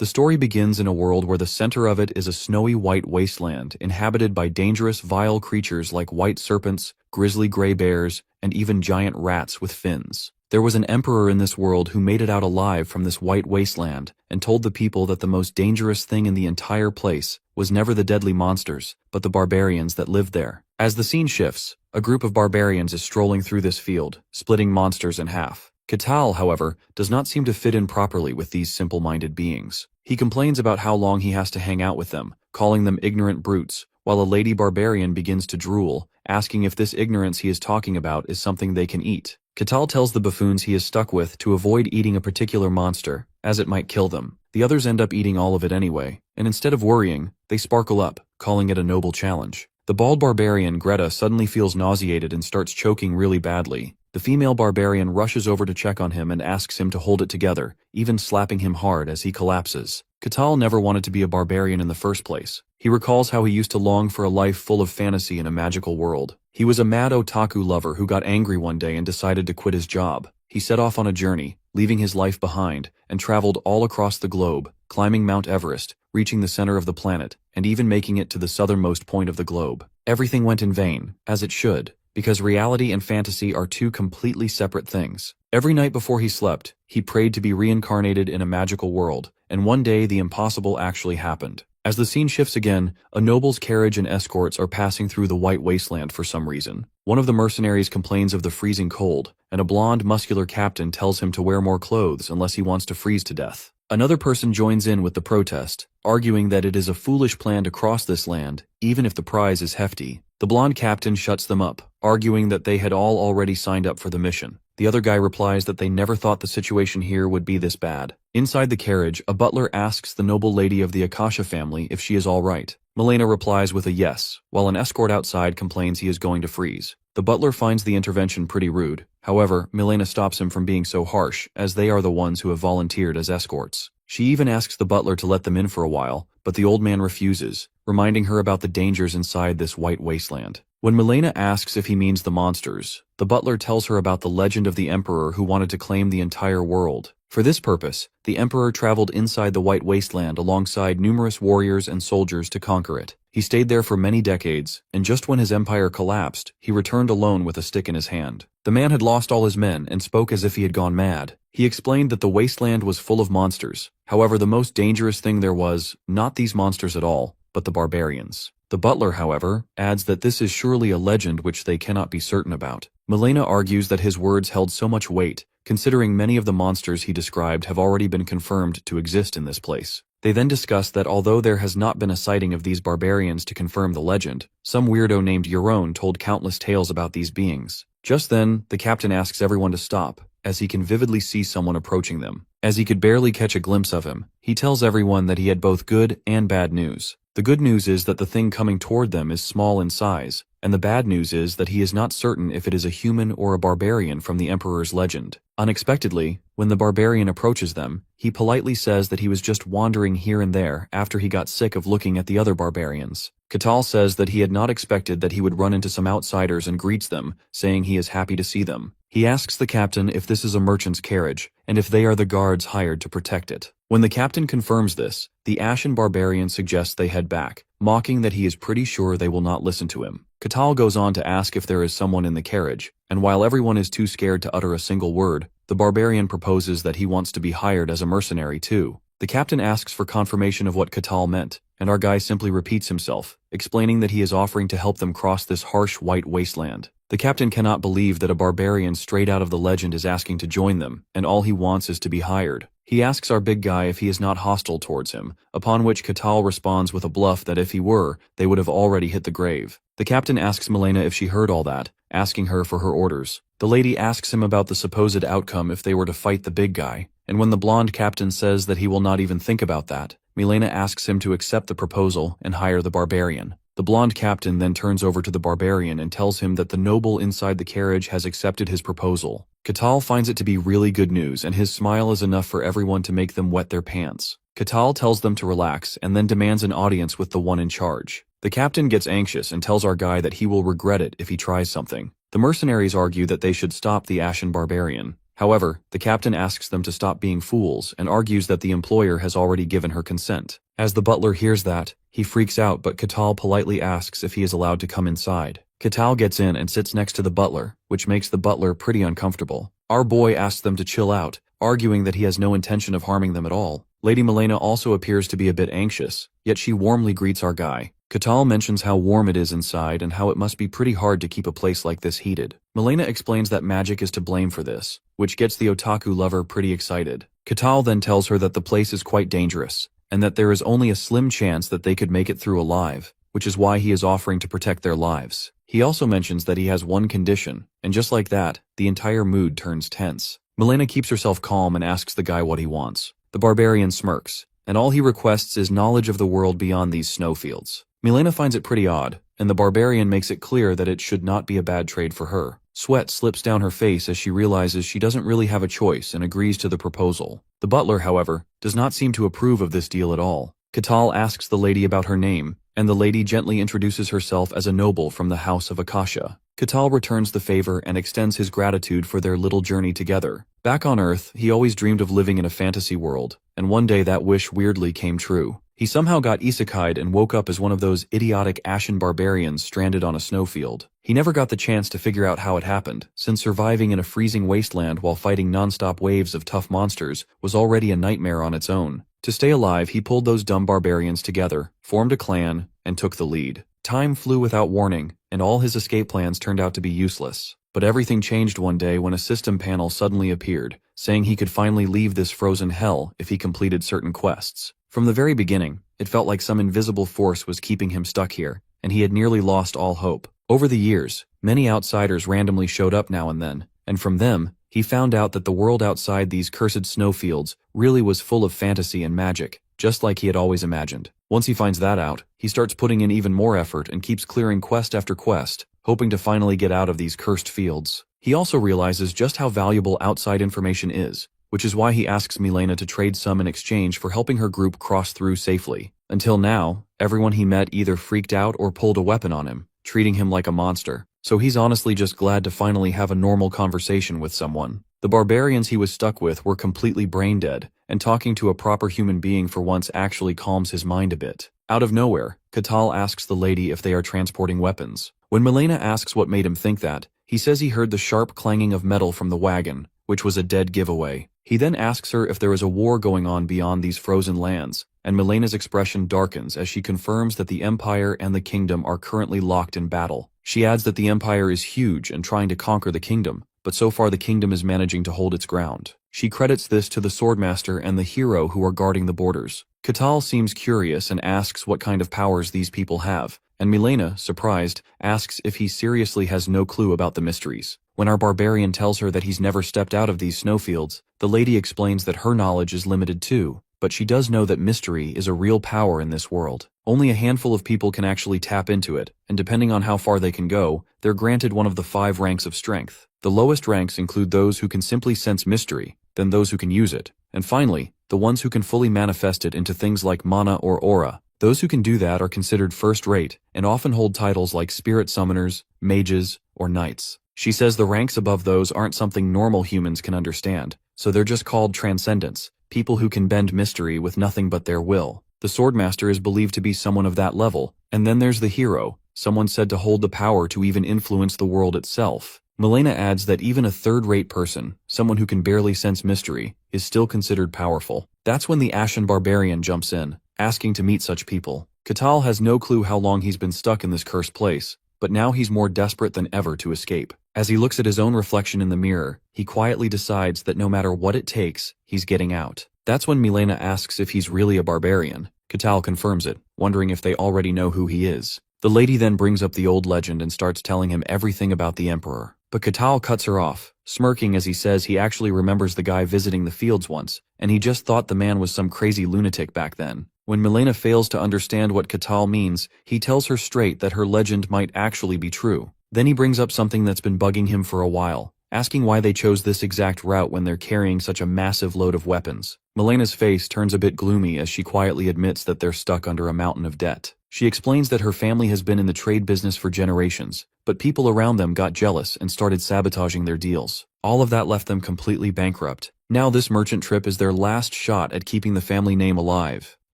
The story begins in a world where the center of it is a snowy white wasteland inhabited by dangerous, vile creatures like white serpents, grizzly gray bears, and even giant rats with fins. There was an emperor in this world who made it out alive from this white wasteland and told the people that the most dangerous thing in the entire place was never the deadly monsters, but the barbarians that lived there. As the scene shifts, a group of barbarians is strolling through this field, splitting monsters in half. Kakao, however, does not seem to fit in properly with these simple-minded beings. He complains about how long he has to hang out with them, calling them ignorant brutes, while a lady barbarian begins to drool, asking if this ignorance he is talking about is something they can eat. Kakao tells the buffoons he is stuck with to avoid eating a particular monster, as it might kill them. The others end up eating all of it anyway, and instead of worrying, they sparkle up, calling it a noble challenge. The bald barbarian Greta suddenly feels nauseated and starts choking really badly. The female barbarian rushes over to check on him and asks him to hold it together, even slapping him hard as he collapses. Kakao never wanted to be a barbarian in the first place. He recalls how he used to long for a life full of fantasy in a magical world. He was a mad otaku lover who got angry one day and decided to quit his job. He set off on a journey, leaving his life behind, and traveled all across the globe, climbing Mount Everest, reaching the center of the planet, and even making it to the southernmost point of the globe. Everything went in vain, as it should, because reality and fantasy are two completely separate things. Every night before he slept, he prayed to be reincarnated in a magical world, and one day the impossible actually happened. As the scene shifts again, a noble's carriage and escorts are passing through the white wasteland for some reason. One of the mercenaries complains of the freezing cold, and a blonde, muscular captain tells him to wear more clothes unless he wants to freeze to death. Another person joins in with the protest, arguing that it is a foolish plan to cross this land, even if the prize is hefty. The blonde captain shuts them up, arguing that they had all already signed up for the mission. The other guy replies that they never thought the situation here would be this bad. Inside the carriage, a butler asks the noble lady of the Akasha family if she is all right. Milena replies with a yes, while an escort outside complains he is going to freeze. The butler finds the intervention pretty rude. However, Milena stops him from being so harsh, as they are the ones who have volunteered as escorts. She even asks the butler to let them in for a while, but the old man refuses, reminding her about the dangers inside this white wasteland. When Milena asks if he means the monsters, the butler tells her about the legend of the emperor who wanted to claim the entire world. For this purpose, the emperor traveled inside the white wasteland alongside numerous warriors and soldiers to conquer it. He stayed there for many decades, and just when his empire collapsed, he returned alone with a stick in his hand. The man had lost all his men and spoke as if he had gone mad. He explained that the wasteland was full of monsters. However, the most dangerous thing there was, not these monsters at all, but the barbarians. The butler, however, adds that this is surely a legend which they cannot be certain about. Milena argues that his words held so much weight, considering many of the monsters he described have already been confirmed to exist in this place. They then discuss that although there has not been a sighting of these barbarians to confirm the legend, some weirdo named Euron told countless tales about these beings. Just then, the captain asks everyone to stop, as he can vividly see someone approaching them. As he could barely catch a glimpse of him, he tells everyone that he had both good and bad news. The good news is that the thing coming toward them is small in size, and the bad news is that he is not certain if it is a human or a barbarian from the Emperor's legend. Unexpectedly, when the barbarian approaches them, he politely says that he was just wandering here and there after he got sick of looking at the other barbarians. Kakao says that he had not expected that he would run into some outsiders and greets them, saying he is happy to see them. He asks the captain if this is a merchant's carriage, and if they are the guards hired to protect it. When the captain confirms this, the Ashen barbarian suggests they head back, mocking that he is pretty sure they will not listen to him. Kakao goes on to ask if there is someone in the carriage, and while everyone is too scared to utter a single word, the barbarian proposes that he wants to be hired as a mercenary too. The captain asks for confirmation of what Kakao meant, and our guy simply repeats himself, explaining that he is offering to help them cross this harsh white wasteland. The captain cannot believe that a barbarian straight out of the legend is asking to join them, and all he wants is to be hired. He asks our big guy if he is not hostile towards him, upon which Kakao responds with a bluff that if he were, they would have already hit the grave. The captain asks Milena if she heard all that, asking her for her orders. The lady asks him about the supposed outcome if they were to fight the big guy, and when the blonde captain says that he will not even think about that, Milena asks him to accept the proposal and hire the barbarian. The blonde captain then turns over to the barbarian and tells him that the noble inside the carriage has accepted his proposal. Kakao finds it to be really good news, and his smile is enough for everyone to make them wet their pants. Kakao tells them to relax and then demands an audience with the one in charge. The captain gets anxious and tells our guy that he will regret it if he tries something. The mercenaries argue that they should stop the Ashen barbarian. However, the captain asks them to stop being fools and argues that the employer has already given her consent. As the butler hears that, he freaks out, but Kakao politely asks if he is allowed to come inside. Kakao gets in and sits next to the butler, which makes the butler pretty uncomfortable. Our boy asks them to chill out, arguing that he has no intention of harming them at all. Lady Milena also appears to be a bit anxious, yet she warmly greets our guy. Kakao mentions how warm it is inside and how it must be pretty hard to keep a place like this heated. Milena explains that magic is to blame for this, which gets the otaku lover pretty excited. Kakao then tells her that the place is quite dangerous, and that there is only a slim chance that they could make it through alive, which is why he is offering to protect their lives. He also mentions that he has one condition, and just like that, the entire mood turns tense. Milena keeps herself calm and asks the guy what he wants. The barbarian smirks, and all he requests is knowledge of the world beyond these snowfields. Milena finds it pretty odd, and the barbarian makes it clear that it should not be a bad trade for her. Sweat slips down her face as she realizes she doesn't really have a choice and agrees to the proposal. The butler, however, does not seem to approve of this deal at all. Kakao asks the lady about her name, and the lady gently introduces herself as a noble from the house of Akasha. Kakao returns the favor and extends his gratitude for their little journey together. Back on Earth, he always dreamed of living in a fantasy world, and one day that wish weirdly came true. He somehow got isekai'd and woke up as one of those idiotic ashen barbarians stranded on a snowfield. He never got the chance to figure out how it happened, since surviving in a freezing wasteland while fighting non-stop waves of tough monsters was already a nightmare on its own. To stay alive, he pulled those dumb barbarians together, formed a clan, and took the lead. Time flew without warning, and all his escape plans turned out to be useless. But everything changed one day when a system panel suddenly appeared, saying he could finally leave this frozen hell if he completed certain quests. From the very beginning, it felt like some invisible force was keeping him stuck here, and he had nearly lost all hope. Over the years, many outsiders randomly showed up now and then, and from them, he found out that the world outside these cursed snowfields really was full of fantasy and magic, just like he had always imagined. Once he finds that out, he starts putting in even more effort and keeps clearing quest after quest, hoping to finally get out of these cursed fields. He also realizes just how valuable outside information is, which is why he asks Milena to trade some in exchange for helping her group cross through safely. Until now, everyone he met either freaked out or pulled a weapon on him, treating him like a monster. So he's honestly just glad to finally have a normal conversation with someone. The barbarians he was stuck with were completely brain dead, and talking to a proper human being for once actually calms his mind a bit. Out of nowhere, Kakao asks the lady if they are transporting weapons. When Milena asks what made him think that, he says he heard the sharp clanging of metal from the wagon, which was a dead giveaway. He then asks her if there is a war going on beyond these frozen lands, and Milena's expression darkens as she confirms that the Empire and the Kingdom are currently locked in battle. She adds that the Empire is huge and trying to conquer the Kingdom, but so far the Kingdom is managing to hold its ground. She credits this to the Swordmaster and the hero who are guarding the borders. Kakao seems curious and asks what kind of powers these people have, and Milena, surprised, asks if he seriously has no clue about the mysteries. When our barbarian tells her that he's never stepped out of these snowfields, the lady explains that her knowledge is limited too, but she does know that mystery is a real power in this world. Only a handful of people can actually tap into it, and depending on how far they can go, they're granted one of the 5 ranks of strength. The lowest ranks include those who can simply sense mystery, then those who can use it, and finally, the ones who can fully manifest it into things like mana or aura. Those who can do that are considered first-rate, and often hold titles like spirit summoners, mages, or knights. She says the ranks above those aren't something normal humans can understand, so they're just called transcendents, people who can bend mystery with nothing but their will. The Swordmaster is believed to be someone of that level, and then there's the hero, someone said to hold the power to even influence the world itself. Milena adds that even a third-rate person, someone who can barely sense mystery, is still considered powerful. That's when the Ashen Barbarian jumps in, asking to meet such people. Kakao has no clue how long he's been stuck in this cursed place, but now he's more desperate than ever to escape. As he looks at his own reflection in the mirror, he quietly decides that no matter what it takes, he's getting out. That's when Milena asks if he's really a barbarian. Kakao confirms it, wondering if they already know who he is. The lady then brings up the old legend and starts telling him everything about the Emperor. But Kakao cuts her off, smirking as he says he actually remembers the guy visiting the fields once, and he just thought the man was some crazy lunatic back then. When Milena fails to understand what Kakao means, he tells her straight that her legend might actually be true. Then he brings up something that's been bugging him for a while, asking why they chose this exact route when they're carrying such a massive load of weapons. Milena's face turns a bit gloomy as she quietly admits that they're stuck under a mountain of debt. She explains that her family has been in the trade business for generations, but people around them got jealous and started sabotaging their deals. All of that left them completely bankrupt. Now this merchant trip is their last shot at keeping the family name alive.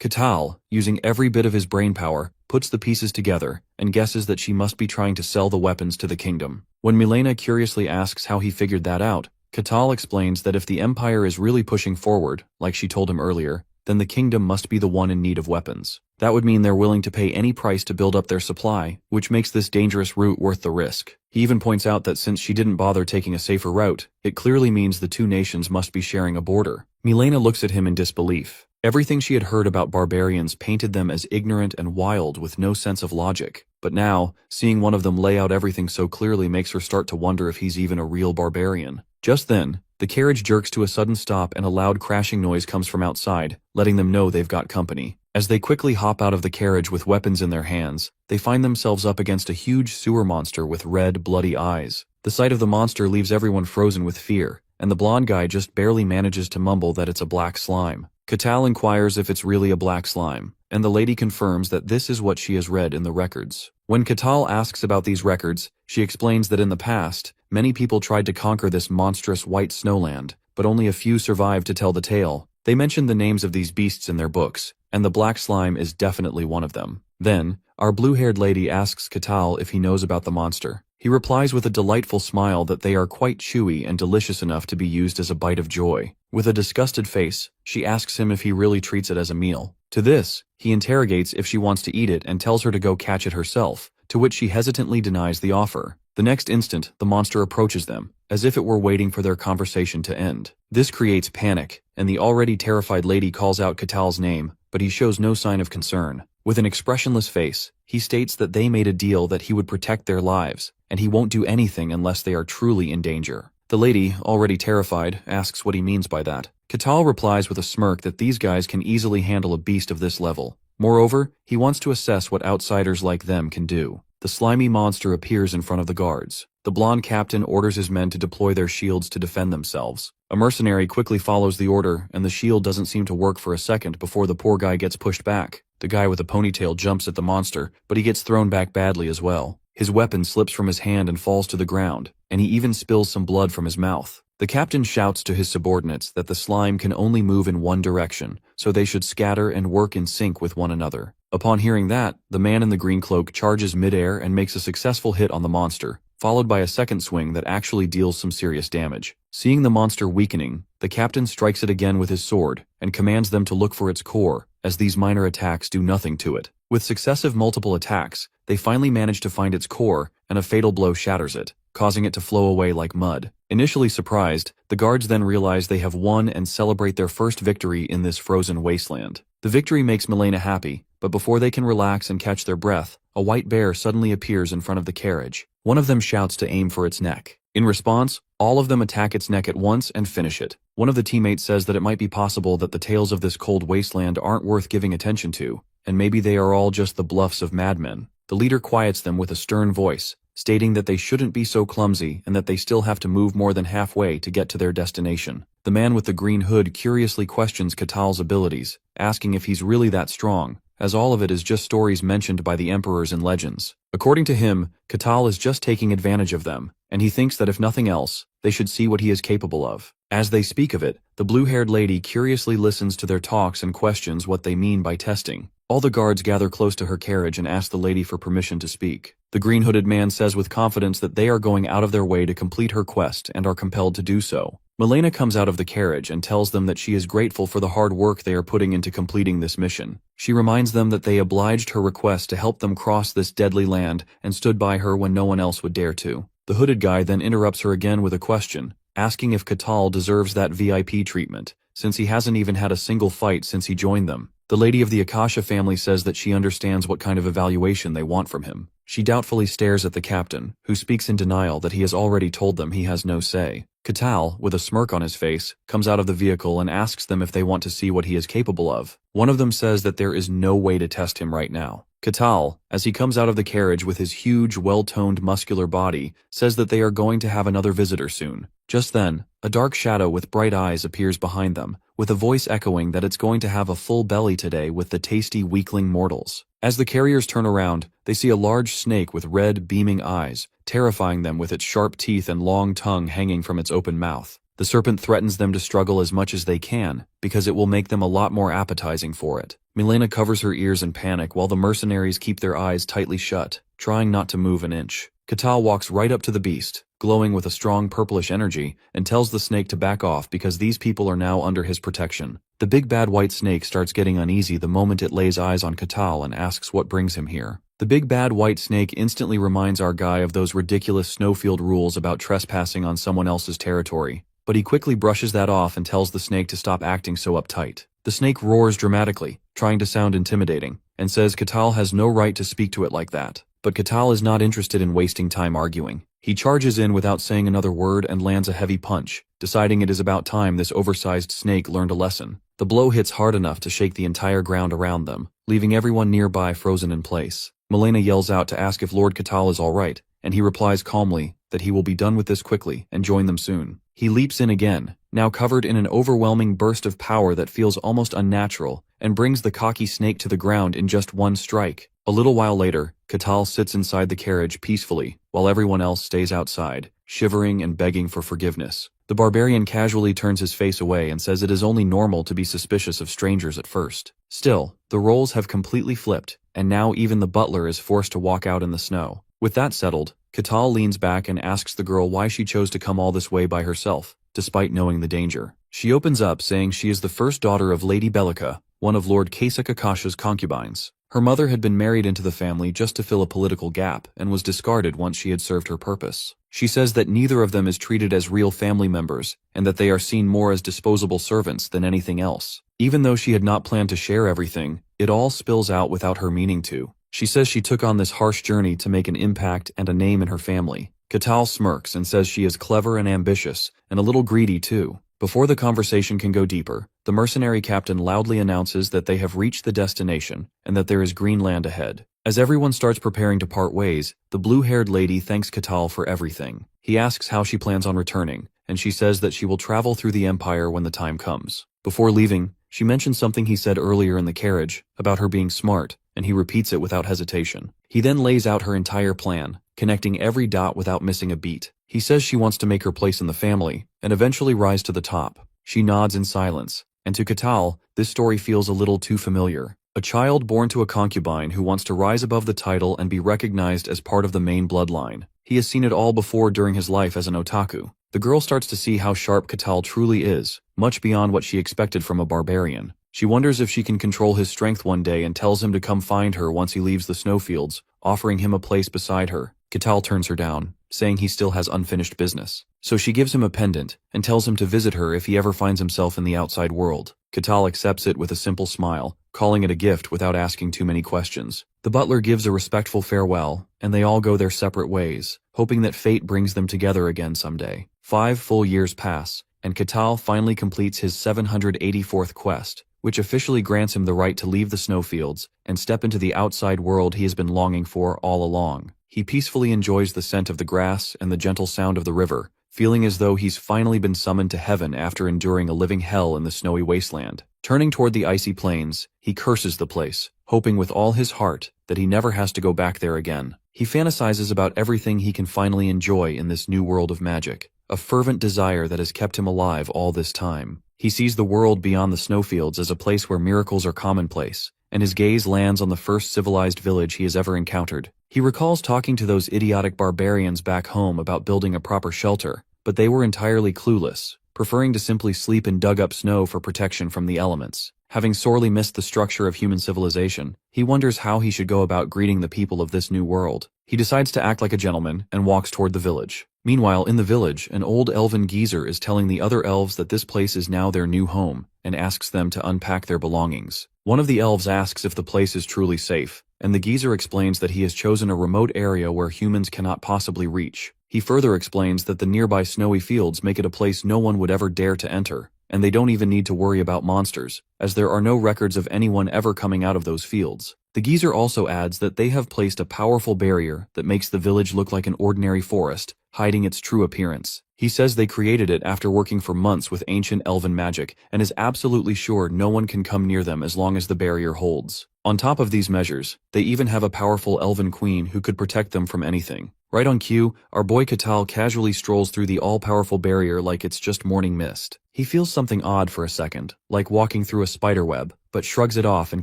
Kakao, using every bit of his brainpower, puts the pieces together and guesses that she must be trying to sell the weapons to the kingdom. When Milena curiously asks how he figured that out, Kakao explains that if the empire is really pushing forward, like she told him earlier, then the kingdom must be the one in need of weapons. That would mean they're willing to pay any price to build up their supply, which makes this dangerous route worth the risk. He even points out that since she didn't bother taking a safer route, it clearly means the two nations must be sharing a border. Milena looks at him in disbelief. Everything she had heard about barbarians painted them as ignorant and wild with no sense of logic. But now, seeing one of them lay out everything so clearly makes her start to wonder if he's even a real barbarian. Just then, the carriage jerks to a sudden stop and a loud crashing noise comes from outside, letting them know they've got company. As they quickly hop out of the carriage with weapons in their hands, they find themselves up against a huge sewer monster with red, bloody eyes. The sight of the monster leaves everyone frozen with fear, and the blonde guy just barely manages to mumble that it's a black slime. Kakao inquires if it's really a black slime, and the lady confirms that this is what she has read in the records. When Kakao asks about these records, she explains that in the past, many people tried to conquer this monstrous white snowland, but only a few survived to tell the tale. They mentioned the names of these beasts in their books, and the black slime is definitely one of them. Then, our blue-haired lady asks Kakao if he knows about the monster. He replies with a delightful smile that they are quite chewy and delicious enough to be used as a bite of joy. With a disgusted face, she asks him if he really treats it as a meal. To this, he interrogates if she wants to eat it and tells her to go catch it herself, to which she hesitantly denies the offer. The next instant, the monster approaches them, as if it were waiting for their conversation to end. This creates panic, and the already terrified lady calls out Katao's name, but he shows no sign of concern. With an expressionless face, he states that they made a deal that he would protect their lives, and he won't do anything unless they are truly in danger. The lady, already terrified, asks what he means by that. Kakao replies with a smirk that these guys can easily handle a beast of this level. Moreover, he wants to assess what outsiders like them can do. The slimy monster appears in front of the guards. The blonde captain orders his men to deploy their shields to defend themselves. A mercenary quickly follows the order, and the shield doesn't seem to work for a second before the poor guy gets pushed back. The guy with the ponytail jumps at the monster, but he gets thrown back badly as well. His weapon slips from his hand and falls to the ground, and he even spills some blood from his mouth. The captain shouts to his subordinates that the slime can only move in one direction, so they should scatter and work in sync with one another. Upon hearing that, the man in the green cloak charges midair and makes a successful hit on the monster, followed by a second swing that actually deals some serious damage. Seeing the monster weakening, the captain strikes it again with his sword and commands them to look for its core, as these minor attacks do nothing to it. With successive multiple attacks, they finally manage to find its core, and a fatal blow shatters it, causing it to flow away like mud. Initially surprised, the guards then realize they have won and celebrate their first victory in this frozen wasteland. The victory makes Milena happy, but before they can relax and catch their breath, a white bear suddenly appears in front of the carriage. One of them shouts to aim for its neck. In response, all of them attack its neck at once and finish it. One of the teammates says that it might be possible that the tales of this cold wasteland aren't worth giving attention to, and maybe they are all just the bluffs of madmen. The leader quiets them with a stern voice, stating that they shouldn't be so clumsy and that they still have to move more than halfway to get to their destination. The man with the green hood curiously questions Katao's abilities, asking if he's really that strong, as all of it is just stories mentioned by the emperors and legends. According to him, Kakao is just taking advantage of them, and he thinks that if nothing else, they should see what he is capable of. As they speak of it, the blue-haired lady curiously listens to their talks and questions what they mean by testing. All the guards gather close to her carriage and ask the lady for permission to speak. The green-hooded man says with confidence that they are going out of their way to complete her quest and are compelled to do so. Milena comes out of the carriage and tells them that she is grateful for the hard work they are putting into completing this mission. She reminds them that they obliged her request to help them cross this deadly land and stood by her when no one else would dare to. The hooded guy then interrupts her again with a question, asking if Kakao deserves that VIP treatment, since he hasn't even had a single fight since he joined them. The lady of the Akasha family says that she understands what kind of evaluation they want from him. She doubtfully stares at the captain, who speaks in denial that he has already told them he has no say. Kakao, with a smirk on his face, comes out of the vehicle and asks them if they want to see what he is capable of. One of them says that there is no way to test him right now. Kakao, as he comes out of the carriage with his huge, well-toned muscular body, says that they are going to have another visitor soon. Just then, a dark shadow with bright eyes appears behind them, with a voice echoing that it's going to have a full belly today with the tasty weakling mortals. As the carriers turn around, they see a large snake with red, beaming eyes, terrifying them with its sharp teeth and long tongue hanging from its open mouth. The serpent threatens them to struggle as much as they can, because it will make them a lot more appetizing for it. Milena covers her ears in panic while the mercenaries keep their eyes tightly shut, trying not to move an inch. Kakao walks right up to the beast, glowing with a strong purplish energy, and tells the snake to back off because these people are now under his protection. The big bad white snake starts getting uneasy the moment it lays eyes on Kakao and asks what brings him here. The big bad white snake instantly reminds our guy of those ridiculous snowfield rules about trespassing on someone else's territory. But he quickly brushes that off and tells the snake to stop acting so uptight. The snake roars dramatically, trying to sound intimidating, and says Kakao has no right to speak to it like that. But Kakao is not interested in wasting time arguing. He charges in without saying another word and lands a heavy punch, deciding it is about time this oversized snake learned a lesson. The blow hits hard enough to shake the entire ground around them, leaving everyone nearby frozen in place. Milena yells out to ask if Lord Kakao is alright, and he replies calmly that he will be done with this quickly and join them soon. He leaps in again, now covered in an overwhelming burst of power that feels almost unnatural, and brings the cocky snake to the ground in just one strike. A little while later, Kakao sits inside the carriage peacefully, while everyone else stays outside, shivering and begging for forgiveness. The barbarian casually turns his face away and says it is only normal to be suspicious of strangers at first. Still, the roles have completely flipped, and now even the butler is forced to walk out in the snow. With that settled, Kakao leans back and asks the girl why she chose to come all this way by herself, despite knowing the danger. She opens up saying she is the first daughter of Lady Bellica, one of Lord Kakasha's concubines. Her mother had been married into the family just to fill a political gap and was discarded once she had served her purpose. She says that neither of them is treated as real family members and that they are seen more as disposable servants than anything else. Even though she had not planned to share everything, it all spills out without her meaning to. She says she took on this harsh journey to make an impact and a name in her family. Kakao smirks and says she is clever and ambitious, and a little greedy too. Before the conversation can go deeper, the mercenary captain loudly announces that they have reached the destination and that there is green land ahead. As everyone starts preparing to part ways, the blue-haired lady thanks Kakao for everything. He asks how she plans on returning, and she says that she will travel through the empire when the time comes. Before leaving, she mentions something he said earlier in the carriage about her being smart, and he repeats it without hesitation. He then lays out her entire plan, connecting every dot without missing a beat. He says she wants to make her place in the family, and eventually rise to the top. She nods in silence, and to Kakao, this story feels a little too familiar. A child born to a concubine who wants to rise above the title and be recognized as part of the main bloodline. He has seen it all before during his life as an otaku. The girl starts to see how sharp Kakao truly is, much beyond what she expected from a barbarian. She wonders if she can control his strength one day and tells him to come find her once he leaves the snowfields, offering him a place beside her. Kakao turns her down, saying he still has unfinished business. So she gives him a pendant and tells him to visit her if he ever finds himself in the outside world. Kakao accepts it with a simple smile, calling it a gift without asking too many questions. The butler gives a respectful farewell, and they all go their separate ways, hoping that fate brings them together again someday. 5 full years pass, and Kakao finally completes his 784th quest, which officially grants him the right to leave the snowfields and step into the outside world he has been longing for all along. He peacefully enjoys the scent of the grass and the gentle sound of the river, feeling as though he's finally been summoned to heaven after enduring a living hell in the snowy wasteland. Turning toward the icy plains, he curses the place, hoping with all his heart that he never has to go back there again. He fantasizes about everything he can finally enjoy in this new world of magic, a fervent desire that has kept him alive all this time. He sees the world beyond the snowfields as a place where miracles are commonplace, and his gaze lands on the first civilized village he has ever encountered. He recalls talking to those idiotic barbarians back home about building a proper shelter, but they were entirely clueless, preferring to simply sleep in dug-up snow for protection from the elements. Having sorely missed the structure of human civilization, he wonders how he should go about greeting the people of this new world. He decides to act like a gentleman and walks toward the village. Meanwhile, in the village, an old elven geezer is telling the other elves that this place is now their new home and asks them to unpack their belongings. One of the elves asks if the place is truly safe, and the geezer explains that he has chosen a remote area where humans cannot possibly reach. He further explains that the nearby snowy fields make it a place no one would ever dare to enter. and they don't even need to worry about monsters, as there are no records of anyone ever coming out of those fields. The geezer also adds that they have placed a powerful barrier that makes the village look like an ordinary forest, hiding its true appearance. He says they created it after working for months with ancient elven magic and is absolutely sure no one can come near them as long as the barrier holds. On top of these measures, they even have a powerful elven queen who could protect them from anything. Right on cue, our boy Kakao casually strolls through the all-powerful barrier like it's just morning mist. He feels something odd for a second, like walking through a spiderweb, but shrugs it off and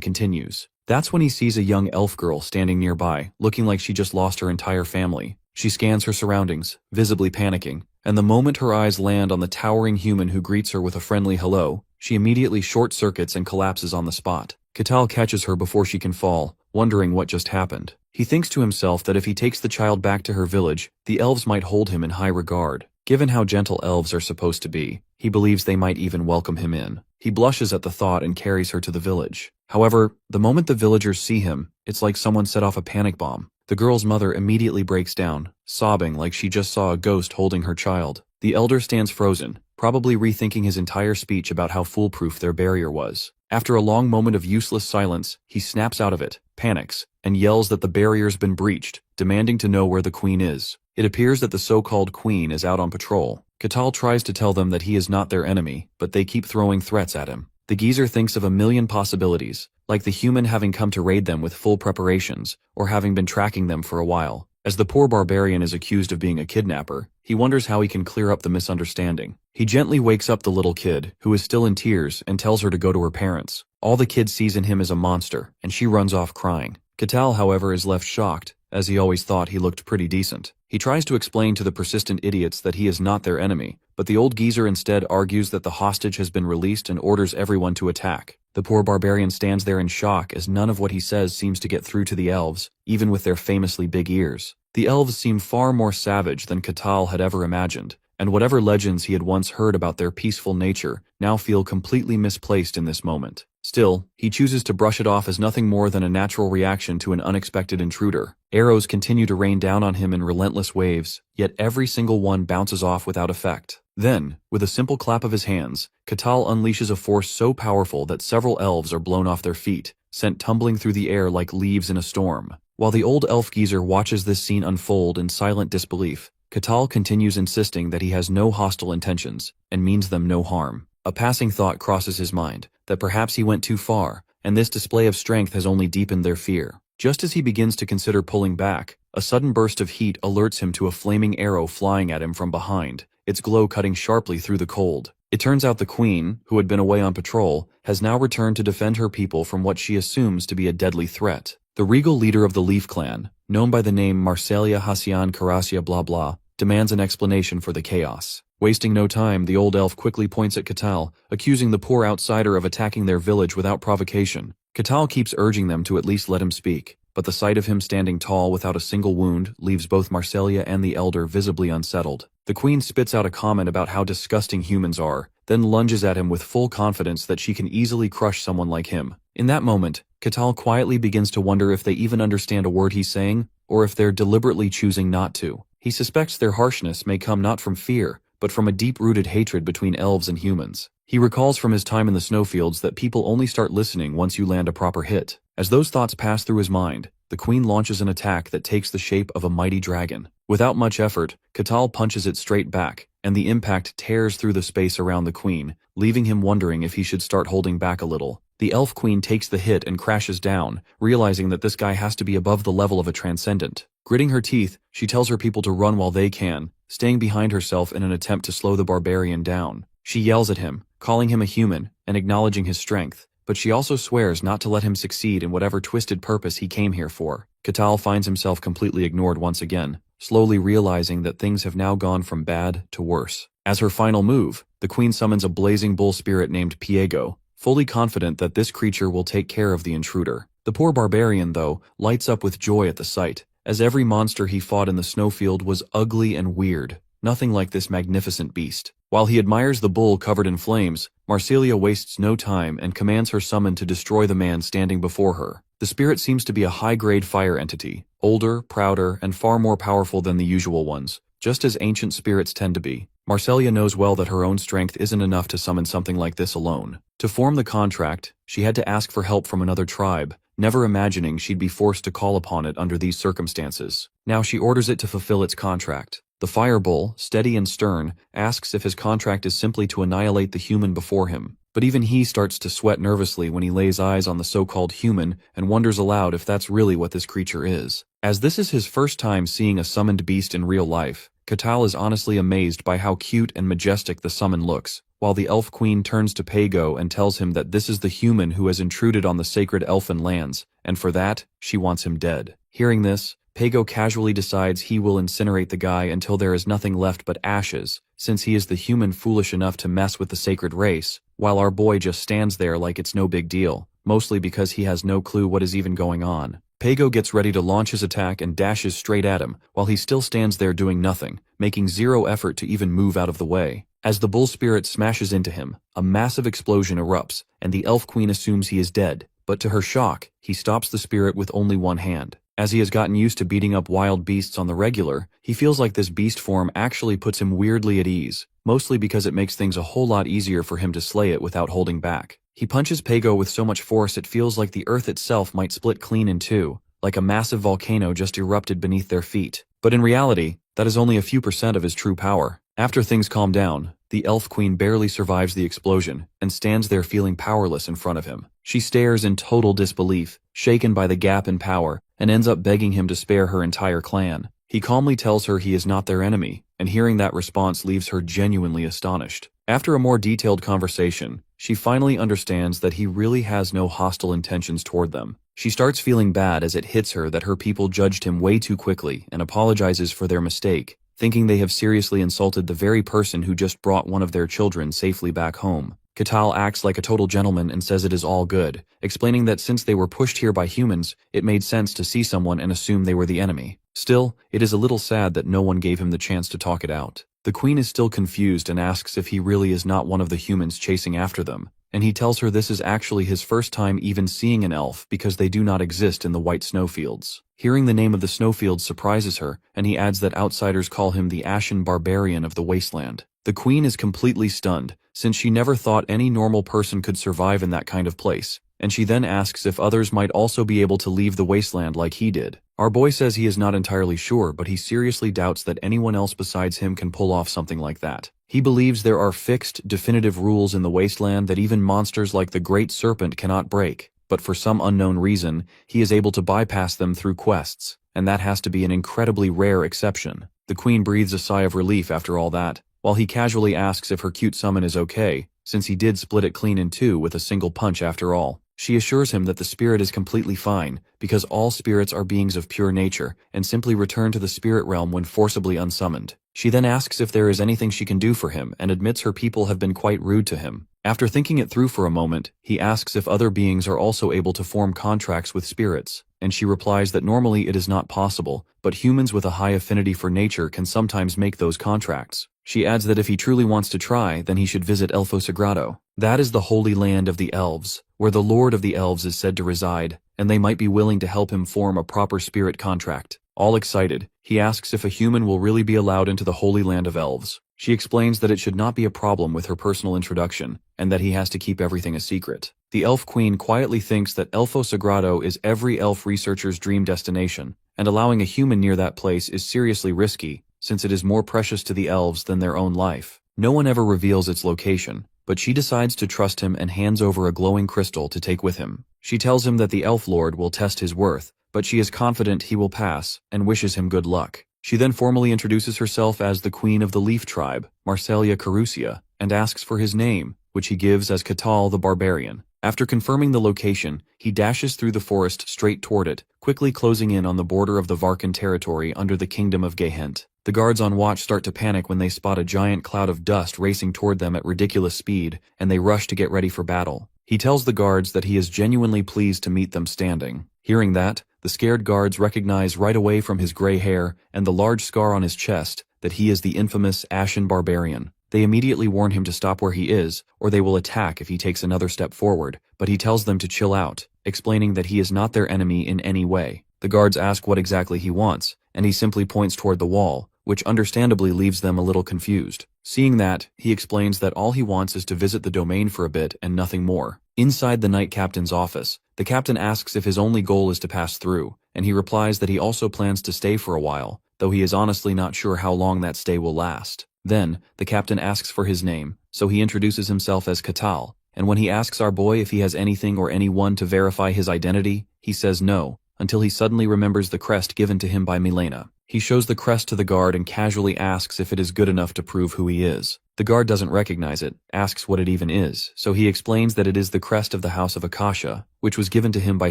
continues. That's when he sees a young elf girl standing nearby, looking like she just lost her entire family. She scans her surroundings, visibly panicking, and the moment her eyes land on the towering human who greets her with a friendly hello, she immediately short-circuits and collapses on the spot. Kakao catches her before she can fall, wondering what just happened. He thinks to himself that if he takes the child back to her village, the elves might hold him in high regard. Given how gentle elves are supposed to be, he believes they might even welcome him in. He blushes at the thought and carries her to the village. However, the moment the villagers see him, it's like someone set off a panic bomb. The girl's mother immediately breaks down, sobbing like she just saw a ghost holding her child. The elder stands frozen, probably rethinking his entire speech about how foolproof their barrier was. After a long moment of useless silence, he snaps out of it, panics, and yells that the barrier's been breached, demanding to know where the queen is. It appears that the so-called queen is out on patrol. Kakao tries to tell them that he is not their enemy, but they keep throwing threats at him. The geezer thinks of a million possibilities, like the human having come to raid them with full preparations, or having been tracking them for a while. As the poor barbarian is accused of being a kidnapper, he wonders how he can clear up the misunderstanding. He gently wakes up the little kid, who is still in tears, and tells her to go to her parents. All the kid sees in him is a monster, and she runs off crying. Kakao, however, is left shocked, as he always thought he looked pretty decent. He tries to explain to the persistent idiots that he is not their enemy, but the old geezer instead argues that the hostage has been released and orders everyone to attack. The poor barbarian stands there in shock as none of what he says seems to get through to the elves, even with their famously big ears. The elves seem far more savage than Kakao had ever imagined, and whatever legends he had once heard about their peaceful nature now feel completely misplaced in this moment. Still, he chooses to brush it off as nothing more than a natural reaction to an unexpected intruder. Arrows continue to rain down on him in relentless waves, yet every single one bounces off without effect. Then, with a simple clap of his hands, Kakao unleashes a force so powerful that several elves are blown off their feet, sent tumbling through the air like leaves in a storm. While the old elf geezer watches this scene unfold in silent disbelief, Kakao continues insisting that he has no hostile intentions, and means them no harm. A passing thought crosses his mind, that perhaps he went too far, and this display of strength has only deepened their fear. Just as he begins to consider pulling back, a sudden burst of heat alerts him to a flaming arrow flying at him from behind, its glow cutting sharply through the cold. It turns out the queen, who had been away on patrol, has now returned to defend her people from what she assumes to be a deadly threat. The regal leader of the Leaf clan, known by the name Marcelia Hasian Karasia blah blah, demands an explanation for the chaos. Wasting no time, the old elf quickly points at Kakao, accusing the poor outsider of attacking their village without provocation. Kakao keeps urging them to at least let him speak, but the sight of him standing tall without a single wound leaves both Marcelia and the elder visibly unsettled. The queen spits out a comment about how disgusting humans are, then lunges at him with full confidence that she can easily crush someone like him. In that moment, Kakao quietly begins to wonder if they even understand a word he's saying, or if they're deliberately choosing not to. He suspects their harshness may come not from fear, but from a deep-rooted hatred between elves and humans. He recalls from his time in the snowfields that people only start listening once you land a proper hit. As those thoughts pass through his mind, the queen launches an attack that takes the shape of a mighty dragon. Without much effort, Kakao punches it straight back, and the impact tears through the space around the queen, leaving him wondering if he should start holding back a little. The elf queen takes the hit and crashes down, realizing that this guy has to be above the level of a transcendent. Gritting her teeth, she tells her people to run while they can, staying behind herself in an attempt to slow the barbarian down. She yells at him, calling him a human, and acknowledging his strength, but she also swears not to let him succeed in whatever twisted purpose he came here for. Kakao finds himself completely ignored once again, slowly realizing that things have now gone from bad to worse. As her final move, the queen summons a blazing bull spirit named Piego, fully confident that this creature will take care of the intruder. The poor barbarian, though, lights up with joy at the sight, as every monster he fought in the snowfield was ugly and weird, nothing like this magnificent beast. While he admires the bull covered in flames, Marcelia wastes no time and commands her summon to destroy the man standing before her. The spirit seems to be a high-grade fire entity, older, prouder, and far more powerful than the usual ones, just as ancient spirits tend to be. Marcelia knows well that her own strength isn't enough to summon something like this alone. To form the contract, she had to ask for help from another tribe, never imagining she'd be forced to call upon it under these circumstances. Now she orders it to fulfill its contract. The fire bull, steady and stern, asks if his contract is simply to annihilate the human before him. But even he starts to sweat nervously when he lays eyes on the so-called human and wonders aloud if that's really what this creature is. As this is his first time seeing a summoned beast in real life, Kakao is honestly amazed by how cute and majestic the summon looks, while the elf queen turns to Pago and tells him that this is the human who has intruded on the sacred elfin lands, and for that, she wants him dead. Hearing this, Pago casually decides he will incinerate the guy until there is nothing left but ashes, since he is the human foolish enough to mess with the sacred race, while our boy just stands there like it's no big deal, mostly because he has no clue what is even going on. Pago gets ready to launch his attack and dashes straight at him, while he still stands there doing nothing, making zero effort to even move out of the way. As the bull spirit smashes into him, a massive explosion erupts, and the elf queen assumes he is dead, but to her shock, he stops the spirit with only one hand. As he has gotten used to beating up wild beasts on the regular, he feels like this beast form actually puts him weirdly at ease, mostly because it makes things a whole lot easier for him to slay it without holding back. He punches Pago with so much force it feels like the earth itself might split clean in two, like a massive volcano just erupted beneath their feet. But in reality, that is only a few % of his true power. After things calm down, the elf queen barely survives the explosion and stands there feeling powerless in front of him. She stares in total disbelief, shaken by the gap in power, and ends up begging him to spare her entire clan. He calmly tells her he is not their enemy, and hearing that response leaves her genuinely astonished. After a more detailed conversation, she finally understands that he really has no hostile intentions toward them. She starts feeling bad as it hits her that her people judged him way too quickly and apologizes for their mistake, thinking they have seriously insulted the very person who just brought one of their children safely back home. Kakao acts like a total gentleman and says it is all good, explaining that since they were pushed here by humans, it made sense to see someone and assume they were the enemy. Still, it is a little sad that no one gave him the chance to talk it out. The queen is still confused and asks if he really is not one of the humans chasing after them, and he tells her this is actually his first time even seeing an elf because they do not exist in the white snowfields. Hearing the name of the snowfields surprises her, and he adds that outsiders call him the ashen barbarian of the wasteland. The queen is completely stunned, since she never thought any normal person could survive in that kind of place, and she then asks if others might also be able to leave the wasteland like he did. Our boy says he is not entirely sure, but he seriously doubts that anyone else besides him can pull off something like that. He believes there are fixed, definitive rules in the wasteland that even monsters like the Great Serpent cannot break, but for some unknown reason, he is able to bypass them through quests, and that has to be an incredibly rare exception. The queen breathes a sigh of relief after all that, while he casually asks if her cute summon is okay, since he did split it clean in two with a single punch after all. She assures him that the spirit is completely fine, because all spirits are beings of pure nature, and simply return to the spirit realm when forcibly unsummoned. She then asks if there is anything she can do for him, and admits her people have been quite rude to him. After thinking it through for a moment, he asks if other beings are also able to form contracts with spirits, and she replies that normally it is not possible, but humans with a high affinity for nature can sometimes make those contracts. She adds that if he truly wants to try, then he should visit Elfo Sagrado. That is the holy land of the elves, where the Lord of the Elves is said to reside, and they might be willing to help him form a proper spirit contract. All excited, he asks if a human will really be allowed into the holy land of elves. She explains that it should not be a problem with her personal introduction, and that he has to keep everything a secret. The elf queen quietly thinks that Elfo Sagrado is every elf researcher's dream destination, and allowing a human near that place is seriously risky, since it is more precious to the elves than their own life. No one ever reveals its location, but she decides to trust him and hands over a glowing crystal to take with him. She tells him that the elf lord will test his worth, but she is confident he will pass, and wishes him good luck. She then formally introduces herself as the queen of the Leaf Tribe, Marcelia Carusia, and asks for his name, which he gives as Kakao the Barbarian. After confirming the location, he dashes through the forest straight toward it, quickly closing in on the border of the Varkan territory under the kingdom of Gehent. The guards on watch start to panic when they spot a giant cloud of dust racing toward them at ridiculous speed, and they rush to get ready for battle. He tells the guards that he is genuinely pleased to meet them standing. Hearing that, the scared guards recognize right away from his gray hair and the large scar on his chest that he is the infamous Ashen Barbarian. They immediately warn him to stop where he is, or they will attack if he takes another step forward, but he tells them to chill out, explaining that he is not their enemy in any way. The guards ask what exactly he wants, and he simply points toward the wall, which understandably leaves them a little confused. Seeing that, he explains that all he wants is to visit the domain for a bit and nothing more. Inside the night captain's office, the captain asks if his only goal is to pass through, and he replies that he also plans to stay for a while, though he is honestly not sure how long that stay will last. Then, the captain asks for his name, so he introduces himself as Kakao, and when he asks our boy if he has anything or anyone to verify his identity, he says no, until he suddenly remembers the crest given to him by Milena. He shows the crest to the guard and casually asks if it is good enough to prove who he is. The guard doesn't recognize it, asks what it even is, so he explains that it is the crest of the House of Akasha, which was given to him by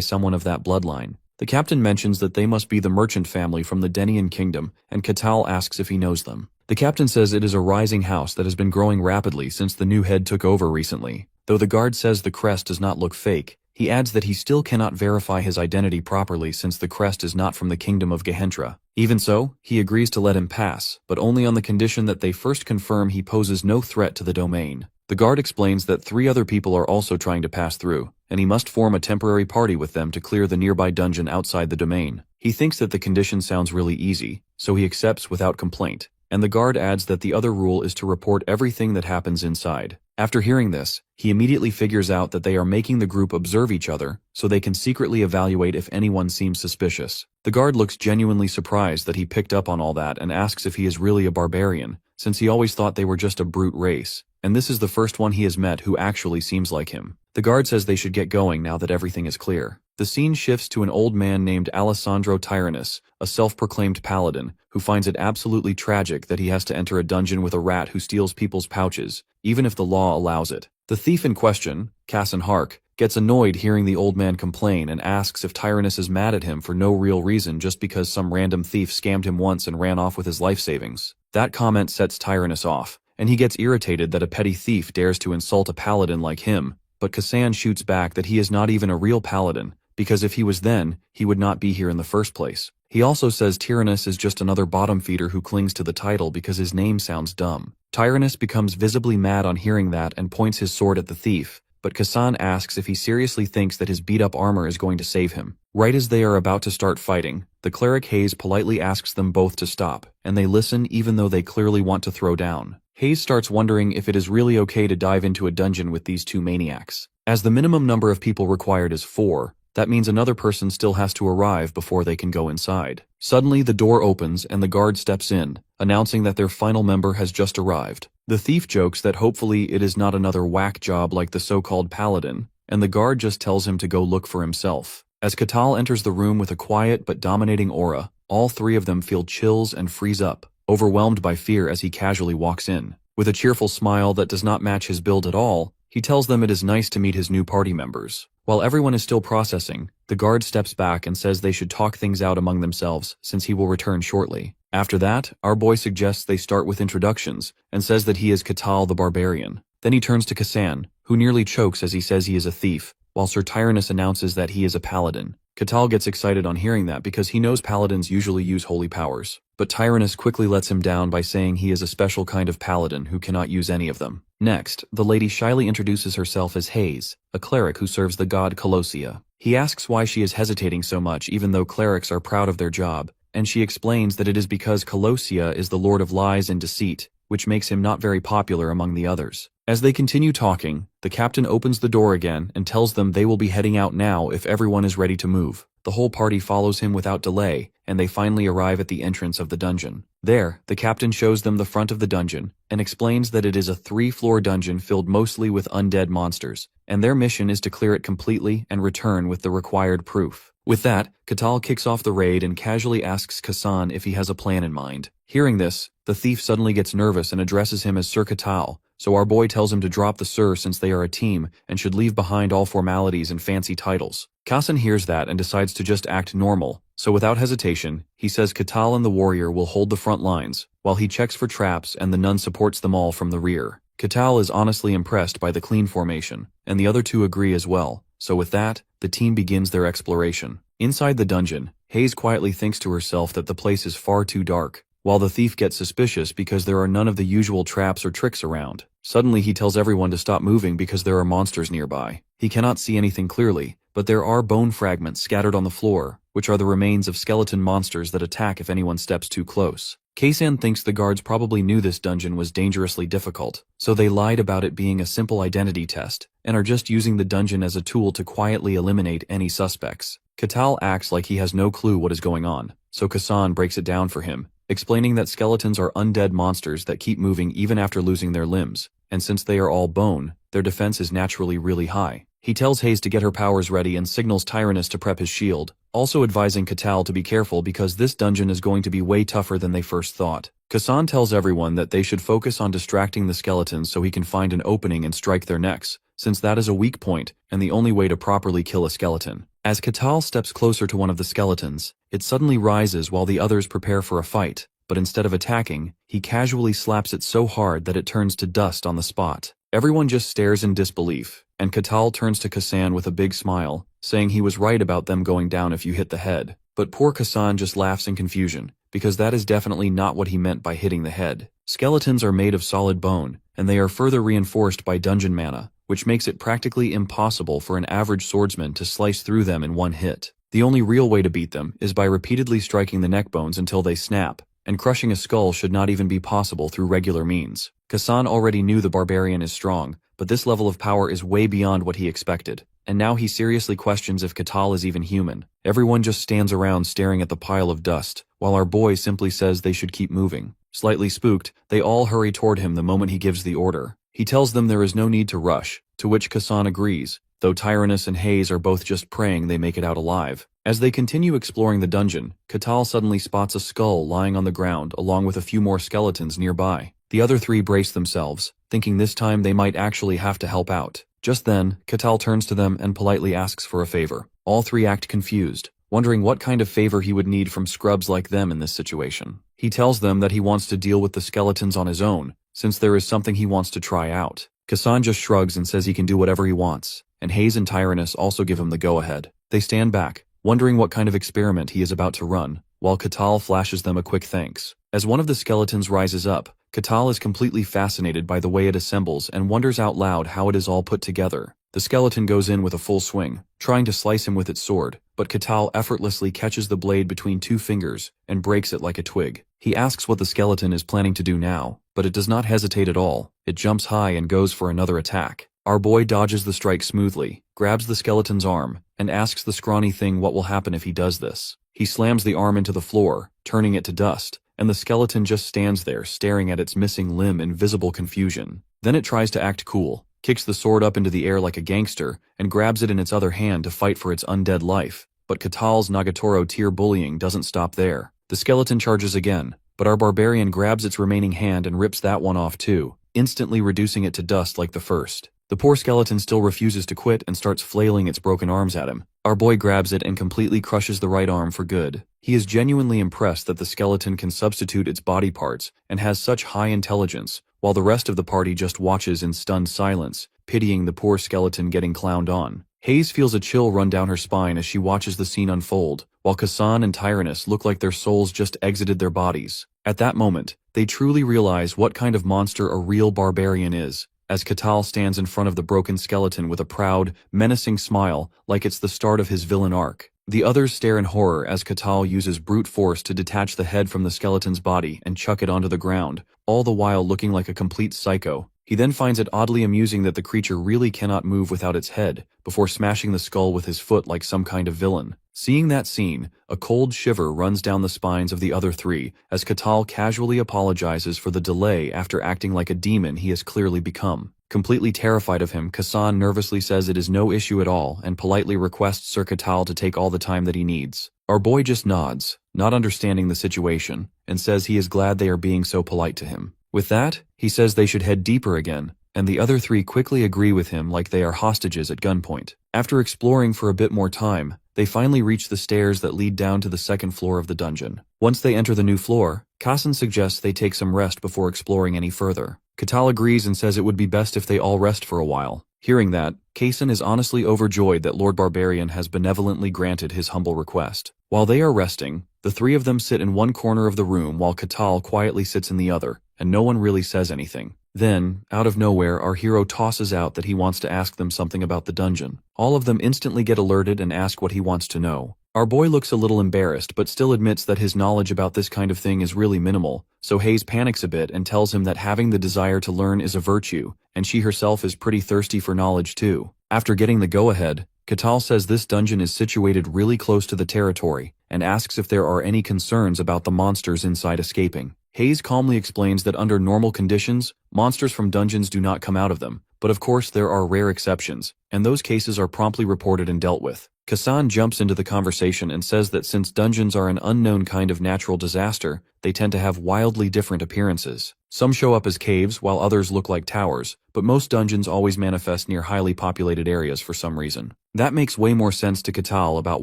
someone of that bloodline. The captain mentions that they must be the merchant family from the Denian kingdom, and Kakao asks if he knows them. The captain says it is a rising house that has been growing rapidly since the new head took over recently. Though the guard says the crest does not look fake, he adds that he still cannot verify his identity properly since the crest is not from the kingdom of Gehentra. Even so, he agrees to let him pass, but only on the condition that they first confirm he poses no threat to the domain. The guard explains that 3 other people are also trying to pass through, and he must form a temporary party with them to clear the nearby dungeon outside the domain. He thinks that the condition sounds really easy, so he accepts without complaint, and the guard adds that the other rule is to report everything that happens inside. After hearing this, he immediately figures out that they are making the group observe each other, so they can secretly evaluate if anyone seems suspicious. The guard looks genuinely surprised that he picked up on all that and asks if he is really a barbarian, since he always thought they were just a brute race, and this is the first one he has met who actually seems like him. The guard says they should get going now that everything is clear. The scene shifts to an old man named Alessandro Tyrannus, a self-proclaimed paladin, who finds it absolutely tragic that he has to enter a dungeon with a rat who steals people's pouches, even if the law allows it. The thief in question, Kassan Hark, gets annoyed hearing the old man complain and asks if Tyrannus is mad at him for no real reason just because some random thief scammed him once and ran off with his life savings. That comment sets Tyrannus off, and he gets irritated that a petty thief dares to insult a paladin like him, but Kassan shoots back that he is not even a real paladin, because if he was then, he would not be here in the first place. He also says Tyrannus is just another bottom feeder who clings to the title because his name sounds dumb. Tyrannus becomes visibly mad on hearing that and points his sword at the thief, but Kassan asks if he seriously thinks that his beat-up armor is going to save him. Right as they are about to start fighting, the cleric Hayes politely asks them both to stop, and they listen even though they clearly want to throw down. Hayes starts wondering if it is really okay to dive into a dungeon with these 2 maniacs. As the minimum number of people required is 4, that means another person still has to arrive before they can go inside. Suddenly, the door opens and the guard steps in, announcing that their final member has just arrived. The thief jokes that hopefully it is not another whack job like the so-called paladin, and the guard just tells him to go look for himself. As Kakao enters the room with a quiet but dominating aura, all 3 of them feel chills and freeze up, overwhelmed by fear as he casually walks in. With a cheerful smile that does not match his build at all, he tells them it is nice to meet his new party members. While everyone is still processing, the guard steps back and says they should talk things out among themselves since he will return shortly. After that, our boy suggests they start with introductions and says that he is Kakao the Barbarian. Then he turns to Kassan, who nearly chokes as he says he is a thief, while Sir Tyrannus announces that he is a paladin. Kakao gets excited on hearing that because he knows paladins usually use holy powers, but Tyrannus quickly lets him down by saying he is a special kind of paladin who cannot use any of them. Next, the lady shyly introduces herself as Hayes, a cleric who serves the god Colossia. He asks why she is hesitating so much even though clerics are proud of their job, and she explains that it is because Colossia is the lord of lies and deceit, which makes him not very popular among the others. As they continue talking, the captain opens the door again and tells them they will be heading out now if everyone is ready to move. The whole party follows him without delay, and they finally arrive at the entrance of the dungeon. There, the captain shows them the front of the dungeon and explains that it is a 3-floor dungeon filled mostly with undead monsters, and their mission is to clear it completely and return with the required proof. With that, Kakao kicks off the raid and casually asks Kassan if he has a plan in mind. Hearing this, the thief suddenly gets nervous and addresses him as Sir Kakao, so our boy tells him to drop the Sir since they are a team and should leave behind all formalities and fancy titles. Kassan hears that and decides to just act normal, so without hesitation, he says Kakao and the warrior will hold the front lines, while he checks for traps and the nun supports them all from the rear. Kakao is honestly impressed by the clean formation, and the other 2 agree as well, so with that, the team begins their exploration. Inside the dungeon, Hayes quietly thinks to herself that the place is far too dark, while the thief gets suspicious because there are none of the usual traps or tricks around. Suddenly he tells everyone to stop moving because there are monsters nearby. He cannot see anything clearly, but there are bone fragments scattered on the floor, which are the remains of skeleton monsters that attack if anyone steps too close. Keisan thinks the guards probably knew this dungeon was dangerously difficult, so they lied about it being a simple identity test, and are just using the dungeon as a tool to quietly eliminate any suspects. Kakao acts like he has no clue what is going on, so Keisan breaks it down for him, explaining that skeletons are undead monsters that keep moving even after losing their limbs, and since they are all bone, their defense is naturally really high. He tells Hayes to get her powers ready and signals Tyrannus to prep his shield, also advising Kakao to be careful because this dungeon is going to be way tougher than they first thought. Keisan tells everyone that they should focus on distracting the skeletons so he can find an opening and strike their necks, since that is a weak point and the only way to properly kill a skeleton. As Kakao steps closer to one of the skeletons, it suddenly rises while the others prepare for a fight, but instead of attacking, he casually slaps it so hard that it turns to dust on the spot. Everyone just stares in disbelief, and Kakao turns to Keisan with a big smile, saying he was right about them going down if you hit the head. But poor Keisan just laughs in confusion, because that is definitely not what he meant by hitting the head. Skeletons are made of solid bone, and they are further reinforced by dungeon mana, which makes it practically impossible for an average swordsman to slice through them in one hit. The only real way to beat them is by repeatedly striking the neck bones until they snap, and crushing a skull should not even be possible through regular means. Keisan already knew the Barbarian is strong, but this level of power is way beyond what he expected, and now he seriously questions if Kakao is even human. Everyone just stands around staring at the pile of dust, while our boy simply says they should keep moving. Slightly spooked, they all hurry toward him the moment he gives the order. He tells them there is no need to rush, to which Keisan agrees, though Tyrannus and Hayes are both just praying they make it out alive. As they continue exploring the dungeon, Kakao suddenly spots a skull lying on the ground along with a few more skeletons nearby. The other three brace themselves, thinking this time they might actually have to help out. Just then, Kakao turns to them and politely asks for a favor. All three act confused, wondering what kind of favor he would need from scrubs like them in this situation. He tells them that he wants to deal with the skeletons on his own, since there is something he wants to try out. Keisan just shrugs and says he can do whatever he wants, and Hayes and Tyrannus also give him the go-ahead. They stand back, wondering what kind of experiment he is about to run, while Kakao flashes them a quick thanks. As one of the skeletons rises up, Kakao is completely fascinated by the way it assembles and wonders out loud how it is all put together. The skeleton goes in with a full swing, trying to slice him with its sword, but Kakao effortlessly catches the blade between two fingers and breaks it like a twig. He asks what the skeleton is planning to do now, but it does not hesitate at all. It jumps high and goes for another attack. Our boy dodges the strike smoothly, grabs the skeleton's arm, and asks the scrawny thing what will happen if he does this. He slams the arm into the floor, turning it to dust, and the skeleton just stands there staring at its missing limb in visible confusion. Then it tries to act cool, kicks the sword up into the air like a gangster, and grabs it in its other hand to fight for its undead life. But Katao's Nagatoro tier bullying doesn't stop there. The skeleton charges again, but our barbarian grabs its remaining hand and rips that one off too, instantly reducing it to dust like the first. The poor skeleton still refuses to quit and starts flailing its broken arms at him. Our boy grabs it and completely crushes the right arm for good. He is genuinely impressed that the skeleton can substitute its body parts and has such high intelligence, while the rest of the party just watches in stunned silence, pitying the poor skeleton getting clowned on. Hayes feels a chill run down her spine as she watches the scene unfold, while Keisan and Tyrannus look like their souls just exited their bodies. At that moment, they truly realize what kind of monster a real barbarian is, as Kakao stands in front of the broken skeleton with a proud, menacing smile like it's the start of his villain arc. The others stare in horror as Kakao uses brute force to detach the head from the skeleton's body and chuck it onto the ground, all the while looking like a complete psycho. He then finds it oddly amusing that the creature really cannot move without its head, before smashing the skull with his foot like some kind of villain. Seeing that scene, a cold shiver runs down the spines of the other three as Kakao casually apologizes for the delay after acting like a demon he has clearly become. Completely terrified of him, Keisan nervously says it is no issue at all and politely requests Sir Kakao to take all the time that he needs. Our boy just nods, not understanding the situation, and says he is glad they are being so polite to him. With that, he says they should head deeper again, and the other three quickly agree with him like they are hostages at gunpoint. After exploring for a bit more time, they finally reach the stairs that lead down to the second floor of the dungeon. Once they enter the new floor, Keisan suggests they take some rest before exploring any further. Kakao agrees and says it would be best if they all rest for a while. Hearing that, Keisan is honestly overjoyed that Lord Barbarian has benevolently granted his humble request. While they are resting, the three of them sit in one corner of the room while Kakao quietly sits in the other, and no one really says anything. Then, out of nowhere, our hero tosses out that he wants to ask them something about the dungeon. All of them instantly get alerted and ask what he wants to know. Our boy looks a little embarrassed but still admits that his knowledge about this kind of thing is really minimal, so Hayes panics a bit and tells him that having the desire to learn is a virtue, and she herself is pretty thirsty for knowledge too. After getting the go-ahead, Kakao says this dungeon is situated really close to the territory, and asks if there are any concerns about the monsters inside escaping. Hayes calmly explains that under normal conditions, monsters from dungeons do not come out of them, but of course there are rare exceptions, and those cases are promptly reported and dealt with. Kasan jumps into the conversation and says that since dungeons are an unknown kind of natural disaster, they tend to have wildly different appearances. Some show up as caves while others look like towers, but most dungeons always manifest near highly populated areas for some reason. That makes way more sense to Katal about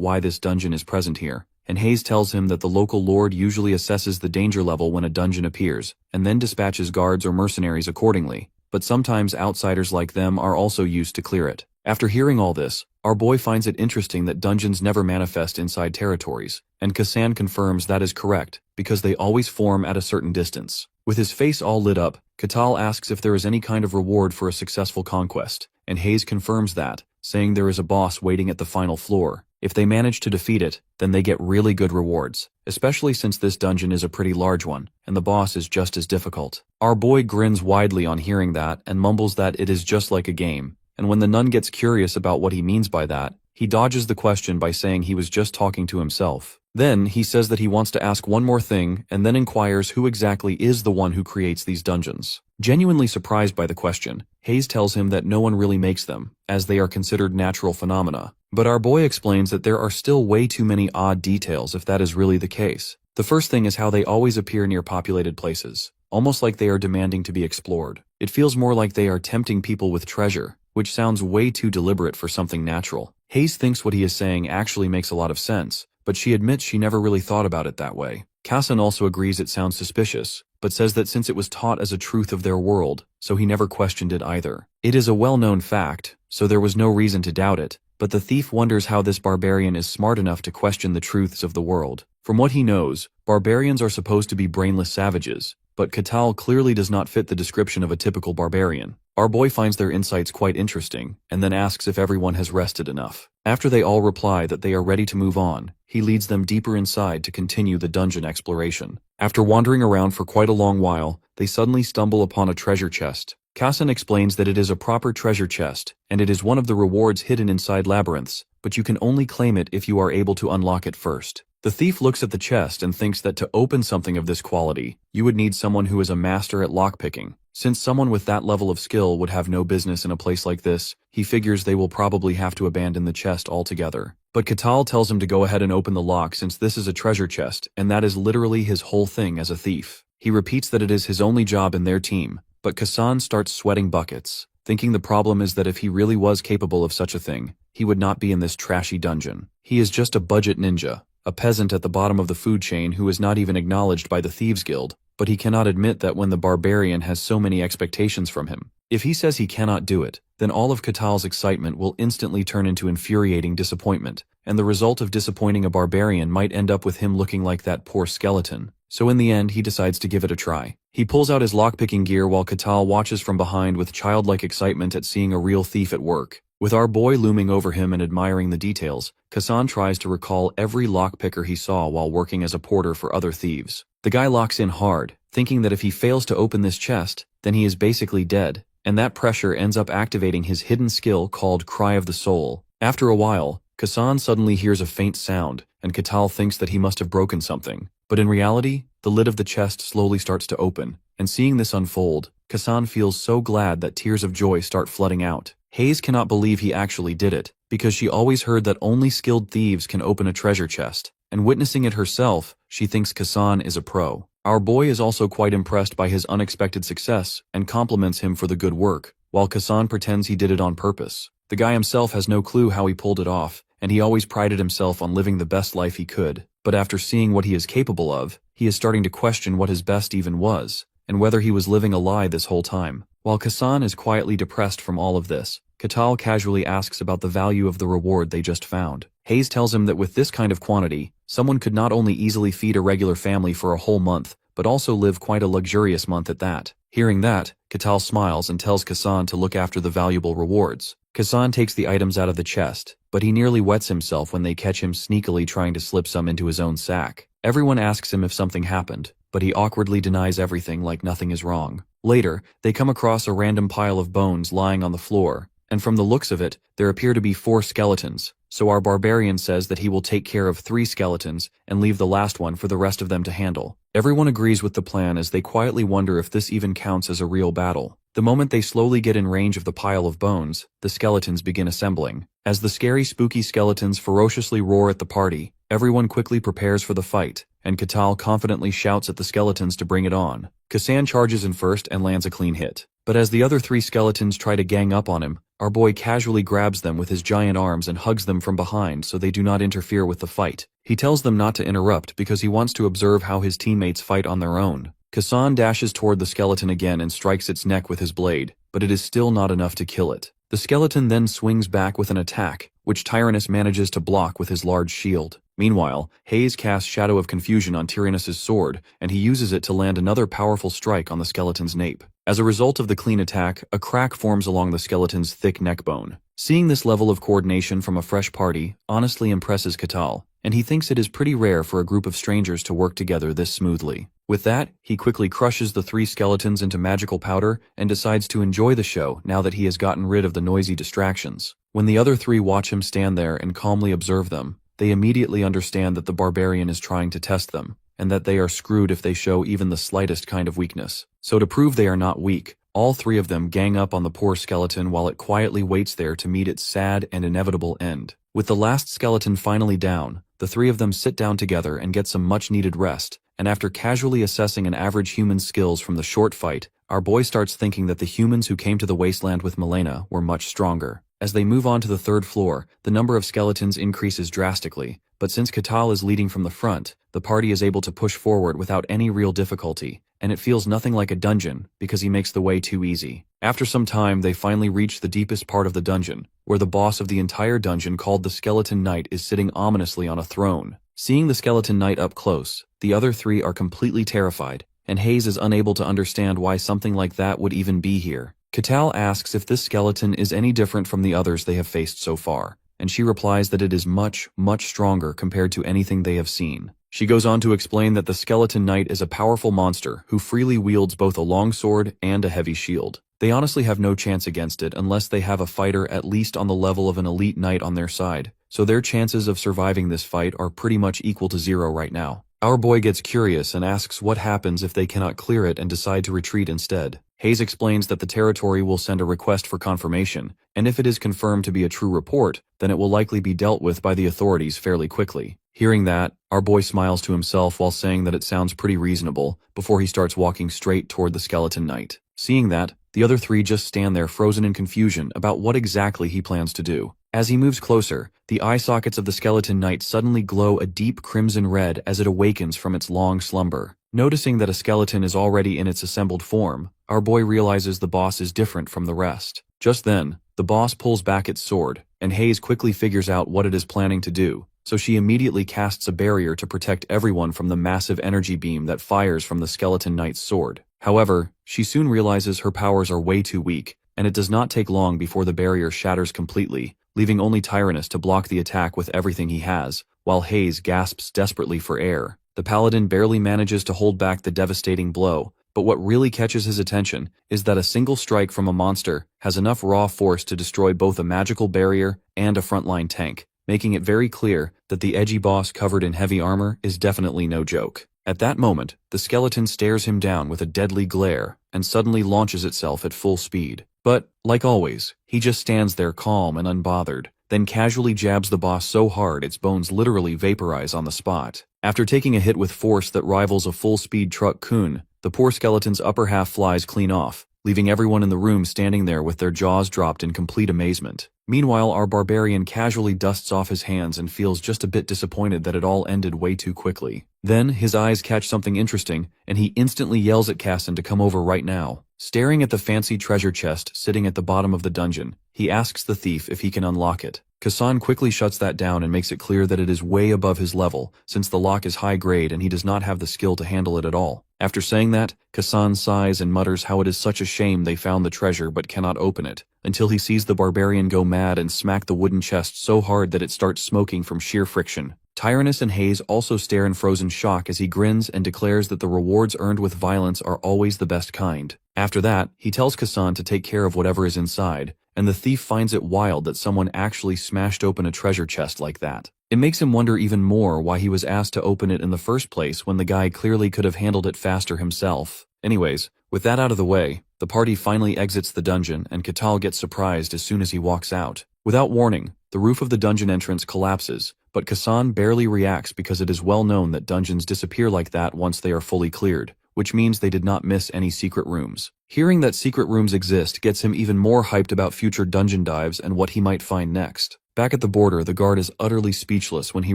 why this dungeon is present here, and Hayes tells him that the local lord usually assesses the danger level when a dungeon appears, and then dispatches guards or mercenaries accordingly, but sometimes outsiders like them are also used to clear it. After hearing all this, our boy finds it interesting that dungeons never manifest inside territories, and Kasan confirms that is correct, because they always form at a certain distance. With his face all lit up, Katal asks if there is any kind of reward for a successful conquest, and Hayes confirms that, saying there is a boss waiting at the final floor. If they manage to defeat it, then they get really good rewards, especially since this dungeon is a pretty large one, and the boss is just as difficult. Our boy grins widely on hearing that and mumbles that it is just like a game, and when the nun gets curious about what he means by that, he dodges the question by saying he was just talking to himself. Then, he says that he wants to ask one more thing and then inquires who exactly is the one who creates these dungeons. Genuinely surprised by the question, Hayes tells him that no one really makes them, as they are considered natural phenomena. But our boy explains that there are still way too many odd details if that is really the case. The first thing is how they always appear near populated places, almost like they are demanding to be explored. It feels more like they are tempting people with treasure, which sounds way too deliberate for something natural. Hayes thinks what he is saying actually makes a lot of sense, but she admits she never really thought about it that way. Kasan also agrees it sounds suspicious, but says that since it was taught as a truth of their world, so he never questioned it either. It is a well-known fact, so there was no reason to doubt it, but the thief wonders how this barbarian is smart enough to question the truths of the world. From what he knows, barbarians are supposed to be brainless savages, but Katal clearly does not fit the description of a typical barbarian. Our boy finds their insights quite interesting, and then asks if everyone has rested enough. After they all reply that they are ready to move on, he leads them deeper inside to continue the dungeon exploration. After wandering around for quite a long while, they suddenly stumble upon a treasure chest. Kasan explains that it is a proper treasure chest, and it is one of the rewards hidden inside labyrinths, but you can only claim it if you are able to unlock it first. The thief looks at the chest and thinks that to open something of this quality, you would need someone who is a master at lockpicking. Since someone with that level of skill would have no business in a place like this, he figures they will probably have to abandon the chest altogether. But Katal tells him to go ahead and open the lock since this is a treasure chest, and that is literally his whole thing as a thief. He repeats that it is his only job in their team, but Kasan starts sweating buckets, thinking the problem is that if he really was capable of such a thing, he would not be in this trashy dungeon. He is just a budget ninja, a peasant at the bottom of the food chain who is not even acknowledged by the Thieves Guild, but he cannot admit that when the barbarian has so many expectations from him. If he says he cannot do it, then all of Katal's excitement will instantly turn into infuriating disappointment, and the result of disappointing a barbarian might end up with him looking like that poor skeleton. So in the end, he decides to give it a try. He pulls out his lockpicking gear while Katal watches from behind with childlike excitement at seeing a real thief at work. With our boy looming over him and admiring the details, Kasan tries to recall every lockpicker he saw while working as a porter for other thieves. The guy locks in hard, thinking that if he fails to open this chest, then he is basically dead, and that pressure ends up activating his hidden skill called Cry of the Soul. After a while, Kasan suddenly hears a faint sound, and Katal thinks that he must have broken something. But in reality, the lid of the chest slowly starts to open, and seeing this unfold, Kasan feels so glad that tears of joy start flooding out. Hayes cannot believe he actually did it, because she always heard that only skilled thieves can open a treasure chest, and witnessing it herself, she thinks Kasan is a pro. Our boy is also quite impressed by his unexpected success and compliments him for the good work, while Kasan pretends he did it on purpose. The guy himself has no clue how he pulled it off, and he always prided himself on living the best life he could. But after seeing what he is capable of, he is starting to question what his best even was, and whether he was living a lie this whole time. While Kasan is quietly depressed from all of this, Katal casually asks about the value of the reward they just found. Hayes tells him that with this kind of quantity, someone could not only easily feed a regular family for a whole month, but also live quite a luxurious month at that. Hearing that, Katal smiles and tells Kasan to look after the valuable rewards. Kasan takes the items out of the chest, but he nearly wets himself when they catch him sneakily trying to slip some into his own sack. Everyone asks him if something happened, but he awkwardly denies everything like nothing is wrong. Later, they come across a random pile of bones lying on the floor, and from the looks of it, there appear to be 4 skeletons, so our barbarian says that he will take care of 3 skeletons and leave the last one for the rest of them to handle. Everyone agrees with the plan as they quietly wonder if this even counts as a real battle. The moment they slowly get in range of the pile of bones, the skeletons begin assembling. As the scary spooky skeletons ferociously roar at the party, everyone quickly prepares for the fight, and Kakao confidently shouts at the skeletons to bring it on. Kasan charges in first and lands a clean hit. But as the other 3 skeletons try to gang up on him, our boy casually grabs them with his giant arms and hugs them from behind so they do not interfere with the fight. He tells them not to interrupt because he wants to observe how his teammates fight on their own. Kasan dashes toward the skeleton again and strikes its neck with his blade, but it is still not enough to kill it. The skeleton then swings back with an attack, which Tyrannus manages to block with his large shield. Meanwhile, Hayes casts Shadow of Confusion on Tyrannus's sword, and he uses it to land another powerful strike on the skeleton's nape. As a result of the clean attack, a crack forms along the skeleton's thick neck bone. Seeing this level of coordination from a fresh party honestly impresses Kakao, and he thinks it is pretty rare for a group of strangers to work together this smoothly. With that, he quickly crushes the 3 skeletons into magical powder and decides to enjoy the show now that he has gotten rid of the noisy distractions. When the other 3 watch him stand there and calmly observe them, they immediately understand that the barbarian is trying to test them, and that they are screwed if they show even the slightest kind of weakness. So to prove they are not weak, all 3 of them gang up on the poor skeleton while it quietly waits there to meet its sad and inevitable end. With the last skeleton finally down, the 3 of them sit down together and get some much-needed rest, and after casually assessing an average human's skills from the short fight, our boy starts thinking that the humans who came to the wasteland with Milena were much stronger. As they move on to the 3rd floor, the number of skeletons increases drastically, but since Kakao is leading from the front, the party is able to push forward without any real difficulty, and it feels nothing like a dungeon because he makes the way too easy. After some time, they finally reach the deepest part of the dungeon, where the boss of the entire dungeon called the Skeleton Knight is sitting ominously on a throne. Seeing the Skeleton Knight up close, the other 3 are completely terrified, and Hayes is unable to understand why something like that would even be here. Kakao asks if this skeleton is any different from the others they have faced so far, and she replies that it is much, much stronger compared to anything they have seen. She goes on to explain that the Skeleton Knight is a powerful monster who freely wields both a long sword and a heavy shield. They honestly have no chance against it unless they have a fighter at least on the level of an elite knight on their side, so their chances of surviving this fight are pretty much equal to 0 right now. Our boy gets curious and asks what happens if they cannot clear it and decide to retreat instead. Hayes explains that the territory will send a request for confirmation, and if it is confirmed to be a true report, then it will likely be dealt with by the authorities fairly quickly. Hearing that, our boy smiles to himself while saying that it sounds pretty reasonable, before he starts walking straight toward the Skeleton Knight. Seeing that, the other 3 just stand there frozen in confusion about what exactly he plans to do. As he moves closer, the eye sockets of the Skeleton Knight suddenly glow a deep crimson red as it awakens from its long slumber. Noticing that a skeleton is already in its assembled form, our boy realizes the boss is different from the rest. Just then, the boss pulls back its sword, and Hayes quickly figures out what it is planning to do, so she immediately casts a barrier to protect everyone from the massive energy beam that fires from the Skeleton Knight's sword. However, she soon realizes her powers are way too weak, and it does not take long before the barrier shatters completely, leaving only Tyrannus to block the attack with everything he has, while Hayes gasps desperately for air. The paladin barely manages to hold back the devastating blow, but what really catches his attention is that a single strike from a monster has enough raw force to destroy both a magical barrier and a frontline tank, making it very clear that the edgy boss covered in heavy armor is definitely no joke. At that moment, the skeleton stares him down with a deadly glare and suddenly launches itself at full speed. But, like always, he just stands there calm and unbothered, then casually jabs the boss so hard its bones literally vaporize on the spot. After taking a hit with force that rivals a full-speed truck kun, the poor skeleton's upper half flies clean off, leaving everyone in the room standing there with their jaws dropped in complete amazement. Meanwhile, our barbarian casually dusts off his hands and feels just a bit disappointed that it all ended way too quickly. Then, his eyes catch something interesting, and he instantly yells at Kasan to come over right now. Staring at the fancy treasure chest sitting at the bottom of the dungeon, he asks the thief if he can unlock it. Kasan quickly shuts that down and makes it clear that it is way above his level, since the lock is high grade and he does not have the skill to handle it at all. After saying that, Kasan sighs and mutters how it is such a shame they found the treasure but cannot open it, until he sees the barbarian go mad and smack the wooden chest so hard that it starts smoking from sheer friction. Tyrannus and Hayes also stare in frozen shock as he grins and declares that the rewards earned with violence are always the best kind. After that, he tells Kassan to take care of whatever is inside, and the thief finds it wild that someone actually smashed open a treasure chest like that. It makes him wonder even more why he was asked to open it in the first place when the guy clearly could have handled it faster himself. Anyways, with that out of the way, the party finally exits the dungeon and Kakao gets surprised as soon as he walks out. Without warning, the roof of the dungeon entrance collapses, but Kassan barely reacts because it is well known that dungeons disappear like that once they are fully cleared, which means they did not miss any secret rooms. Hearing that secret rooms exist gets him even more hyped about future dungeon dives and what he might find next. Back at the border, the guard is utterly speechless when he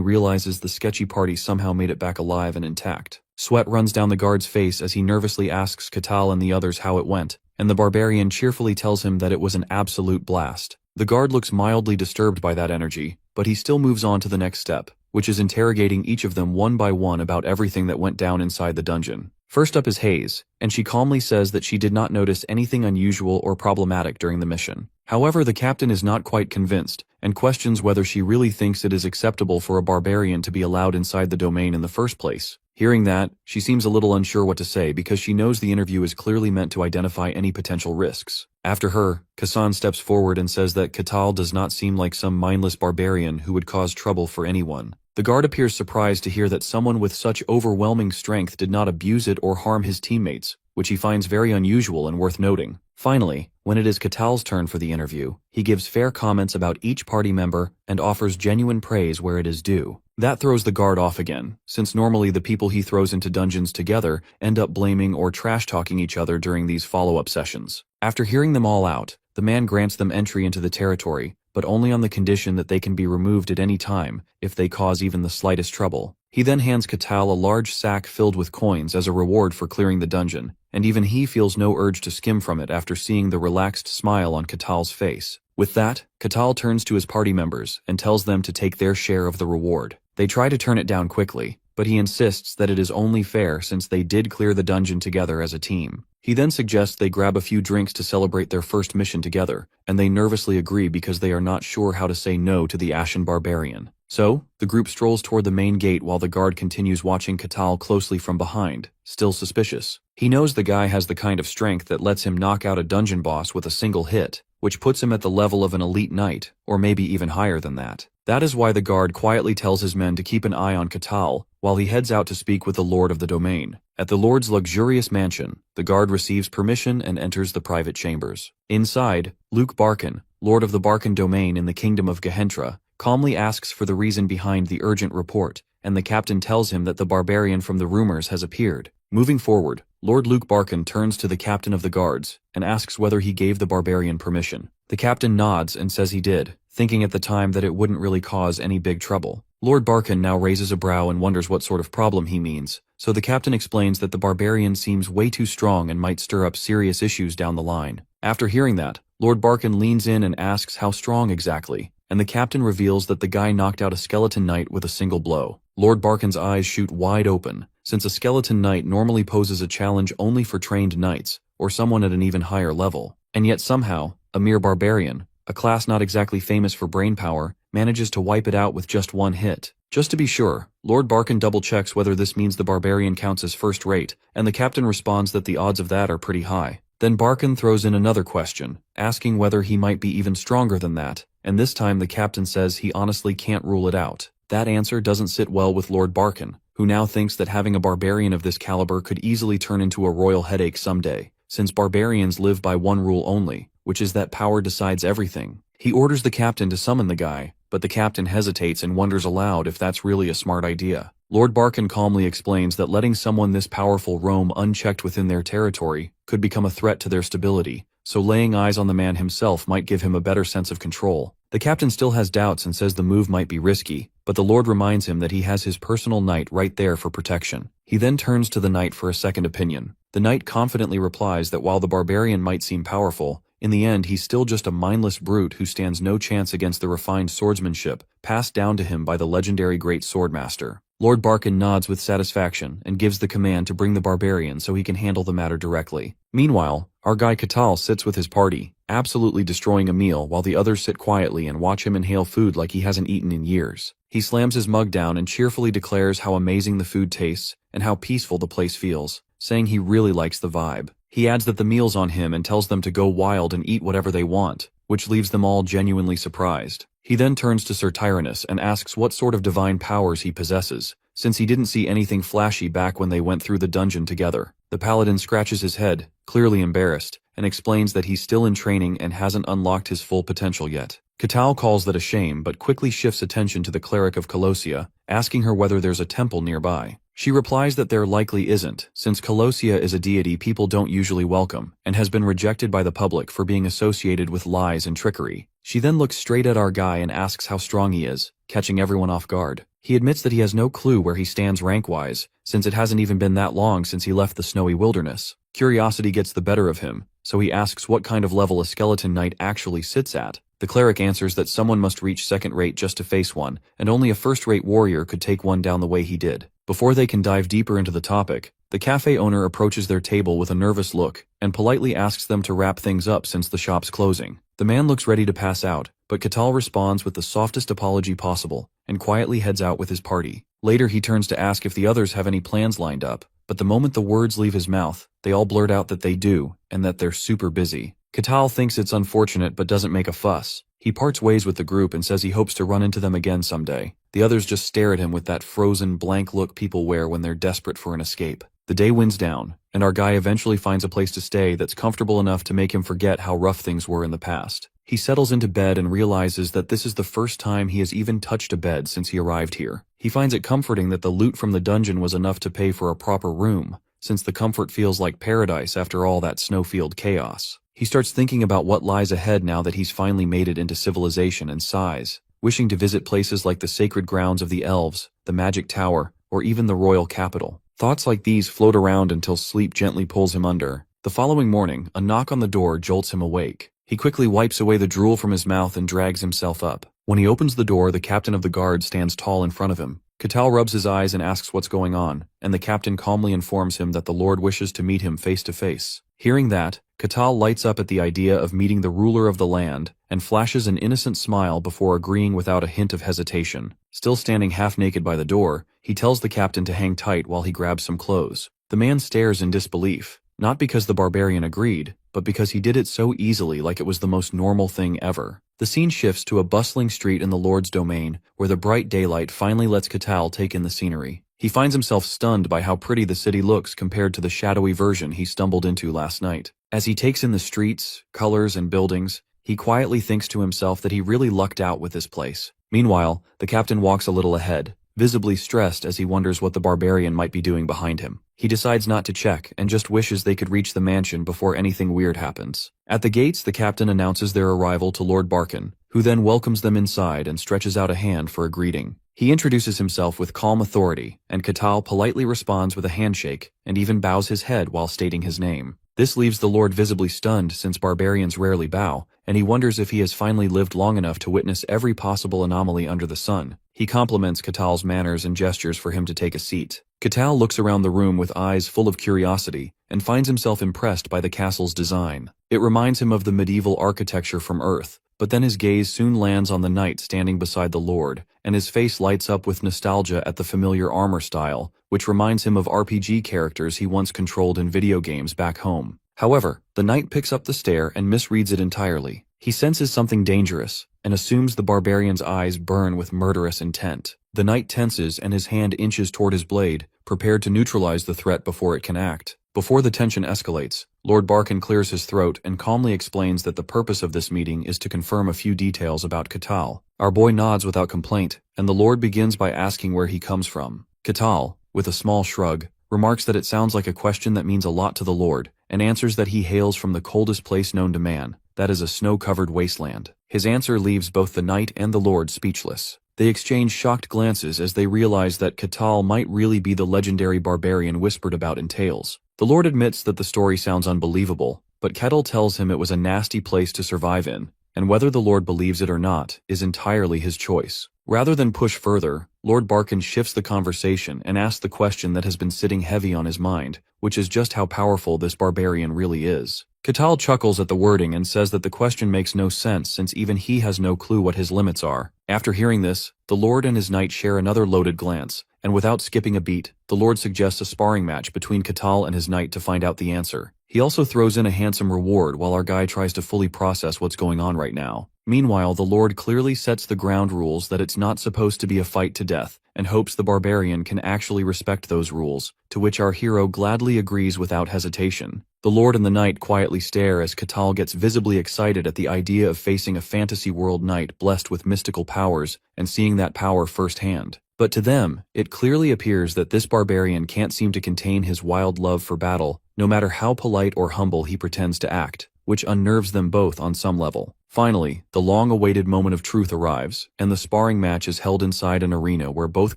realizes the sketchy party somehow made it back alive and intact. Sweat runs down the guard's face as he nervously asks Kakao and the others how it went, and the barbarian cheerfully tells him that it was an absolute blast. The guard looks mildly disturbed by that energy, but he still moves on to the next step, which is interrogating each of them one by one about everything that went down inside the dungeon. First up is Hayes, and she calmly says that she did not notice anything unusual or problematic during the mission. However, the captain is not quite convinced, and questions whether she really thinks it is acceptable for a barbarian to be allowed inside the domain in the first place. Hearing that, she seems a little unsure what to say because she knows the interview is clearly meant to identify any potential risks. After her, Kassan steps forward and says that Kakao does not seem like some mindless barbarian who would cause trouble for anyone. The guard appears surprised to hear that someone with such overwhelming strength did not abuse it or harm his teammates, which he finds very unusual and worth noting. Finally, when it is Katao's turn for the interview, he gives fair comments about each party member and offers genuine praise where it is due. That throws the guard off again, since normally the people he throws into dungeons together end up blaming or trash-talking each other during these follow-up sessions. After hearing them all out, the man grants them entry into the territory, but only on the condition that they can be removed at any time if they cause even the slightest trouble. He then hands Kakao a large sack filled with coins as a reward for clearing the dungeon, and even he feels no urge to skim from it after seeing the relaxed smile on Katao's face. With that, Kakao turns to his party members and tells them to take their share of the reward. They try to turn it down quickly, but he insists that it is only fair since they did clear the dungeon together as a team. He then suggests they grab a few drinks to celebrate their first mission together, and they nervously agree because they are not sure how to say no to the Ashen Barbarian. So, the group strolls toward the main gate while the guard continues watching Kakao closely from behind, still suspicious. He knows the guy has the kind of strength that lets him knock out a dungeon boss with a single hit, which puts him at the level of an elite knight, or maybe even higher than that. That is why the guard quietly tells his men to keep an eye on Kakao while he heads out to speak with the lord of the domain. At the lord's luxurious mansion, the guard receives permission and enters the private chambers. Inside, Luke Barkin, lord of the Barkin domain in the kingdom of Gehentra, calmly asks for the reason behind the urgent report, and the captain tells him that the barbarian from the rumors has appeared. Moving forward, Lord Luke Barkin turns to the captain of the guards and asks whether he gave the barbarian permission. The captain nods and says he did, thinking at the time that it wouldn't really cause any big trouble. Lord Barkin now raises a brow and wonders what sort of problem he means, so the captain explains that the barbarian seems way too strong and might stir up serious issues down the line. After hearing that, Lord Barkin leans in and asks how strong exactly, and the captain reveals that the guy knocked out a skeleton knight with a single blow. Lord Barkin's eyes shoot wide open, since a skeleton knight normally poses a challenge only for trained knights, or someone at an even higher level. And yet somehow, a mere barbarian, a class not exactly famous for brainpower, manages to wipe it out with just one hit. Just to be sure, Lord Barkin double-checks whether this means the barbarian counts as first rate, and the captain responds that the odds of that are pretty high. Then Barkin throws in another question, asking whether he might be even stronger than that, and this time the captain says he honestly can't rule it out. That answer doesn't sit well with Lord Barkin, who now thinks that having a barbarian of this caliber could easily turn into a royal headache someday, since barbarians live by one rule only, which is that power decides everything. He orders the captain to summon the guy, but the captain hesitates and wonders aloud if that's really a smart idea. Lord Barkin calmly explains that letting someone this powerful roam unchecked within their territory could become a threat to their stability, so laying eyes on the man himself might give him a better sense of control. The captain still has doubts and says the move might be risky, but the Lord reminds him that he has his personal knight right there for protection. He then turns to the knight for a second opinion. The knight confidently replies that while the barbarian might seem powerful, in the end he's still just a mindless brute who stands no chance against the refined swordsmanship passed down to him by the legendary great swordmaster. Lord Barkin nods with satisfaction and gives the command to bring the barbarian so he can handle the matter directly. Meanwhile, our guy Kakao sits with his party, absolutely destroying a meal while the others sit quietly and watch him inhale food like he hasn't eaten in years. He slams his mug down and cheerfully declares how amazing the food tastes and how peaceful the place feels, saying he really likes the vibe. He adds that the meal's on him and tells them to go wild and eat whatever they want, which leaves them all genuinely surprised. He then turns to Sir Tyrannus and asks what sort of divine powers he possesses, since he didn't see anything flashy back when they went through the dungeon together. The paladin scratches his head, clearly embarrassed, and explains that he's still in training and hasn't unlocked his full potential yet. Kakao calls that a shame but quickly shifts attention to the cleric of Colossia, asking her whether there's a temple nearby. She replies that there likely isn't, since Colossia is a deity people don't usually welcome, and has been rejected by the public for being associated with lies and trickery. She then looks straight at our guy and asks how strong he is, catching everyone off guard. He admits that he has no clue where he stands rank-wise, since it hasn't even been that long since he left the snowy wilderness. Curiosity gets the better of him, so he asks what kind of level a skeleton knight actually sits at. The cleric answers that someone must reach second-rate just to face one, and only a first-rate warrior could take one down the way he did. Before they can dive deeper into the topic, the cafe owner approaches their table with a nervous look and politely asks them to wrap things up since the shop's closing. The man looks ready to pass out, but Kakao responds with the softest apology possible and quietly heads out with his party. Later he turns to ask if the others have any plans lined up, but the moment the words leave his mouth, they all blurt out that they do, and that they're super busy. Kakao thinks it's unfortunate but doesn't make a fuss. He parts ways with the group and says he hopes to run into them again someday. The others just stare at him with that frozen, blank look people wear when they're desperate for an escape. The day winds down, and our guy eventually finds a place to stay that's comfortable enough to make him forget how rough things were in the past. He settles into bed and realizes that this is the first time he has even touched a bed since he arrived here. He finds it comforting that the loot from the dungeon was enough to pay for a proper room, since the comfort feels like paradise after all that snowfield chaos. He starts thinking about what lies ahead now that he's finally made it into civilization and size, wishing to visit places like the sacred grounds of the elves, the magic tower, or even the royal capital. Thoughts like these float around until sleep gently pulls him under. The following morning, a knock on the door jolts him awake. He quickly wipes away the drool from his mouth and drags himself up. When he opens the door, the captain of the guard stands tall in front of him. Kakao rubs his eyes and asks what's going on, and the captain calmly informs him that the Lord wishes to meet him face to face. Hearing that, Kakao lights up at the idea of meeting the ruler of the land and flashes an innocent smile before agreeing without a hint of hesitation. Still standing half-naked by the door, he tells the captain to hang tight while he grabs some clothes. The man stares in disbelief, not because the barbarian agreed, but because he did it so easily like it was the most normal thing ever. The scene shifts to a bustling street in the Lord's domain, where the bright daylight finally lets Kakao take in the scenery. He finds himself stunned by how pretty the city looks compared to the shadowy version he stumbled into last night. As he takes in the streets, colors, and buildings, he quietly thinks to himself that he really lucked out with this place. Meanwhile, the captain walks a little ahead, visibly stressed as he wonders what the barbarian might be doing behind him. He decides not to check and just wishes they could reach the mansion before anything weird happens. At the gates, the captain announces their arrival to Lord Barkin, who then welcomes them inside and stretches out a hand for a greeting. He introduces himself with calm authority, and Kakao politely responds with a handshake and even bows his head while stating his name. This leaves the Lord visibly stunned since barbarians rarely bow, and he wonders if he has finally lived long enough to witness every possible anomaly under the sun. He compliments Katao's manners and gestures for him to take a seat. Kakao looks around the room with eyes full of curiosity and finds himself impressed by the castle's design. It reminds him of the medieval architecture from Earth, but then his gaze soon lands on the knight standing beside the Lord, and his face lights up with nostalgia at the familiar armor style, which reminds him of RPG characters he once controlled in video games back home. However, the knight picks up the stare and misreads it entirely. He senses something dangerous, and assumes the barbarian's eyes burn with murderous intent. The knight tenses and his hand inches toward his blade, prepared to neutralize the threat before it can act. Before the tension escalates, Lord Barkin clears his throat and calmly explains that the purpose of this meeting is to confirm a few details about Kakao. Our boy nods without complaint, and the Lord begins by asking where he comes from. Kakao, with a small shrug, remarks that it sounds like a question that means a lot to the Lord, and answers that he hails from the coldest place known to man, that is a snow-covered wasteland. His answer leaves both the knight and the Lord speechless. They exchange shocked glances as they realize that Kakao might really be the legendary barbarian whispered about in tales. The Lord admits that the story sounds unbelievable, but Kettle tells him it was a nasty place to survive in, and whether the Lord believes it or not is entirely his choice. Rather than push further, Lord Barkin shifts the conversation and asks the question that has been sitting heavy on his mind, which is just how powerful this barbarian really is. Kakao chuckles at the wording and says that the question makes no sense since even he has no clue what his limits are. After hearing this, the Lord and his knight share another loaded glance, and without skipping a beat, the Lord suggests a sparring match between Kakao and his knight to find out the answer. He also throws in a handsome reward while our guy tries to fully process what's going on right now. Meanwhile, the Lord clearly sets the ground rules that it's not supposed to be a fight to death, and hopes the barbarian can actually respect those rules, to which our hero gladly agrees without hesitation. The Lord and the knight quietly stare as Kakao gets visibly excited at the idea of facing a fantasy world knight blessed with mystical powers and seeing that power firsthand. But to them, it clearly appears that this barbarian can't seem to contain his wild love for battle, no matter how polite or humble he pretends to act, which unnerves them both on some level. Finally, the long-awaited moment of truth arrives, and the sparring match is held inside an arena where both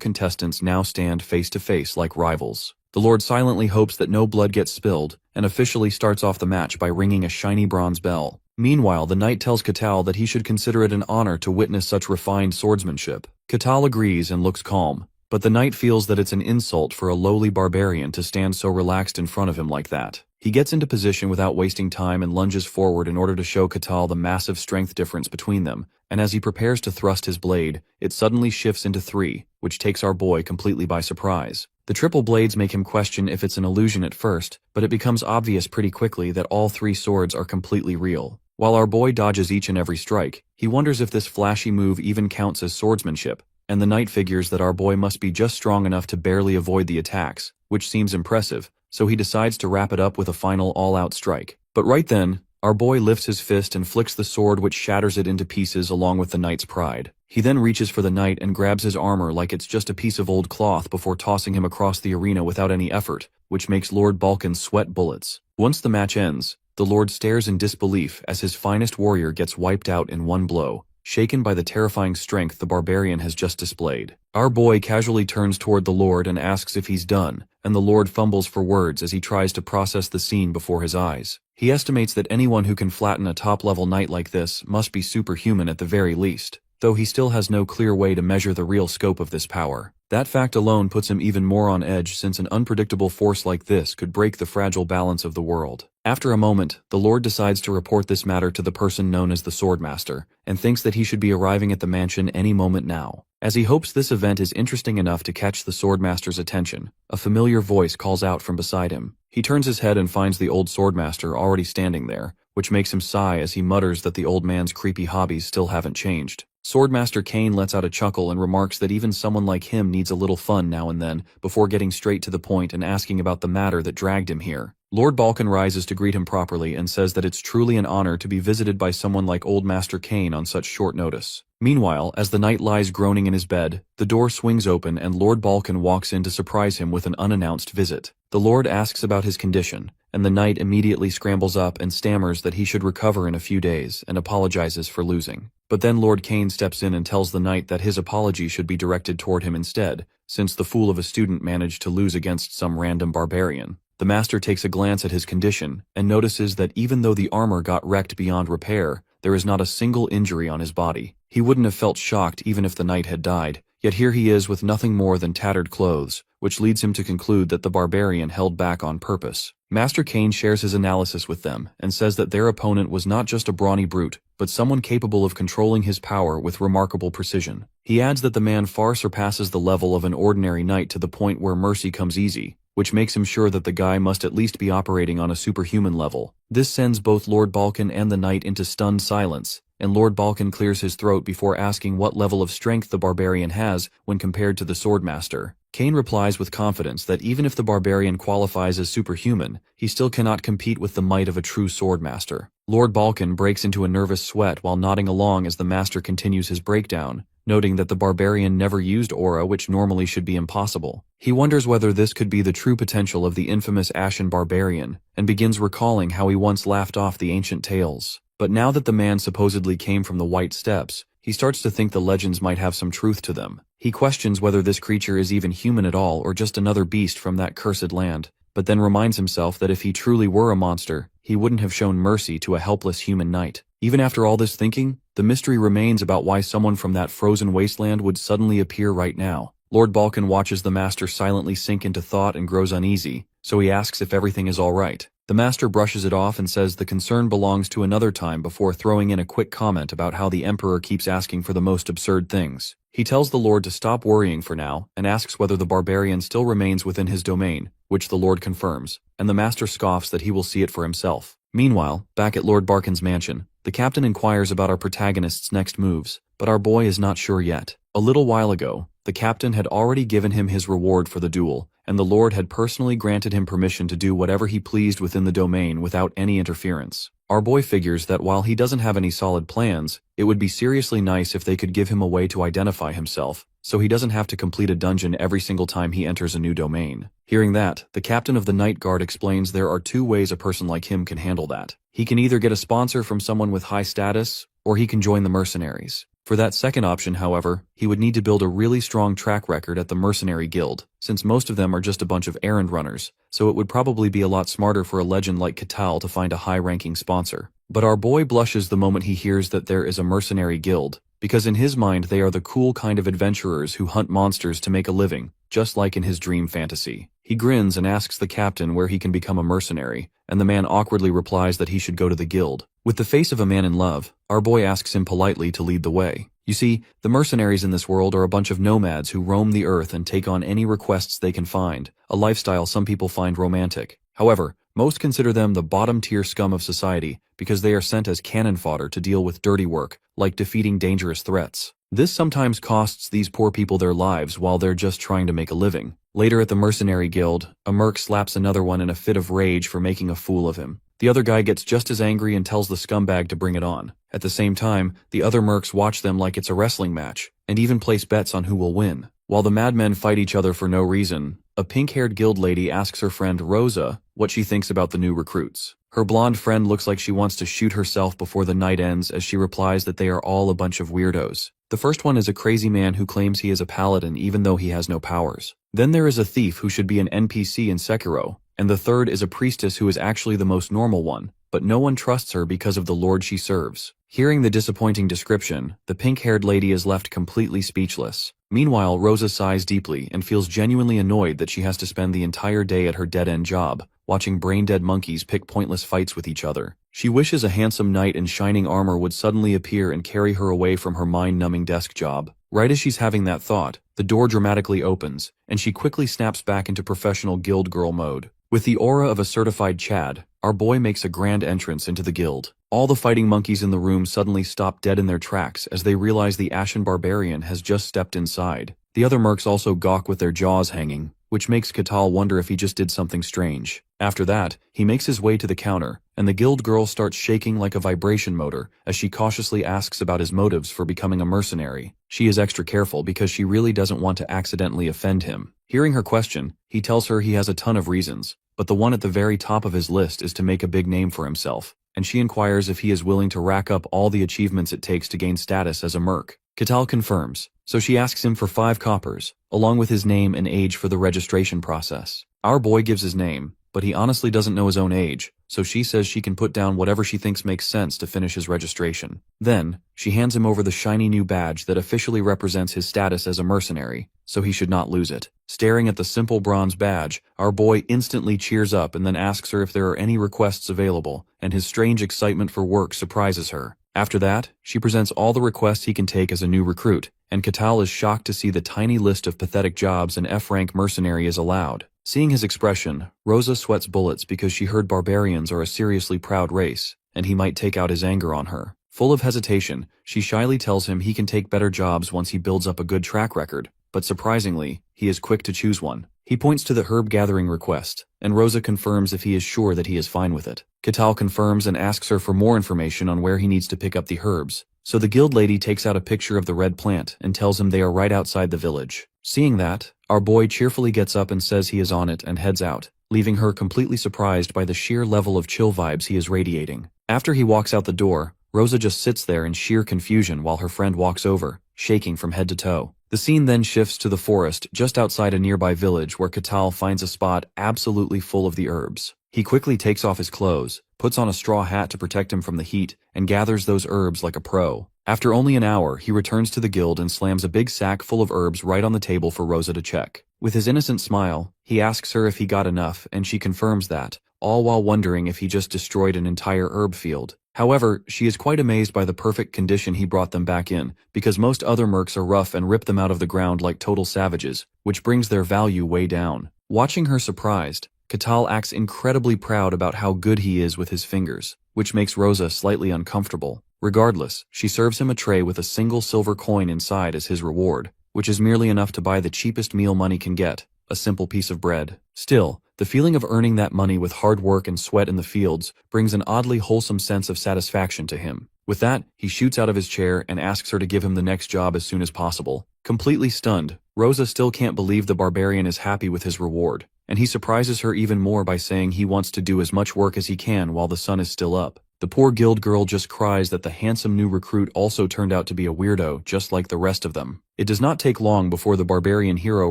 contestants now stand face-to-face like rivals. The Lord silently hopes that no blood gets spilled, and officially starts off the match by ringing a shiny bronze bell. Meanwhile, the knight tells Kakao that he should consider it an honor to witness such refined swordsmanship. Kakao agrees and looks calm, but the knight feels that it's an insult for a lowly barbarian to stand so relaxed in front of him like that. He gets into position without wasting time and lunges forward in order to show Kakao the massive strength difference between them, and as he prepares to thrust his blade, it suddenly shifts into 3, which takes our boy completely by surprise. The triple blades make him question if it's an illusion at first, but it becomes obvious pretty quickly that all 3 swords are completely real. While our boy dodges each and every strike, he wonders if this flashy move even counts as swordsmanship, and the knight figures that our boy must be just strong enough to barely avoid the attacks, which seems impressive, so he decides to wrap it up with a final all-out strike. But right then, our boy lifts his fist and flicks the sword, which shatters it into pieces along with the knight's pride. He then reaches for the knight and grabs his armor like it's just a piece of old cloth before tossing him across the arena without any effort, which makes Lord Balkan sweat bullets. Once the match ends, the Lord stares in disbelief as his finest warrior gets wiped out in one blow, shaken by the terrifying strength the barbarian has just displayed. Our boy casually turns toward the Lord and asks if he's done, and the Lord fumbles for words as he tries to process the scene before his eyes. He estimates that anyone who can flatten a top-level knight like this must be superhuman at the very least, though he still has no clear way to measure the real scope of this power. That fact alone puts him even more on edge, since an unpredictable force like this could break the fragile balance of the world. After a moment, the Lord decides to report this matter to the person known as the Swordmaster, and thinks that he should be arriving at the mansion any moment now. As he hopes this event is interesting enough to catch the Swordmaster's attention, a familiar voice calls out from beside him. He turns his head and finds the old Swordmaster already standing there, which makes him sigh as he mutters that the old man's creepy hobbies still haven't changed. Swordmaster Kane lets out a chuckle and remarks that even someone like him needs a little fun now and then, before getting straight to the point and asking about the matter that dragged him here. Lord Balkan rises to greet him properly and says that it's truly an honor to be visited by someone like Old Master Kane on such short notice. Meanwhile, as the knight lies groaning in his bed, the door swings open and Lord Balkan walks in to surprise him with an unannounced visit. The Lord asks about his condition, and the knight immediately scrambles up and stammers that he should recover in a few days and apologizes for losing. But then Lord Kane steps in and tells the knight that his apology should be directed toward him instead, since the fool of a student managed to lose against some random barbarian. The master takes a glance at his condition and notices that even though the armor got wrecked beyond repair, there is not a single injury on his body. He wouldn't have felt shocked even if the knight had died, yet here he is with nothing more than tattered clothes, which leads him to conclude that the barbarian held back on purpose. Master Kane shares his analysis with them and says that their opponent was not just a brawny brute, but someone capable of controlling his power with remarkable precision. He adds that the man far surpasses the level of an ordinary knight to the point where mercy comes easy, which makes him sure that the guy must at least be operating on a superhuman level. This sends both Lord Balkan and the knight into stunned silence, and Lord Balkan clears his throat before asking what level of strength the barbarian has when compared to the Swordmaster. Kane replies with confidence that even if the barbarian qualifies as superhuman, he still cannot compete with the might of a true Swordmaster. Lord Balkan breaks into a nervous sweat while nodding along as the master continues his breakdown, noting that the barbarian never used aura, which normally should be impossible. He wonders whether this could be the true potential of the infamous Ashen Barbarian, and begins recalling how he once laughed off the ancient tales. But now that the man supposedly came from the White Steppes, he starts to think the legends might have some truth to them. He questions whether this creature is even human at all or just another beast from that cursed land, but then reminds himself that if he truly were a monster, he wouldn't have shown mercy to a helpless human knight. Even after all this thinking, the mystery remains about why someone from that frozen wasteland would suddenly appear right now. Lord Balkan watches the master silently sink into thought and grows uneasy, so he asks if everything is all right. The master brushes it off and says the concern belongs to another time before throwing in a quick comment about how the emperor keeps asking for the most absurd things. He tells the lord to stop worrying for now and asks whether the barbarian still remains within his domain, which the lord confirms, and the master scoffs that he will see it for himself. Meanwhile, back at Lord Barkin's mansion, the captain inquires about our protagonist's next moves, but our boy is not sure yet. A little while ago, the captain had already given him his reward for the duel, and the lord had personally granted him permission to do whatever he pleased within the domain without any interference. Our boy figures that while he doesn't have any solid plans, it would be seriously nice if they could give him a way to identify himself, so he doesn't have to complete a dungeon every single time he enters a new domain. Hearing that, the captain of the Night Guard explains there are two ways a person like him can handle that. He can either get a sponsor from someone with high status, or he can join the mercenaries. For that second option, however, he would need to build a really strong track record at the Mercenary Guild, since most of them are just a bunch of errand runners, so it would probably be a lot smarter for a legend like Kakao to find a high-ranking sponsor. But our boy blushes the moment he hears that there is a Mercenary Guild, because in his mind they are the cool kind of adventurers who hunt monsters to make a living, just like in his dream fantasy. He grins and asks the captain where he can become a mercenary, and the man awkwardly replies that he should go to the guild. With the face of a man in love, our boy asks him politely to lead the way. You see, the mercenaries in this world are a bunch of nomads who roam the earth and take on any requests they can find, a lifestyle some people find romantic. However, most consider them the bottom-tier scum of society because they are sent as cannon fodder to deal with dirty work, like defeating dangerous threats. This sometimes costs these poor people their lives while they're just trying to make a living. Later at the Mercenary Guild, a merc slaps another one in a fit of rage for making a fool of him. The other guy gets just as angry and tells the scumbag to bring it on. At the same time, the other mercs watch them like it's a wrestling match, and even place bets on who will win. While the madmen fight each other for no reason, a pink-haired guild lady asks her friend Rosa what she thinks about the new recruits. Her blonde friend looks like she wants to shoot herself before the night ends as she replies that they are all a bunch of weirdos. The first one is a crazy man who claims he is a paladin even though he has no powers. Then there is a thief who should be an NPC in Sekiro, and the third is a priestess who is actually the most normal one, but no one trusts her because of the lord she serves. Hearing the disappointing description, the pink-haired lady is left completely speechless. Meanwhile, Rosa sighs deeply and feels genuinely annoyed that she has to spend the entire day at her dead-end job, watching brain-dead monkeys pick pointless fights with each other. She wishes a handsome knight in shining armor would suddenly appear and carry her away from her mind-numbing desk job. Right as she's having that thought, the door dramatically opens, and she quickly snaps back into professional guild girl mode. With the aura of a certified Chad, our boy makes a grand entrance into the guild. All the fighting monkeys in the room suddenly stop dead in their tracks as they realize the Ashen Barbarian has just stepped inside. The other mercs also gawk with their jaws hanging, which makes Kakao wonder if he just did something strange. After that, he makes his way to the counter, and the guild girl starts shaking like a vibration motor as she cautiously asks about his motives for becoming a mercenary. She is extra careful because she really doesn't want to accidentally offend him. Hearing her question, he tells her he has a ton of reasons, but the one at the very top of his list is to make a big name for himself, and she inquires if he is willing to rack up all the achievements it takes to gain status as a merc. Kakao confirms, so she asks him for 5 coppers, along with his name and age for the registration process. Our boy gives his name, but he honestly doesn't know his own age, so she says she can put down whatever she thinks makes sense to finish his registration. Then, she hands him over the shiny new badge that officially represents his status as a mercenary, so he should not lose it. Staring at the simple bronze badge, our boy instantly cheers up and then asks her if there are any requests available, and his strange excitement for work surprises her. After that, she presents all the requests he can take as a new recruit, and Kakao is shocked to see the tiny list of pathetic jobs an F-rank mercenary is allowed. Seeing his expression, Rosa sweats bullets because she heard barbarians are a seriously proud race, and he might take out his anger on her. Full of hesitation, she shyly tells him he can take better jobs once he builds up a good track record, but surprisingly, he is quick to choose one. He points to the herb gathering request, and Rosa confirms if he is sure that he is fine with it. Kakao confirms and asks her for more information on where he needs to pick up the herbs, so the guild lady takes out a picture of the red plant and tells him they are right outside the village. Seeing that, our boy cheerfully gets up and says he is on it and heads out, leaving her completely surprised by the sheer level of chill vibes he is radiating. After he walks out the door, Rosa just sits there in sheer confusion while her friend walks over, shaking from head to toe. The scene then shifts to the forest just outside a nearby village where Kakao finds a spot absolutely full of the herbs. He quickly takes off his clothes, puts on a straw hat to protect him from the heat, and gathers those herbs like a pro. After only an hour, he returns to the guild and slams a big sack full of herbs right on the table for Rosa to check. With his innocent smile, he asks her if he got enough, and she confirms that, all while wondering if he just destroyed an entire herb field. However, she is quite amazed by the perfect condition he brought them back in, because most other mercs are rough and rip them out of the ground like total savages, which brings their value way down. Watching her surprised, Kakao acts incredibly proud about how good he is with his fingers, which makes Rosa slightly uncomfortable. Regardless, she serves him a tray with a single silver coin inside as his reward, which is merely enough to buy the cheapest meal money can get, a simple piece of bread. Still, the feeling of earning that money with hard work and sweat in the fields brings an oddly wholesome sense of satisfaction to him. With that, he shoots out of his chair and asks her to give him the next job as soon as possible. Completely stunned, Rosa still can't believe the barbarian is happy with his reward, and he surprises her even more by saying he wants to do as much work as he can while the sun is still up. The poor guild girl just cries that the handsome new recruit also turned out to be a weirdo just like the rest of them. It does not take long before the barbarian hero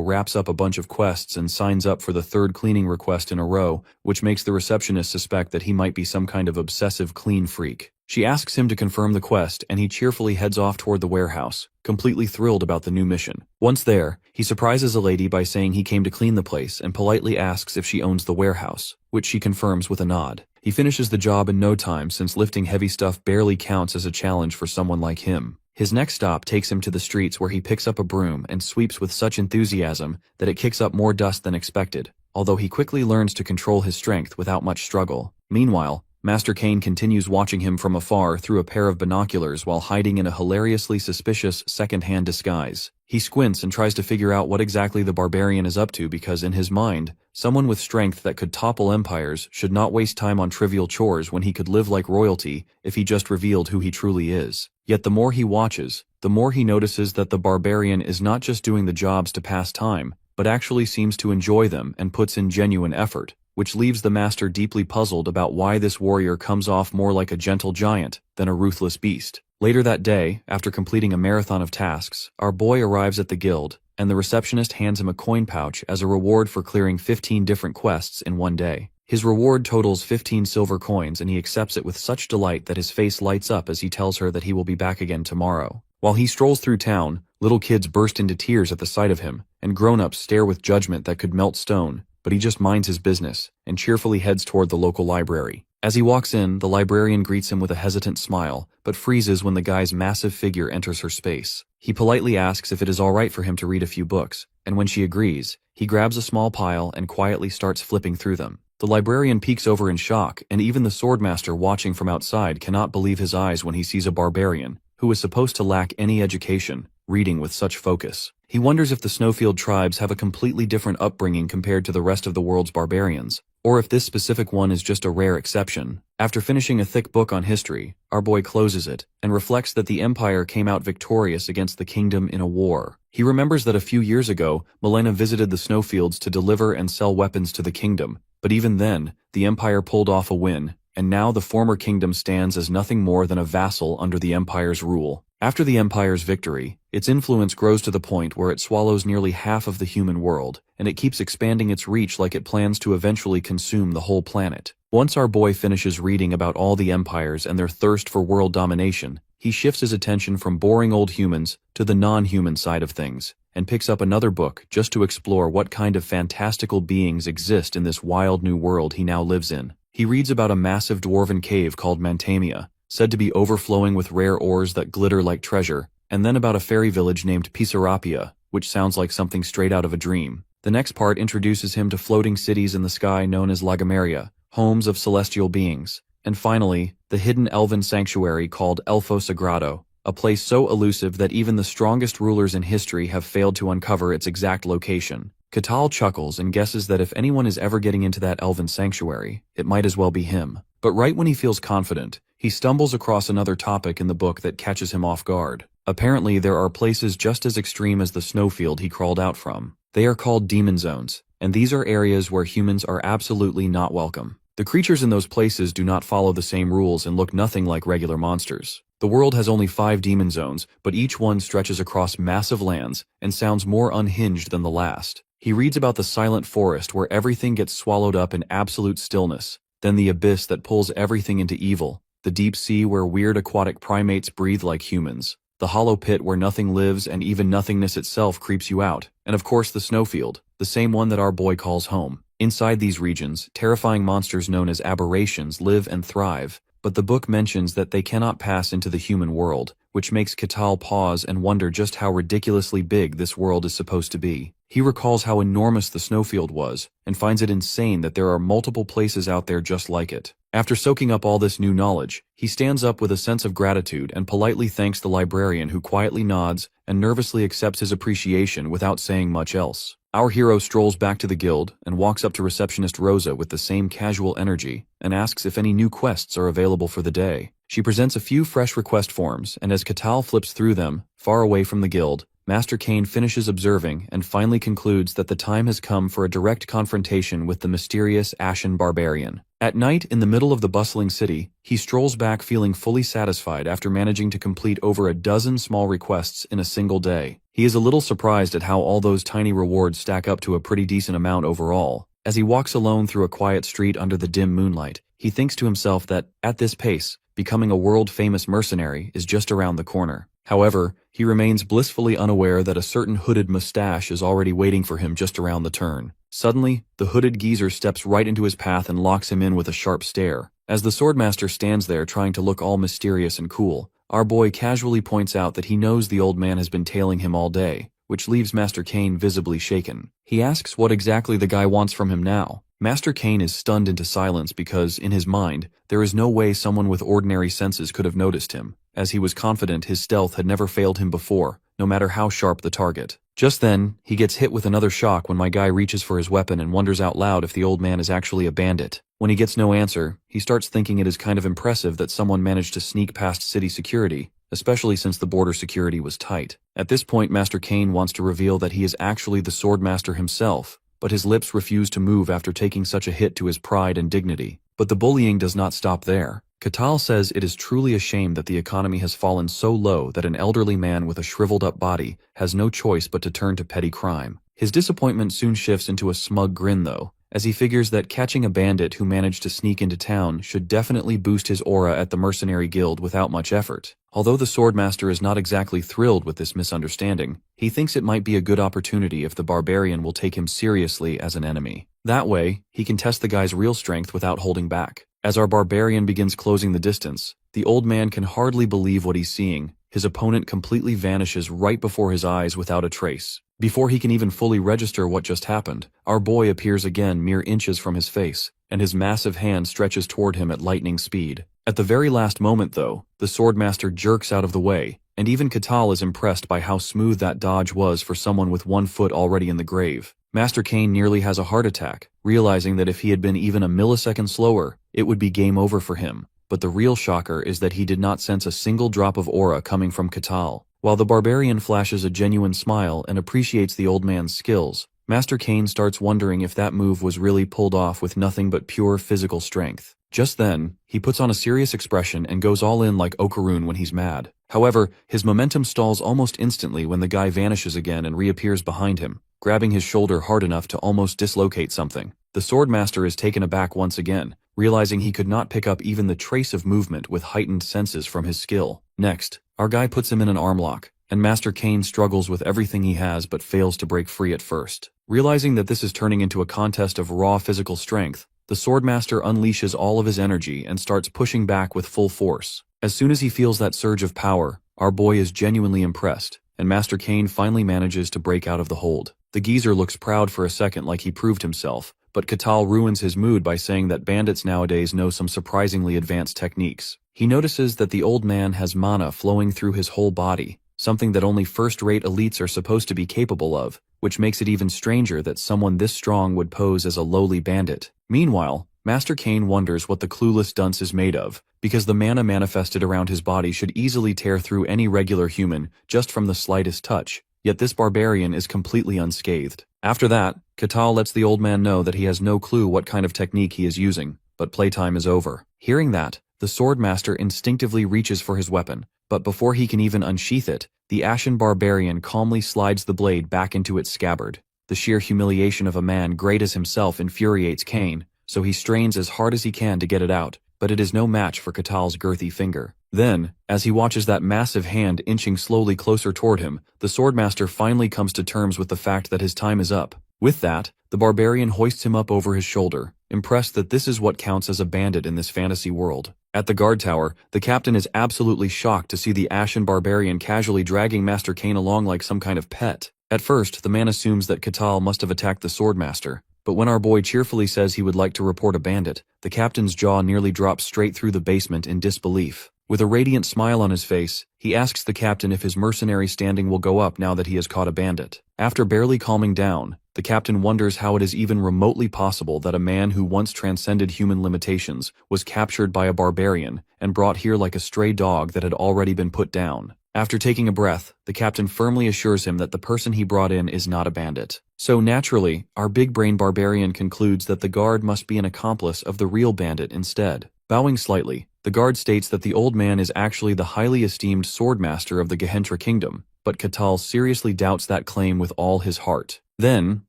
wraps up a bunch of quests and signs up for the third cleaning request in a row, which makes the receptionist suspect that he might be some kind of obsessive clean freak. She asks him to confirm the quest and he cheerfully heads off toward the warehouse, completely thrilled about the new mission. Once there, he surprises a lady by saying he came to clean the place and politely asks if she owns the warehouse, which she confirms with a nod. He finishes the job in no time since lifting heavy stuff barely counts as a challenge for someone like him. His next stop takes him to the streets where he picks up a broom and sweeps with such enthusiasm that it kicks up more dust than expected, although he quickly learns to control his strength without much struggle. Meanwhile, Master Kane continues watching him from afar through a pair of binoculars while hiding in a hilariously suspicious second-hand disguise. He squints and tries to figure out what exactly the barbarian is up to because in his mind, someone with strength that could topple empires should not waste time on trivial chores when he could live like royalty if he just revealed who he truly is. Yet the more he watches, the more he notices that the barbarian is not just doing the jobs to pass time, but actually seems to enjoy them and puts in genuine effort, which leaves the master deeply puzzled about why this warrior comes off more like a gentle giant than a ruthless beast. Later that day, after completing a marathon of tasks, our boy arrives at the guild, and the receptionist hands him a coin pouch as a reward for clearing 15 different quests in one day. His reward totals 15 silver coins and he accepts it with such delight that his face lights up as he tells her that he will be back again tomorrow. While he strolls through town, little kids burst into tears at the sight of him, and grown-ups stare with judgment that could melt stone, but he just minds his business and cheerfully heads toward the local library. As he walks in, the librarian greets him with a hesitant smile, but freezes when the guy's massive figure enters her space. He politely asks if it is all right for him to read a few books, and when she agrees, he grabs a small pile and quietly starts flipping through them. The librarian peeks over in shock, and even the swordmaster watching from outside cannot believe his eyes when he sees a barbarian, who is supposed to lack any education, reading with such focus. He wonders if the Snowfield tribes have a completely different upbringing compared to the rest of the world's barbarians, or if this specific one is just a rare exception. After finishing a thick book on history, our boy closes it, and reflects that the Empire came out victorious against the kingdom in a war. He remembers that a few years ago, Milena visited the Snowfields to deliver and sell weapons to the kingdom, but even then, the Empire pulled off a win, and now the former kingdom stands as nothing more than a vassal under the Empire's rule. After the Empire's victory, its influence grows to the point where it swallows nearly half of the human world, and it keeps expanding its reach like it plans to eventually consume the whole planet. Once our boy finishes reading about all the empires and their thirst for world domination, he shifts his attention from boring old humans to the non-human side of things, and picks up another book just to explore what kind of fantastical beings exist in this wild new world he now lives in. He reads about a massive dwarven cave called Mantamia, said to be overflowing with rare ores that glitter like treasure, and then about a fairy village named Pisarapia, which sounds like something straight out of a dream. The next part introduces him to floating cities in the sky known as Lagameria, homes of celestial beings, and finally, the hidden elven sanctuary called Elfo Sagrado, a place so elusive that even the strongest rulers in history have failed to uncover its exact location. Kakao chuckles and guesses that if anyone is ever getting into that elven sanctuary, it might as well be him. But right when he feels confident, he stumbles across another topic in the book that catches him off guard. Apparently, there are places just as extreme as the snowfield he crawled out from. They are called demon zones, and these are areas where humans are absolutely not welcome. The creatures in those places do not follow the same rules and look nothing like regular monsters. The world has only 5 demon zones, but each one stretches across massive lands and sounds more unhinged than the last. He reads about the silent forest where everything gets swallowed up in absolute stillness, then the abyss that pulls everything into evil, the deep sea where weird aquatic primates breathe like humans, the hollow pit where nothing lives and even nothingness itself creeps you out, and of course the snowfield, the same one that our boy calls home. Inside these regions, terrifying monsters known as aberrations live and thrive, but the book mentions that they cannot pass into the human world, which makes Kakao pause and wonder just how ridiculously big this world is supposed to be. He recalls how enormous the snowfield was, and finds it insane that there are multiple places out there just like it. After soaking up all this new knowledge, he stands up with a sense of gratitude and politely thanks the librarian, who quietly nods and nervously accepts his appreciation without saying much else. Our hero strolls back to the guild and walks up to receptionist Rosa with the same casual energy and asks if any new quests are available for the day. She presents a few fresh request forms, and as Kakao flips through them, far away from the guild, Master Kane finishes observing and finally concludes that the time has come for a direct confrontation with the mysterious Ashen Barbarian. At night, in the middle of the bustling city, he strolls back feeling fully satisfied after managing to complete over a dozen small requests in a single day. He is a little surprised at how all those tiny rewards stack up to a pretty decent amount overall. As he walks alone through a quiet street under the dim moonlight, he thinks to himself that, at this pace, becoming a world-famous mercenary is just around the corner. However, he remains blissfully unaware that a certain hooded mustache is already waiting for him just around the turn. Suddenly, the hooded geezer steps right into his path and locks him in with a sharp stare. As the swordmaster stands there trying to look all mysterious and cool, our boy casually points out that he knows the old man has been tailing him all day, which leaves Master Kane visibly shaken. He asks what exactly the guy wants from him now. Master Kane is stunned into silence because, in his mind, there is no way someone with ordinary senses could have noticed him, as he was confident his stealth had never failed him before, no matter how sharp the target. Just then, he gets hit with another shock when my guy reaches for his weapon and wonders out loud if the old man is actually a bandit. When he gets no answer, he starts thinking it is kind of impressive that someone managed to sneak past city security, especially since the border security was tight. At this point, Master Kane wants to reveal that he is actually the swordmaster himself, but his lips refuse to move after taking such a hit to his pride and dignity. But the bullying does not stop there. Kakao says it is truly a shame that the economy has fallen so low that an elderly man with a shriveled-up body has no choice but to turn to petty crime. His disappointment soon shifts into a smug grin, though, as he figures that catching a bandit who managed to sneak into town should definitely boost his aura at the mercenary guild without much effort. Although the swordmaster is not exactly thrilled with this misunderstanding, he thinks it might be a good opportunity if the barbarian will take him seriously as an enemy. That way, he can test the guy's real strength without holding back. As our barbarian begins closing the distance, the old man can hardly believe what he's seeing. His opponent completely vanishes right before his eyes without a trace. Before he can even fully register what just happened, our boy appears again mere inches from his face, and his massive hand stretches toward him at lightning speed. At the very last moment, though, the swordmaster jerks out of the way, and even Kakao is impressed by how smooth that dodge was for someone with one foot already in the grave. Master Kane nearly has a heart attack, realizing that if he had been even a millisecond slower, it would be game over for him. But the real shocker is that he did not sense a single drop of aura coming from Kakao. While the barbarian flashes a genuine smile and appreciates the old man's skills, Master Kane starts wondering if that move was really pulled off with nothing but pure physical strength. Just then, he puts on a serious expression and goes all in like Okarun when he's mad. However, his momentum stalls almost instantly when the guy vanishes again and reappears behind him, grabbing his shoulder hard enough to almost dislocate something. The swordmaster is taken aback once again, realizing he could not pick up even the trace of movement with heightened senses from his skill. Next, our guy puts him in an arm lock, and Master Kane struggles with everything he has but fails to break free at first. Realizing that this is turning into a contest of raw physical strength, the swordmaster unleashes all of his energy and starts pushing back with full force. As soon as he feels that surge of power, our boy is genuinely impressed, and Master Kane finally manages to break out of the hold. The geezer looks proud for a second like he proved himself, but Kakao ruins his mood by saying that bandits nowadays know some surprisingly advanced techniques. He notices that the old man has mana flowing through his whole body, something that only first-rate elites are supposed to be capable of, which makes it even stranger that someone this strong would pose as a lowly bandit. Meanwhile, Master Kane wonders what the clueless dunce is made of, because the mana manifested around his body should easily tear through any regular human just from the slightest touch, yet this barbarian is completely unscathed. After that, Kakao lets the old man know that he has no clue what kind of technique he is using, but playtime is over. Hearing that, the swordmaster instinctively reaches for his weapon, but before he can even unsheath it, the Ashen Barbarian calmly slides the blade back into its scabbard. The sheer humiliation of a man great as himself infuriates Kane, so he strains as hard as he can to get it out, but it is no match for Katao's girthy finger. Then, as he watches that massive hand inching slowly closer toward him, the swordmaster finally comes to terms with the fact that his time is up. With that, the barbarian hoists him up over his shoulder, impressed that this is what counts as a bandit in this fantasy world. At the guard tower, the captain is absolutely shocked to see the ashen barbarian casually dragging Master Kane along like some kind of pet. At first, the man assumes that Kakao must have attacked the swordmaster, but when our boy cheerfully says he would like to report a bandit, the captain's jaw nearly drops straight through the basement in disbelief. With a radiant smile on his face, he asks the captain if his mercenary standing will go up now that he has caught a bandit. After barely calming down, the captain wonders how it is even remotely possible that a man who once transcended human limitations was captured by a barbarian and brought here like a stray dog that had already been put down. After taking a breath, the captain firmly assures him that the person he brought in is not a bandit. So naturally, our big-brain barbarian concludes that the guard must be an accomplice of the real bandit instead. Bowing slightly, the guard states that the old man is actually the highly esteemed swordmaster of the Gehentra kingdom, but Kakao seriously doubts that claim with all his heart. Then,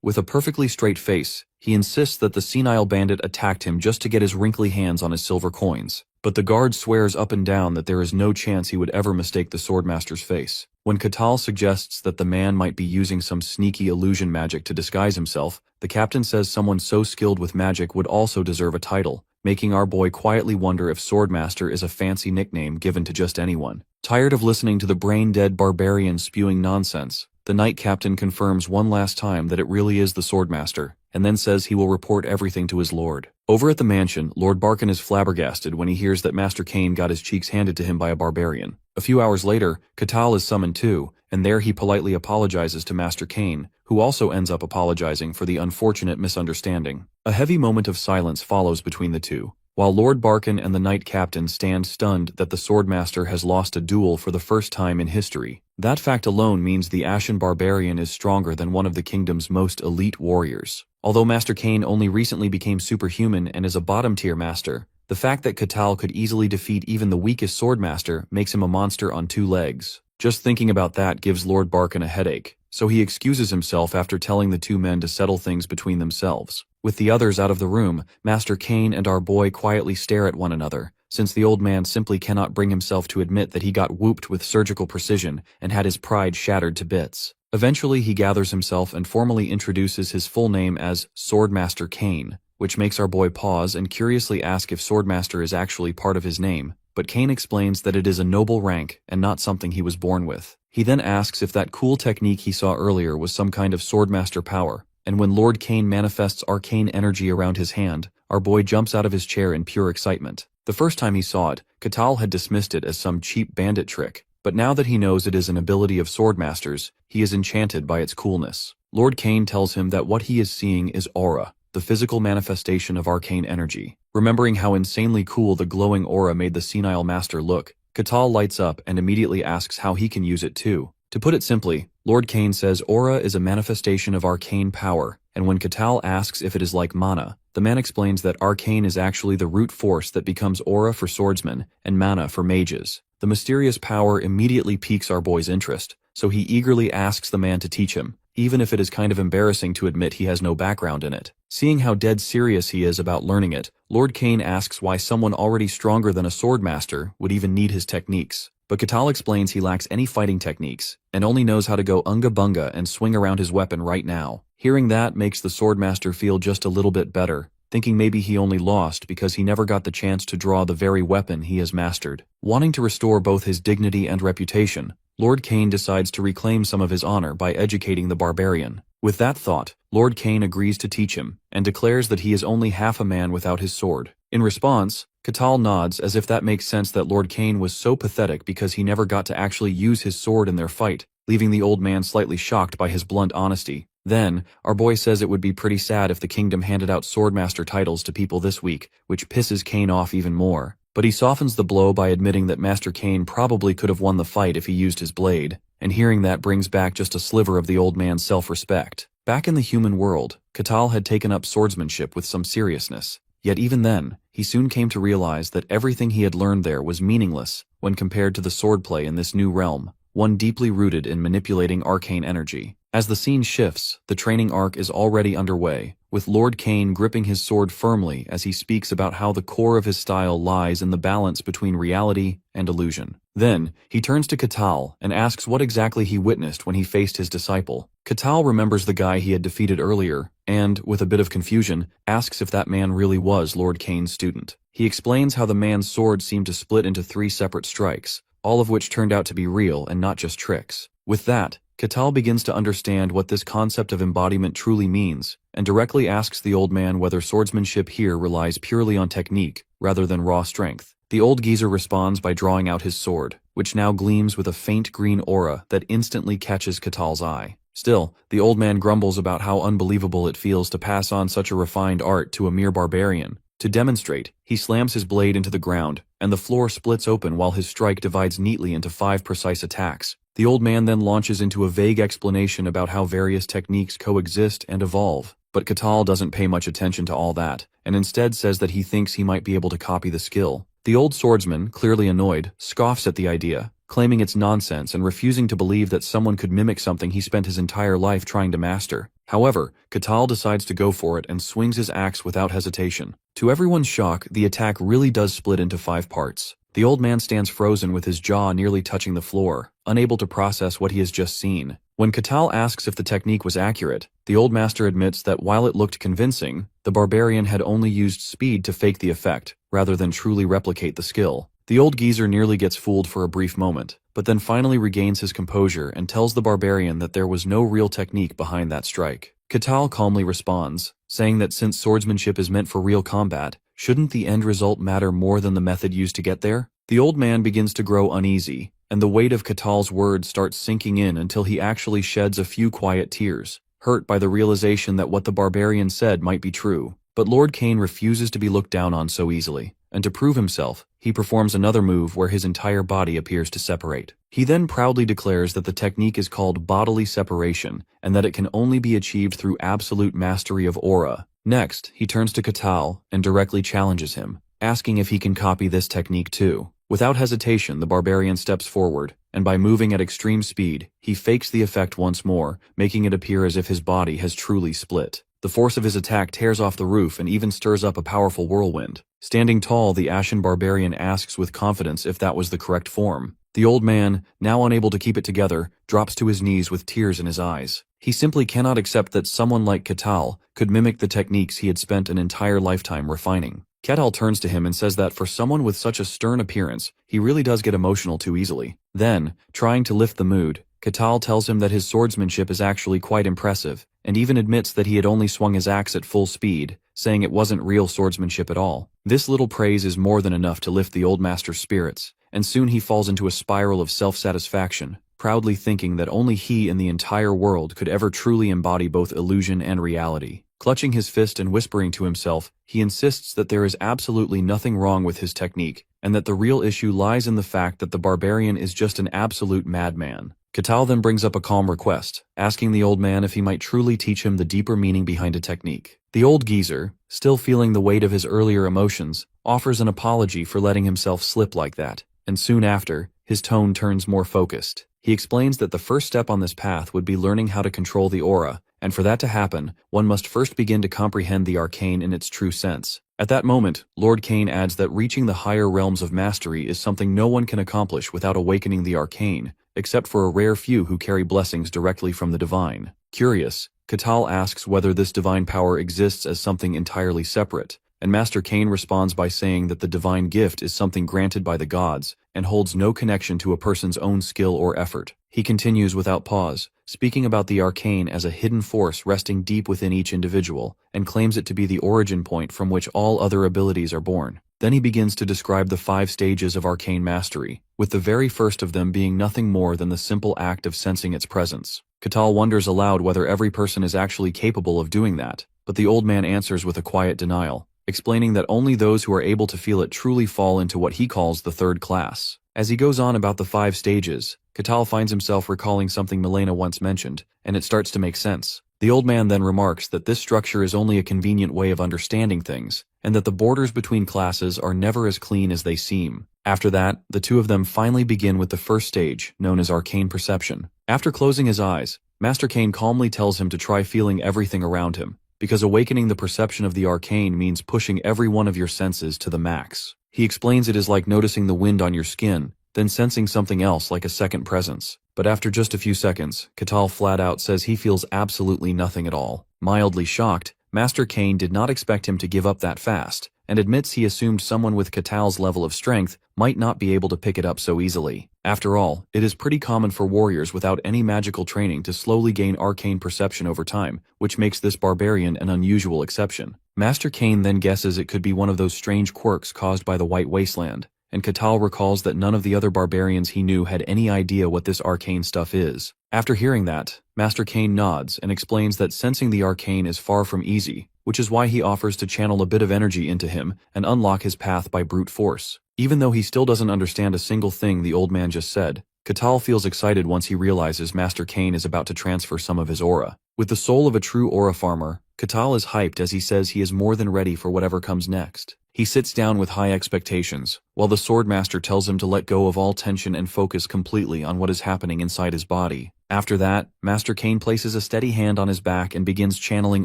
with a perfectly straight face, he insists that the senile bandit attacked him just to get his wrinkly hands on his silver coins. But the guard swears up and down that there is no chance he would ever mistake the swordmaster's face. When Kakao suggests that the man might be using some sneaky illusion magic to disguise himself, the captain says someone so skilled with magic would also deserve a title, making our boy quietly wonder if Swordmaster is a fancy nickname given to just anyone. Tired of listening to the brain-dead barbarian spewing nonsense, the knight captain confirms one last time that it really is the Swordmaster, and then says he will report everything to his lord. Over at the mansion, Lord Barkin is flabbergasted when he hears that Master Kane got his cheeks handed to him by a barbarian. A few hours later, Kakao is summoned too, and there he politely apologizes to Master Kane, who also ends up apologizing for the unfortunate misunderstanding. A heavy moment of silence follows between the two, while Lord Barkin and the knight captain stand stunned that the Swordmaster has lost a duel for the first time in history. That fact alone means the Ashen Barbarian is stronger than one of the kingdom's most elite warriors. Although Master Kane only recently became superhuman and is a bottom-tier master, the fact that Kakao could easily defeat even the weakest swordmaster makes him a monster on two legs. Just thinking about that gives Lord Barkin a headache, so he excuses himself after telling the two men to settle things between themselves. With the others out of the room, Master Kane and our boy quietly stare at one another, since the old man simply cannot bring himself to admit that he got whooped with surgical precision and had his pride shattered to bits. Eventually he gathers himself and formally introduces his full name as Swordmaster Kane, which makes our boy pause and curiously ask if Swordmaster is actually part of his name, but Kane explains that it is a noble rank and not something he was born with. He then asks if that cool technique he saw earlier was some kind of Swordmaster power, and when Lord Kane manifests arcane energy around his hand, our boy jumps out of his chair in pure excitement. The first time he saw it, Kakao had dismissed it as some cheap bandit trick, but now that he knows it is an ability of swordmasters, he is enchanted by its coolness. Lord Kane tells him that what he is seeing is aura, the physical manifestation of arcane energy. Remembering how insanely cool the glowing aura made the senile master look, Kakao lights up and immediately asks how he can use it too. To put it simply, Lord Kane says aura is a manifestation of arcane power, and when Kakao asks if it is like mana, the man explains that arcane is actually the root force that becomes aura for swordsmen and mana for mages. The mysterious power immediately piques our boy's interest, so he eagerly asks the man to teach him, even if it is kind of embarrassing to admit he has no background in it. Seeing how dead serious he is about learning it, Lord Kane asks why someone already stronger than a swordmaster would even need his techniques. But Kakao explains he lacks any fighting techniques, and only knows how to go unga-bunga and swing around his weapon right now. Hearing that makes the swordmaster feel just a little bit better, thinking maybe he only lost because he never got the chance to draw the very weapon he has mastered. Wanting to restore both his dignity and reputation, Lord Kane decides to reclaim some of his honor by educating the barbarian. With that thought, Lord Kane agrees to teach him, and declares that he is only half a man without his sword. In response, Kakao nods as if that makes sense that Lord Kane was so pathetic because he never got to actually use his sword in their fight, leaving the old man slightly shocked by his blunt honesty. Then, our boy says it would be pretty sad if the kingdom handed out swordmaster titles to people this week, which pisses Kane off even more. But he softens the blow by admitting that Master Kane probably could have won the fight if he used his blade, and hearing that brings back just a sliver of the old man's self-respect. Back in the human world, Kakao had taken up swordsmanship with some seriousness. Yet even then, he soon came to realize that everything he had learned there was meaningless when compared to the swordplay in this new realm, one deeply rooted in manipulating arcane energy. As the scene shifts, the training arc is already underway, with Lord Kane gripping his sword firmly as he speaks about how the core of his style lies in the balance between reality and illusion. Then, he turns to Kakao and asks what exactly he witnessed when he faced his disciple. Kakao remembers the guy he had defeated earlier and, with a bit of confusion, asks if that man really was Lord Kane's student. He explains how the man's sword seemed to split into 3 separate strikes, all of which turned out to be real and not just tricks. With that, Kakao begins to understand what this concept of embodiment truly means, and directly asks the old man whether swordsmanship here relies purely on technique rather than raw strength. The old geezer responds by drawing out his sword, which now gleams with a faint green aura that instantly catches Katao's eye. Still, the old man grumbles about how unbelievable it feels to pass on such a refined art to a mere barbarian. To demonstrate, he slams his blade into the ground, and the floor splits open while his strike divides neatly into 5 precise attacks. The old man then launches into a vague explanation about how various techniques coexist and evolve, but Kakao doesn't pay much attention to all that, and instead says that he thinks he might be able to copy the skill. The old swordsman, clearly annoyed, scoffs at the idea, claiming it's nonsense and refusing to believe that someone could mimic something he spent his entire life trying to master. However, Kakao decides to go for it and swings his axe without hesitation. To everyone's shock, the attack really does split into 5 parts. The old man stands frozen with his jaw nearly touching the floor, unable to process what he has just seen. When Kakao asks if the technique was accurate, the old master admits that while it looked convincing, the barbarian had only used speed to fake the effect, rather than truly replicate the skill. The old geezer nearly gets fooled for a brief moment, but then finally regains his composure and tells the barbarian that there was no real technique behind that strike. Kakao calmly responds, saying that since swordsmanship is meant for real combat, shouldn't the end result matter more than the method used to get there? The old man begins to grow uneasy, and the weight of Katao's words starts sinking in until he actually sheds a few quiet tears, hurt by the realization that what the barbarian said might be true. But Lord Kane refuses to be looked down on so easily, and to prove himself, he performs another move where his entire body appears to separate. He then proudly declares that the technique is called bodily separation, and that it can only be achieved through absolute mastery of aura. Next, he turns to Kakao and directly challenges him, asking if he can copy this technique too. Without hesitation, the barbarian steps forward, and by moving at extreme speed, he fakes the effect once more, making it appear as if his body has truly split. The force of his attack tears off the roof and even stirs up a powerful whirlwind. Standing tall, the ashen barbarian asks with confidence if that was the correct form. The old man, now unable to keep it together, drops to his knees with tears in his eyes. He simply cannot accept that someone like Kakao could mimic the techniques he had spent an entire lifetime refining. Kakao turns to him and says that for someone with such a stern appearance, he really does get emotional too easily. Then, trying to lift the mood, Kakao tells him that his swordsmanship is actually quite impressive, and even admits that he had only swung his axe at full speed, saying it wasn't real swordsmanship at all. This little praise is more than enough to lift the old master's spirits, and soon he falls into a spiral of self-satisfaction, proudly thinking that only he in the entire world could ever truly embody both illusion and reality. Clutching his fist and whispering to himself, he insists that there is absolutely nothing wrong with his technique, and that the real issue lies in the fact that the barbarian is just an absolute madman. Kakao then brings up a calm request, asking the old man if he might truly teach him the deeper meaning behind a technique. The old geezer, still feeling the weight of his earlier emotions, offers an apology for letting himself slip like that, and soon after, his tone turns more focused. He explains that the first step on this path would be learning how to control the aura, and for that to happen, one must first begin to comprehend the arcane in its true sense. At that moment, Lord Kane adds that reaching the higher realms of mastery is something no one can accomplish without awakening the arcane, except for a rare few who carry blessings directly from the divine. Curious, Kakao asks whether this divine power exists as something entirely separate, and Master Kane responds by saying that the divine gift is something granted by the gods, and holds no connection to a person's own skill or effort. He continues without pause, speaking about the arcane as a hidden force resting deep within each individual, and claims it to be the origin point from which all other abilities are born. Then he begins to describe the 5 stages of arcane mastery, with the very first of them being nothing more than the simple act of sensing its presence. Kakao wonders aloud whether every person is actually capable of doing that, but the old man answers with a quiet denial, explaining that only those who are able to feel it truly fall into what he calls the 3rd class. As he goes on about the 5 stages, Kakao finds himself recalling something Milena once mentioned, and it starts to make sense. The old man then remarks that this structure is only a convenient way of understanding things, and that the borders between classes are never as clean as they seem. After that, the two of them finally begin with the first stage, known as arcane perception. After closing his eyes, Master Kane calmly tells him to try feeling everything around him, because awakening the perception of the arcane means pushing every one of your senses to the max. He explains it is like noticing the wind on your skin, then sensing something else like a second presence. But after just a few seconds, Kakao flat out says he feels absolutely nothing at all. Mildly shocked, Master Kane did not expect him to give up that fast, and admits he assumed someone with Katao's level of strength might not be able to pick it up so easily. After all, it is pretty common for warriors without any magical training to slowly gain arcane perception over time, which makes this barbarian an unusual exception. Master Kane then guesses it could be one of those strange quirks caused by the White Wasteland, and Kakao recalls that none of the other barbarians he knew had any idea what this arcane stuff is. After hearing that, Master Kane nods and explains that sensing the arcane is far from easy, which is why he offers to channel a bit of energy into him and unlock his path by brute force. Even though he still doesn't understand a single thing the old man just said, Kakao feels excited once he realizes Master Kane is about to transfer some of his aura. With the soul of a true aura farmer, Kakao is hyped as he says he is more than ready for whatever comes next. He sits down with high expectations, while the Swordmaster tells him to let go of all tension and focus completely on what is happening inside his body. After that, Master Kane places a steady hand on his back and begins channeling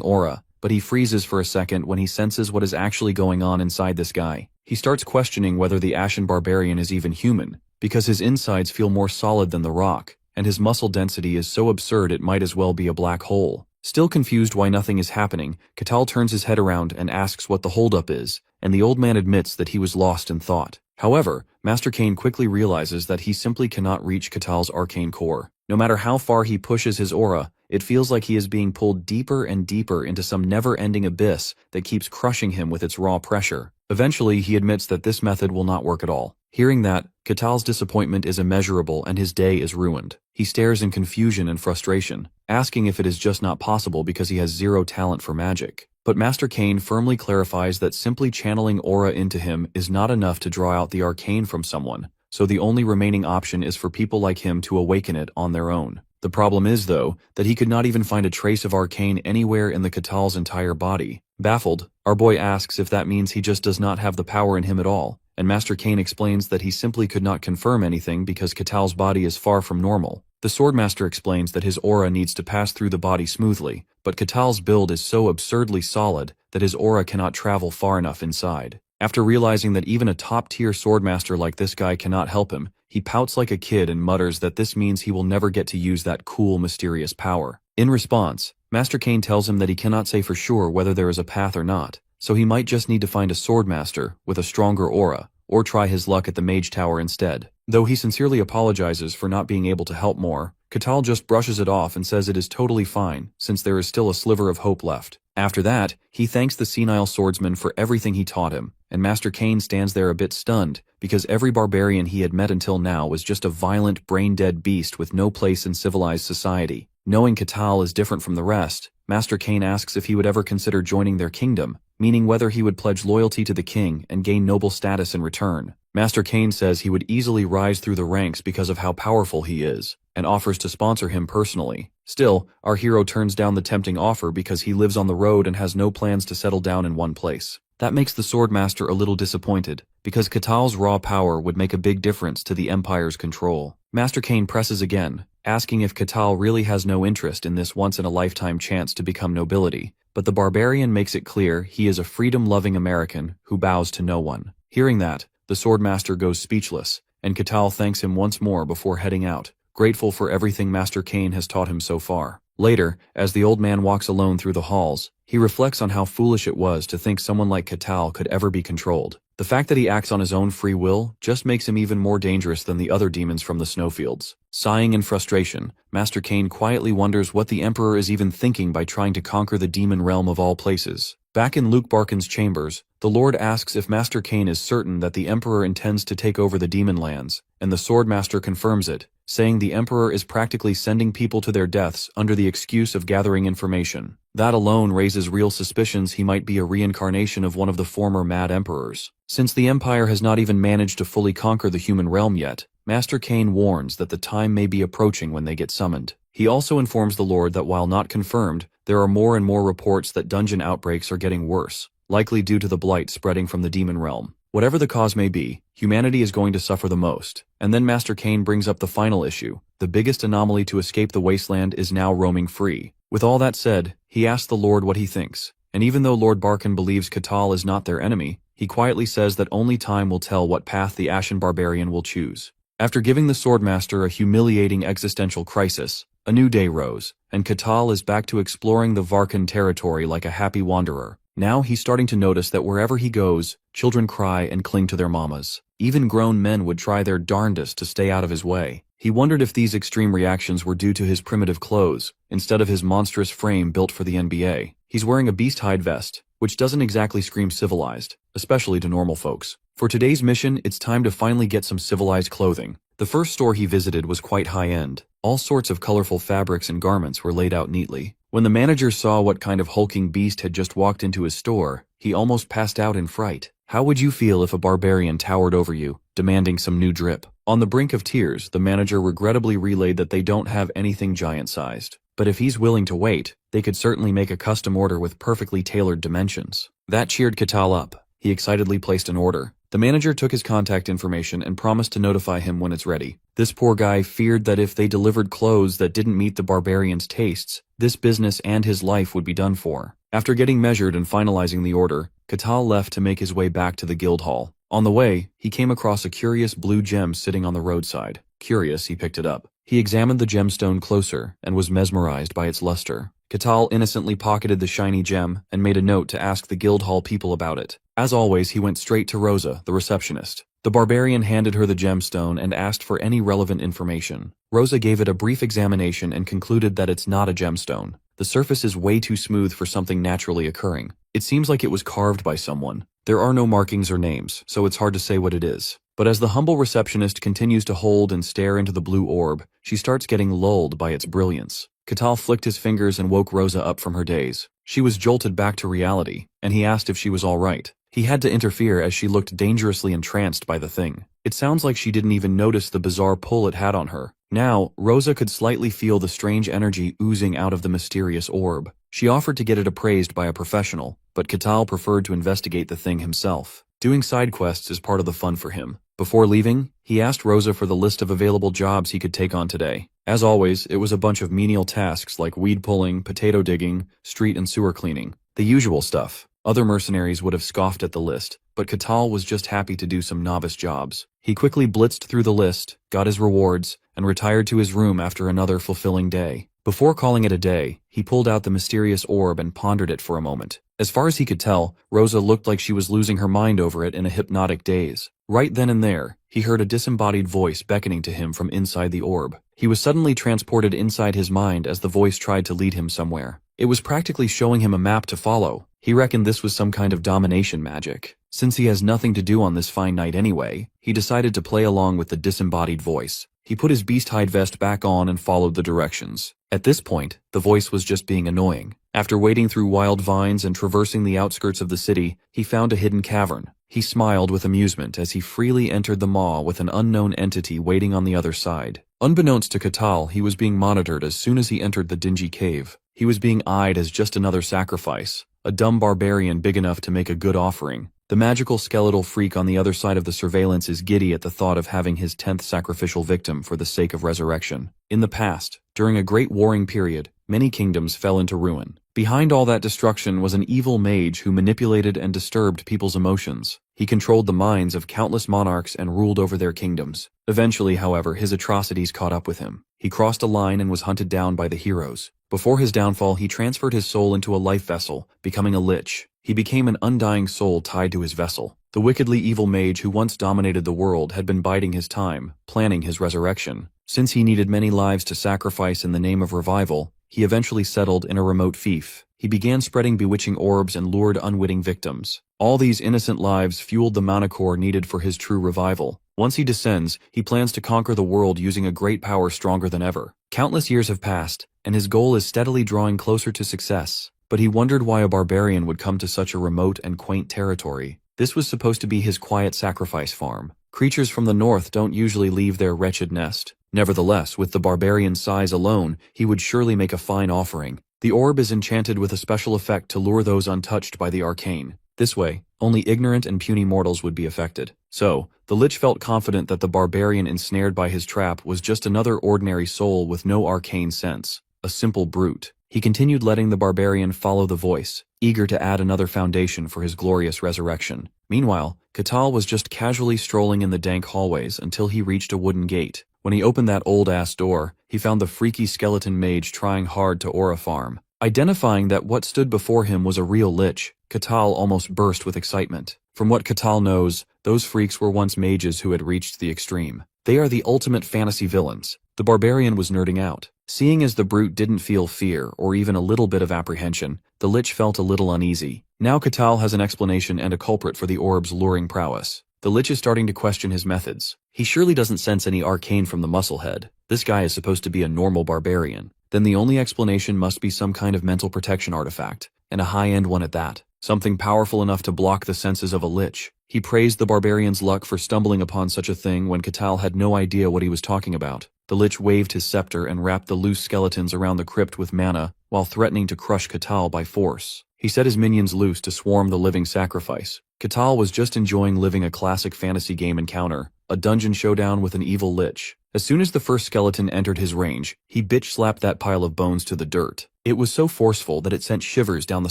aura, but he freezes for a second when he senses what is actually going on inside this guy. He starts questioning whether the Ashen Barbarian is even human, because his insides feel more solid than the rock, and his muscle density is so absurd it might as well be a black hole. Still confused why nothing is happening, Kakao turns his head around and asks what the holdup is, and the old man admits that he was lost in thought. However, Master Kane quickly realizes that he simply cannot reach Katao's arcane core. No matter how far he pushes his aura, it feels like he is being pulled deeper and deeper into some never-ending abyss that keeps crushing him with its raw pressure. Eventually, he admits that this method will not work at all. Hearing that, Katao's disappointment is immeasurable and his day is ruined. He stares in confusion and frustration, asking if it is just not possible because he has zero talent for magic. But Master Kane firmly clarifies that simply channeling aura into him is not enough to draw out the arcane from someone, so the only remaining option is for people like him to awaken it on their own. The problem is, though, that he could not even find a trace of arcane anywhere in the Katao's entire body. Baffled, our boy asks if that means he just does not have the power in him at all, and Master Kane explains that he simply could not confirm anything because Katao's body is far from normal. The Swordmaster explains that his aura needs to pass through the body smoothly, but Katao's build is so absurdly solid that his aura cannot travel far enough inside. After realizing that even a top-tier Swordmaster like this guy cannot help him, he pouts like a kid and mutters that this means he will never get to use that cool, mysterious power. In response, Master Kane tells him that he cannot say for sure whether there is a path or not, so he might just need to find a Swordmaster with a stronger aura, or try his luck at the Mage Tower instead. Though he sincerely apologizes for not being able to help more, Kakao just brushes it off and says it is totally fine, since there is still a sliver of hope left. After that, he thanks the senile swordsman for everything he taught him, and Master Kane stands there a bit stunned, because every barbarian he had met until now was just a violent, brain-dead beast with no place in civilized society. Knowing Kakao is different from the rest, Master Kane asks if he would ever consider joining their kingdom, meaning whether he would pledge loyalty to the king and gain noble status in return. Master Kane says he would easily rise through the ranks because of how powerful he is, and offers to sponsor him personally. Still, our hero turns down the tempting offer because he lives on the road and has no plans to settle down in one place. That makes the Swordmaster a little disappointed, because Katao's raw power would make a big difference to the Empire's control. Master Kane presses again, asking if Kakao really has no interest in this once-in-a-lifetime chance to become nobility, but the barbarian makes it clear he is a freedom-loving American who bows to no one. Hearing that, the Swordmaster goes speechless, and Kakao thanks him once more before heading out, grateful for everything Master Kane has taught him so far. Later, as the old man walks alone through the halls, he reflects on how foolish it was to think someone like Kakao could ever be controlled. The fact that he acts on his own free will just makes him even more dangerous than the other demons from the snowfields. Sighing in frustration, Master Kane quietly wonders what the Emperor is even thinking by trying to conquer the demon realm of all places. Back in Luke Barkin's chambers, the Lord asks if Master Kane is certain that the Emperor intends to take over the demon lands, and the Swordmaster confirms it, saying the Emperor is practically sending people to their deaths under the excuse of gathering information. That alone raises real suspicions he might be a reincarnation of one of the former Mad Emperors. Since the Empire has not even managed to fully conquer the human realm yet, Master Kane warns that the time may be approaching when they get summoned. He also informs the Lord that while not confirmed, there are more and more reports that dungeon outbreaks are getting worse, likely due to the blight spreading from the demon realm. Whatever the cause may be, humanity is going to suffer the most. And then Master Kane brings up the final issue. The biggest anomaly to escape the wasteland is now roaming free. With all that said, he asks the Lord what he thinks, and even though Lord Barkin believes Kakao is not their enemy, he quietly says that only time will tell what path the Ashen Barbarian will choose. After giving the Swordmaster a humiliating existential crisis, a new day rose, and Kakao is back to exploring the Varkan territory like a happy wanderer. Now he's starting to notice that wherever he goes, children cry and cling to their mamas. Even grown men would try their darndest to stay out of his way. He wondered if these extreme reactions were due to his primitive clothes, instead of his monstrous frame built for the NBA. He's wearing a beast hide vest, which doesn't exactly scream civilized, especially to normal folks. For today's mission, it's time to finally get some civilized clothing. The first store he visited was quite high-end. All sorts of colorful fabrics and garments were laid out neatly. When the manager saw what kind of hulking beast had just walked into his store, he almost passed out in fright. How would you feel if a barbarian towered over you, demanding some new drip? On the brink of tears, the manager regrettably relayed that they don't have anything giant-sized. But if he's willing to wait, they could certainly make a custom order with perfectly tailored dimensions. That cheered Kakao up. He excitedly placed an order. The manager took his contact information and promised to notify him when it's ready. This poor guy feared that if they delivered clothes that didn't meet the barbarian's tastes, this business and his life would be done for. After getting measured and finalizing the order, Kakao left to make his way back to the guild hall. On the way, he came across a curious blue gem sitting on the roadside. Curious, he picked it up. He examined the gemstone closer and was mesmerized by its luster. Kakao innocently pocketed the shiny gem and made a note to ask the guild hall people about it. As always, he went straight to Rosa, the receptionist. The barbarian handed her the gemstone and asked for any relevant information. Rosa gave it a brief examination and concluded that it's not a gemstone. The surface is way too smooth for something naturally occurring. It seems like it was carved by someone. There are no markings or names, so it's hard to say what it is. But as the humble receptionist continues to hold and stare into the blue orb, she starts getting lulled by its brilliance. Kakao flicked his fingers and woke Rosa up from her daze. She was jolted back to reality, and he asked if she was all right. He had to interfere as she looked dangerously entranced by the thing. It sounds like she didn't even notice the bizarre pull it had on her. Now, Rosa could slightly feel the strange energy oozing out of the mysterious orb. She offered to get it appraised by a professional, but Kakao preferred to investigate the thing himself. Doing side quests is part of the fun for him. Before leaving, he asked Rosa for the list of available jobs he could take on today. As always, it was a bunch of menial tasks like weed pulling, potato digging, street and sewer cleaning. The usual stuff. Other mercenaries would have scoffed at the list, but Kakao was just happy to do some novice jobs. He quickly blitzed through the list, got his rewards, and retired to his room after another fulfilling day. Before calling it a day, he pulled out the mysterious orb and pondered it for a moment. As far as he could tell, Rosa looked like she was losing her mind over it in a hypnotic daze. Right then and there, he heard a disembodied voice beckoning to him from inside the orb. He was suddenly transported inside his mind as the voice tried to lead him somewhere. It was practically showing him a map to follow. He reckoned this was some kind of domination magic. Since he has nothing to do on this fine night anyway, he decided to play along with the disembodied voice. He put his beast hide vest back on and followed the directions. At this point, the voice was just being annoying. After wading through wild vines and traversing the outskirts of the city, he found a hidden cavern. He smiled with amusement as he freely entered the maw with an unknown entity waiting on the other side. Unbeknownst to Kakao, he was being monitored as soon as he entered the dingy cave. He was being eyed as just another sacrifice, a dumb barbarian big enough to make a good offering. The magical skeletal freak on the other side of the surveillance is giddy at the thought of having his 10th sacrificial victim for the sake of resurrection. In the past, during a great warring period, many kingdoms fell into ruin. Behind all that destruction was an evil mage who manipulated and disturbed people's emotions. He controlled the minds of countless monarchs and ruled over their kingdoms. Eventually, however, his atrocities caught up with him. He crossed a line and was hunted down by the heroes. Before his downfall, he transferred his soul into a life vessel, becoming a lich. He became an undying soul tied to his vessel. The wickedly evil mage who once dominated the world had been biding his time, planning his resurrection. Since he needed many lives to sacrifice in the name of revival, he eventually settled in a remote fief. He began spreading bewitching orbs and lured unwitting victims. All these innocent lives fueled the manicore needed for his true revival. Once he descends, he plans to conquer the world using a great power stronger than ever. Countless years have passed, and his goal is steadily drawing closer to success. But he wondered why a barbarian would come to such a remote and quaint territory. This was supposed to be his quiet sacrifice farm. Creatures from the north don't usually leave their wretched nest. Nevertheless, with the barbarian's size alone, he would surely make a fine offering. The orb is enchanted with a special effect to lure those untouched by the arcane. This way, only ignorant and puny mortals would be affected. So, the lich felt confident that the barbarian ensnared by his trap was just another ordinary soul with no arcane sense, a simple brute. He continued letting the barbarian follow the voice, eager to add another foundation for his glorious resurrection. Meanwhile, Kakao was just casually strolling in the dank hallways until he reached a wooden gate. When he opened that old-ass door, he found the freaky skeleton mage trying hard to aura farm. Identifying that what stood before him was a real lich, Kakao almost burst with excitement. From what Kakao knows, those freaks were once mages who had reached the extreme. They are the ultimate fantasy villains. The barbarian was nerding out. Seeing as the brute didn't feel fear or even a little bit of apprehension, the lich felt a little uneasy. Now Kakao has an explanation and a culprit for the orb's luring prowess. The lich is starting to question his methods. He surely doesn't sense any arcane from the musclehead. This guy is supposed to be a normal barbarian. Then the only explanation must be some kind of mental protection artifact, and a high-end one at that. Something powerful enough to block the senses of a lich. He praised the barbarian's luck for stumbling upon such a thing when Kakao had no idea what he was talking about. The lich waved his scepter and wrapped the loose skeletons around the crypt with mana, while threatening to crush Kakao by force. He set his minions loose to swarm the living sacrifice. Kakao was just enjoying living a classic fantasy game encounter, a dungeon showdown with an evil lich. As soon as the first skeleton entered his range, he bitch-slapped that pile of bones to the dirt. It was so forceful that it sent shivers down the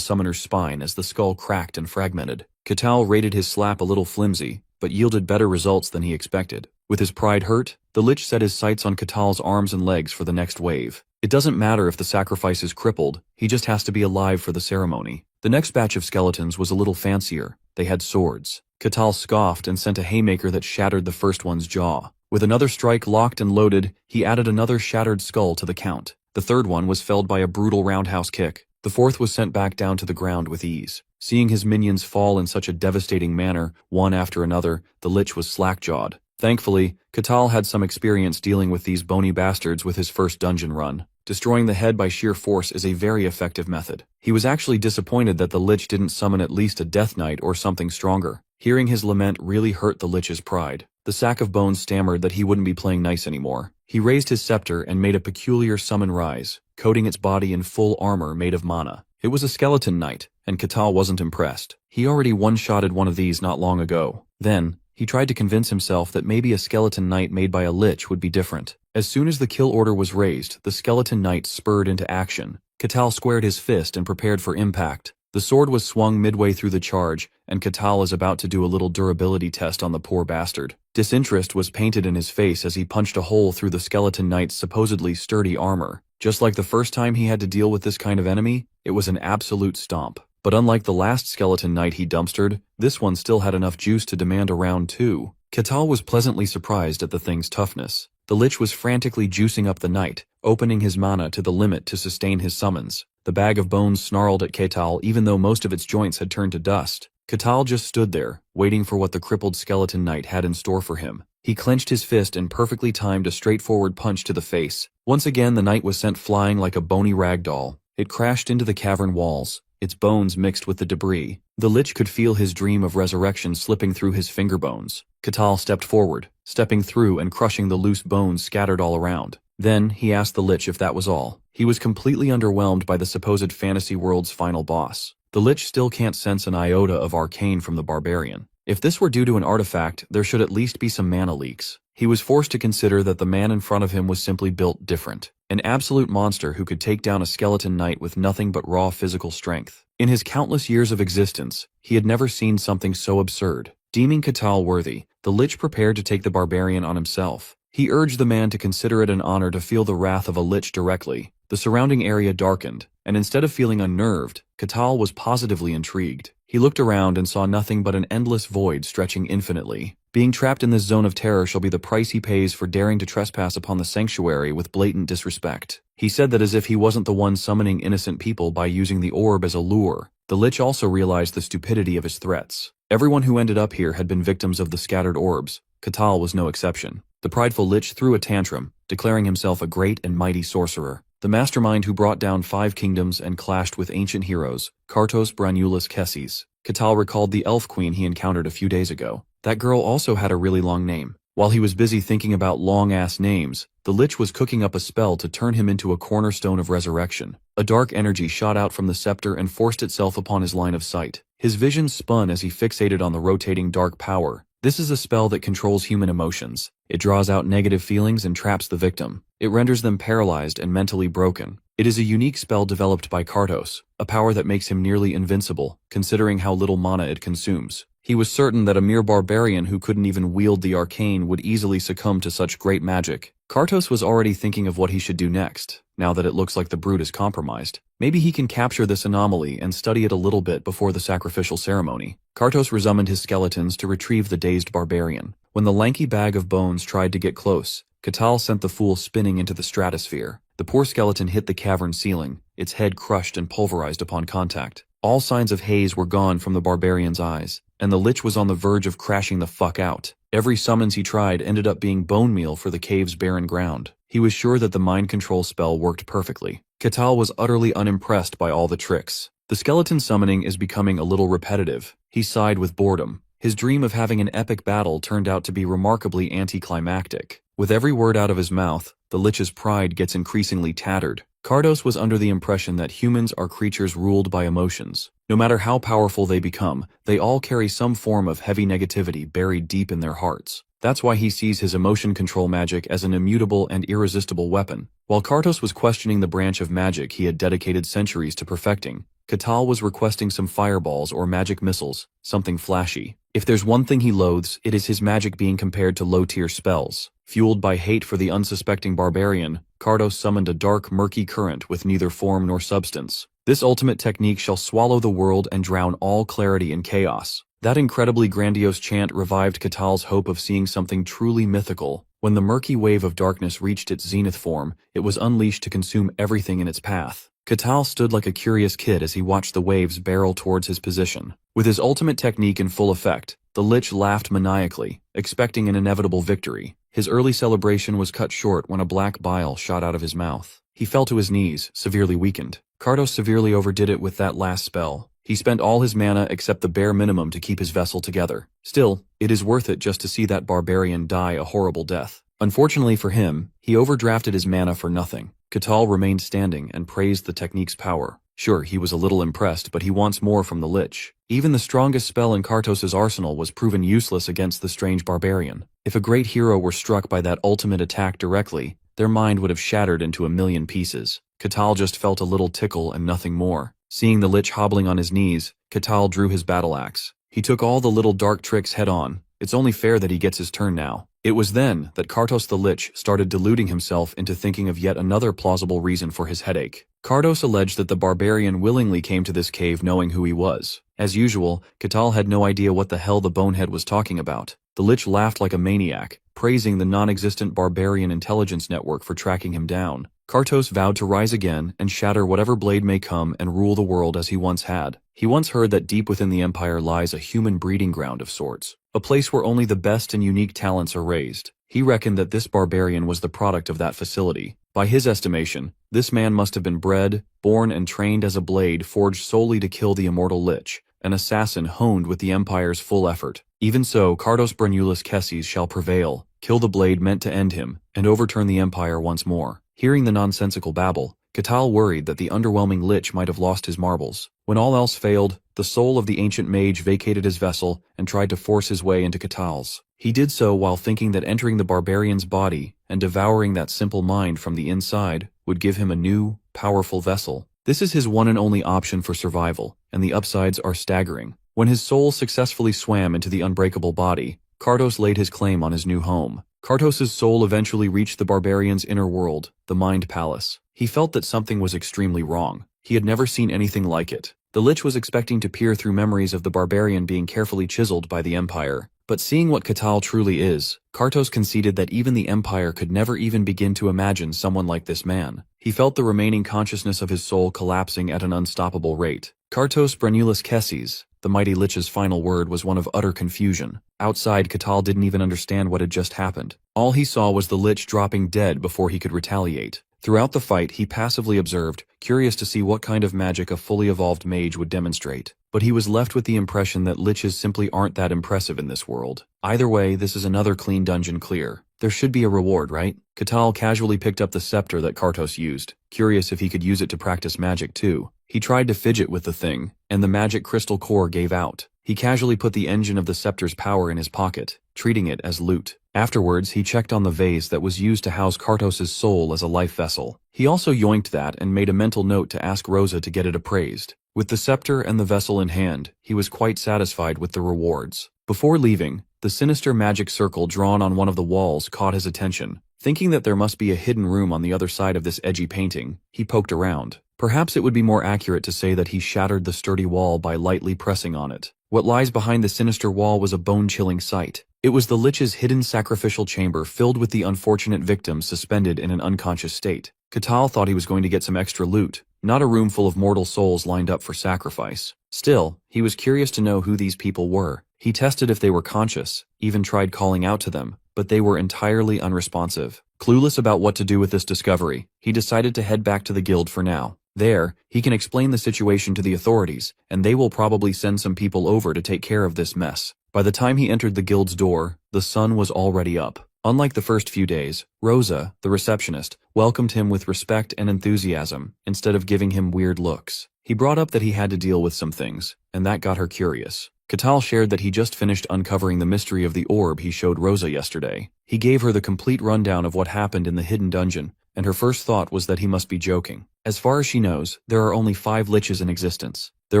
summoner's spine as the skull cracked and fragmented. Kakao rated his slap a little flimsy, but yielded better results than he expected. With his pride hurt, the lich set his sights on Katao's arms and legs for the next wave. It doesn't matter if the sacrifice is crippled, he just has to be alive for the ceremony. The next batch of skeletons was a little fancier. They had swords. Kakao scoffed and sent a haymaker that shattered the first one's jaw. With another strike locked and loaded, he added another shattered skull to the count. The third one was felled by a brutal roundhouse kick. The fourth was sent back down to the ground with ease. Seeing his minions fall in such a devastating manner, one after another, the lich was slack-jawed. Thankfully, Kakao had some experience dealing with these bony bastards with his first dungeon run. Destroying the head by sheer force is a very effective method. He was actually disappointed that the lich didn't summon at least a death knight or something stronger. Hearing his lament really hurt the lich's pride. The sack of bones stammered that he wouldn't be playing nice anymore. He raised his scepter and made a peculiar summon rise, coating its body in full armor made of mana. It was a skeleton knight, and Kakao wasn't impressed. He already one-shotted one of these not long ago. Then, he tried to convince himself that maybe a skeleton knight made by a lich would be different. As soon as the kill order was raised, the skeleton knight spurred into action. Kakao squared his fist and prepared for impact. The sword was swung midway through the charge, and Kakao is about to do a little durability test on the poor bastard. Disinterest was painted in his face as he punched a hole through the skeleton knight's supposedly sturdy armor. Just like the first time he had to deal with this kind of enemy, it was an absolute stomp. But unlike the last skeleton knight he dumpstered, this one still had enough juice to demand a round two. Kakao was pleasantly surprised at the thing's toughness. The lich was frantically juicing up the knight, opening his mana to the limit to sustain his summons. The bag of bones snarled at Kakao even though most of its joints had turned to dust. Kakao just stood there, waiting for what the crippled skeleton knight had in store for him. He clenched his fist and perfectly timed a straightforward punch to the face. Once again the knight was sent flying like a bony rag doll. It crashed into the cavern walls, its bones mixed with the debris. The lich could feel his dream of resurrection slipping through his finger bones. Kakao stepped forward, stepping through and crushing the loose bones scattered all around. Then, he asked the lich if that was all. He was completely underwhelmed by the supposed fantasy world's final boss. The lich still can't sense an iota of arcane from the barbarian. If this were due to an artifact, there should at least be some mana leaks. He was forced to consider that the man in front of him was simply built different. An absolute monster who could take down a skeleton knight with nothing but raw physical strength. In his countless years of existence, he had never seen something so absurd. Deeming Kakao worthy, the lich prepared to take the barbarian on himself. He urged the man to consider it an honor to feel the wrath of a lich directly. The surrounding area darkened, and instead of feeling unnerved, Kakao was positively intrigued. He looked around and saw nothing but an endless void stretching infinitely. Being trapped in this zone of terror shall be the price he pays for daring to trespass upon the sanctuary with blatant disrespect. He said that as if he wasn't the one summoning innocent people by using the orb as a lure. The lich also realized the stupidity of his threats. Everyone who ended up here had been victims of the scattered orbs. Kakao was no exception. The prideful lich threw a tantrum, declaring himself a great and mighty sorcerer. The mastermind who brought down 5 kingdoms and clashed with ancient heroes, Kartos Branulus Kessis. Kakao recalled the elf queen he encountered a few days ago. That girl also had a really long name. While he was busy thinking about long-ass names, the lich was cooking up a spell to turn him into a cornerstone of resurrection. A dark energy shot out from the scepter and forced itself upon his line of sight. His vision spun as he fixated on the rotating dark power. This is a spell that controls human emotions. It draws out negative feelings and traps the victim. It renders them paralyzed and mentally broken. It is a unique spell developed by Kartos, a power that makes him nearly invincible, considering how little mana it consumes. He was certain that a mere barbarian who couldn't even wield the arcane would easily succumb to such great magic. Kartos was already thinking of what he should do next, now that it looks like the brute is compromised. Maybe he can capture this anomaly and study it a little bit before the sacrificial ceremony. Kartos resummoned his skeletons to retrieve the dazed barbarian. When the lanky bag of bones tried to get close, Kakao sent the fool spinning into the stratosphere. The poor skeleton hit the cavern ceiling, its head crushed and pulverized upon contact. All signs of haze were gone from the barbarian's eyes, and the lich was on the verge of crashing the fuck out. Every summons he tried ended up being bone meal for the cave's barren ground. He was sure that the mind control spell worked perfectly. Kakao was utterly unimpressed by all the tricks. The skeleton summoning is becoming a little repetitive. He sighed with boredom. His dream of having an epic battle turned out to be remarkably anticlimactic. With every word out of his mouth, the lich's pride gets increasingly tattered. Kartos was under the impression that humans are creatures ruled by emotions. No matter how powerful they become, they all carry some form of heavy negativity buried deep in their hearts. That's why he sees his emotion control magic as an immutable and irresistible weapon. While Kartos was questioning the branch of magic he had dedicated centuries to perfecting, Kakao was requesting some fireballs or magic missiles, something flashy. If there's one thing he loathes, it is his magic being compared to low-tier spells. Fueled by hate for the unsuspecting barbarian, Kartos summoned a dark, murky current with neither form nor substance. This ultimate technique shall swallow the world and drown all clarity in chaos. That incredibly grandiose chant revived Katao's hope of seeing something truly mythical. When the murky wave of darkness reached its zenith form, it was unleashed to consume everything in its path. Kakao stood like a curious kid as he watched the waves barrel towards his position. With his ultimate technique in full effect, the lich laughed maniacally, expecting an inevitable victory. His early celebration was cut short when a black bile shot out of his mouth. He fell to his knees, severely weakened. Kartos severely overdid it with that last spell. He spent all his mana except the bare minimum to keep his vessel together. Still, it is worth it just to see that barbarian die a horrible death. Unfortunately for him, he overdrafted his mana for nothing. Kakao remained standing and praised the technique's power. Sure, he was a little impressed, but he wants more from the lich. Even the strongest spell in Kartos' arsenal was proven useless against the strange barbarian. If a great hero were struck by that ultimate attack directly, their mind would have shattered into a million pieces. Kakao just felt a little tickle and nothing more. Seeing the lich hobbling on his knees, Kakao drew his battle axe. He took all the little dark tricks head on. It's only fair that he gets his turn now. It was then that Kartos the Lich started deluding himself into thinking of yet another plausible reason for his headache. Kartos alleged that the barbarian willingly came to this cave knowing who he was. As usual, Kakao had no idea what the hell the bonehead was talking about. The Lich laughed like a maniac, praising the non-existent barbarian intelligence network for tracking him down. Kartos vowed to rise again and shatter whatever blade may come and rule the world as he once had. He once heard that deep within the Empire lies a human breeding ground of sorts, a place where only the best and unique talents are raised. He reckoned that this barbarian was the product of that facility. By his estimation, this man must have been bred, born and trained as a blade forged solely to kill the immortal Lich, an assassin honed with the Empire's full effort. Even so, Kartos Branulus Kesses shall prevail, kill the blade meant to end him, and overturn the Empire once more. Hearing the nonsensical babble, Kakao worried that the underwhelming Lich might have lost his marbles. When all else failed, the soul of the ancient mage vacated his vessel and tried to force his way into Katao's. He did so while thinking that entering the barbarian's body and devouring that simple mind from the inside would give him a new, powerful vessel. This is his one and only option for survival, and the upsides are staggering. When his soul successfully swam into the unbreakable body, Kartos laid his claim on his new home. Kartos' soul eventually reached the barbarian's inner world, the Mind Palace. He felt that something was extremely wrong. He had never seen anything like it. The Lich was expecting to peer through memories of the barbarian being carefully chiseled by the Empire. But seeing what Kakao truly is, Kartos conceded that even the Empire could never even begin to imagine someone like this man. He felt the remaining consciousness of his soul collapsing at an unstoppable rate. Kartos Branulus Kesses, the mighty Lich's final word, was one of utter confusion. Outside, Kakao didn't even understand what had just happened. All he saw was the Lich dropping dead before he could retaliate. Throughout the fight, he passively observed, curious to see what kind of magic a fully evolved mage would demonstrate. But he was left with the impression that liches simply aren't that impressive in this world. Either way, this is another clean dungeon clear. There should be a reward, right? Kakao casually picked up the scepter that Kartos used, curious if he could use it to practice magic too. He tried to fidget with the thing, and the magic crystal core gave out. He He casually put the engine of the scepter's power in his pocket, treating it as loot. Afterwards, he checked on the vase that was used to house Kartos' soul as a life vessel. He also yoinked that and made a mental note to ask Rosa to get it appraised. With the scepter and the vessel in hand, he was quite satisfied with the rewards. Before leaving, the sinister magic circle drawn on one of the walls caught his attention. Thinking that there must be a hidden room on the other side of this edgy painting, he poked around. Perhaps it would be more accurate to say that he shattered the sturdy wall by lightly pressing on it. What lies behind the sinister wall was a bone-chilling sight. It was the Lich's hidden sacrificial chamber filled with the unfortunate victims suspended in an unconscious state. Kakao thought he was going to get some extra loot, not a room full of mortal souls lined up for sacrifice. Still, he was curious to know who these people were. He tested if they were conscious, even tried calling out to them, but they were entirely unresponsive. Clueless about what to do with this discovery, he decided to head back to the guild for now. There, he can explain the situation to the authorities, and they will probably send some people over to take care of this mess. By the time he entered the guild's door, the sun was already up. Unlike the first few days, Rosa, the receptionist, welcomed him with respect and enthusiasm, instead of giving him weird looks. He brought up that he had to deal with some things, and that got her curious. Kakao shared that he just finished uncovering the mystery of the orb he showed Rosa yesterday. He gave her the complete rundown of what happened in the hidden dungeon, and her first thought was that he must be joking. As far as she knows, there are only 5 liches in existence. Their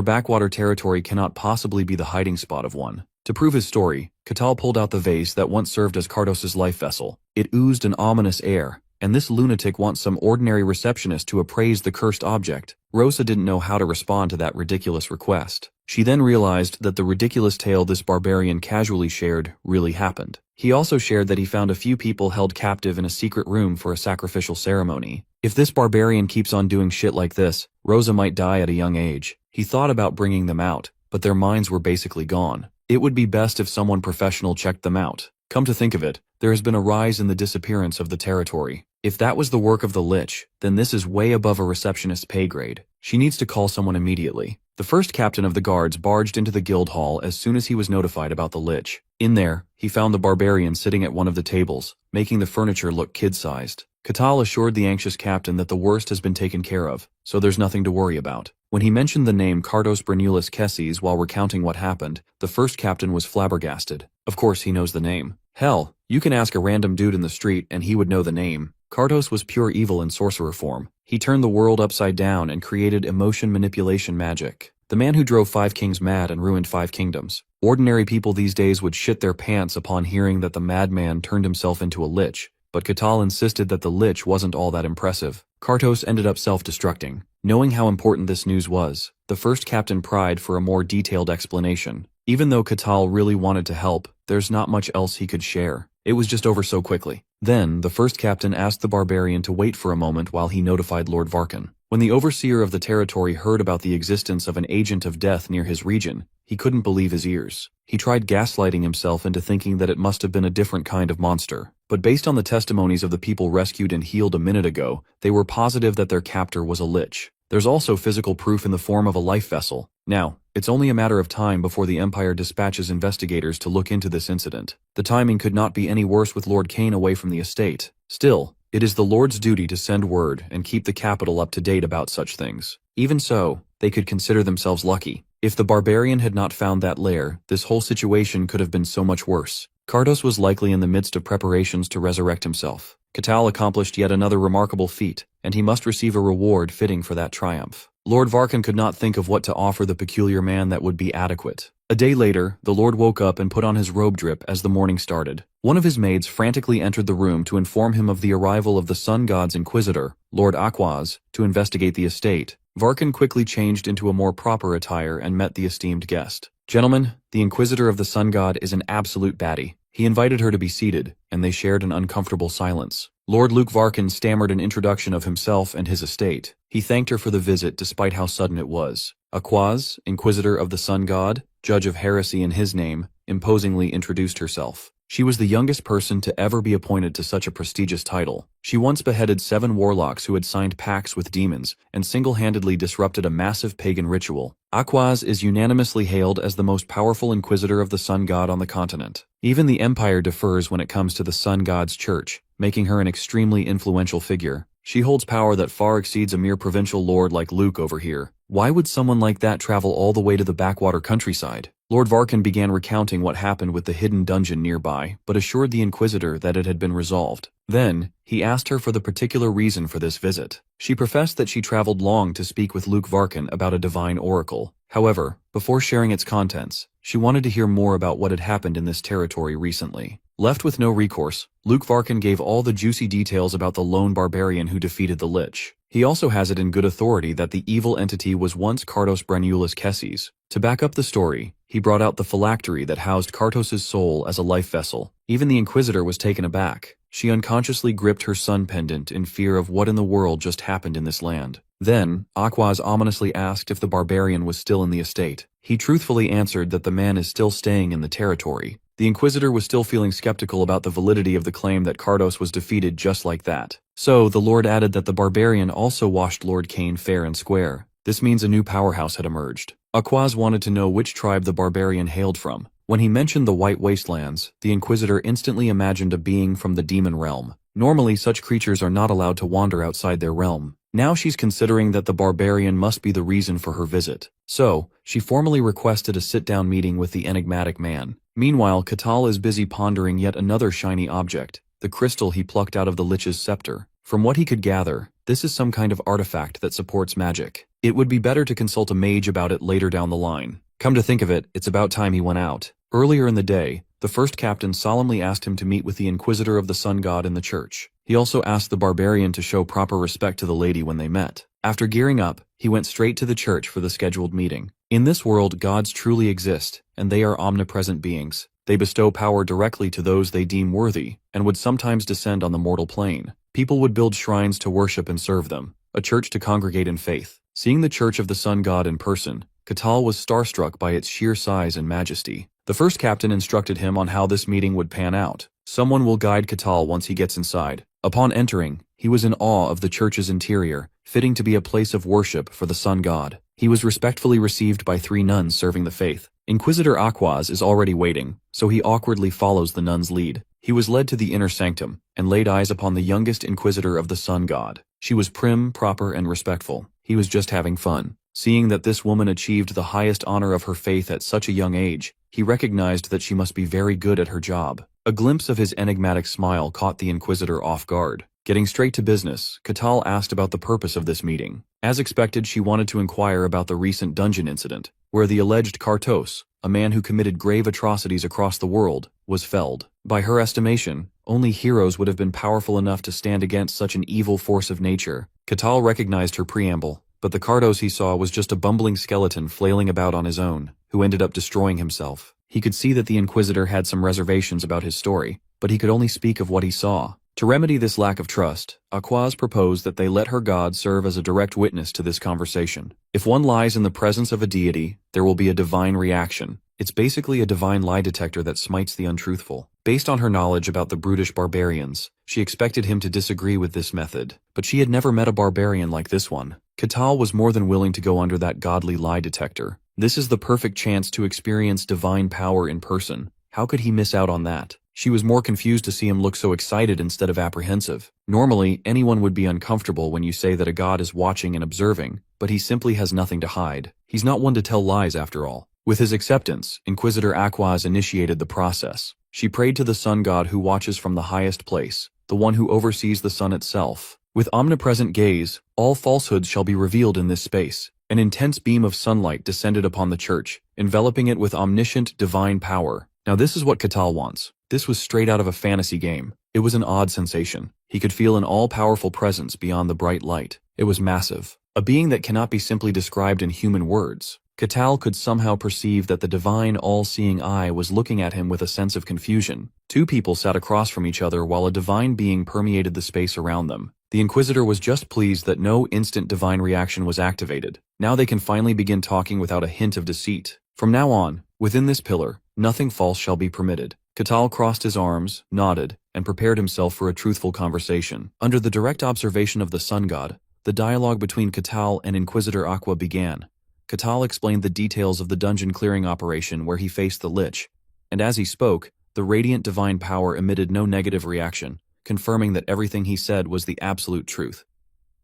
backwater territory cannot possibly be the hiding spot of one. To prove his story, Kakao pulled out the vase that once served as Kartos' life vessel. It oozed an ominous air, and this lunatic wants some ordinary receptionist to appraise the cursed object. Rosa didn't know how to respond to that ridiculous request. She then realized that the ridiculous tale this barbarian casually shared really happened. He also shared that he found a few people held captive in a secret room for a sacrificial ceremony. If this barbarian keeps on doing shit like this, Rosa might die at a young age. He thought about bringing them out, but their minds were basically gone. It would be best if someone professional checked them out. Come to think of it, there has been a rise in the disappearance of the territory. If that was the work of the Lich, then this is way above a receptionist's pay grade. She needs to call someone immediately. The first captain of the guards barged into the guild hall as soon as he was notified about the Lich. In there, he found the barbarian sitting at one of the tables, making the furniture look kid-sized. Kakao assured the anxious captain that the worst has been taken care of, so there's nothing to worry about. When he mentioned the name Kartos Brenulus Kesses while recounting what happened, the first captain was flabbergasted. Of course he knows the name. Hell, you can ask a random dude in the street and he would know the name. Kartos was pure evil in sorcerer form. He turned the world upside down and created emotion manipulation magic. The man who drove 5 kings mad and ruined 5 kingdoms. Ordinary people these days would shit their pants upon hearing that the madman turned himself into a lich, but Kakao insisted that the lich wasn't all that impressive. Kartos ended up self-destructing. Knowing how important this news was, the first captain pried for a more detailed explanation. Even though Kakao really wanted to help, there's not much else he could share. It was just over so quickly. Then, the first captain asked the barbarian to wait for a moment while he notified Lord Varkan. When the overseer of the territory heard about the existence of an agent of death near his region, he couldn't believe his ears. He tried gaslighting himself into thinking that it must have been a different kind of monster. But based on the testimonies of the people rescued and healed a minute ago, they were positive that their captor was a lich. There's also physical proof in the form of a life vessel. Now, it's only a matter of time before the Empire dispatches investigators to look into this incident. The timing could not be any worse with Lord Kane away from the estate. Still, it is the Lord's duty to send word and keep the capital up to date about such things. Even so, they could consider themselves lucky. If the barbarian had not found that lair, this whole situation could have been so much worse. Kartos was likely in the midst of preparations to resurrect himself. Kakao accomplished yet another remarkable feat, and he must receive a reward fitting for that triumph. Lord Varkan could not think of what to offer the peculiar man that would be adequate. A day later, the Lord woke up and put on his robe drip as the morning started. One of his maids frantically entered the room to inform him of the arrival of the Sun God's Inquisitor, Lord Aquaz, to investigate the estate. Varkan quickly changed into a more proper attire and met the esteemed guest. Gentlemen, the Inquisitor of the Sun God is an absolute baddie. He invited her to be seated, and they shared an uncomfortable silence. Lord Luke Varkan stammered an introduction of himself and his estate. He thanked her for the visit despite how sudden it was. Aquaz, Inquisitor of the Sun God, Judge of Heresy in his name, imposingly introduced herself. She was the youngest person to ever be appointed to such a prestigious title. She once beheaded 7 warlocks who had signed pacts with demons and single-handedly disrupted a massive pagan ritual. Aquaz is unanimously hailed as the most powerful Inquisitor of the Sun God on the continent. Even the Empire defers when it comes to the Sun God's church, making her an extremely influential figure. She holds power that far exceeds a mere provincial lord like Luke over here. Why would someone like that travel all the way to the backwater countryside? Lord Varkan began recounting what happened with the hidden dungeon nearby, but assured the Inquisitor that it had been resolved. Then, he asked her for the particular reason for this visit. She professed that she traveled long to speak with Luke Varkan about a divine oracle. However, before sharing its contents, she wanted to hear more about what had happened in this territory recently. Left with no recourse, Luke Varkan gave all the juicy details about the lone barbarian who defeated the Lich. He also has it in good authority that the evil entity was once Kartos Branulus Kesses. To back up the story, he brought out the phylactery that housed Kartos's soul as a life vessel. Even the Inquisitor was taken aback. She unconsciously gripped her sun pendant in fear of what in the world just happened in this land. Then, Aquaz ominously asked if the barbarian was still in the estate. He truthfully answered that the man is still staying in the territory. The Inquisitor was still feeling skeptical about the validity of the claim that Kartos was defeated just like that. So, the Lord added that the barbarian also washed Lord Cain fair and square. This means a new powerhouse had emerged. Aquaz wanted to know which tribe the barbarian hailed from. When he mentioned the White Wastelands, the Inquisitor instantly imagined a being from the demon realm. Normally, such creatures are not allowed to wander outside their realm. Now she's considering that the barbarian must be the reason for her visit. So, she formally requested a sit-down meeting with the enigmatic man. Meanwhile, Katal is busy pondering yet another shiny object, the crystal he plucked out of the Lich's scepter. From what he could gather, this is some kind of artifact that supports magic. It would be better to consult a mage about it later down the line. Come to think of it, it's about time he went out. Earlier in the day, the first captain solemnly asked him to meet with the Inquisitor of the Sun God in the church. He also asked the barbarian to show proper respect to the lady when they met. After gearing up, he went straight to the church for the scheduled meeting. In this world, gods truly exist, and they are omnipresent beings. They bestow power directly to those they deem worthy, and would sometimes descend on the mortal plane. People would build shrines to worship and serve them, a church to congregate in faith. Seeing the Church of the Sun God in person, Katal was starstruck by its sheer size and majesty. The first captain instructed him on how this meeting would pan out. Someone will guide Katal once he gets inside. Upon entering, he was in awe of the church's interior, fitting to be a place of worship for the Sun God. He was respectfully received by 3 nuns serving the faith. Inquisitor Aquaz is already waiting, so he awkwardly follows the nuns' lead. He was led to the inner sanctum, and laid eyes upon the youngest Inquisitor of the Sun God. She was prim, proper, and respectful. He was just having fun. Seeing that this woman achieved the highest honor of her faith at such a young age, he recognized that she must be very good at her job. A glimpse of his enigmatic smile caught the Inquisitor off guard. Getting straight to business, Katal asked about the purpose of this meeting. As expected, she wanted to inquire about the recent dungeon incident, where the alleged Kartos, a man who committed grave atrocities across the world, was felled. By her estimation, only heroes would have been powerful enough to stand against such an evil force of nature. Katal recognized her preamble, but the Kartos he saw was just a bumbling skeleton flailing about on his own, who ended up destroying himself. He could see that the Inquisitor had some reservations about his story, but he could only speak of what he saw. To remedy this lack of trust, Aquaz proposed that they let her god serve as a direct witness to this conversation. If one lies in the presence of a deity, there will be a divine reaction. It's basically a divine lie detector that smites the untruthful. Based on her knowledge about the brutish barbarians, she expected him to disagree with this method, but she had never met a barbarian like this one. Katal was more than willing to go under that godly lie detector. This is the perfect chance to experience divine power in person. How could he miss out on that? She was more confused to see him look so excited instead of apprehensive. Normally, anyone would be uncomfortable when you say that a god is watching and observing, but he simply has nothing to hide. He's not one to tell lies after all. With his acceptance, Inquisitor Aquaz initiated the process. She prayed to the sun god who watches from the highest place, the one who oversees the sun itself. With omnipresent gaze, all falsehoods shall be revealed in this space. An intense beam of sunlight descended upon the church, enveloping it with omniscient divine power. Now this is what Katal wants. This was straight out of a fantasy game. It was an odd sensation. He could feel an all-powerful presence beyond the bright light. It was massive. A being that cannot be simply described in human words. Katal could somehow perceive that the divine all-seeing eye was looking at him with a sense of confusion. 2 people sat across from each other while a divine being permeated the space around them. The Inquisitor was just pleased that no instant divine reaction was activated. Now they can finally begin talking without a hint of deceit. From now on, within this pillar, nothing false shall be permitted. Katal crossed his arms, nodded, and prepared himself for a truthful conversation. Under the direct observation of the sun god, the dialogue between Katal and Inquisitor Aqua began. Katal explained the details of the dungeon clearing operation where he faced the Lich, and as he spoke, the radiant divine power emitted no negative reaction, confirming that everything he said was the absolute truth.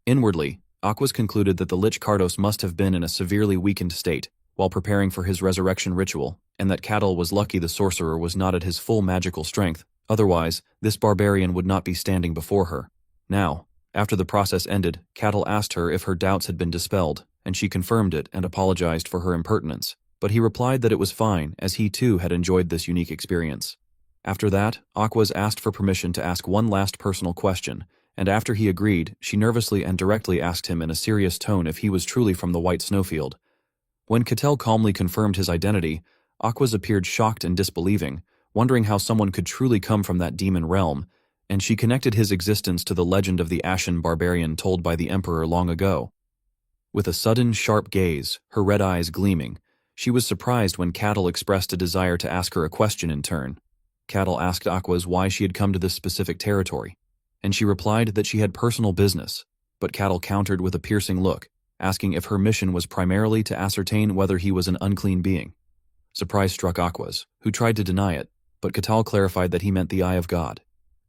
Inwardly, Aquas concluded that the Lich Kartos must have been in a severely weakened state, while preparing for his resurrection ritual, and that Kakao was lucky the sorcerer was not at his full magical strength, otherwise, this barbarian would not be standing before her. Now, after the process ended, Kakao asked her if her doubts had been dispelled, and she confirmed it and apologized for her impertinence, but he replied that it was fine, as he too had enjoyed this unique experience. After that, Aquas asked for permission to ask one last personal question, and after he agreed, she nervously and directly asked him in a serious tone if he was truly from the White Snowfield. When Kakao calmly confirmed his identity, Aquas appeared shocked and disbelieving, wondering how someone could truly come from that demon realm, and she connected his existence to the legend of the Ashen Barbarian told by the Emperor long ago. With a sudden, sharp gaze, her red eyes gleaming, she was surprised when Kakao expressed a desire to ask her a question in turn. Kakao asked Aquas why she had come to this specific territory, and she replied that she had personal business, but Kakao countered with a piercing look, asking if her mission was primarily to ascertain whether he was an unclean being. Surprise struck Aquas, who tried to deny it, but Kakao clarified that he meant the Eye of God,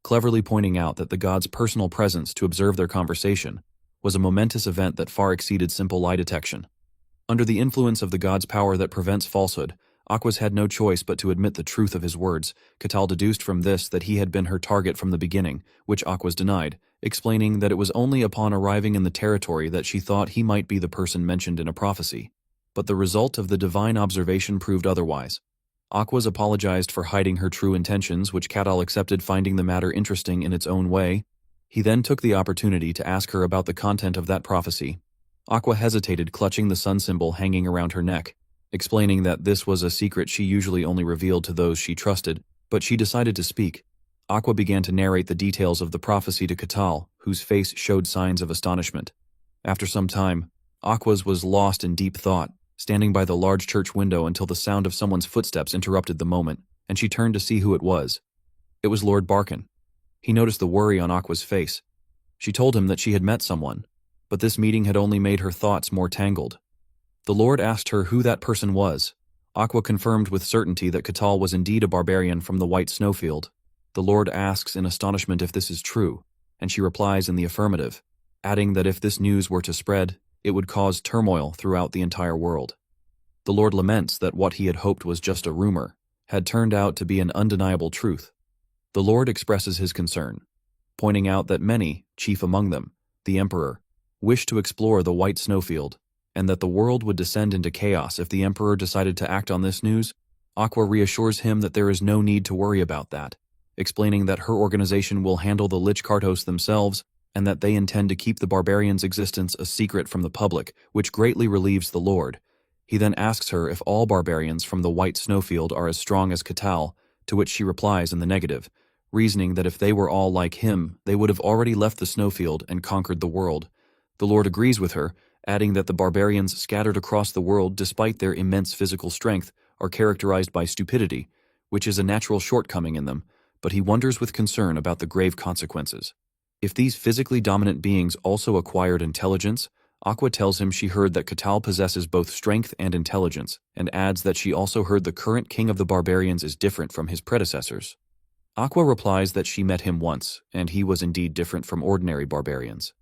cleverly pointing out that the god's personal presence to observe their conversation was a momentous event that far exceeded simple lie detection. Under the influence of the god's power that prevents falsehood, Aquas had no choice but to admit the truth of his words. Kakao deduced from this that he had been her target from the beginning, which Aquas denied, explaining that it was only upon arriving in the territory that she thought he might be the person mentioned in a prophecy. But the result of the divine observation proved otherwise. Aquas apologized for hiding her true intentions, which Kakao accepted, finding the matter interesting in its own way. He then took the opportunity to ask her about the content of that prophecy. Aqua hesitated, clutching the sun symbol hanging around her neck, explaining that this was a secret she usually only revealed to those she trusted, but she decided to speak. Aqua began to narrate the details of the prophecy to Kakao, whose face showed signs of astonishment. After some time, Aquas was lost in deep thought, standing by the large church window until the sound of someone's footsteps interrupted the moment, and she turned to see who it was. It was Lord Barkin. He noticed the worry on Aqua's face. She told him that she had met someone, but this meeting had only made her thoughts more tangled. The Lord asked her who that person was. Aqua confirmed with certainty that Kakao was indeed a barbarian from the White Snowfield. The Lord asks in astonishment if this is true, and she replies in the affirmative, adding that if this news were to spread, it would cause turmoil throughout the entire world. The Lord laments that what he had hoped was just a rumor had turned out to be an undeniable truth. The Lord expresses his concern, pointing out that many, chief among them, the Emperor, wish to explore the White Snowfield, and that the world would descend into chaos if the Emperor decided to act on this news. Aqua reassures him that there is no need to worry about that, explaining that her organization will handle the Lich Kartos themselves and that they intend to keep the barbarian's existence a secret from the public, which greatly relieves the Lord. He then asks her if all barbarians from the White Snowfield are as strong as Kakao, to which she replies in the negative, reasoning that if they were all like him, they would have already left the snowfield and conquered the world. The Lord agrees with her, adding that the barbarians scattered across the world despite their immense physical strength are characterized by stupidity, which is a natural shortcoming in them, but he wonders with concern about the grave consequences. If these physically dominant beings also acquired intelligence, Aqua tells him she heard that Kakao possesses both strength and intelligence, and adds that she also heard the current king of the barbarians is different from his predecessors. Aqua replies that she met him once, and he was indeed different from ordinary barbarians.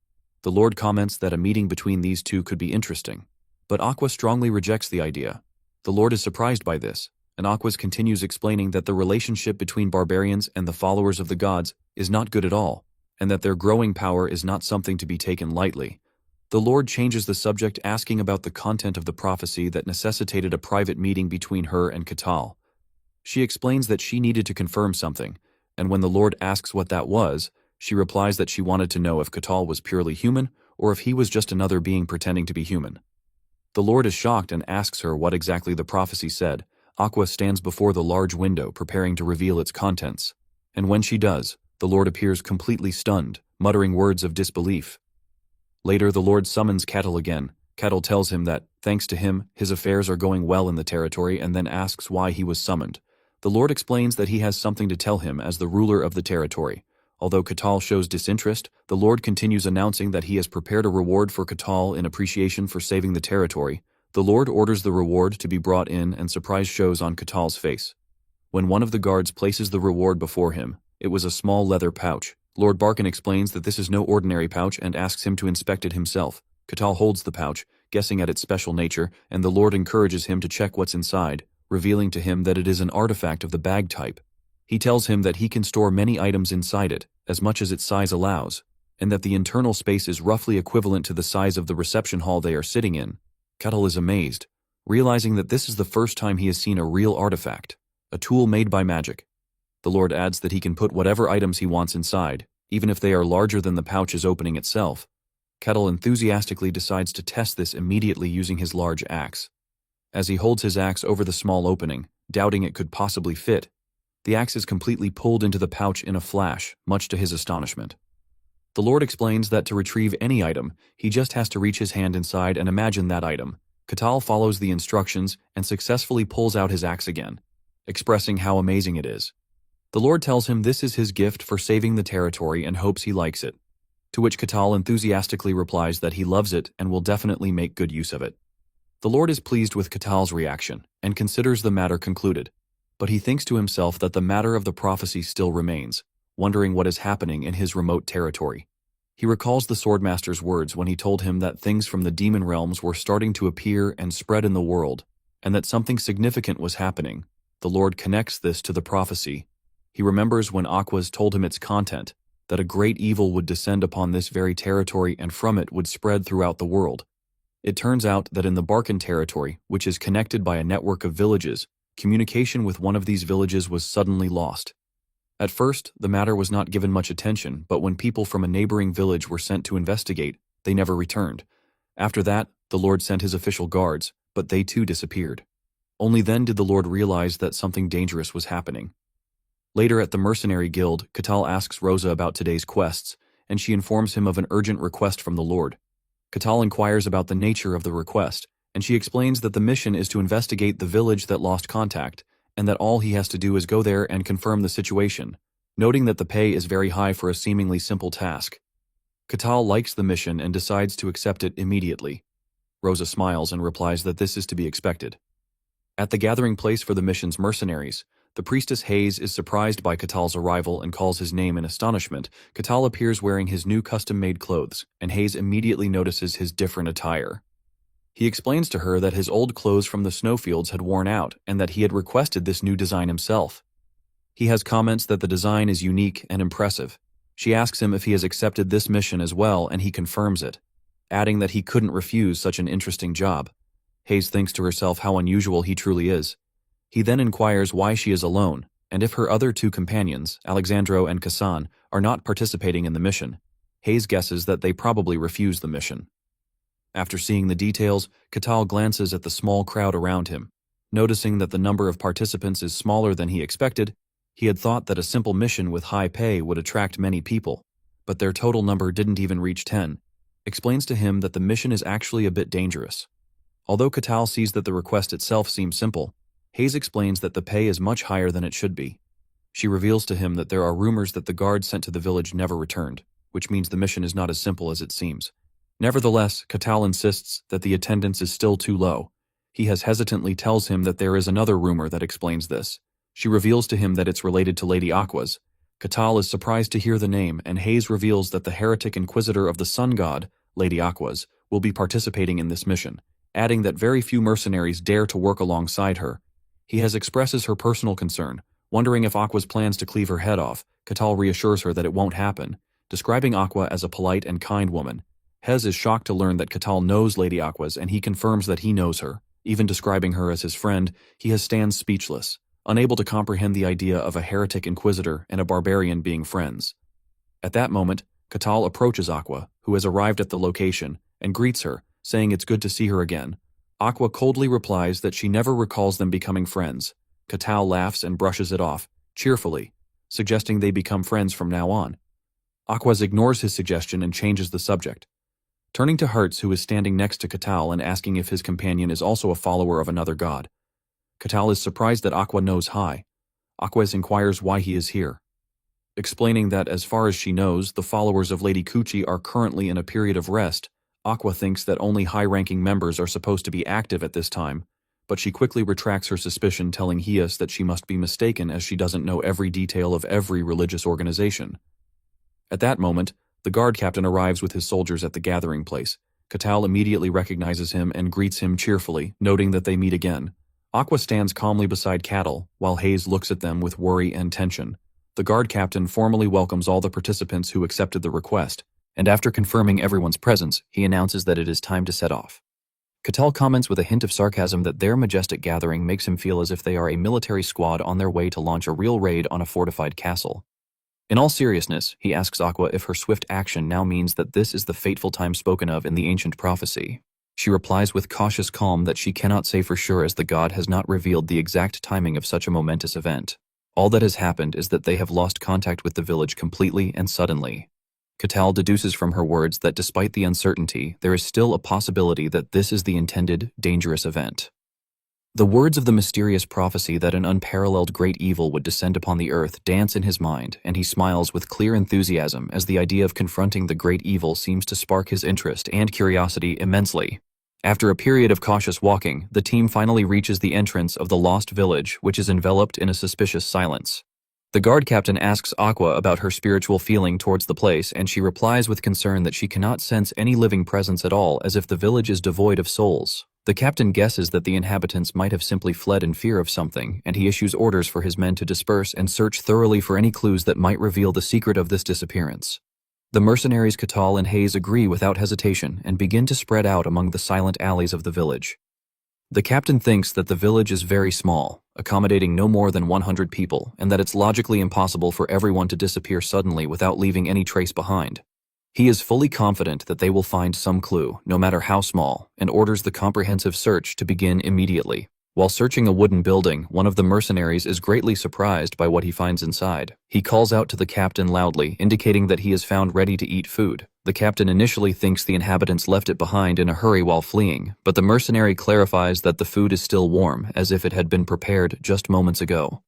The Lord comments that a meeting between these two could be interesting, but Aqua strongly rejects the idea. The Lord is surprised by this, and Aqua continues explaining that the relationship between barbarians and the followers of the gods is not good at all, and that their growing power is not something to be taken lightly. The Lord changes the subject, asking about the content of the prophecy that necessitated a private meeting between her and Kakao. She explains that she needed to confirm something, and when the Lord asks what that was, she replies that she wanted to know if Kakao was purely human or if he was just another being pretending to be human. The Lord is shocked and asks her what exactly the prophecy said. Aqua stands before the large window preparing to reveal its contents, and when she does, the Lord appears completely stunned, muttering words of disbelief. Later, the Lord summons Kakao again. Kakao tells him that, thanks to him, his affairs are going well in the territory, and then asks why he was summoned. The Lord explains that he has something to tell him as the ruler of the territory. Although Kakao shows disinterest, the Lord continues announcing that he has prepared a reward for Kakao in appreciation for saving the territory. The Lord orders the reward to be brought in, and surprise shows on Katao's face. When one of the guards places the reward before him, it was a small leather pouch. Lord Barkin explains that this is no ordinary pouch and asks him to inspect it himself. Kakao holds the pouch, guessing at its special nature, and the Lord encourages him to check what's inside, revealing to him that it is an artifact of the bag type. He tells him that he can store many items inside it, as much as its size allows, and that the internal space is roughly equivalent to the size of the reception hall they are sitting in. Kakao is amazed, realizing that this is the first time he has seen a real artifact, a tool made by magic. The Lord adds that he can put whatever items he wants inside, even if they are larger than the pouch's opening itself. Kakao enthusiastically decides to test this immediately using his large axe. As he holds his axe over the small opening, doubting it could possibly fit, the axe is completely pulled into the pouch in a flash, much to his astonishment. The Lord explains that to retrieve any item, he just has to reach his hand inside and imagine that item. Kakao follows the instructions and successfully pulls out his axe again, expressing how amazing it is. The Lord tells him this is his gift for saving the territory and hopes he likes it, to which Kakao enthusiastically replies that he loves it and will definitely make good use of it. The Lord is pleased with Kakao's reaction and considers the matter concluded, but he thinks to himself that the matter of the prophecy still remains, wondering what is happening in his remote territory. He recalls the Swordmaster's words when he told him that things from the demon realms were starting to appear and spread in the world, and that something significant was happening. The Lord connects this to the prophecy. He remembers when Aquas told him its content, that a great evil would descend upon this very territory and from it would spread throughout the world. It turns out that in the Barkan territory, which is connected by a network of villages, communication with one of these villages was suddenly lost. At first, the matter was not given much attention, but when people from a neighboring village were sent to investigate, they never returned. After that, the Lord sent his official guards, but they too disappeared. Only then did the Lord realize that something dangerous was happening. Later at the Mercenary Guild, Kakao asks Rosa about today's quests, and she informs him of an urgent request from the Lord. Kakao inquires about the nature of the request, and she explains that the mission is to investigate the village that lost contact, and that all he has to do is go there and confirm the situation, noting that the pay is very high for a seemingly simple task. Kakao likes the mission and decides to accept it immediately. Rosa smiles and replies that this is to be expected. At the gathering place for the mission's mercenaries, the priestess Hayes is surprised by Katao's arrival and calls his name in astonishment. Kakao appears wearing his new custom-made clothes, and Hayes immediately notices his different attire. He explains to her that his old clothes from the snowfields had worn out and that he had requested this new design himself. He has comments that the design is unique and impressive. She asks him if he has accepted this mission as well, and he confirms it, adding that he couldn't refuse such an interesting job. Hayes thinks to herself how unusual he truly is. He then inquires why she is alone, and if her other two companions, Alexandro and Kasan, are not participating in the mission. Hayes guesses that they probably refuse the mission. After seeing the details, Kakao glances at the small crowd around him. Noticing that the number of participants is smaller than he expected, he had thought that a simple mission with high pay would attract many people, but their total number didn't even reach 10. Explains to him that the mission is actually a bit dangerous. Although Kakao sees that the request itself seems simple, Hayes explains that the pay is much higher than it should be. She reveals to him that there are rumors that the guards sent to the village never returned, which means the mission is not as simple as it seems. Nevertheless, Kakao insists that the attendance is still too low. He hesitantly tells him that there is another rumor that explains this. She reveals to him that it's related to Lady Aquas. Kakao is surprised to hear the name, and Hayes reveals that the heretic inquisitor of the sun god, Lady Aquas, will be participating in this mission, adding that very few mercenaries dare to work alongside her. He expresses her personal concern, wondering if Aqua's plans to cleave her head off. Kakao reassures her that it won't happen, describing Aqua as a polite and kind woman. Hez is shocked to learn that Kakao knows Lady Aquas, and he confirms that he knows her. Even describing her as his friend, he stands speechless, unable to comprehend the idea of a heretic inquisitor and a barbarian being friends. At that moment, Kakao approaches Aqua, who has arrived at the location, and greets her, saying it's good to see her again. Aqua coldly replies that she never recalls them becoming friends. Kakao laughs and brushes it off, cheerfully, suggesting they become friends from now on. Aqua ignores his suggestion and changes the subject. Turning to Hertz, who is standing next to Kakao and asking if his companion is also a follower of another god. Kakao is surprised that Aqua knows Hai. Aqua inquires why he is here, explaining that as far as she knows, the followers of Lady Kuchi are currently in a period of rest. Aqua thinks that only high-ranking members are supposed to be active at this time, but she quickly retracts her suspicion, telling Hias that she must be mistaken as she doesn't know every detail of every religious organization. At that moment, the guard captain arrives with his soldiers at the gathering place, Kakao immediately recognizes him and greets him cheerfully, noting that they meet again. Aqua stands calmly beside Cattle, while Hayes looks at them with worry and tension. The guard captain formally welcomes all the participants who accepted the request, and after confirming everyone's presence, he announces that it is time to set off. Kakao comments with a hint of sarcasm that their majestic gathering makes him feel as if they are a military squad on their way to launch a real raid on a fortified castle. In all seriousness, he asks Aqua if her swift action now means that this is the fateful time spoken of in the ancient prophecy. She replies with cautious calm that she cannot say for sure as the god has not revealed the exact timing of such a momentous event. All that has happened is that they have lost contact with the village completely and suddenly. Kakao deduces from her words that despite the uncertainty, there is still a possibility that this is the intended, dangerous event. The words of the mysterious prophecy that an unparalleled great evil would descend upon the earth dance in his mind, and he smiles with clear enthusiasm as the idea of confronting the great evil seems to spark his interest and curiosity immensely. After a period of cautious walking, the team finally reaches the entrance of the lost village, which is enveloped in a suspicious silence. The guard captain asks Aqua about her spiritual feeling towards the place, and she replies with concern that she cannot sense any living presence at all, as if the village is devoid of souls. The captain guesses that the inhabitants might have simply fled in fear of something, and he issues orders for his men to disperse and search thoroughly for any clues that might reveal the secret of this disappearance. The mercenaries Kakao and Hayes agree without hesitation and begin to spread out among the silent alleys of the village. The captain thinks that the village is very small, accommodating no more than 100 people, and that it's logically impossible for everyone to disappear suddenly without leaving any trace behind. He is fully confident that they will find some clue, no matter how small, and orders the comprehensive search to begin immediately. While searching a wooden building, one of the mercenaries is greatly surprised by what he finds inside. He calls out to the captain loudly, indicating that he is found ready to eat food. The captain initially thinks the inhabitants left it behind in a hurry while fleeing, but the mercenary clarifies that the food is still warm, as if it had been prepared just moments ago.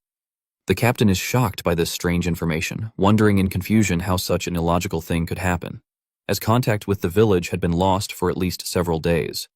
The captain is shocked by this strange information, wondering in confusion how such an illogical thing could happen, as contact with the village had been lost for at least several days.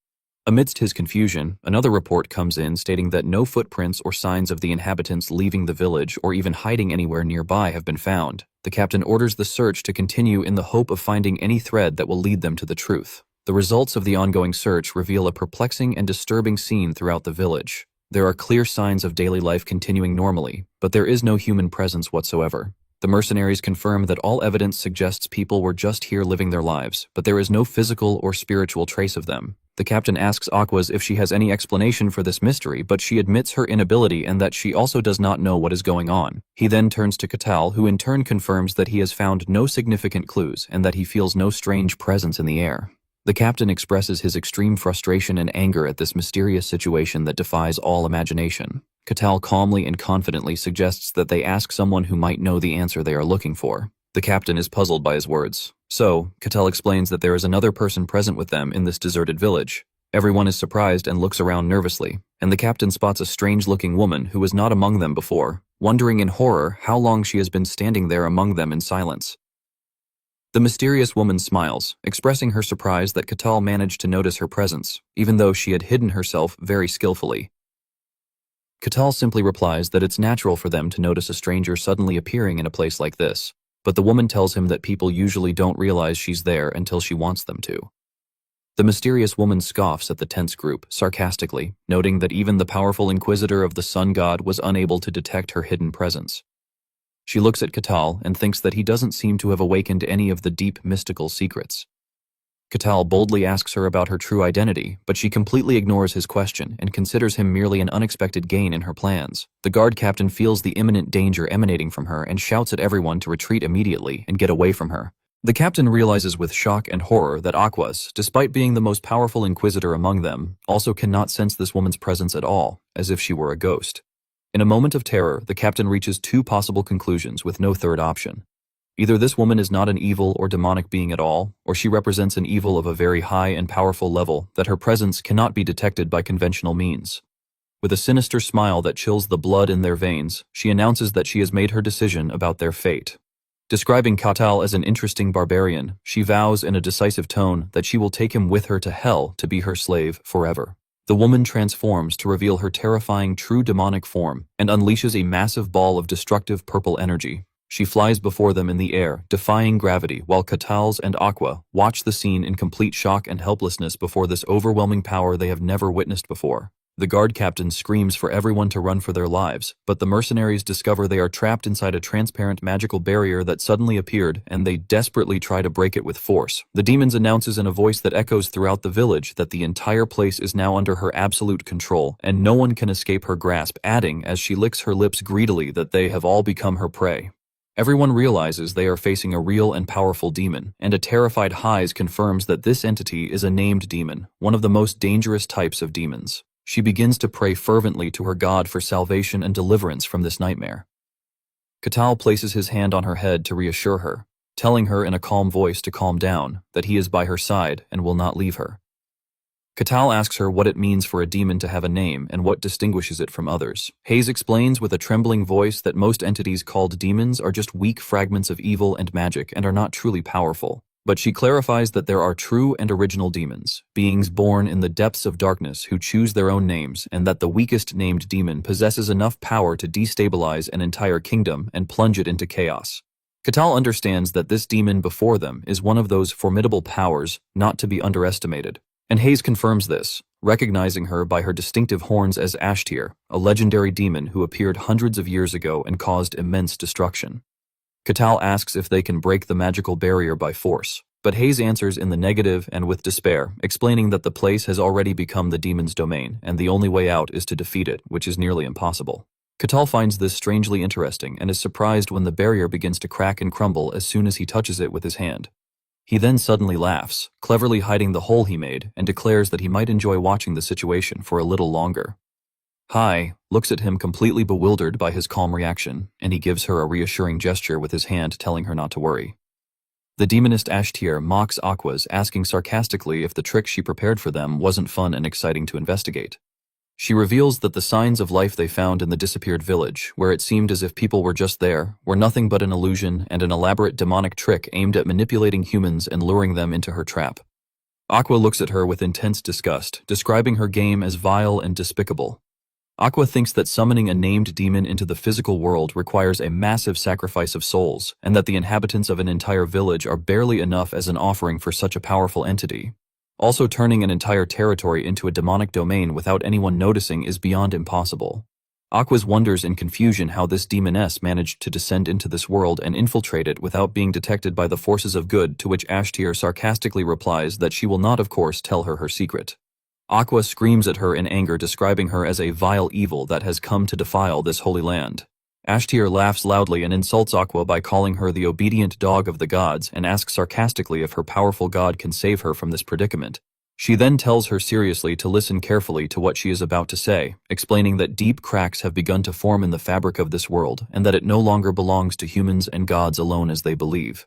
Amidst his confusion, another report comes in stating that no footprints or signs of the inhabitants leaving the village or even hiding anywhere nearby have been found. The captain orders the search to continue in the hope of finding any thread that will lead them to the truth. The results of the ongoing search reveal a perplexing and disturbing scene throughout the village. There are clear signs of daily life continuing normally, but there is no human presence whatsoever. The mercenaries confirm that all evidence suggests people were just here living their lives, but there is no physical or spiritual trace of them. The captain asks Aquas if she has any explanation for this mystery, but she admits her inability and that she also does not know what is going on. He then turns to Kakao, who in turn confirms that he has found no significant clues and that he feels no strange presence in the air. The captain expresses his extreme frustration and anger at this mysterious situation that defies all imagination. Kakao calmly and confidently suggests that they ask someone who might know the answer they are looking for. The captain is puzzled by his words. So, Kakao explains that there is another person present with them in this deserted village. Everyone is surprised and looks around nervously, and the captain spots a strange-looking woman who was not among them before, wondering in horror how long she has been standing there among them in silence. The mysterious woman smiles, expressing her surprise that Kakao managed to notice her presence, even though she had hidden herself very skillfully. Kakao simply replies that it's natural for them to notice a stranger suddenly appearing in a place like this, but the woman tells him that people usually don't realize she's there until she wants them to. The mysterious woman scoffs at the tense group, sarcastically, noting that even the powerful inquisitor of the sun god was unable to detect her hidden presence. She looks at Kakao and thinks that he doesn't seem to have awakened any of the deep mystical secrets. Kakao boldly asks her about her true identity, but she completely ignores his question and considers him merely an unexpected gain in her plans. The guard captain feels the imminent danger emanating from her and shouts at everyone to retreat immediately and get away from her. The captain realizes with shock and horror that Aquas, despite being the most powerful inquisitor among them, also cannot sense this woman's presence at all, as if she were a ghost. In a moment of terror, the captain reaches two possible conclusions with no third option. Either this woman is not an evil or demonic being at all, or she represents an evil of a very high and powerful level that her presence cannot be detected by conventional means. With a sinister smile that chills the blood in their veins, she announces that she has made her decision about their fate. Describing Kakao as an interesting barbarian, she vows in a decisive tone that she will take him with her to hell to be her slave forever. The woman transforms to reveal her terrifying true demonic form and unleashes a massive ball of destructive purple energy. She flies before them in the air, defying gravity, while Katals and Aqua watch the scene in complete shock and helplessness before this overwhelming power they have never witnessed before. The guard captain screams for everyone to run for their lives, but the mercenaries discover they are trapped inside a transparent magical barrier that suddenly appeared, and they desperately try to break it with force. The demon announces in a voice that echoes throughout the village that the entire place is now under her absolute control, and no one can escape her grasp, adding, as she licks her lips greedily, that they have all become her prey. Everyone realizes they are facing a real and powerful demon, and a terrified Heize confirms that this entity is a named demon, one of the most dangerous types of demons. She begins to pray fervently to her god for salvation and deliverance from this nightmare. Katal places his hand on her head to reassure her, telling her in a calm voice to calm down, that he is by her side and will not leave her. Katal asks her what it means for a demon to have a name and what distinguishes it from others. Heize explains with a trembling voice that most entities called demons are just weak fragments of evil and magic and are not truly powerful. But she clarifies that there are true and original demons, beings born in the depths of darkness who choose their own names, and that the weakest named demon possesses enough power to destabilize an entire kingdom and plunge it into chaos. Katal understands that this demon before them is one of those formidable powers not to be underestimated, and Heize confirms this, recognizing her by her distinctive horns as Ashtir, a legendary demon who appeared hundreds of years ago and caused immense destruction. Katal asks if they can break the magical barrier by force, but Heize answers in the negative and with despair, explaining that the place has already become the demon's domain, and the only way out is to defeat it, which is nearly impossible. Katal finds this strangely interesting and is surprised when the barrier begins to crack and crumble as soon as he touches it with his hand. He then suddenly laughs, cleverly hiding the hole he made, and declares that he might enjoy watching the situation for a little longer. Hai looks at him completely bewildered by his calm reaction, and he gives her a reassuring gesture with his hand telling her not to worry. The demonist Ashtir mocks Aquas, asking sarcastically if the trick she prepared for them wasn't fun and exciting to investigate. She reveals that the signs of life they found in the disappeared village, where it seemed as if people were just there, were nothing but an illusion and an elaborate demonic trick aimed at manipulating humans and luring them into her trap. Aqua looks at her with intense disgust, describing her game as vile and despicable. Aqua thinks that summoning a named demon into the physical world requires a massive sacrifice of souls, and that the inhabitants of an entire village are barely enough as an offering for such a powerful entity. Also, turning an entire territory into a demonic domain without anyone noticing is beyond impossible. Aquas wonders in confusion how this demoness managed to descend into this world and infiltrate it without being detected by the forces of good, to which Ashtir sarcastically replies that she will not, of course, tell her secret. Aqua screams at her in anger, describing her as a vile evil that has come to defile this holy land. Ashtir laughs loudly and insults Aqua by calling her the obedient dog of the gods and asks sarcastically if her powerful god can save her from this predicament. She then tells her seriously to listen carefully to what she is about to say, explaining that deep cracks have begun to form in the fabric of this world and that it no longer belongs to humans and gods alone as they believe.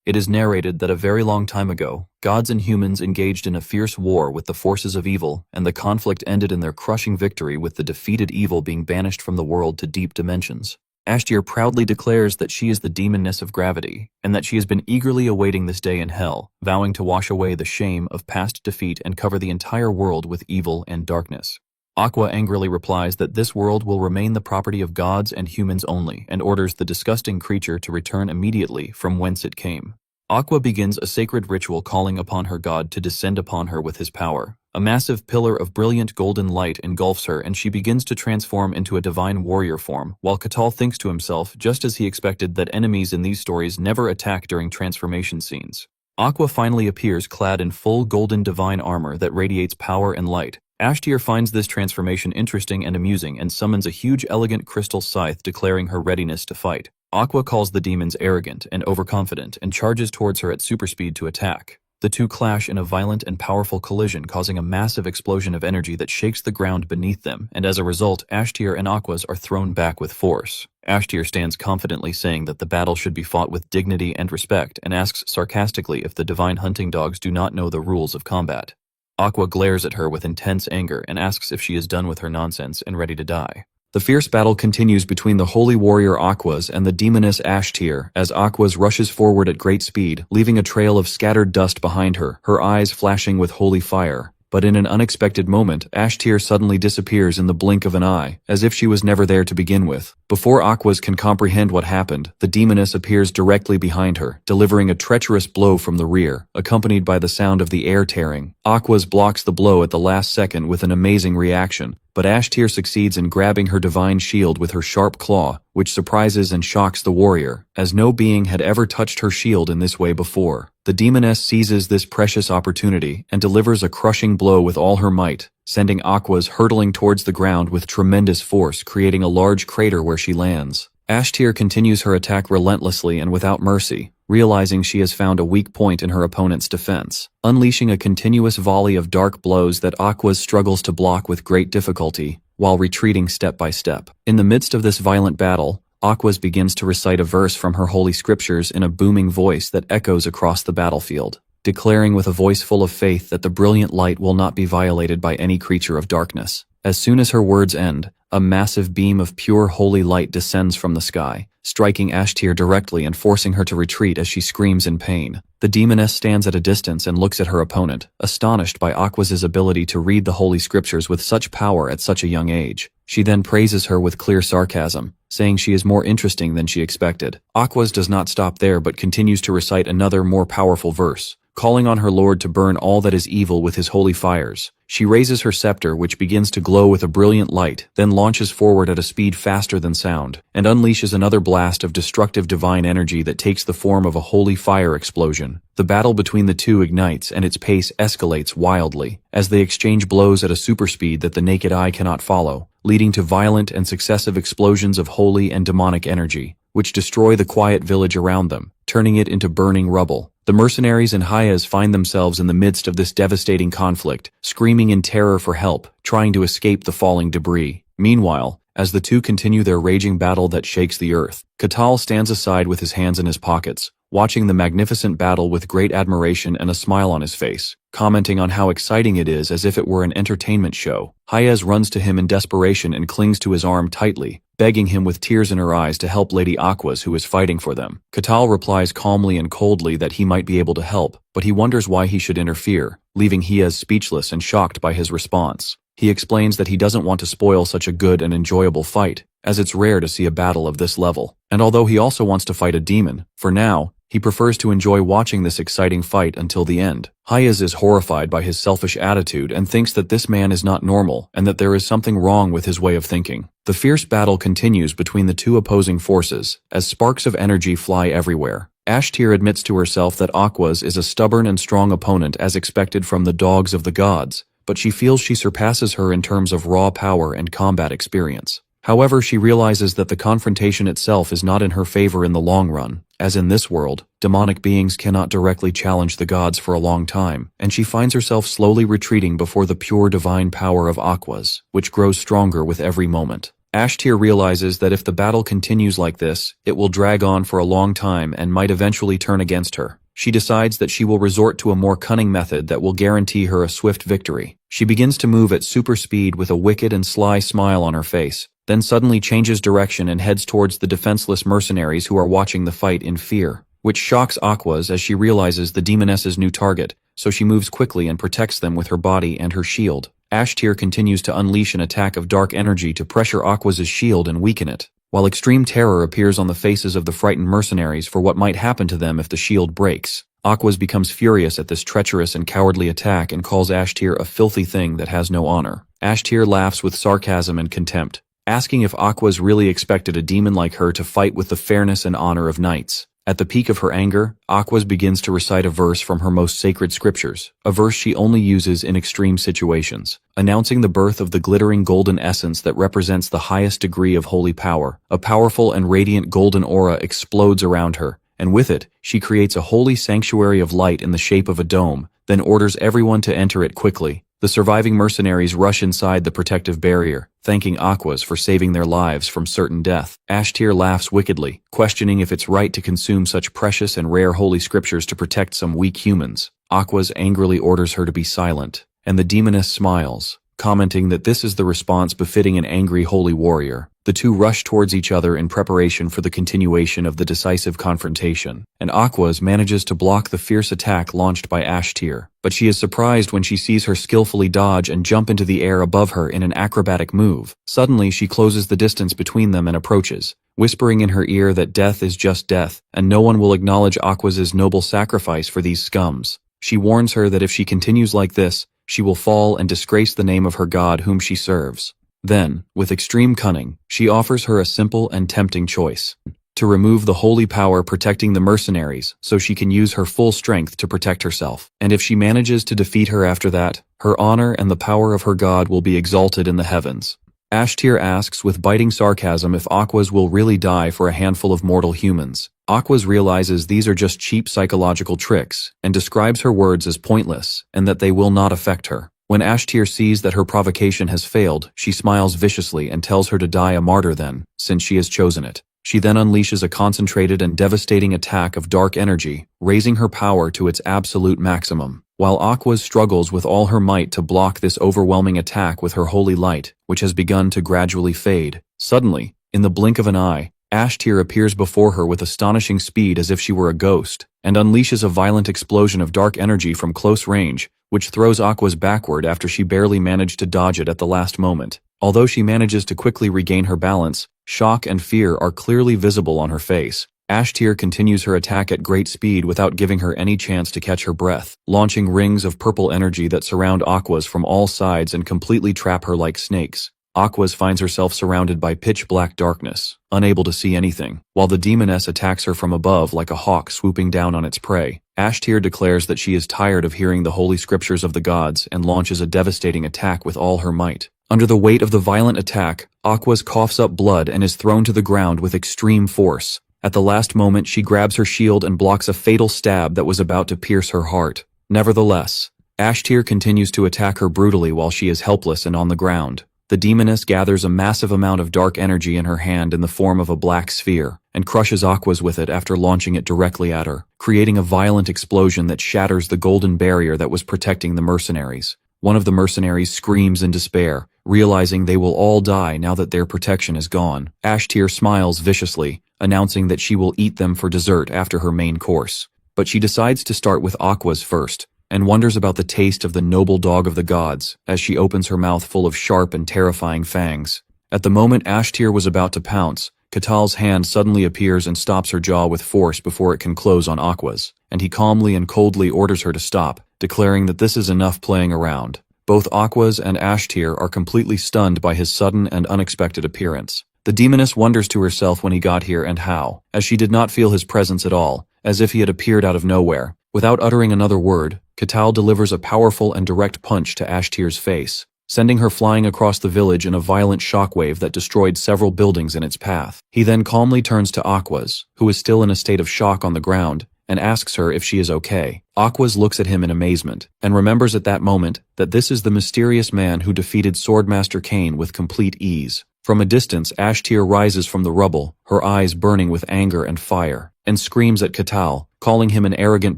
It is narrated that a very long time ago, gods and humans engaged in a fierce war with the forces of evil, and the conflict ended in their crushing victory with the defeated evil being banished from the world to deep dimensions. Ashtir proudly declares that she is the demoness of gravity, and that she has been eagerly awaiting this day in hell, vowing to wash away the shame of past defeat and cover the entire world with evil and darkness. Aqua angrily replies that this world will remain the property of gods and humans only, and orders the disgusting creature to return immediately from whence it came. Aqua begins a sacred ritual calling upon her god to descend upon her with his power. A massive pillar of brilliant golden light engulfs her, and she begins to transform into a divine warrior form, while Katal thinks to himself, just as he expected, that enemies in these stories never attack during transformation scenes. Aqua finally appears clad in full golden divine armor that radiates power and light. Ashtir finds this transformation interesting and amusing and summons a huge elegant crystal scythe, declaring her readiness to fight. Aqua calls the demons arrogant and overconfident and charges towards her at super speed to attack. The two clash in a violent and powerful collision, causing a massive explosion of energy that shakes the ground beneath them, and as a result, Ashtir and Aquas are thrown back with force. Ashtir stands confidently, saying that the battle should be fought with dignity and respect, and asks sarcastically if the divine hunting dogs do not know the rules of combat. Aqua glares at her with intense anger and asks if she is done with her nonsense and ready to die. The fierce battle continues between the holy warrior Aquas and the demoness Ashtir, as Aquas rushes forward at great speed, leaving a trail of scattered dust behind her, her eyes flashing with holy fire. but in an unexpected moment, Ashtir suddenly disappears in the blink of an eye, as if she was never there to begin with. Before Aquas can comprehend what happened, the demoness appears directly behind her, delivering a treacherous blow from the rear, accompanied by the sound of the air tearing. Aquas blocks the blow at the last second with an amazing reaction, but Ashtir succeeds in grabbing her divine shield with her sharp claw, which surprises and shocks the warrior, as no being had ever touched her shield in this way before. The demoness seizes this precious opportunity and delivers a crushing blow with all her might, sending Aquas hurtling towards the ground with tremendous force, creating a large crater where she lands. Ashtir continues her attack relentlessly and without mercy, realizing she has found a weak point in her opponent's defense, unleashing a continuous volley of dark blows that Aquas struggles to block with great difficulty, while retreating step by step. In the midst of this violent battle, Aquas begins to recite a verse from her holy scriptures in a booming voice that echoes across the battlefield, declaring with a voice full of faith that the brilliant light will not be violated by any creature of darkness. As soon as her words end, a massive beam of pure holy light descends from the sky, striking Ashtir directly and forcing her to retreat as she screams in pain. The demoness stands at a distance and looks at her opponent, astonished by Aquas's ability to read the holy scriptures with such power at such a young age. She then praises her with clear sarcasm, saying she is more interesting than she expected. Aquas does not stop there but continues to recite another more powerful verse, calling on her lord to burn all that is evil with his holy fires. She raises her scepter, which begins to glow with a brilliant light, then launches forward at a speed faster than sound, and unleashes another blast of destructive divine energy that takes the form of a holy fire explosion. The battle between the two ignites and its pace escalates wildly, as they exchange blows at a superspeed that the naked eye cannot follow, leading to violent and successive explosions of holy and demonic energy, which destroy the quiet village around them, turning it into burning rubble. The mercenaries and Hayas find themselves in the midst of this devastating conflict, screaming in terror for help, trying to escape the falling debris. Meanwhile, as the two continue their raging battle that shakes the earth, Kakao stands aside with his hands in his pockets, watching the magnificent battle with great admiration and a smile on his face, commenting on how exciting it is as if it were an entertainment show. Hayes runs to him in desperation and clings to his arm tightly, begging him with tears in her eyes to help Lady Aquas, who is fighting for them. Kakao replies calmly and coldly that he might be able to help, but he wonders why he should interfere, leaving Hayes speechless and shocked by his response. He explains that he doesn't want to spoil such a good and enjoyable fight, as it's rare to see a battle of this level. And although he also wants to fight a demon, for now, he prefers to enjoy watching this exciting fight until the end. Hayes is horrified by his selfish attitude and thinks that this man is not normal and that there is something wrong with his way of thinking. The fierce battle continues between the two opposing forces, as sparks of energy fly everywhere. Ashtir admits to herself that Aquas is a stubborn and strong opponent as expected from the dogs of the gods, but she feels she surpasses her in terms of raw power and combat experience. However, she realizes that the confrontation itself is not in her favor in the long run, as in this world, demonic beings cannot directly challenge the gods for a long time, and she finds herself slowly retreating before the pure divine power of Aquas, which grows stronger with every moment. Ashtir realizes that if the battle continues like this, it will drag on for a long time and might eventually turn against her. She decides that she will resort to a more cunning method that will guarantee her a swift victory. She begins to move at super speed with a wicked and sly smile on her face, then suddenly changes direction and heads towards the defenseless mercenaries who are watching the fight in fear, which shocks Aquas as she realizes the demoness's new target, so she moves quickly and protects them with her body and her shield. Ashtir continues to unleash an attack of dark energy to pressure Aquas's shield and weaken it, while extreme terror appears on the faces of the frightened mercenaries for what might happen to them if the shield breaks. Aquas becomes furious at this treacherous and cowardly attack and calls Ashtir a filthy thing that has no honor. Ashtir laughs with sarcasm and contempt, asking if Aquas really expected a demon like her to fight with the fairness and honor of knights. At the peak of her anger, Aquas begins to recite a verse from her most sacred scriptures, a verse she only uses in extreme situations, announcing the birth of the glittering golden essence that represents the highest degree of holy power. A powerful and radiant golden aura explodes around her, and with it, she creates a holy sanctuary of light in the shape of a dome, then orders everyone to enter it quickly. The surviving mercenaries rush inside the protective barrier, thanking Aquas for saving their lives from certain death. Ashtir laughs wickedly, questioning if it's right to consume such precious and rare holy scriptures to protect some weak humans. Aquas angrily orders her to be silent, and the demoness smiles, commenting that this is the response befitting an angry holy warrior. The two rush towards each other in preparation for the continuation of the decisive confrontation, and Aquas manages to block the fierce attack launched by Ashtir, but she is surprised when she sees her skillfully dodge and jump into the air above her in an acrobatic move. Suddenly she closes the distance between them and approaches, whispering in her ear that death is just death, and no one will acknowledge Aquas's noble sacrifice for these scums. She warns her that if she continues like this, she will fall and disgrace the name of her god whom she serves. Then, with extreme cunning, she offers her a simple and tempting choice: to remove the holy power protecting the mercenaries so she can use her full strength to protect herself. And if she manages to defeat her after that, her honor and the power of her god will be exalted in the heavens. Ashtir asks with biting sarcasm if Aquas will really die for a handful of mortal humans. Aquas realizes these are just cheap psychological tricks, and describes her words as pointless, and that they will not affect her. When Ashtir sees that her provocation has failed, she smiles viciously and tells her to die a martyr then, since she has chosen it. She then unleashes a concentrated and devastating attack of dark energy, raising her power to its absolute maximum. While Aquas struggles with all her might to block this overwhelming attack with her holy light, which has begun to gradually fade, suddenly, in the blink of an eye, Ashtir appears before her with astonishing speed as if she were a ghost, and unleashes a violent explosion of dark energy from close range, which throws Aquas backward after she barely managed to dodge it at the last moment. Although she manages to quickly regain her balance, shock and fear are clearly visible on her face. Ashtir continues her attack at great speed without giving her any chance to catch her breath, launching rings of purple energy that surround Aquas from all sides and completely trap her like snakes. Aquas finds herself surrounded by pitch-black darkness, unable to see anything, while the demoness attacks her from above like a hawk swooping down on its prey. Ashtir declares that she is tired of hearing the holy scriptures of the gods and launches a devastating attack with all her might. Under the weight of the violent attack, Aquas coughs up blood and is thrown to the ground with extreme force. At the last moment, she grabs her shield and blocks a fatal stab that was about to pierce her heart. Nevertheless, Ashtir continues to attack her brutally while she is helpless and on the ground. The demoness gathers a massive amount of dark energy in her hand in the form of a black sphere, and crushes Aquas with it after launching it directly at her, creating a violent explosion that shatters the golden barrier that was protecting the mercenaries. One of the mercenaries screams in despair, realizing they will all die now that their protection is gone. Ashtir smiles viciously, announcing that she will eat them for dessert after her main course. But she decides to start with Aquas first, and wonders about the taste of the noble dog of the gods as she opens her mouth full of sharp and terrifying fangs. At the moment Ashtir was about to pounce, Katal's hand suddenly appears and stops her jaw with force before it can close on Aquas, and he calmly and coldly orders her to stop, declaring that this is enough playing around. Both Aquas and Ashtir are completely stunned by his sudden and unexpected appearance. The demoness wonders to herself when he got here and how, as she did not feel his presence at all, as if he had appeared out of nowhere. Without uttering another word, Katal delivers a powerful and direct punch to Ashtir's face, sending her flying across the village in a violent shockwave that destroyed several buildings in its path. He then calmly turns to Aquas, who is still in a state of shock on the ground, and asks her if she is okay. Aquas looks at him in amazement, and remembers at that moment that this is the mysterious man who defeated Swordmaster Cain with complete ease. From a distance, Ashtir rises from the rubble, her eyes burning with anger and fire, and screams at Katal, calling him an arrogant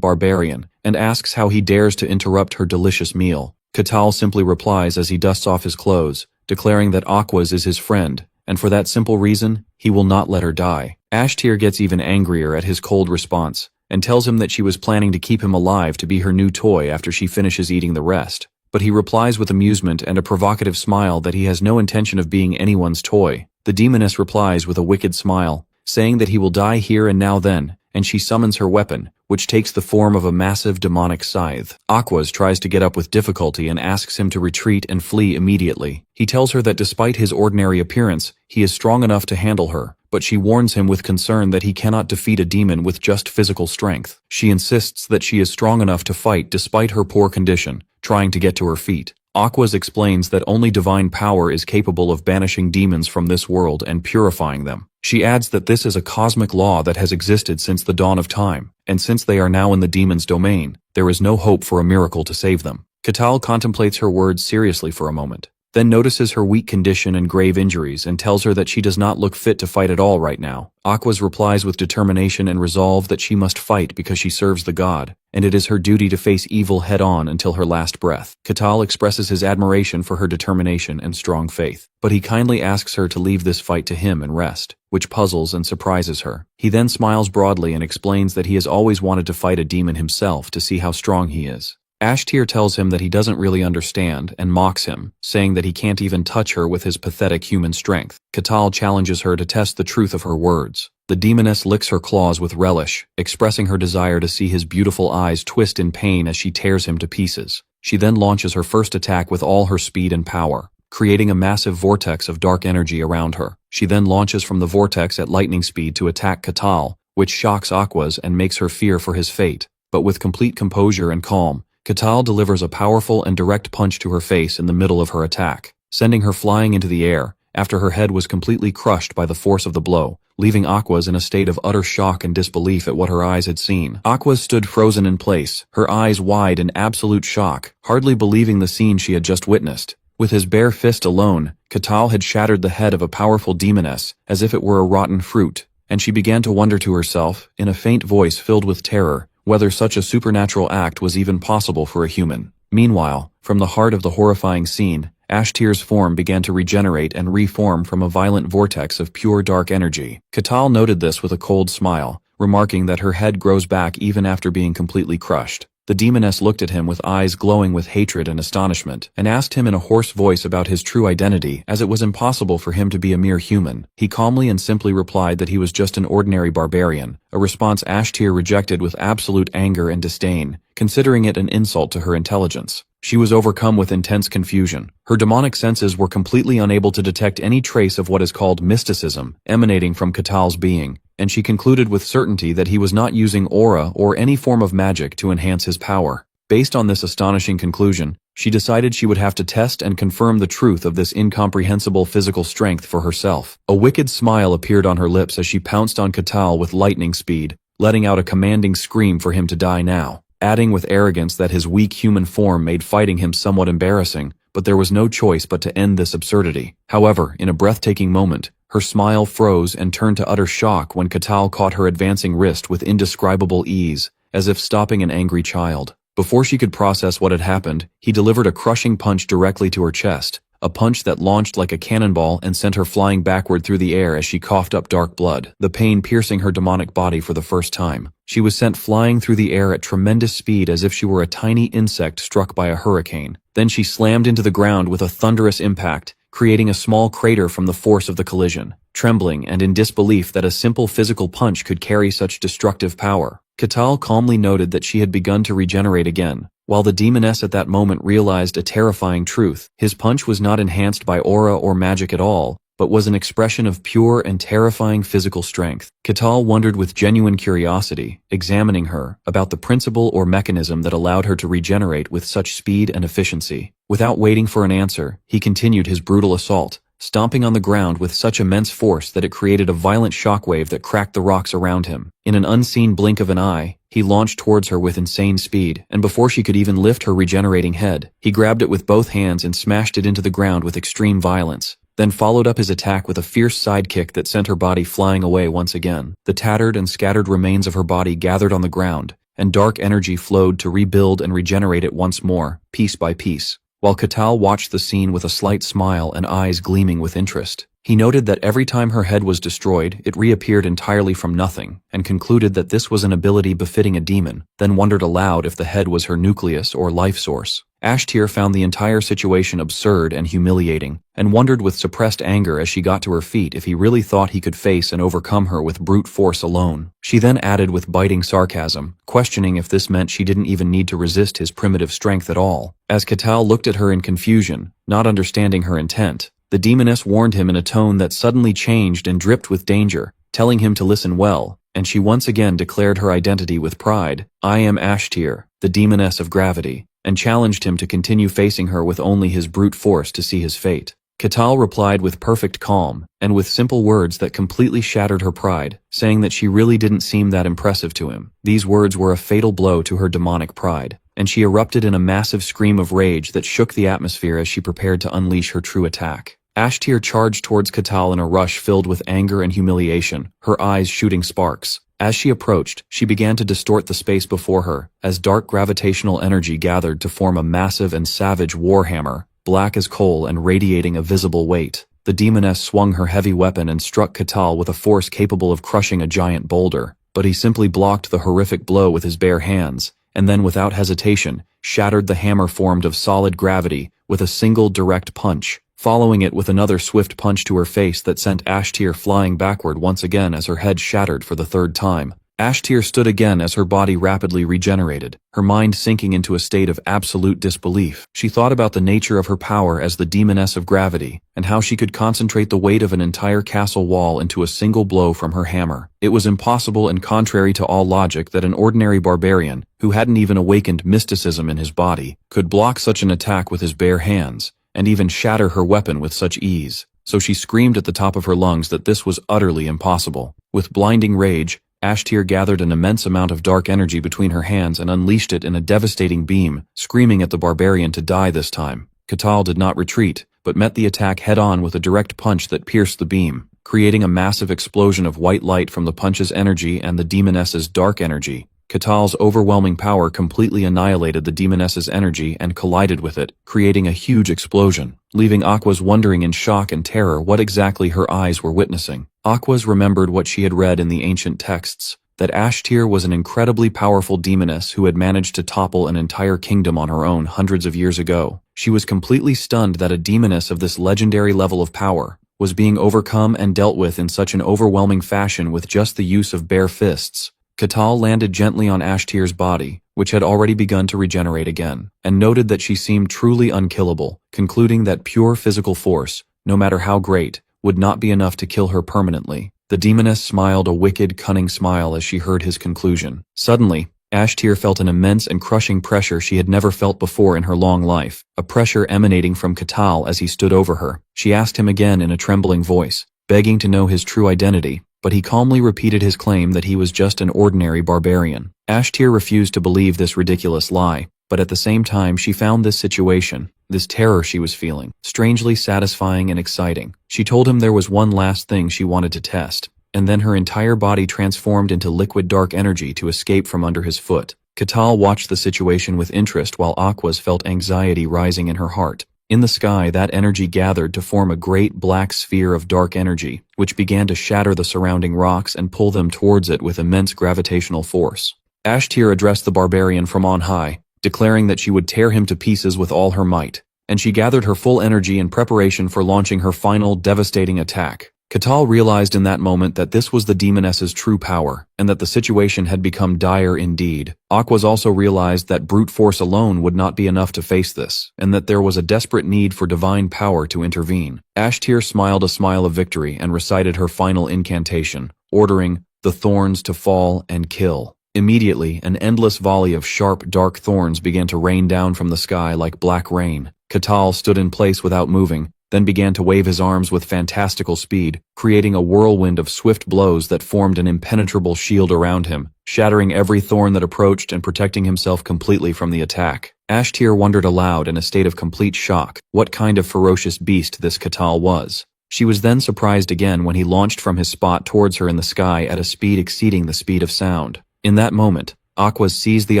barbarian, and asks how he dares to interrupt her delicious meal. Katal simply replies as he dusts off his clothes, declaring that Aquas is his friend, and for that simple reason, he will not let her die. Ashtir gets even angrier at his cold response, and tells him that she was planning to keep him alive to be her new toy after she finishes eating the rest. But he replies with amusement and a provocative smile that he has no intention of being anyone's toy. The demoness replies with a wicked smile, saying that he will die here and now then, and she summons her weapon, which takes the form of a massive demonic scythe. Aquas tries to get up with difficulty and asks him to retreat and flee immediately. He tells her that despite his ordinary appearance, he is strong enough to handle her, but she warns him with concern that he cannot defeat a demon with just physical strength. She insists that she is strong enough to fight despite her poor condition, trying to get to her feet. Aquas explains that only divine power is capable of banishing demons from this world and purifying them. She adds that this is a cosmic law that has existed since the dawn of time, and since they are now in the demon's domain, there is no hope for a miracle to save them. Katal contemplates her words seriously for a moment, then notices her weak condition and grave injuries and tells her that she does not look fit to fight at all right now. Aqua's replies with determination and resolve that she must fight because she serves the god, and it is her duty to face evil head-on until her last breath. Kakao expresses his admiration for her determination and strong faith, but he kindly asks her to leave this fight to him and rest, which puzzles and surprises her. He then smiles broadly and explains that he has always wanted to fight a demon himself to see how strong he is. Ashtir tells him that he doesn't really understand and mocks him, saying that he can't even touch her with his pathetic human strength. Kakao challenges her to test the truth of her words. The demoness licks her claws with relish, expressing her desire to see his beautiful eyes twist in pain as she tears him to pieces. She then launches her first attack with all her speed and power, creating a massive vortex of dark energy around her. She then launches from the vortex at lightning speed to attack Kakao, which shocks Aquas and makes her fear for his fate. But with complete composure and calm, Kakao delivers a powerful and direct punch to her face in the middle of her attack, sending her flying into the air, after her head was completely crushed by the force of the blow, leaving Aquas in a state of utter shock and disbelief at what her eyes had seen. Aquas stood frozen in place, her eyes wide in absolute shock, hardly believing the scene she had just witnessed. With his bare fist alone, Kakao had shattered the head of a powerful demoness, as if it were a rotten fruit, and she began to wonder to herself, in a faint voice filled with terror, whether such a supernatural act was even possible for a human. Meanwhile, from the heart of the horrifying scene, Ashtir's form began to regenerate and reform from a violent vortex of pure dark energy. Kakao noted this with a cold smile, remarking that her head grows back even after being completely crushed. The demoness looked at him with eyes glowing with hatred and astonishment, and asked him in a hoarse voice about his true identity, as it was impossible for him to be a mere human. He calmly and simply replied that he was just an ordinary barbarian, a response Ashtir rejected with absolute anger and disdain, considering it an insult to her intelligence. She was overcome with intense confusion. Her demonic senses were completely unable to detect any trace of what is called mysticism emanating from Kakao's being, and she concluded with certainty that he was not using aura or any form of magic to enhance his power. Based on this astonishing conclusion, she decided she would have to test and confirm the truth of this incomprehensible physical strength for herself. A wicked smile appeared on her lips as she pounced on Kakao with lightning speed, letting out a commanding scream for him to die now, adding with arrogance that his weak human form made fighting him somewhat embarrassing, but there was no choice but to end this absurdity. However, in a breathtaking moment, her smile froze and turned to utter shock when Kakao caught her advancing wrist with indescribable ease, as if stopping an angry child. Before she could process what had happened, he delivered a crushing punch directly to her chest, a punch that launched like a cannonball and sent her flying backward through the air as she coughed up dark blood, the pain piercing her demonic body for the first time. She was sent flying through the air at tremendous speed as if she were a tiny insect struck by a hurricane. Then she slammed into the ground with a thunderous impact, creating a small crater from the force of the collision. Trembling and in disbelief that a simple physical punch could carry such destructive power, Kakao calmly noted that she had begun to regenerate again, while the demoness at that moment realized a terrifying truth. His punch was not enhanced by aura or magic at all, but was an expression of pure and terrifying physical strength. Kakao wondered with genuine curiosity, examining her, about the principle or mechanism that allowed her to regenerate with such speed and efficiency. Without waiting for an answer, he continued his brutal assault, stomping on the ground with such immense force that it created a violent shockwave that cracked the rocks around him. In an unseen blink of an eye, he launched towards her with insane speed, and before she could even lift her regenerating head, he grabbed it with both hands and smashed it into the ground with extreme violence, then followed up his attack with a fierce sidekick that sent her body flying away once again. The tattered and scattered remains of her body gathered on the ground, and dark energy flowed to rebuild and regenerate it once more, piece by piece. While Kakao watched the scene with a slight smile and eyes gleaming with interest, he noted that every time her head was destroyed, it reappeared entirely from nothing, and concluded that this was an ability befitting a demon, then wondered aloud if the head was her nucleus or life source. Ashtir found the entire situation absurd and humiliating, and wondered with suppressed anger as she got to her feet if he really thought he could face and overcome her with brute force alone. She then added with biting sarcasm, questioning if this meant she didn't even need to resist his primitive strength at all. As Kakao looked at her in confusion, not understanding her intent, the demoness warned him in a tone that suddenly changed and dripped with danger, telling him to listen well, and she once again declared her identity with pride. "I am Ashtir, the demoness of gravity," and challenged him to continue facing her with only his brute force to see his fate. Kakao replied with perfect calm, and with simple words that completely shattered her pride, saying that she really didn't seem that impressive to him. These words were a fatal blow to her demonic pride, and she erupted in a massive scream of rage that shook the atmosphere as she prepared to unleash her true attack. Ashtir charged towards Kakao in a rush filled with anger and humiliation, her eyes shooting sparks. As she approached, she began to distort the space before her, as dark gravitational energy gathered to form a massive and savage warhammer, black as coal and radiating a visible weight. The demoness swung her heavy weapon and struck Kakao with a force capable of crushing a giant boulder, but he simply blocked the horrific blow with his bare hands, and then without hesitation, shattered the hammer formed of solid gravity with a single direct punch, following it with another swift punch to her face that sent Ashtir flying backward once again as her head shattered for the third time. Ashtir stood again as her body rapidly regenerated, her mind sinking into a state of absolute disbelief. She thought about the nature of her power as the demoness of gravity, and how she could concentrate the weight of an entire castle wall into a single blow from her hammer. It was impossible and contrary to all logic that an ordinary barbarian, who hadn't even awakened mysticism in his body, could block such an attack with his bare hands, and even shatter her weapon with such ease. So she screamed at the top of her lungs that this was utterly impossible. With blinding rage, Ashtir gathered an immense amount of dark energy between her hands and unleashed it in a devastating beam, screaming at the barbarian to die this time. Kakao did not retreat, but met the attack head-on with a direct punch that pierced the beam, creating a massive explosion of white light from the punch's energy and the demoness's dark energy. Kakao's overwhelming power completely annihilated the demoness's energy and collided with it, creating a huge explosion, leaving Aquas wondering in shock and terror what exactly her eyes were witnessing. Aquas remembered what she had read in the ancient texts, that Ashtir was an incredibly powerful demoness who had managed to topple an entire kingdom on her own hundreds of years ago. She was completely stunned that a demoness of this legendary level of power was being overcome and dealt with in such an overwhelming fashion with just the use of bare fists. Kakao landed gently on Ashtir's body, which had already begun to regenerate again, and noted that she seemed truly unkillable, concluding that pure physical force, no matter how great, would not be enough to kill her permanently. The demoness smiled a wicked, cunning smile as she heard his conclusion. Suddenly, Ashtir felt an immense and crushing pressure she had never felt before in her long life, a pressure emanating from Kakao as he stood over her. She asked him again in a trembling voice, begging to know his true identity, but he calmly repeated his claim that he was just an ordinary barbarian. Ashtir refused to believe this ridiculous lie, but at the same time she found this situation, this terror she was feeling, strangely satisfying and exciting. She told him there was one last thing she wanted to test, and then her entire body transformed into liquid dark energy to escape from under his foot. Kakao watched the situation with interest while Aquas felt anxiety rising in her heart. In the sky, that energy gathered to form a great black sphere of dark energy, which began to shatter the surrounding rocks and pull them towards it with immense gravitational force. Ashtir addressed the barbarian from on high, declaring that she would tear him to pieces with all her might, and she gathered her full energy in preparation for launching her final devastating attack. Kakao realized in that moment that this was the demoness's true power, and that the situation had become dire indeed. Aquas also realized that brute force alone would not be enough to face this, and that there was a desperate need for divine power to intervene. Ashtir smiled a smile of victory and recited her final incantation, ordering the thorns to fall and kill. Immediately, an endless volley of sharp, dark thorns began to rain down from the sky like black rain. Kakao stood in place without moving, then began to wave his arms with fantastical speed, creating a whirlwind of swift blows that formed an impenetrable shield around him, shattering every thorn that approached and protecting himself completely from the attack. Ashtir wondered aloud in a state of complete shock what kind of ferocious beast this Kakao was. She was then surprised again when he launched from his spot towards her in the sky at a speed exceeding the speed of sound. In that moment, Aquas seized the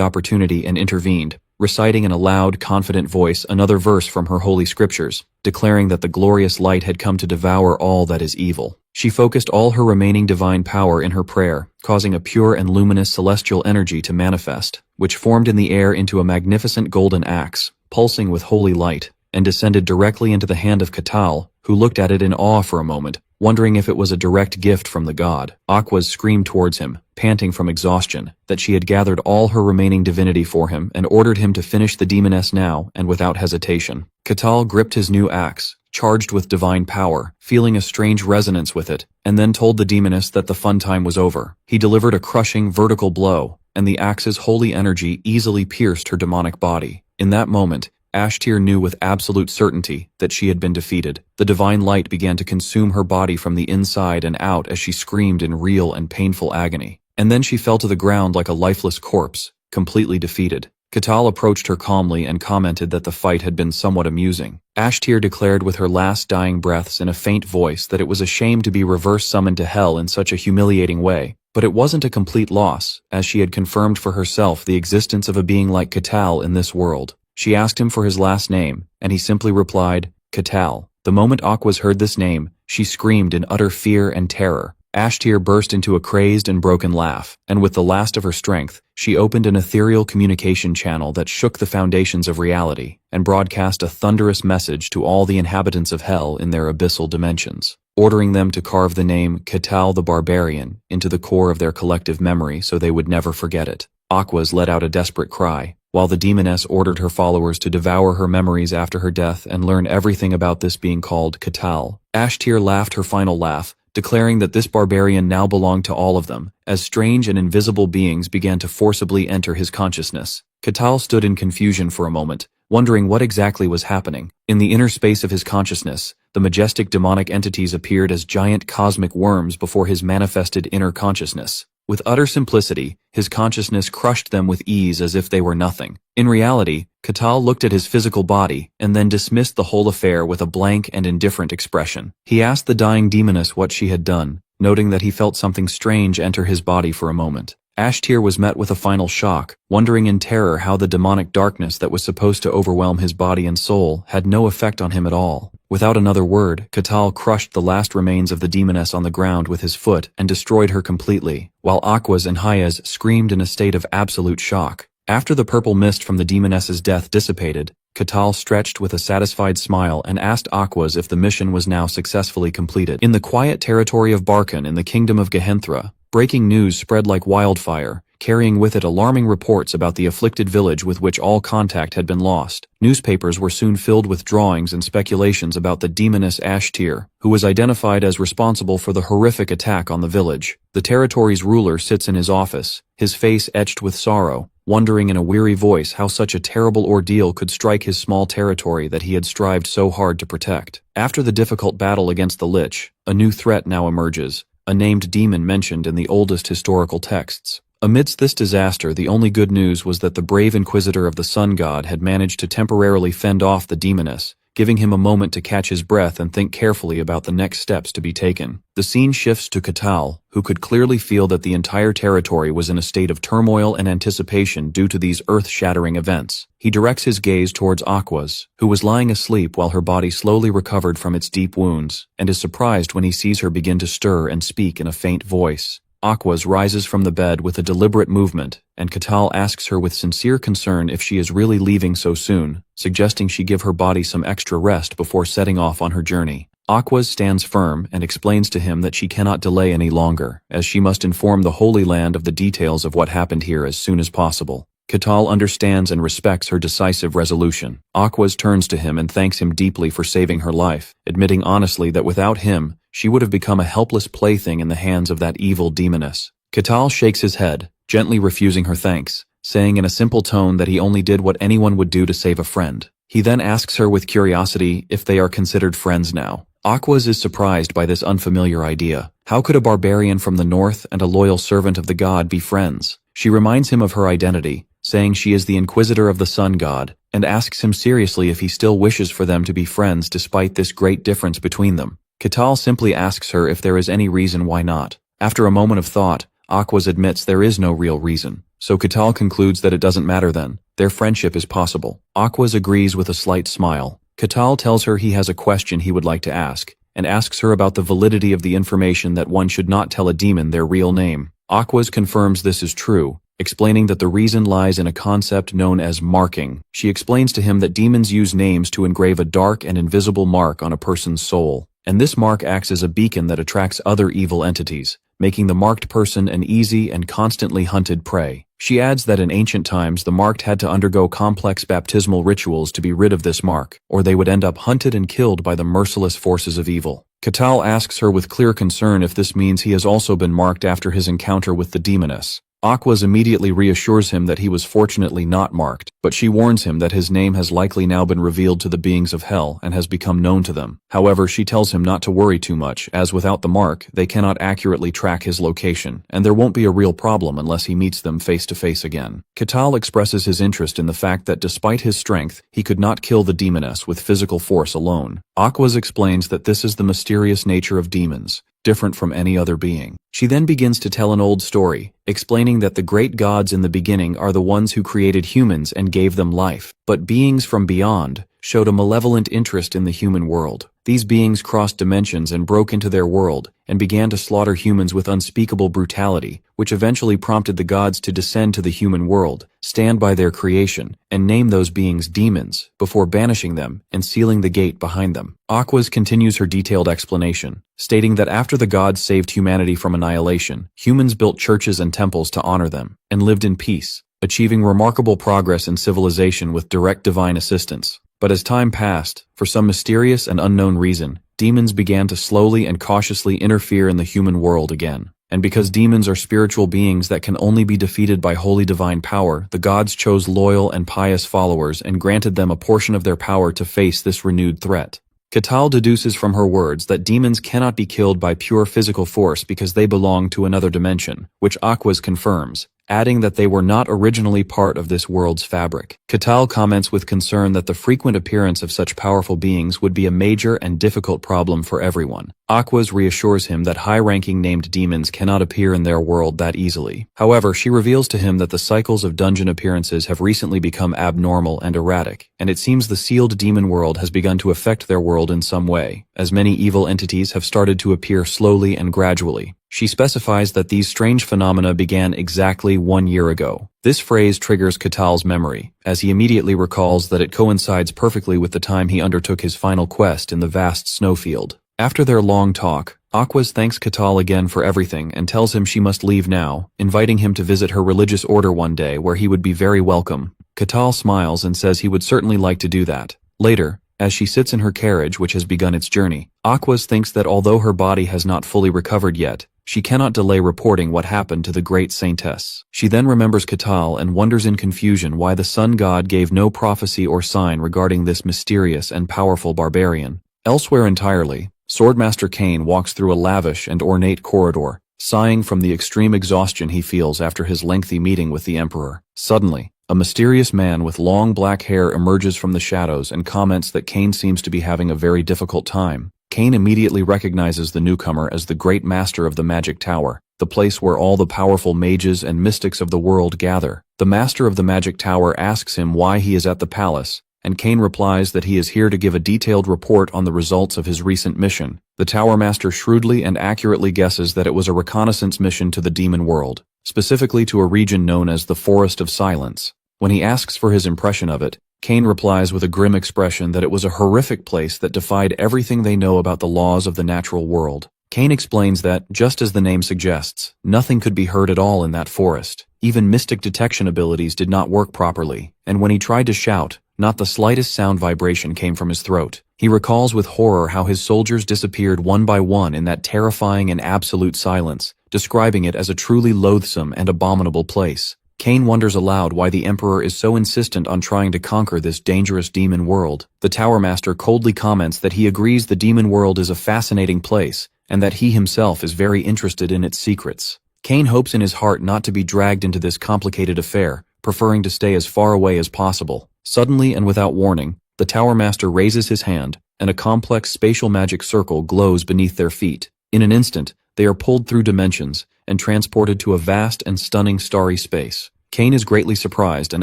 opportunity and intervened, reciting in a loud, confident voice another verse from her holy scriptures, declaring that the glorious light had come to devour all that is evil. She focused all her remaining divine power in her prayer, causing a pure and luminous celestial energy to manifest, which formed in the air into a magnificent golden axe, pulsing with holy light, and descended directly into the hand of Kakao, who looked at it in awe for a moment, wondering if it was a direct gift from the god. Aquas screamed towards him, panting from exhaustion, that she had gathered all her remaining divinity for him and ordered him to finish the demoness now and without hesitation. Kakao gripped his new axe, charged with divine power, feeling a strange resonance with it, and then told the demoness that the fun time was over. He delivered a crushing vertical blow, and the axe's holy energy easily pierced her demonic body. In that moment, Ashtir knew with absolute certainty that she had been defeated. The divine light began to consume her body from the inside and out as she screamed in real and painful agony. And then she fell to the ground like a lifeless corpse, completely defeated. Kakao approached her calmly and commented that the fight had been somewhat amusing. Ashtir declared with her last dying breaths in a faint voice that it was a shame to be reverse summoned to hell in such a humiliating way. But it wasn't a complete loss, as she had confirmed for herself the existence of a being like Kakao in this world. She asked him for his last name, and he simply replied, Kakao. The moment Aquas heard this name, she screamed in utter fear and terror. Ashtir burst into a crazed and broken laugh, and with the last of her strength, she opened an ethereal communication channel that shook the foundations of reality, and broadcast a thunderous message to all the inhabitants of hell in their abyssal dimensions, ordering them to carve the name Kakao the Barbarian into the core of their collective memory so they would never forget it. Aquas let out a desperate cry, while the demoness ordered her followers to devour her memories after her death and learn everything about this being called Kakao. Ashtir laughed her final laugh, declaring that this barbarian now belonged to all of them, as strange and invisible beings began to forcibly enter his consciousness. Kakao stood in confusion for a moment, wondering what exactly was happening. In the inner space of his consciousness, the majestic demonic entities appeared as giant cosmic worms before his manifested inner consciousness. With utter simplicity, his consciousness crushed them with ease as if they were nothing. In reality, Kakao looked at his physical body and then dismissed the whole affair with a blank and indifferent expression. He asked the dying demoness what she had done, noting that he felt something strange enter his body for a moment. Ashtir was met with a final shock, wondering in terror how the demonic darkness that was supposed to overwhelm his body and soul had no effect on him at all. Without another word, Kakao crushed the last remains of the demoness on the ground with his foot and destroyed her completely, while Aquas and Hayes screamed in a state of absolute shock. After the purple mist from the demoness's death dissipated, Kakao stretched with a satisfied smile and asked Aquas if the mission was now successfully completed. In the quiet territory of Barkan in the kingdom of Gehenthra, breaking news spread like wildfire, carrying with it alarming reports about the afflicted village with which all contact had been lost. Newspapers were soon filled with drawings and speculations about the demoness Ashtir, who was identified as responsible for the horrific attack on the village. The territory's ruler sits in his office, his face etched with sorrow, wondering in a weary voice how such a terrible ordeal could strike his small territory that he had strived so hard to protect. After the difficult battle against the Lich, a new threat now emerges, a named demon mentioned in the oldest historical texts. Amidst this disaster, the only good news was that the brave inquisitor of the sun god had managed to temporarily fend off the demoness, giving him a moment to catch his breath and think carefully about the next steps to be taken. The scene shifts to Kakao, who could clearly feel that the entire territory was in a state of turmoil and anticipation due to these earth-shattering events. He directs his gaze towards Aquas, who was lying asleep while her body slowly recovered from its deep wounds, and is surprised when he sees her begin to stir and speak in a faint voice. Aquas rises from the bed with a deliberate movement, and Kakao asks her with sincere concern if she is really leaving so soon, suggesting she give her body some extra rest before setting off on her journey. Aquas stands firm and explains to him that she cannot delay any longer, as she must inform the Holy Land of the details of what happened here as soon as possible. Kakao understands and respects her decisive resolution. Aquas turns to him and thanks him deeply for saving her life, admitting honestly that without him, she would have become a helpless plaything in the hands of that evil demoness. Kakao shakes his head, gently refusing her thanks, saying in a simple tone that he only did what anyone would do to save a friend. He then asks her with curiosity if they are considered friends now. Aquas is surprised by this unfamiliar idea. How could a barbarian from the north and a loyal servant of the god be friends? She reminds him of her identity, saying she is the inquisitor of the sun god, and asks him seriously if he still wishes for them to be friends despite this great difference between them. Kakao simply asks her if there is any reason why not. After a moment of thought, Aquas admits there is no real reason, so Kakao concludes that it doesn't matter then. Their friendship is possible. Aquas agrees with a slight smile. Kakao tells her he has a question he would like to ask, and asks her about the validity of the information that one should not tell a demon their real name. Aquas confirms this is true, explaining that the reason lies in a concept known as marking. She explains to him that demons use names to engrave a dark and invisible mark on a person's soul, and this mark acts as a beacon that attracts other evil entities, making the marked person an easy and constantly hunted prey. She adds that in ancient times the marked had to undergo complex baptismal rituals to be rid of this mark, or they would end up hunted and killed by the merciless forces of evil. Kakao asks her with clear concern if this means he has also been marked after his encounter with the demoness. Aquas immediately reassures him that he was fortunately not marked, but she warns him that his name has likely now been revealed to the beings of hell and has become known to them. However, she tells him not to worry too much, as without the mark, they cannot accurately track his location, and there won't be a real problem unless he meets them face to face again. Kakao expresses his interest in the fact that despite his strength, he could not kill the demoness with physical force alone. Aquas explains that this is the mysterious nature of demons, different from any other being. She then begins to tell an old story, explaining that the great gods in the beginning are the ones who created humans and gave them life, but beings from beyond showed a malevolent interest in the human world. These beings crossed dimensions and broke into their world, and began to slaughter humans with unspeakable brutality, which eventually prompted the gods to descend to the human world, stand by their creation, and name those beings demons, before banishing them and sealing the gate behind them. Aquas continues her detailed explanation, stating that after the gods saved humanity from annihilation, humans built churches and temples to honor them, and lived in peace, achieving remarkable progress in civilization with direct divine assistance. But as time passed, for some mysterious and unknown reason, demons began to slowly and cautiously interfere in the human world again. And because demons are spiritual beings that can only be defeated by holy divine power, the gods chose loyal and pious followers and granted them a portion of their power to face this renewed threat. Kakao deduces from her words that demons cannot be killed by pure physical force because they belong to another dimension, which Aquas confirms, adding that they were not originally part of this world's fabric. Kakao comments with concern that the frequent appearance of such powerful beings would be a major and difficult problem for everyone. Aquas reassures him that high-ranking named demons cannot appear in their world that easily. However, she reveals to him that the cycles of dungeon appearances have recently become abnormal and erratic, and it seems the sealed demon world has begun to affect their world in some way, as many evil entities have started to appear slowly and gradually. She specifies that these strange phenomena began exactly 1 year ago. This phrase triggers Kakao's memory, as he immediately recalls that it coincides perfectly with the time he undertook his final quest in the vast snowfield. After their long talk, Aquas thanks Kakao again for everything and tells him she must leave now, inviting him to visit her religious order one day where he would be very welcome. Kakao smiles and says he would certainly like to do that. Later, as she sits in her carriage which has begun its journey, Aquas thinks that although her body has not fully recovered yet, she cannot delay reporting what happened to the great saintess. She then remembers Kakao and wonders in confusion why the sun god gave no prophecy or sign regarding this mysterious and powerful barbarian. Elsewhere entirely, Swordmaster Kane walks through a lavish and ornate corridor, sighing from the extreme exhaustion he feels after his lengthy meeting with the Emperor. Suddenly, a mysterious man with long black hair emerges from the shadows and comments that Kane seems to be having a very difficult time. Kane immediately recognizes the newcomer as the Great Master of the Magic Tower, the place where all the powerful mages and mystics of the world gather. The Master of the Magic Tower asks him why he is at the palace, and Kane replies that he is here to give a detailed report on the results of his recent mission. The Tower Master shrewdly and accurately guesses that it was a reconnaissance mission to the demon world, specifically to a region known as the Forest of Silence. When he asks for his impression of it, Kane replies with a grim expression that it was a horrific place that defied everything they know about the laws of the natural world. Kane explains that, just as the name suggests, nothing could be heard at all in that forest. Even mystic detection abilities did not work properly, and when he tried to shout, not the slightest sound vibration came from his throat. He recalls with horror how his soldiers disappeared one by one in that terrifying and absolute silence, describing it as a truly loathsome and abominable place. Kane wonders aloud why the Emperor is so insistent on trying to conquer this dangerous demon world. The Tower Master coldly comments that he agrees the demon world is a fascinating place, and that he himself is very interested in its secrets. Kane hopes in his heart not to be dragged into this complicated affair, preferring to stay as far away as possible. Suddenly and without warning, the Tower Master raises his hand, and a complex spatial magic circle glows beneath their feet. In an instant, they are pulled through dimensions and transported to a vast and stunning starry space. Kane is greatly surprised and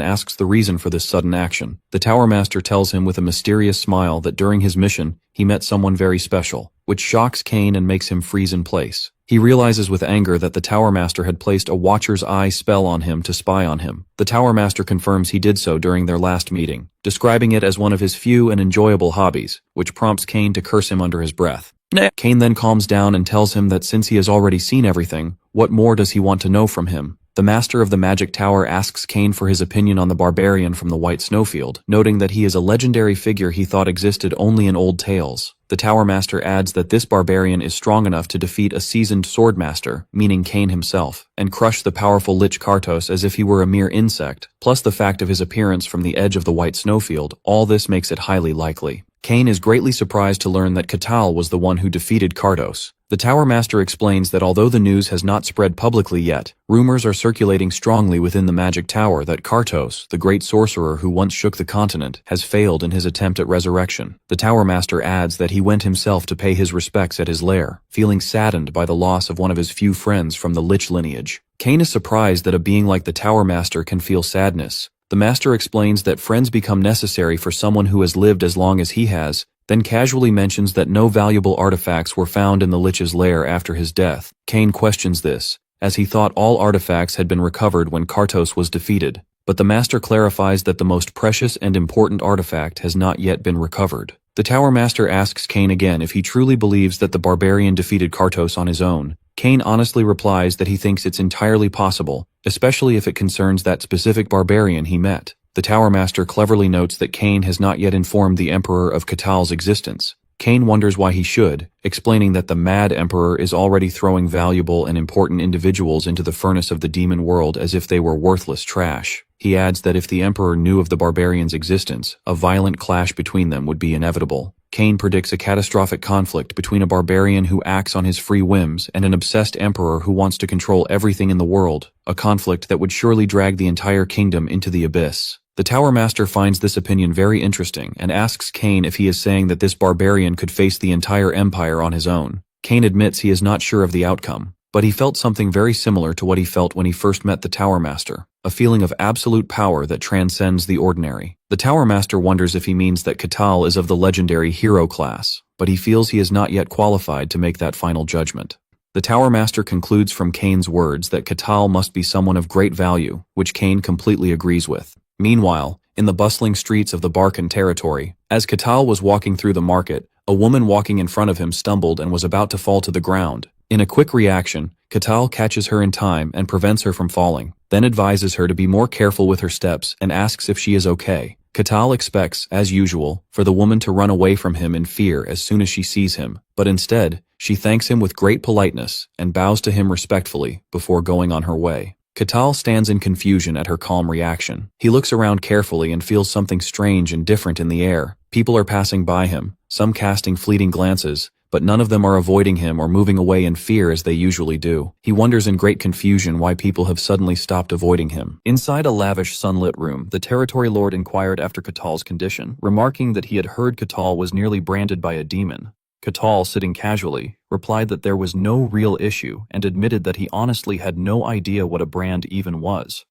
asks the reason for this sudden action. The Tower Master tells him with a mysterious smile that during his mission, he met someone very special, which shocks Kane and makes him freeze in place. He realizes with anger that the Tower Master had placed a Watcher's Eye spell on him to spy on him. The Tower Master confirms he did so during their last meeting, describing it as one of his few and enjoyable hobbies, which prompts Kane to curse him under his breath. Kane then calms down and tells him that since he has already seen everything, what more does he want to know from him? The master of the magic tower asks Kane for his opinion on the barbarian from the White Snowfield, noting that he is a legendary figure he thought existed only in old tales. The tower master adds that this barbarian is strong enough to defeat a seasoned swordmaster, meaning Kane himself, and crush the powerful Lich Kartos as if he were a mere insect, plus the fact of his appearance from the edge of the White Snowfield. All this makes it highly likely. Kane is greatly surprised to learn that Kakao was the one who defeated Kartos. The Tower Master explains that although the news has not spread publicly yet, rumors are circulating strongly within the Magic Tower that Kartos, the great sorcerer who once shook the continent, has failed in his attempt at resurrection. The Tower Master adds that he went himself to pay his respects at his lair, feeling saddened by the loss of one of his few friends from the Lich lineage. Kane is surprised that a being like the Tower Master can feel sadness. The Master explains that friends become necessary for someone who has lived as long as he has, then casually mentions that no valuable artifacts were found in the Lich's lair after his death. Kane questions this, as he thought all artifacts had been recovered when Kartos was defeated, but the Master clarifies that the most precious and important artifact has not yet been recovered. The Tower Master asks Kane again if he truly believes that the barbarian defeated Kartos on his own. Kane honestly replies that he thinks it's entirely possible, especially if it concerns that specific barbarian he met. The Tower Master cleverly notes that Kane has not yet informed the Emperor of Katao's existence. Kane wonders why he should, explaining that the Mad Emperor is already throwing valuable and important individuals into the furnace of the demon world as if they were worthless trash. He adds that if the Emperor knew of the barbarian's existence, a violent clash between them would be inevitable. Kane predicts a catastrophic conflict between a barbarian who acts on his free whims and an obsessed emperor who wants to control everything in the world, a conflict that would surely drag the entire kingdom into the abyss. The Tower Master finds this opinion very interesting and asks Kane if he is saying that this barbarian could face the entire empire on his own. Kane admits he is not sure of the outcome, but he felt something very similar to what he felt when he first met the Tower Master, a feeling of absolute power that transcends the ordinary. The Tower Master wonders if he means that Kakao is of the legendary hero class, but he feels he is not yet qualified to make that final judgment. The Tower Master concludes from Kane's words that Kakao must be someone of great value, which Kane completely agrees with. Meanwhile, in the bustling streets of the Barkan territory, as Kakao was walking through the market, a woman walking in front of him stumbled and was about to fall to the ground. In a quick reaction, Kakao catches her in time and prevents her from falling, then advises her to be more careful with her steps and asks if she is okay. Kakao expects, as usual, for the woman to run away from him in fear as soon as she sees him, but instead, she thanks him with great politeness and bows to him respectfully before going on her way. Kakao stands in confusion at her calm reaction. He looks around carefully and feels something strange and different in the air. People are passing by him, some casting fleeting glances, but none of them are avoiding him or moving away in fear as they usually do. He wonders in great confusion why people have suddenly stopped avoiding him. Inside a lavish sunlit room, the territory lord inquired after Katao's condition, remarking that he had heard Kakao was nearly branded by a demon. Kakao, sitting casually, replied that there was no real issue and admitted that he honestly had no idea what a brand even was.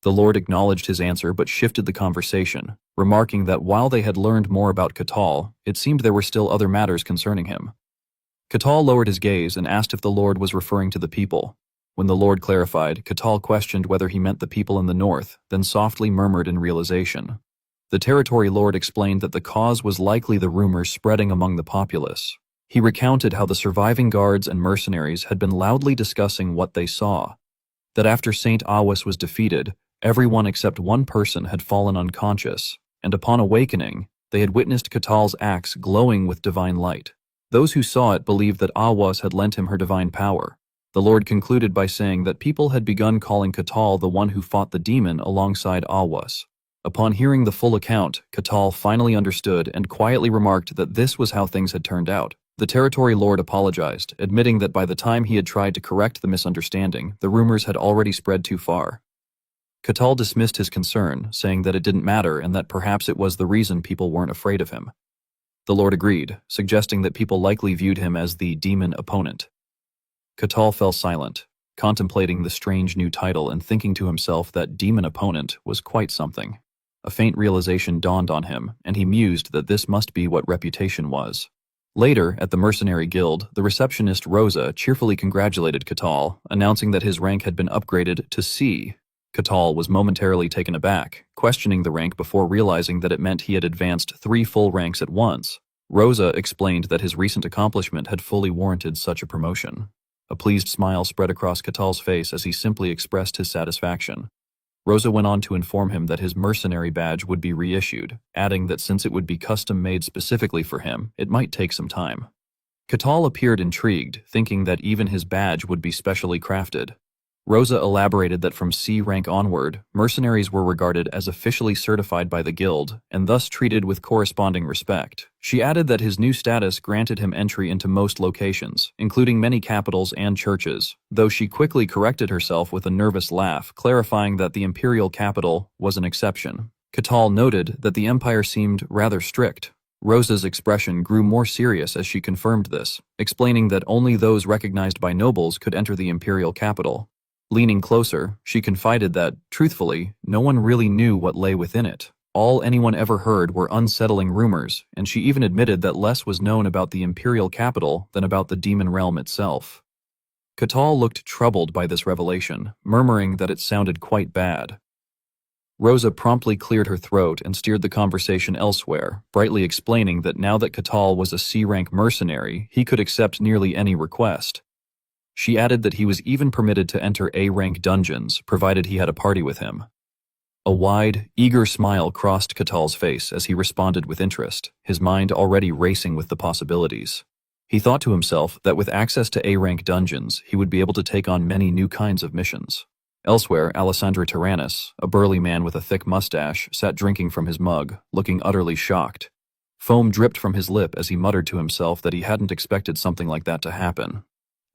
The Lord acknowledged his answer but shifted the conversation, remarking that while they had learned more about Kakao, it seemed there were still other matters concerning him. Kakao lowered his gaze and asked if the Lord was referring to the people. When the Lord clarified, Kakao questioned whether he meant the people in the north, then softly murmured in realization. The territory lord explained that the cause was likely the rumors spreading among the populace. He recounted how the surviving guards and mercenaries had been loudly discussing what they saw. That after Saint Awis was defeated, everyone except one person had fallen unconscious, and upon awakening, they had witnessed Katao's axe glowing with divine light. Those who saw it believed that Awis had lent him her divine power. The Lord concluded by saying that people had begun calling Kakao the one who fought the demon alongside Awis. Upon hearing the full account, Kakao finally understood and quietly remarked that this was how things had turned out. The territory lord apologized, admitting that by the time he had tried to correct the misunderstanding, the rumors had already spread too far. Kakao dismissed his concern, saying that it didn't matter and that perhaps it was the reason people weren't afraid of him. The Lord agreed, suggesting that people likely viewed him as the demon opponent. Kakao fell silent, contemplating the strange new title and thinking to himself that demon opponent was quite something. A faint realization dawned on him, and he mused that this must be what reputation was. Later, at the Mercenary Guild, the receptionist Rosa cheerfully congratulated Kakao, announcing that his rank had been upgraded to C. Kakao was momentarily taken aback, questioning the rank before realizing that it meant he had advanced 3 full ranks at once. Rosa explained that his recent accomplishment had fully warranted such a promotion. A pleased smile spread across Katal's face as he simply expressed his satisfaction. Rosa went on to inform him that his mercenary badge would be reissued, adding that since it would be custom-made specifically for him, it might take some time. Katal appeared intrigued, thinking that even his badge would be specially crafted. Rosa elaborated that from C rank onward, mercenaries were regarded as officially certified by the guild, and thus treated with corresponding respect. She added that his new status granted him entry into most locations, including many capitals and churches, though she quickly corrected herself with a nervous laugh, clarifying that the imperial capital was an exception. Katal noted that the empire seemed rather strict. Rosa's expression grew more serious as she confirmed this, explaining that only those recognized by nobles could enter the imperial capital. Leaning closer, she confided that, truthfully, no one really knew what lay within it. All anyone ever heard were unsettling rumors, and she even admitted that less was known about the imperial capital than about the demon realm itself. Katal looked troubled by this revelation, murmuring that it sounded quite bad. Rosa promptly cleared her throat and steered the conversation elsewhere, brightly explaining that now that Katal was a C-rank mercenary, he could accept nearly any request. She added that he was even permitted to enter A-rank dungeons, provided he had a party with him. A wide, eager smile crossed Katal's face as he responded with interest, his mind already racing with the possibilities. He thought to himself that with access to A-rank dungeons, he would be able to take on many new kinds of missions. Elsewhere, Alessandro Tyrannus, a burly man with a thick mustache, sat drinking from his mug, looking utterly shocked. Foam dripped from his lip as he muttered to himself that he hadn't expected something like that to happen.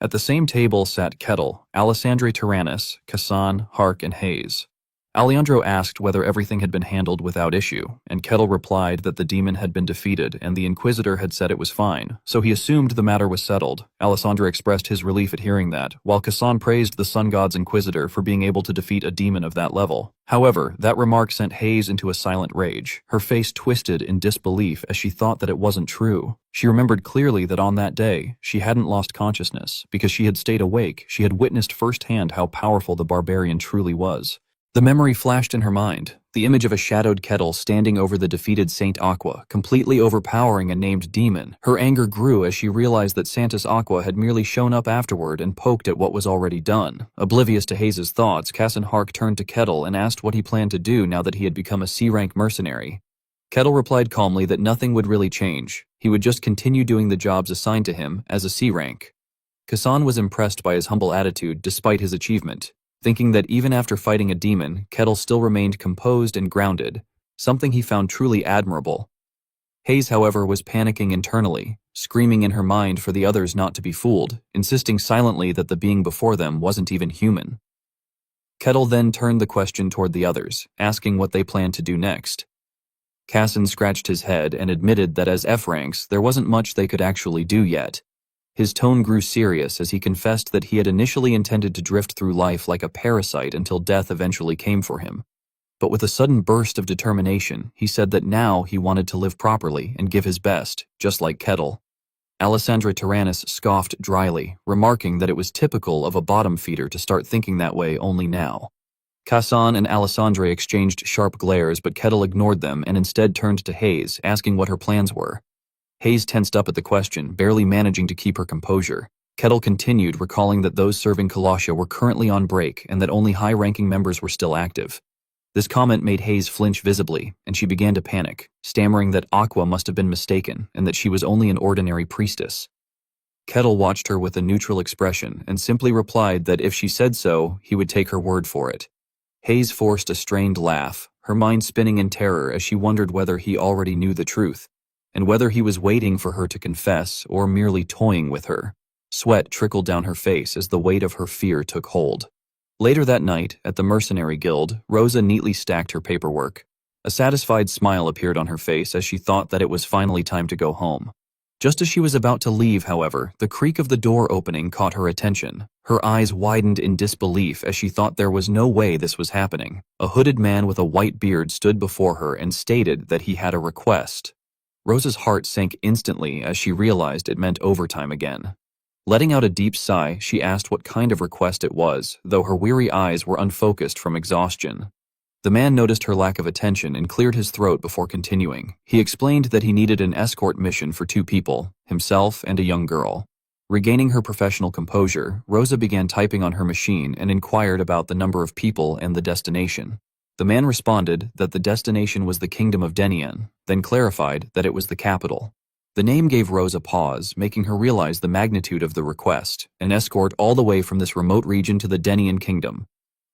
At the same table sat Kettle, Alessandro Tyrannus, Kassan, Hark, and Hayes. Alejandro asked whether everything had been handled without issue, and Kettle replied that the demon had been defeated and the Inquisitor had said it was fine, so he assumed the matter was settled. Alessandro expressed his relief at hearing that, while Kassan praised the Sun God's Inquisitor for being able to defeat a demon of that level. However, that remark sent Hayes into a silent rage, her face twisted in disbelief as she thought that it wasn't true. She remembered clearly that on that day, she hadn't lost consciousness, because she had stayed awake, she had witnessed firsthand how powerful the Barbarian truly was. The memory flashed in her mind, the image of a shadowed Kettle standing over the defeated Saint Aqua, completely overpowering a named demon. Her anger grew as she realized that Santis Aqua had merely shown up afterward and poked at what was already done. Oblivious to Hayes' thoughts, Kassan Hark turned to Kettle and asked what he planned to do now that he had become a C-rank mercenary. Kettle replied calmly that nothing would really change. He would just continue doing the jobs assigned to him as a C-rank. Kassan was impressed by his humble attitude despite his achievement, thinking that even after fighting a demon, Kettle still remained composed and grounded, something he found truly admirable. Hayes, however, was panicking internally, screaming in her mind for the others not to be fooled, insisting silently that the being before them wasn't even human. Kettle then turned the question toward the others, asking what they planned to do next. Kassan scratched his head and admitted that as F-ranks, there wasn't much they could actually do yet. His tone grew serious as he confessed that he had initially intended to drift through life like a parasite until death eventually came for him. But with a sudden burst of determination, he said that now he wanted to live properly and give his best, just like Kettle. Alessandro Tyrannus scoffed dryly, remarking that it was typical of a bottom feeder to start thinking that way only now. Kassan and Alessandro exchanged sharp glares, but Kettle ignored them and instead turned to Hayes, asking what her plans were. Hayes tensed up at the question, barely managing to keep her composure. Kettle continued, recalling that those serving Colossia were currently on break and that only high-ranking members were still active. This comment made Hayes flinch visibly, and she began to panic, stammering that Aqua must have been mistaken and that she was only an ordinary priestess. Kettle watched her with a neutral expression and simply replied that if she said so, he would take her word for it. Hayes forced a strained laugh, her mind spinning in terror as she wondered whether he already knew the truth, and whether he was waiting for her to confess or merely toying with her. Sweat trickled down her face as the weight of her fear took hold. Later that night, at the Mercenary Guild, Rosa neatly stacked her paperwork. A satisfied smile appeared on her face as she thought that it was finally time to go home. Just as she was about to leave, however, the creak of the door opening caught her attention. Her eyes widened in disbelief as she thought there was no way this was happening. A hooded man with a white beard stood before her and stated that he had a request. Rosa's heart sank instantly as she realized it meant overtime again. Letting out a deep sigh, she asked what kind of request it was, though her weary eyes were unfocused from exhaustion. The man noticed her lack of attention and cleared his throat before continuing. He explained that he needed an escort mission for 2 people, himself and a young girl. Regaining her professional composure, Rosa began typing on her machine and inquired about the number of people and the destination. The man responded that the destination was the Kingdom of Denian, then clarified that it was the capital. The name gave Rosa pause, making her realize the magnitude of the request, an escort all the way from this remote region to the Denian Kingdom.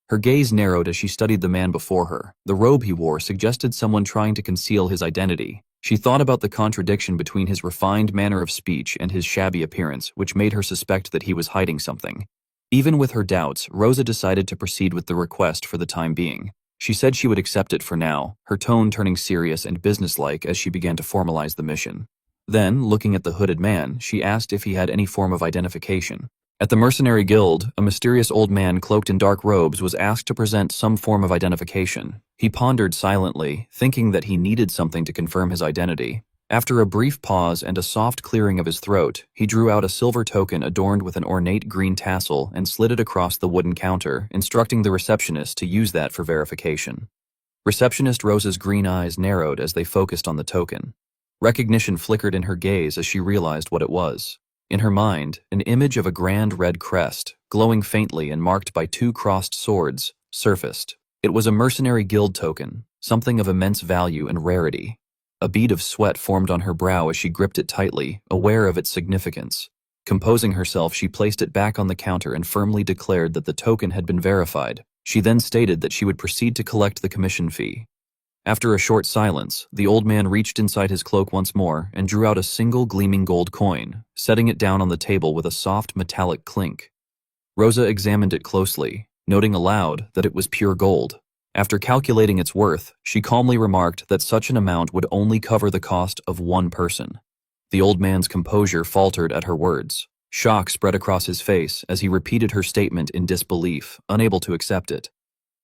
Her gaze narrowed as she studied the man before her. The robe he wore suggested someone trying to conceal his identity. She thought about the contradiction between his refined manner of speech and his shabby appearance, which made her suspect that he was hiding something. Even with her doubts, Rosa decided to proceed with the request for the time being. She said she would accept it for now, her tone turning serious and businesslike as she began to formalize the mission. Then, looking at the hooded man, she asked if he had any form of identification. At the mercenary guild, a mysterious old man cloaked in dark robes was asked to present some form of identification. He pondered silently, thinking that he needed something to confirm his identity. After a brief pause and a soft clearing of his throat, he drew out a silver token adorned with an ornate green tassel and slid it across the wooden counter, instructing the receptionist to use that for verification. Receptionist Rosa's green eyes narrowed as they focused on the token. Recognition flickered in her gaze as she realized what it was. In her mind, an image of a grand red crest, glowing faintly and marked by two crossed swords, surfaced. It was a mercenary guild token, something of immense value and rarity. A bead of sweat formed on her brow as she gripped it tightly, aware of its significance. Composing herself, she placed it back on the counter and firmly declared that the token had been verified. She then stated that she would proceed to collect the commission fee. After a short silence, the old man reached inside his cloak once more and drew out a single gleaming gold coin, setting it down on the table with a soft metallic clink. Rosa examined it closely, noting aloud that it was pure gold. After calculating its worth, she calmly remarked that such an amount would only cover the cost of one person. The old man's composure faltered at her words. Shock spread across his face as he repeated her statement in disbelief, unable to accept it.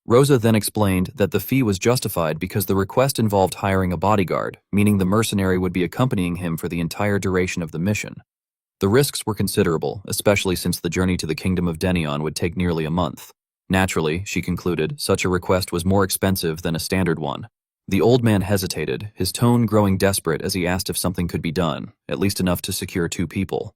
Rosa then explained that the fee was justified because the request involved hiring a bodyguard, meaning the mercenary would be accompanying him for the entire duration of the mission. The risks were considerable, especially since the journey to the Kingdom of Denian would take nearly a month. Naturally, she concluded, such a request was more expensive than a standard one. The old man hesitated, his tone growing desperate as he asked if something could be done, at least enough to secure 2 people.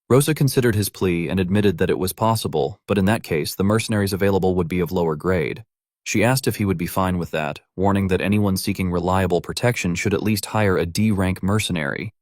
Rosa considered his plea and admitted that it was possible, but in that case, the mercenaries available would be of lower grade. She asked if he would be fine with that, warning that anyone seeking reliable protection should at least hire a D-rank mercenary.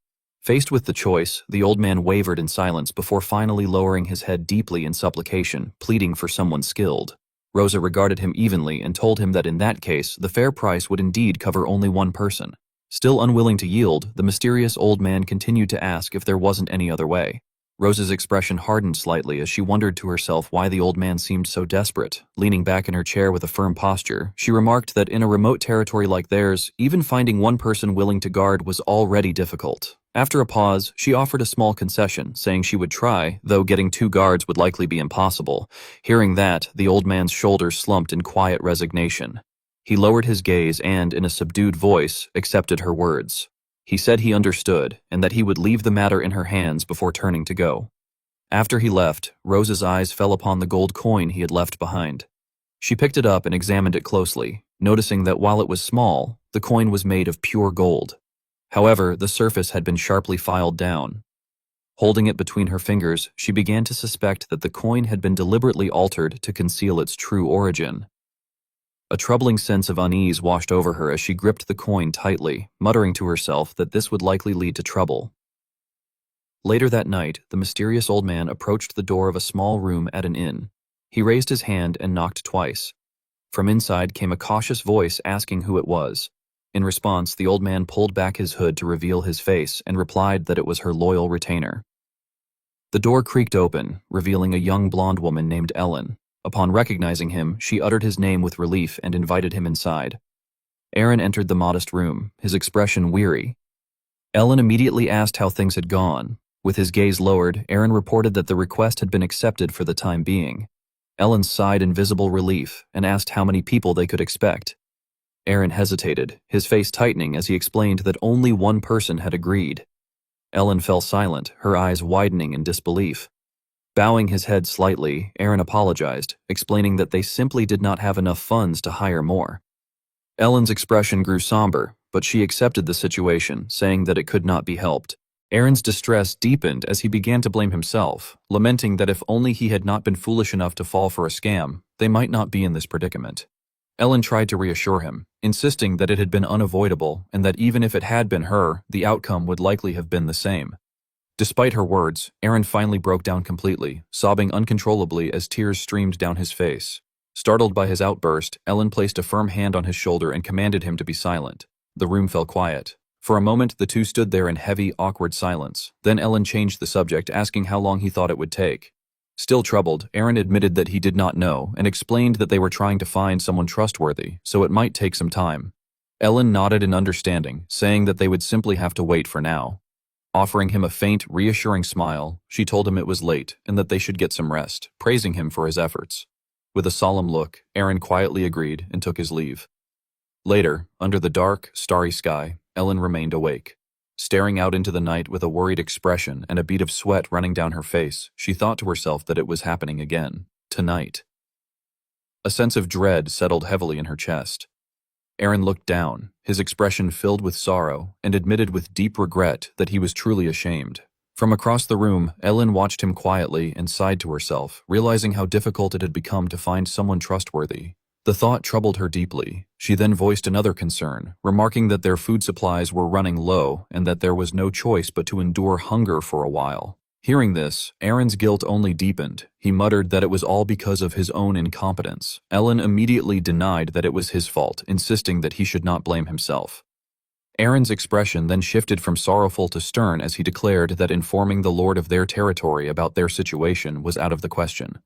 Faced with the choice, the old man wavered in silence before finally lowering his head deeply in supplication, pleading for someone skilled. Rosa regarded him evenly and told him that in that case, the fair price would indeed cover only one person. Still unwilling to yield, the mysterious old man continued to ask if there wasn't any other way. Rosa's expression hardened slightly as she wondered to herself why the old man seemed so desperate. Leaning back in her chair with a firm posture, she remarked that in a remote territory like theirs, even finding one person willing to guard was already difficult. After a pause, she offered a small concession, saying she would try, though getting 2 guards would likely be impossible. Hearing that, the old man's shoulders slumped in quiet resignation. He lowered his gaze and, in a subdued voice, accepted her words. He said he understood, and that he would leave the matter in her hands before turning to go. After he left, Rosa's eyes fell upon the gold coin he had left behind. She picked it up and examined it closely, noticing that while it was small, the coin was made of pure gold. However, the surface had been sharply filed down. Holding it between her fingers, she began to suspect that the coin had been deliberately altered to conceal its true origin. A troubling sense of unease washed over her as she gripped the coin tightly, muttering to herself that this would likely lead to trouble. Later that night, the mysterious old man approached the door of a small room at an inn. He raised his hand and knocked twice. From inside came a cautious voice asking who it was. In response, the old man pulled back his hood to reveal his face and replied that it was her loyal retainer. The door creaked open, revealing a young blonde woman named Ellen. Upon recognizing him, she uttered his name with relief and invited him inside. Aaron entered the modest room, his expression weary. Ellen immediately asked how things had gone. With his gaze lowered, Aaron reported that the request had been accepted for the time being. Ellen sighed in visible relief and asked how many people they could expect. Aaron hesitated, his face tightening as he explained that only one person had agreed. Ellen fell silent, her eyes widening in disbelief. Bowing his head slightly, Aaron apologized, explaining that they simply did not have enough funds to hire more. Ellen's expression grew somber, but she accepted the situation, saying that it could not be helped. Aaron's distress deepened as he began to blame himself, lamenting that if only he had not been foolish enough to fall for a scam, they might not be in this predicament. Ellen tried to reassure him, insisting that it had been unavoidable and that even if it had been her, the outcome would likely have been the same. Despite her words, Aaron finally broke down completely, sobbing uncontrollably as tears streamed down his face. Startled by his outburst, Ellen placed a firm hand on his shoulder and commanded him to be silent. The room fell quiet. For a moment, the two stood there in heavy, awkward silence. Then Ellen changed the subject, asking how long he thought it would take. Still troubled, Aaron admitted that he did not know and explained that they were trying to find someone trustworthy, so it might take some time. Ellen nodded in understanding, saying that they would simply have to wait for now. Offering him a faint, reassuring smile, she told him it was late and that they should get some rest, praising him for his efforts. With a solemn look, Aaron quietly agreed and took his leave. Later, under the dark, starry sky, Ellen remained awake. Staring out into the night with a worried expression and a bead of sweat running down her face, she thought to herself that it was happening again. Tonight. A sense of dread settled heavily in her chest. Aaron looked down, his expression filled with sorrow, and admitted with deep regret that he was truly ashamed. From across the room, Ellen watched him quietly and sighed to herself, realizing how difficult it had become to find someone trustworthy. The thought troubled her deeply. She then voiced another concern, remarking that their food supplies were running low and that there was no choice but to endure hunger for a while. Hearing this, Aaron's guilt only deepened. He muttered that it was all because of his own incompetence. Ellen immediately denied that it was his fault, insisting that he should not blame himself. Aaron's expression then shifted from sorrowful to stern as he declared that informing the lord of their territory about their situation was out of the question.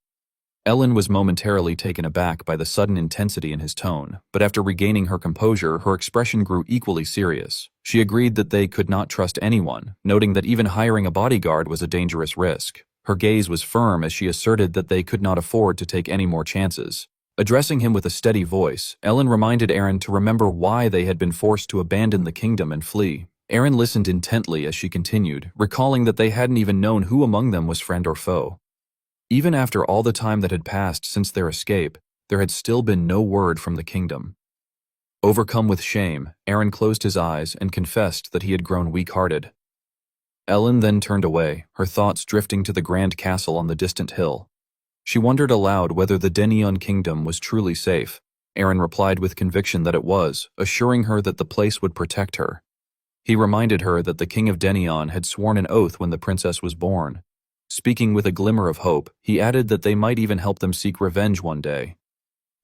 Ellen was momentarily taken aback by the sudden intensity in his tone, but after regaining her composure, her expression grew equally serious. She agreed that they could not trust anyone, noting that even hiring a bodyguard was a dangerous risk. Her gaze was firm as she asserted that they could not afford to take any more chances. Addressing him with a steady voice, Ellen reminded Aaron to remember why they had been forced to abandon the kingdom and flee. Aaron listened intently as she continued, recalling that they hadn't even known who among them was friend or foe. Even after all the time that had passed since their escape, there had still been no word from the kingdom. Overcome with shame, Aaron closed his eyes and confessed that he had grown weak-hearted. Ellen then turned away, her thoughts drifting to the grand castle on the distant hill. She wondered aloud whether the Denion kingdom was truly safe. Aaron replied with conviction that it was, assuring her that the place would protect her. He reminded her that the king of Denion had sworn an oath when the princess was born. Speaking with a glimmer of hope, he added that they might even help them seek revenge one day.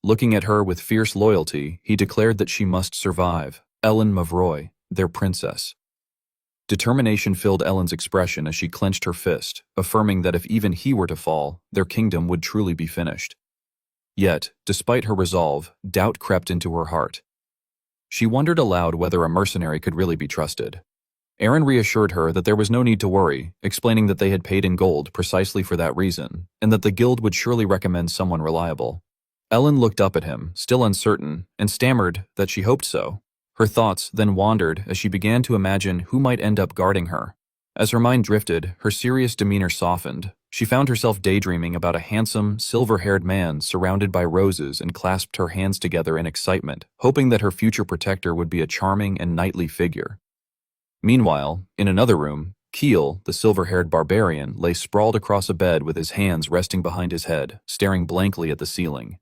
Looking at her with fierce loyalty, he declared that she must survive, Ellen Mavroy, their princess. Determination filled Ellen's expression as she clenched her fist, affirming that if even he were to fall, their kingdom would truly be finished. Yet, despite her resolve, doubt crept into her heart. She wondered aloud whether a mercenary could really be trusted. Aaron reassured her that there was no need to worry, explaining that they had paid in gold precisely for that reason, and that the guild would surely recommend someone reliable. Ellen looked up at him, still uncertain, and stammered that she hoped so. Her thoughts then wandered as she began to imagine who might end up guarding her. As her mind drifted, her serious demeanor softened. She found herself daydreaming about a handsome, silver-haired man surrounded by roses and clasped her hands together in excitement, hoping that her future protector would be a charming and knightly figure. Meanwhile, in another room, Keel, the silver-haired barbarian, lay sprawled across a bed with his hands resting behind his head, staring blankly at the ceiling.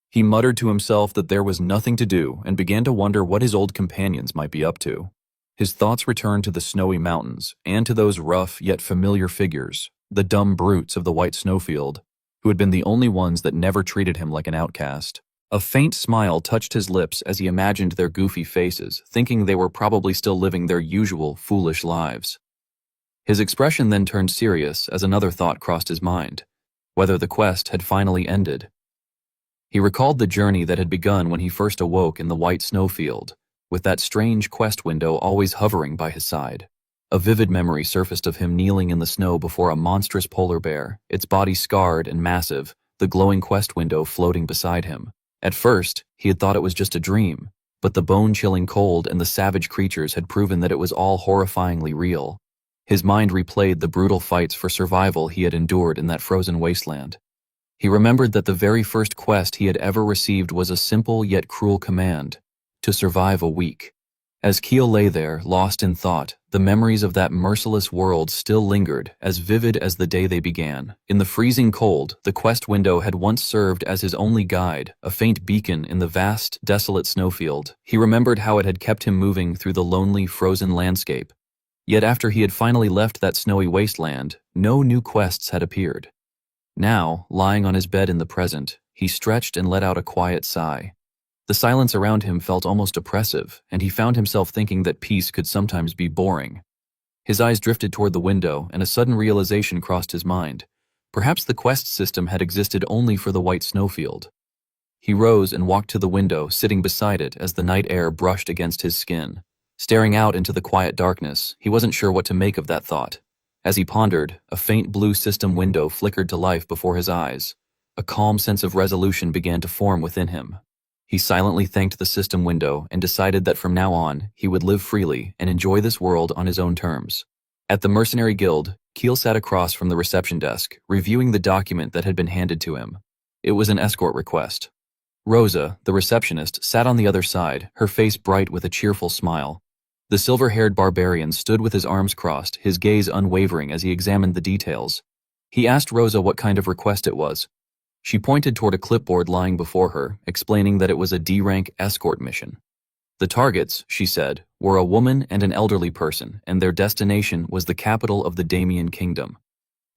He muttered to himself that there was nothing to do and began to wonder what his old companions might be up to. His thoughts returned to the snowy mountains and to those rough yet familiar figures, the dumb brutes of the white snowfield, who had been the only ones that never treated him like an outcast. A faint smile touched his lips as he imagined their goofy faces, thinking they were probably still living their usual foolish lives. His expression then turned serious as another thought crossed his mind, whether the quest had finally ended. He recalled the journey that had begun when he first awoke in the white snowfield, with that strange quest window always hovering by his side. A vivid memory surfaced of him kneeling in the snow before a monstrous polar bear, its body scarred and massive, the glowing quest window floating beside him. At first, he had thought it was just a dream, but the bone-chilling cold and the savage creatures had proven that it was all horrifyingly real. His mind replayed the brutal fights for survival he had endured in that frozen wasteland. He remembered that the very first quest he had ever received was a simple yet cruel command: to survive a week. As Keel lay there, lost in thought, the memories of that merciless world still lingered, as vivid as the day they began. In the freezing cold, the quest window had once served as his only guide, a faint beacon in the vast, desolate snowfield. He remembered how it had kept him moving through the lonely, frozen landscape. Yet after he had finally left that snowy wasteland, no new quests had appeared. Now, lying on his bed in the present, he stretched and let out a quiet sigh. The silence around him felt almost oppressive, and he found himself thinking that peace could sometimes be boring. His eyes drifted toward the window, and a sudden realization crossed his mind. Perhaps the quest system had existed only for the white snowfield. He rose and walked to the window, sitting beside it as the night air brushed against his skin. Staring out into the quiet darkness, he wasn't sure what to make of that thought. As he pondered, a faint blue system window flickered to life before his eyes. A calm sense of resolution began to form within him. He silently thanked the system window and decided that from now on, he would live freely and enjoy this world on his own terms. At the Mercenary Guild, Keel sat across from the reception desk, reviewing the document that had been handed to him. It was an escort request. Rosa, the receptionist, sat on the other side, her face bright with a cheerful smile. The silver-haired barbarian stood with his arms crossed, his gaze unwavering as he examined the details. He asked Rosa what kind of request it was. She pointed toward a clipboard lying before her, explaining that it was a D-rank escort mission. The targets, she said, were a woman and an elderly person, and their destination was the capital of the Damian Kingdom.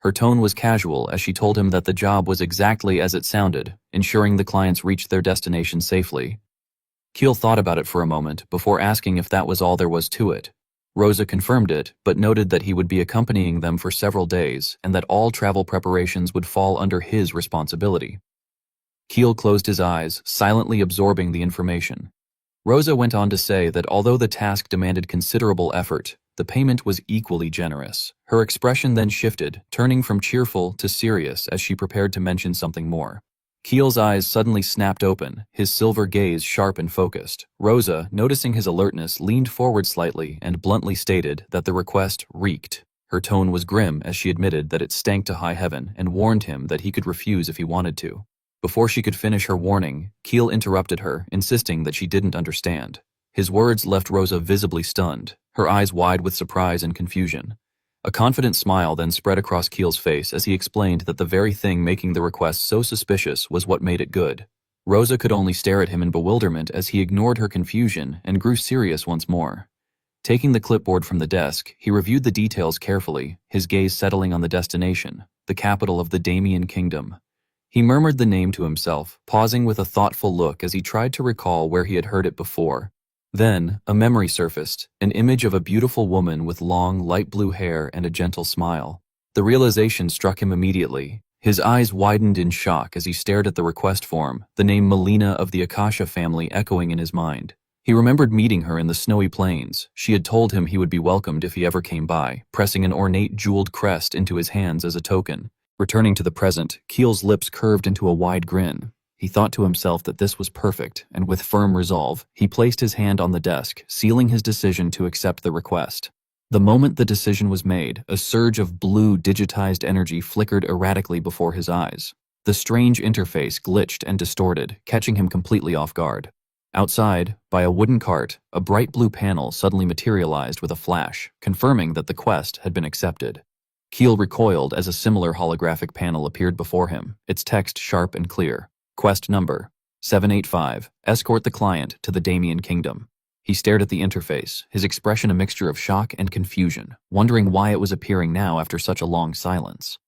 Her tone was casual as she told him that the job was exactly as it sounded, ensuring the clients reached their destination safely. Keel thought about it for a moment before asking if that was all there was to it. Rosa confirmed it, but noted that he would be accompanying them for several days and that all travel preparations would fall under his responsibility. Keel closed his eyes, silently absorbing the information. Rosa went on to say that although the task demanded considerable effort, the payment was equally generous. Her expression then shifted, turning from cheerful to serious as she prepared to mention something more. Keel's eyes suddenly snapped open, his silver gaze sharp and focused. Rosa, noticing his alertness, leaned forward slightly and bluntly stated that the request reeked. Her tone was grim as she admitted that it stank to high heaven and warned him that he could refuse if he wanted to. Before she could finish her warning, Keel interrupted her, insisting that she didn't understand. His words left Rosa visibly stunned, her eyes wide with surprise and confusion. A confident smile then spread across Keel's face as he explained that the very thing making the request so suspicious was what made it good. Rosa could only stare at him in bewilderment as he ignored her confusion and grew serious once more. Taking the clipboard from the desk, he reviewed the details carefully, his gaze settling on the destination, the capital of the Damian Kingdom. He murmured the name to himself, pausing with a thoughtful look as he tried to recall where he had heard it before. Then, a memory surfaced, an image of a beautiful woman with long, light blue hair and a gentle smile. The realization struck him immediately. His eyes widened in shock as he stared at the request form, the name Melina of the Akasha family echoing in his mind. He remembered meeting her in the snowy plains. She had told him he would be welcomed if he ever came by, pressing an ornate jeweled crest into his hands as a token. Returning to the present, Keel's lips curved into a wide grin. He thought to himself that this was perfect, and with firm resolve, he placed his hand on the desk, sealing his decision to accept the request. The moment the decision was made, a surge of blue digitized energy flickered erratically before his eyes. The strange interface glitched and distorted, catching him completely off guard. Outside, by a wooden cart, a bright blue panel suddenly materialized with a flash, confirming that the quest had been accepted. Keel recoiled as a similar holographic panel appeared before him, its text sharp and clear. Quest number 785. Escort the client to the Damian Kingdom. He stared at the interface, his expression a mixture of shock and confusion, wondering why it was appearing now after such a long silence.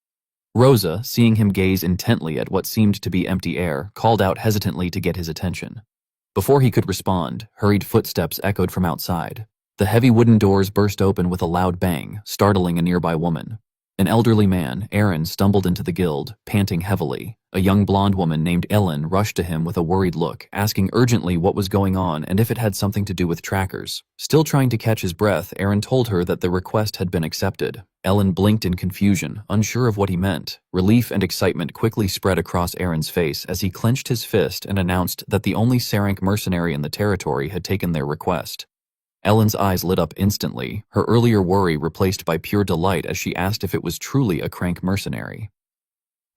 Rosa, seeing him gaze intently at what seemed to be empty air, called out hesitantly to get his attention. Before he could respond, hurried footsteps echoed from outside. The heavy wooden doors burst open with a loud bang, startling a nearby woman. An elderly man, Aaron, stumbled into the guild, panting heavily. A young blonde woman named Ellen rushed to him with a worried look, asking urgently what was going on and if it had something to do with trackers. Still trying to catch his breath, Aaron told her that the request had been accepted. Ellen blinked in confusion, unsure of what he meant. Relief and excitement quickly spread across Aaron's face as he clenched his fist and announced that the only Sarank mercenary in the territory had taken their request. Ellen's eyes lit up instantly, her earlier worry replaced by pure delight as she asked if it was truly a crank mercenary.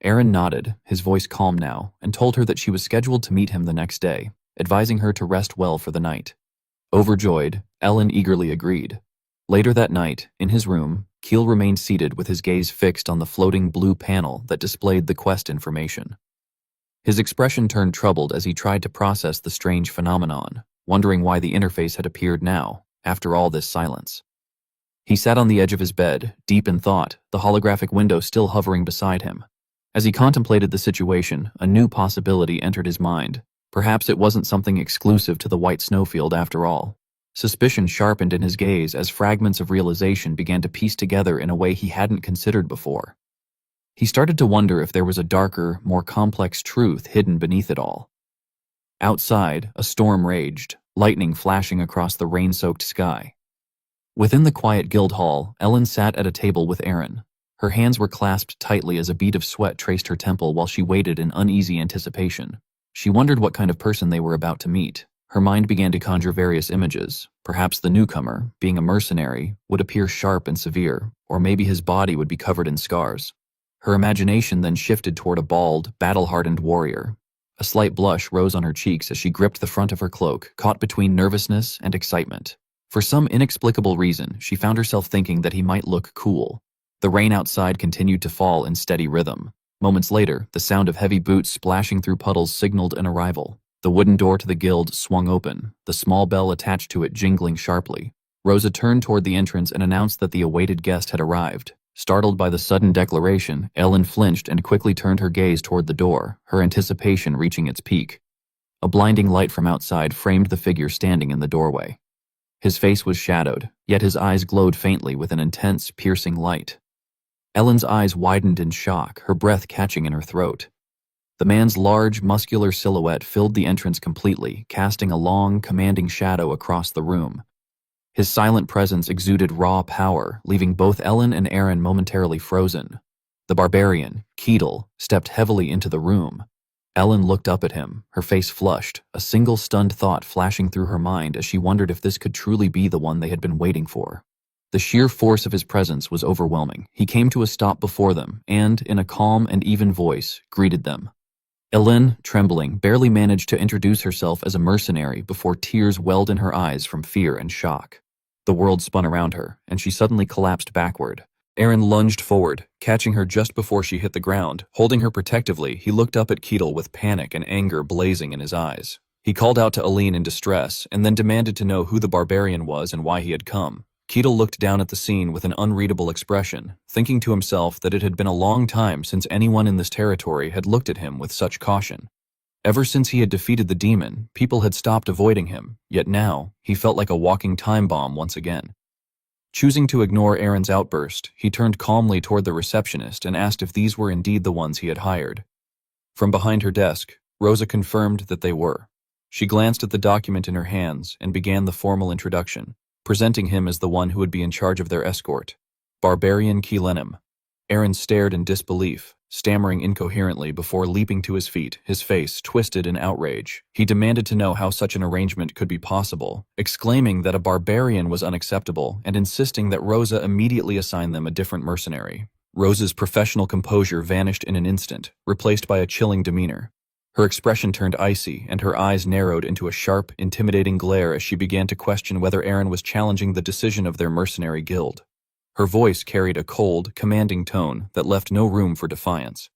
Aaron nodded, his voice calm now, and told her that she was scheduled to meet him the next day, advising her to rest well for the night. Overjoyed, Ellen eagerly agreed. Later that night, in his room, Keel remained seated with his gaze fixed on the floating blue panel that displayed the quest information. His expression turned troubled as he tried to process the strange phenomenon, wondering why the interface had appeared now, after all this silence. He sat on the edge of his bed, deep in thought, the holographic window still hovering beside him. As he contemplated the situation, a new possibility entered his mind. Perhaps it wasn't something exclusive to the white snowfield after all. Suspicion sharpened in his gaze as fragments of realization began to piece together in a way he hadn't considered before. He started to wonder if there was a darker, more complex truth hidden beneath it all. Outside, a storm raged, lightning flashing across the rain-soaked sky. Within the quiet guild hall, Ellen sat at a table with Aaron. Her hands were clasped tightly as a bead of sweat traced her temple while she waited in uneasy anticipation. She wondered what kind of person they were about to meet. Her mind began to conjure various images. Perhaps the newcomer, being a mercenary, would appear sharp and severe, or maybe his body would be covered in scars. Her imagination then shifted toward a bald, battle-hardened warrior. A slight blush rose on her cheeks as she gripped the front of her cloak, caught between nervousness and excitement. For some inexplicable reason, she found herself thinking that he might look cool. The rain outside continued to fall in steady rhythm. Moments later, the sound of heavy boots splashing through puddles signaled an arrival. The wooden door to the guild swung open, the small bell attached to it jingling sharply. Rosa turned toward the entrance and announced that the awaited guest had arrived. Startled by the sudden declaration, Ellen flinched and quickly turned her gaze toward the door, her anticipation reaching its peak. A blinding light from outside framed the figure standing in the doorway. His face was shadowed, yet his eyes glowed faintly with an intense, piercing light. Ellen's eyes widened in shock, her breath catching in her throat. The man's large, muscular silhouette filled the entrance completely, casting a long, commanding shadow across the room. His silent presence exuded raw power, leaving both Ellen and Aaron momentarily frozen. The barbarian, Keatle, stepped heavily into the room. Ellen looked up at him, her face flushed, a single stunned thought flashing through her mind as she wondered if this could truly be the one they had been waiting for. The sheer force of his presence was overwhelming. He came to a stop before them and, in a calm and even voice, greeted them. Ellen, trembling, barely managed to introduce herself as a mercenary before tears welled in her eyes from fear and shock. The world spun around her, and she suddenly collapsed backward. Aaron lunged forward, catching her just before she hit the ground. Holding her protectively, he looked up at Keatle with panic and anger blazing in his eyes. He called out to Aline in distress, and then demanded to know who the barbarian was and why he had come. Keatle looked down at the scene with an unreadable expression, thinking to himself that it had been a long time since anyone in this territory had looked at him with such caution. Ever since he had defeated the demon, people had stopped avoiding him, yet now, he felt like a walking time bomb once again. Choosing to ignore Aaron's outburst, he turned calmly toward the receptionist and asked if these were indeed the ones he had hired. From behind her desk, Rosa confirmed that they were. She glanced at the document in her hands and began the formal introduction, presenting him as the one who would be in charge of their escort. Barbarian Keelenim. Aaron stared in disbelief, stammering incoherently before leaping to his feet, his face twisted in outrage. He demanded to know how such an arrangement could be possible, exclaiming that a barbarian was unacceptable and insisting that Rosa immediately assign them a different mercenary. Rosa's professional composure vanished in an instant, replaced by a chilling demeanor. Her expression turned icy, and her eyes narrowed into a sharp, intimidating glare as she began to question whether Aaron was challenging the decision of their mercenary guild. Her voice carried a cold, commanding tone that left no room for defiance.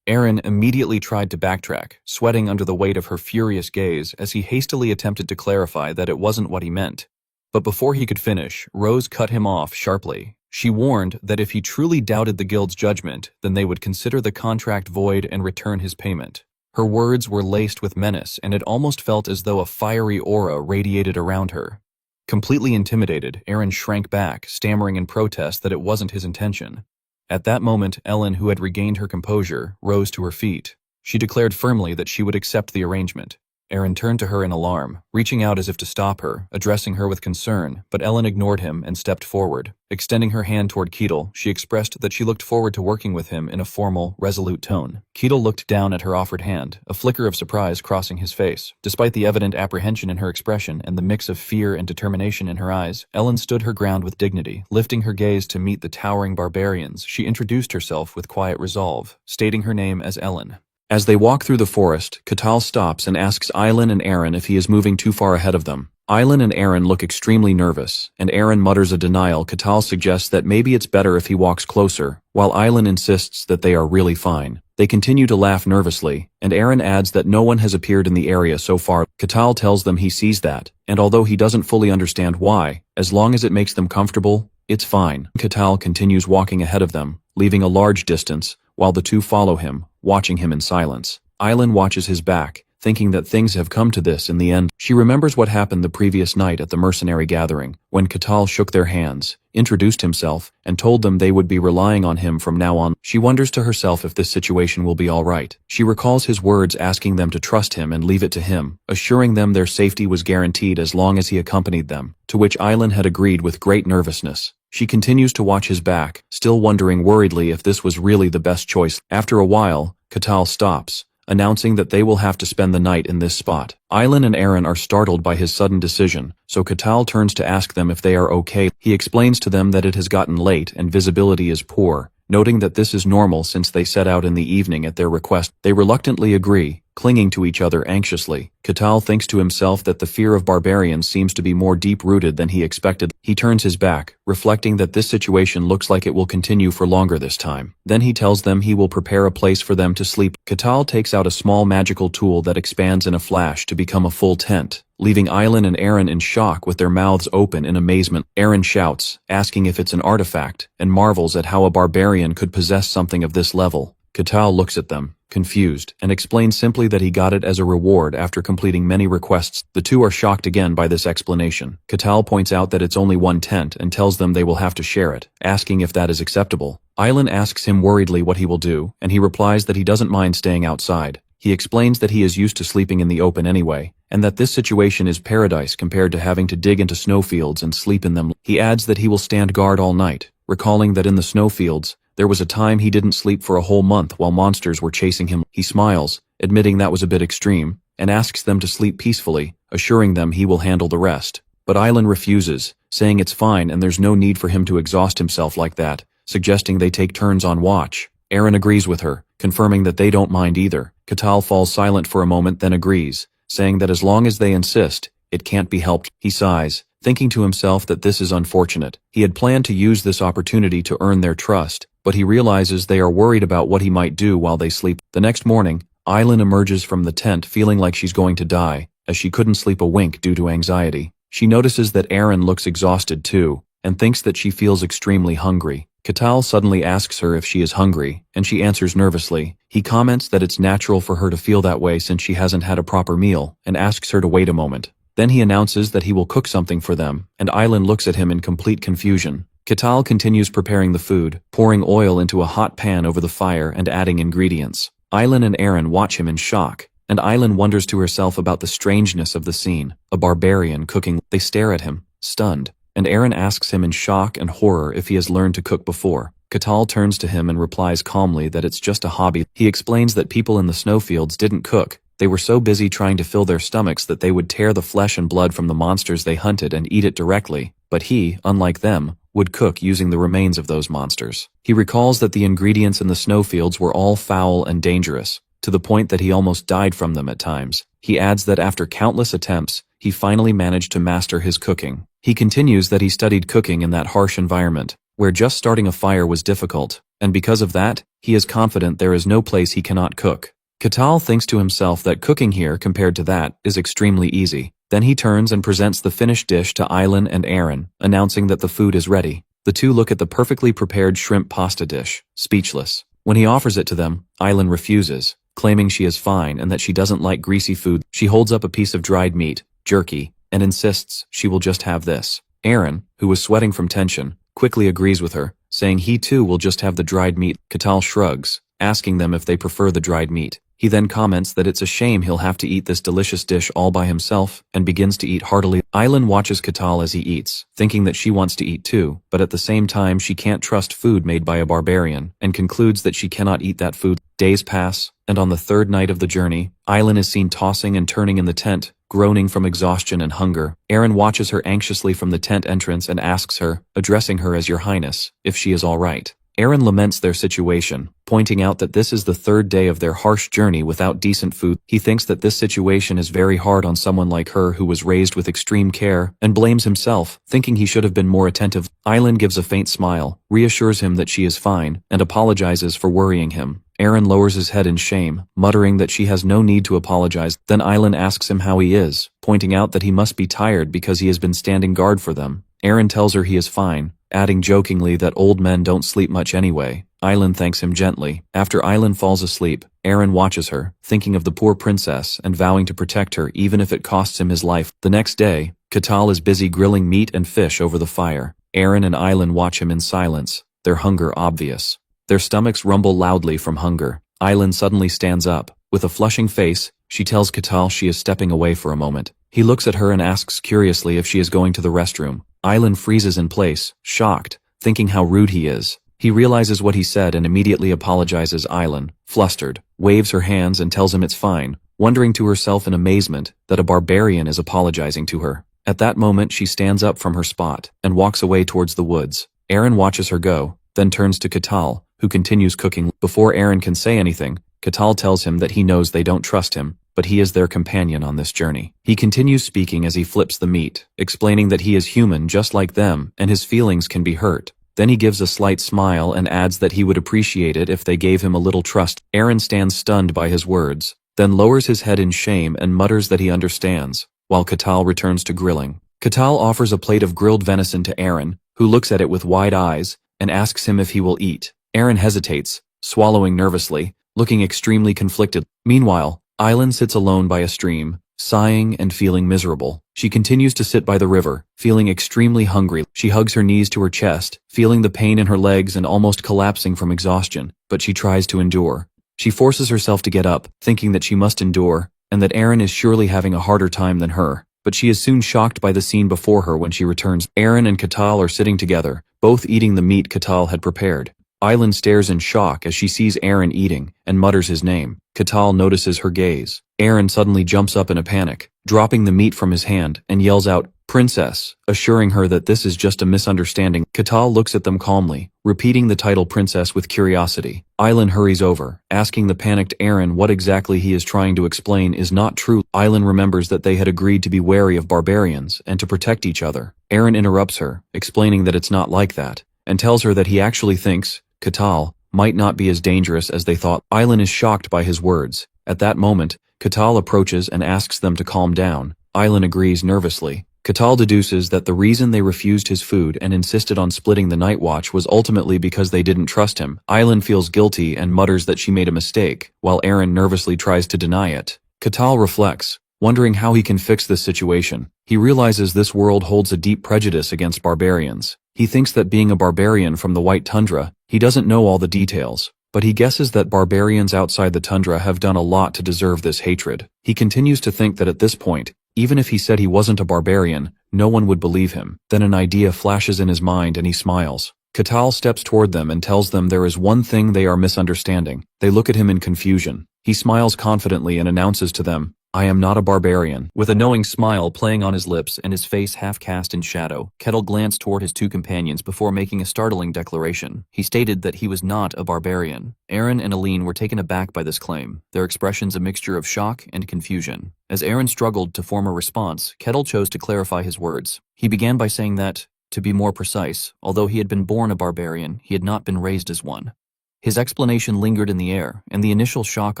Aaron immediately tried to backtrack, sweating under the weight of her furious gaze as he hastily attempted to clarify that it wasn't what he meant. But before he could finish, Rose cut him off sharply. She warned that if he truly doubted the guild's judgment, then they would consider the contract void and return his payment. Her words were laced with menace, and it almost felt as though a fiery aura radiated around her. Completely intimidated, Aaron shrank back, stammering in protest that it wasn't his intention. At that moment, Ellen, who had regained her composure, rose to her feet. She declared firmly that she would accept the arrangement. Aaron turned to her in alarm, reaching out as if to stop her, addressing her with concern, but Ellen ignored him and stepped forward. Extending her hand toward Keatle, she expressed that she looked forward to working with him in a formal, resolute tone. Keatle looked down at her offered hand, a flicker of surprise crossing his face. Despite the evident apprehension in her expression and the mix of fear and determination in her eyes, Ellen stood her ground with dignity. Lifting her gaze to meet the towering barbarians, she introduced herself with quiet resolve, stating her name as Ellen. As they walk through the forest, Katal stops and asks Eileen and Aaron if he is moving too far ahead of them. Island and Aaron look extremely nervous, and Aaron mutters a denial. Katal suggests that maybe it's better if he walks closer, while Island insists that they are really fine. They continue to laugh nervously, and Aaron adds that no one has appeared in the area so far. Katal tells them he sees that, and although he doesn't fully understand why, as long as it makes them comfortable, it's fine. Katal continues walking ahead of them, leaving a large distance, while the two follow him, watching him in silence. Island watches his back, thinking that things have come to this in the end. She remembers what happened the previous night at the mercenary gathering, when Katal shook their hands, introduced himself, and told them they would be relying on him from now on. She wonders to herself if this situation will be alright. She recalls his words asking them to trust him and leave it to him, assuring them their safety was guaranteed as long as he accompanied them, to which Island had agreed with great nervousness. She continues to watch his back, still wondering worriedly if this was really the best choice. After a while, Katal stops, announcing that they will have to spend the night in this spot. Island and Aaron are startled by his sudden decision, so Katal turns to ask them if they are okay. He explains to them that it has gotten late and visibility is poor, noting that this is normal since they set out in the evening at their request. They reluctantly agree, clinging to each other anxiously. Katal thinks to himself that the fear of Barbarian seems to be more deep-rooted than he expected. He turns his back, reflecting that this situation looks like it will continue for longer this time. Then he tells them he will prepare a place for them to sleep. Katal takes out a small magical tool that expands in a flash to become a full tent, leaving Island and Aaron in shock with their mouths open in amazement. Aaron shouts, asking if it's an artifact, and marvels at how a barbarian could possess something of this level. Katal looks at them, confused, and explains simply that he got it as a reward after completing many requests. The two are shocked again by this explanation. Katal points out that it's only one tent and tells them they will have to share it, asking if that is acceptable. Island asks him worriedly what he will do, and he replies that he doesn't mind staying outside. He explains that he is used to sleeping in the open anyway, and that this situation is paradise compared to having to dig into snowfields and sleep in them. He adds that he will stand guard all night, recalling that in the snowfields, there was a time he didn't sleep for a whole month while monsters were chasing him. He smiles, admitting that was a bit extreme, and asks them to sleep peacefully, assuring them he will handle the rest. But Island refuses, saying it's fine and there's no need for him to exhaust himself like that, suggesting they take turns on watch. Aaron agrees with her, confirming that they don't mind either. Katal falls silent for a moment, then agrees, saying that as long as they insist, it can't be helped. He sighs, thinking to himself that this is unfortunate. He had planned to use this opportunity to earn their trust, but he realizes they are worried about what he might do while they sleep. The next morning, Island emerges from the tent feeling like she's going to die, as she couldn't sleep a wink due to anxiety. She notices that Aaron looks exhausted too, and thinks that she feels extremely hungry. Katal suddenly asks her if she is hungry, and she answers nervously. He comments that it's natural for her to feel that way since she hasn't had a proper meal, and asks her to wait a moment. Then he announces that he will cook something for them, and Island looks at him in complete confusion. Katal continues preparing the food, pouring oil into a hot pan over the fire and adding ingredients. Island and Aaron watch him in shock, and Island wonders to herself about the strangeness of the scene. A barbarian cooking. They stare at him, stunned, and Aaron asks him in shock and horror if he has learned to cook before. Katal turns to him and replies calmly that it's just a hobby. He explains that people in the snowfields didn't cook. They were so busy trying to fill their stomachs that they would tear the flesh and blood from the monsters they hunted and eat it directly. But he, unlike them, would cook using the remains of those monsters. He recalls that the ingredients in the snowfields were all foul and dangerous, to the point that he almost died from them at times. He adds that after countless attempts, he finally managed to master his cooking. He continues that he studied cooking in that harsh environment, where just starting a fire was difficult, and because of that, he is confident there is no place he cannot cook. Katal thinks to himself that cooking here compared to that is extremely easy. Then he turns and presents the finished dish to Island and Aaron, announcing that the food is ready. The two look at the perfectly prepared shrimp pasta dish, speechless. When he offers it to them, Island refuses, claiming she is fine and that she doesn't like greasy food. She holds up a piece of dried meat, jerky, and insists she will just have this. Aaron, who was sweating from tension, quickly agrees with her, saying he too will just have the dried meat. Katal shrugs, asking them if they prefer the dried meat. He then comments that it's a shame he'll have to eat this delicious dish all by himself, and begins to eat heartily. Island watches Katal as he eats, thinking that she wants to eat too, but at the same time she can't trust food made by a barbarian, and concludes that she cannot eat that food. Days pass, and on the third night of the journey, Island is seen tossing and turning in the tent, groaning from exhaustion and hunger. Aaron watches her anxiously from the tent entrance and asks her, addressing her as Your Highness, if she is all right. Aaron laments their situation, pointing out that this is the third day of their harsh journey without decent food. He thinks that this situation is very hard on someone like her who was raised with extreme care, and blames himself, thinking he should have been more attentive. Islan gives a faint smile, reassures him that she is fine, and apologizes for worrying him. Aaron lowers his head in shame, muttering that she has no need to apologize. Then Islan asks him how he is, pointing out that he must be tired because he has been standing guard for them. Aaron tells her he is fine, adding jokingly that old men don't sleep much anyway. Islan thanks him gently. After Islan falls asleep, Aaron watches her, thinking of the poor princess and vowing to protect her even if it costs him his life. The next day, Kakao is busy grilling meat and fish over the fire. Aaron and Islan watch him in silence, their hunger obvious. Their stomachs rumble loudly from hunger. Islan suddenly stands up. With a flushing face, she tells Kakao she is stepping away for a moment. He looks at her and asks curiously if she is going to the restroom. Islan freezes in place, shocked, thinking how rude he is. He realizes what he said and immediately apologizes. Islan, flustered, waves her hands and tells him it's fine, wondering to herself in amazement that a barbarian is apologizing to her. At that moment she stands up from her spot and walks away towards the woods. Aaron watches her go, then turns to Kakao, who continues cooking. Before Aaron can say anything, Kakao tells him that he knows they don't trust him, but he is their companion on this journey. He continues speaking as he flips the meat, explaining that he is human just like them and his feelings can be hurt. Then he gives a slight smile and adds that he would appreciate it if they gave him a little trust. Aaron stands stunned by his words, then lowers his head in shame and mutters that he understands, while Kakao returns to grilling. Kakao offers a plate of grilled venison to Aaron, who looks at it with wide eyes, and asks him if he will eat. Aaron hesitates, swallowing nervously, looking extremely conflicted. Meanwhile, Islan sits alone by a stream, sighing and feeling miserable. She continues to sit by the river, feeling extremely hungry. She hugs her knees to her chest, feeling the pain in her legs and almost collapsing from exhaustion, but she tries to endure. She forces herself to get up, thinking that she must endure, and that Aaron is surely having a harder time than her. But she is soon shocked by the scene before her when she returns. Aaron and Kakao are sitting together, both eating the meat Kakao had prepared. Islan stares in shock as she sees Aaron eating, and mutters his name. Kakao notices her gaze. Aaron suddenly jumps up in a panic, dropping the meat from his hand, and yells out, "Princess," assuring her that this is just a misunderstanding. Kakao looks at them calmly, repeating the title princess with curiosity. Islan hurries over, asking the panicked Aaron what exactly he is trying to explain is not true. Islan remembers that they had agreed to be wary of barbarians and to protect each other. Aaron interrupts her, explaining that it's not like that, and tells her that he actually thinks Kakao might not be as dangerous as they thought. Islan is shocked by his words. At that moment, Kakao approaches and asks them to calm down. Islan agrees nervously. Kakao deduces that the reason they refused his food and insisted on splitting the night watch was ultimately because they didn't trust him. Islan feels guilty and mutters that she made a mistake, while Aaron nervously tries to deny it. Kakao reflects, wondering how he can fix this situation. He realizes this world holds a deep prejudice against barbarians. He thinks that being a barbarian from the White Tundra, he doesn't know all the details, but he guesses that barbarians outside the tundra have done a lot to deserve this hatred. He continues to think that at this point, even if he said he wasn't a barbarian, no one would believe him. Then an idea flashes in his mind and he smiles. Kakao steps toward them and tells them there is one thing they are misunderstanding. They look at him in confusion. He smiles confidently and announces to them, "I am not a barbarian." With a knowing smile playing on his lips and his face half cast in shadow, Kettle glanced toward his two companions before making a startling declaration. He stated that he was not a barbarian. Aaron and Aline were taken aback by this claim, their expressions a mixture of shock and confusion. As Aaron struggled to form a response, Kettle chose to clarify his words. He began by saying that, to be more precise, although he had been born a barbarian, he had not been raised as one. His explanation lingered in the air, and the initial shock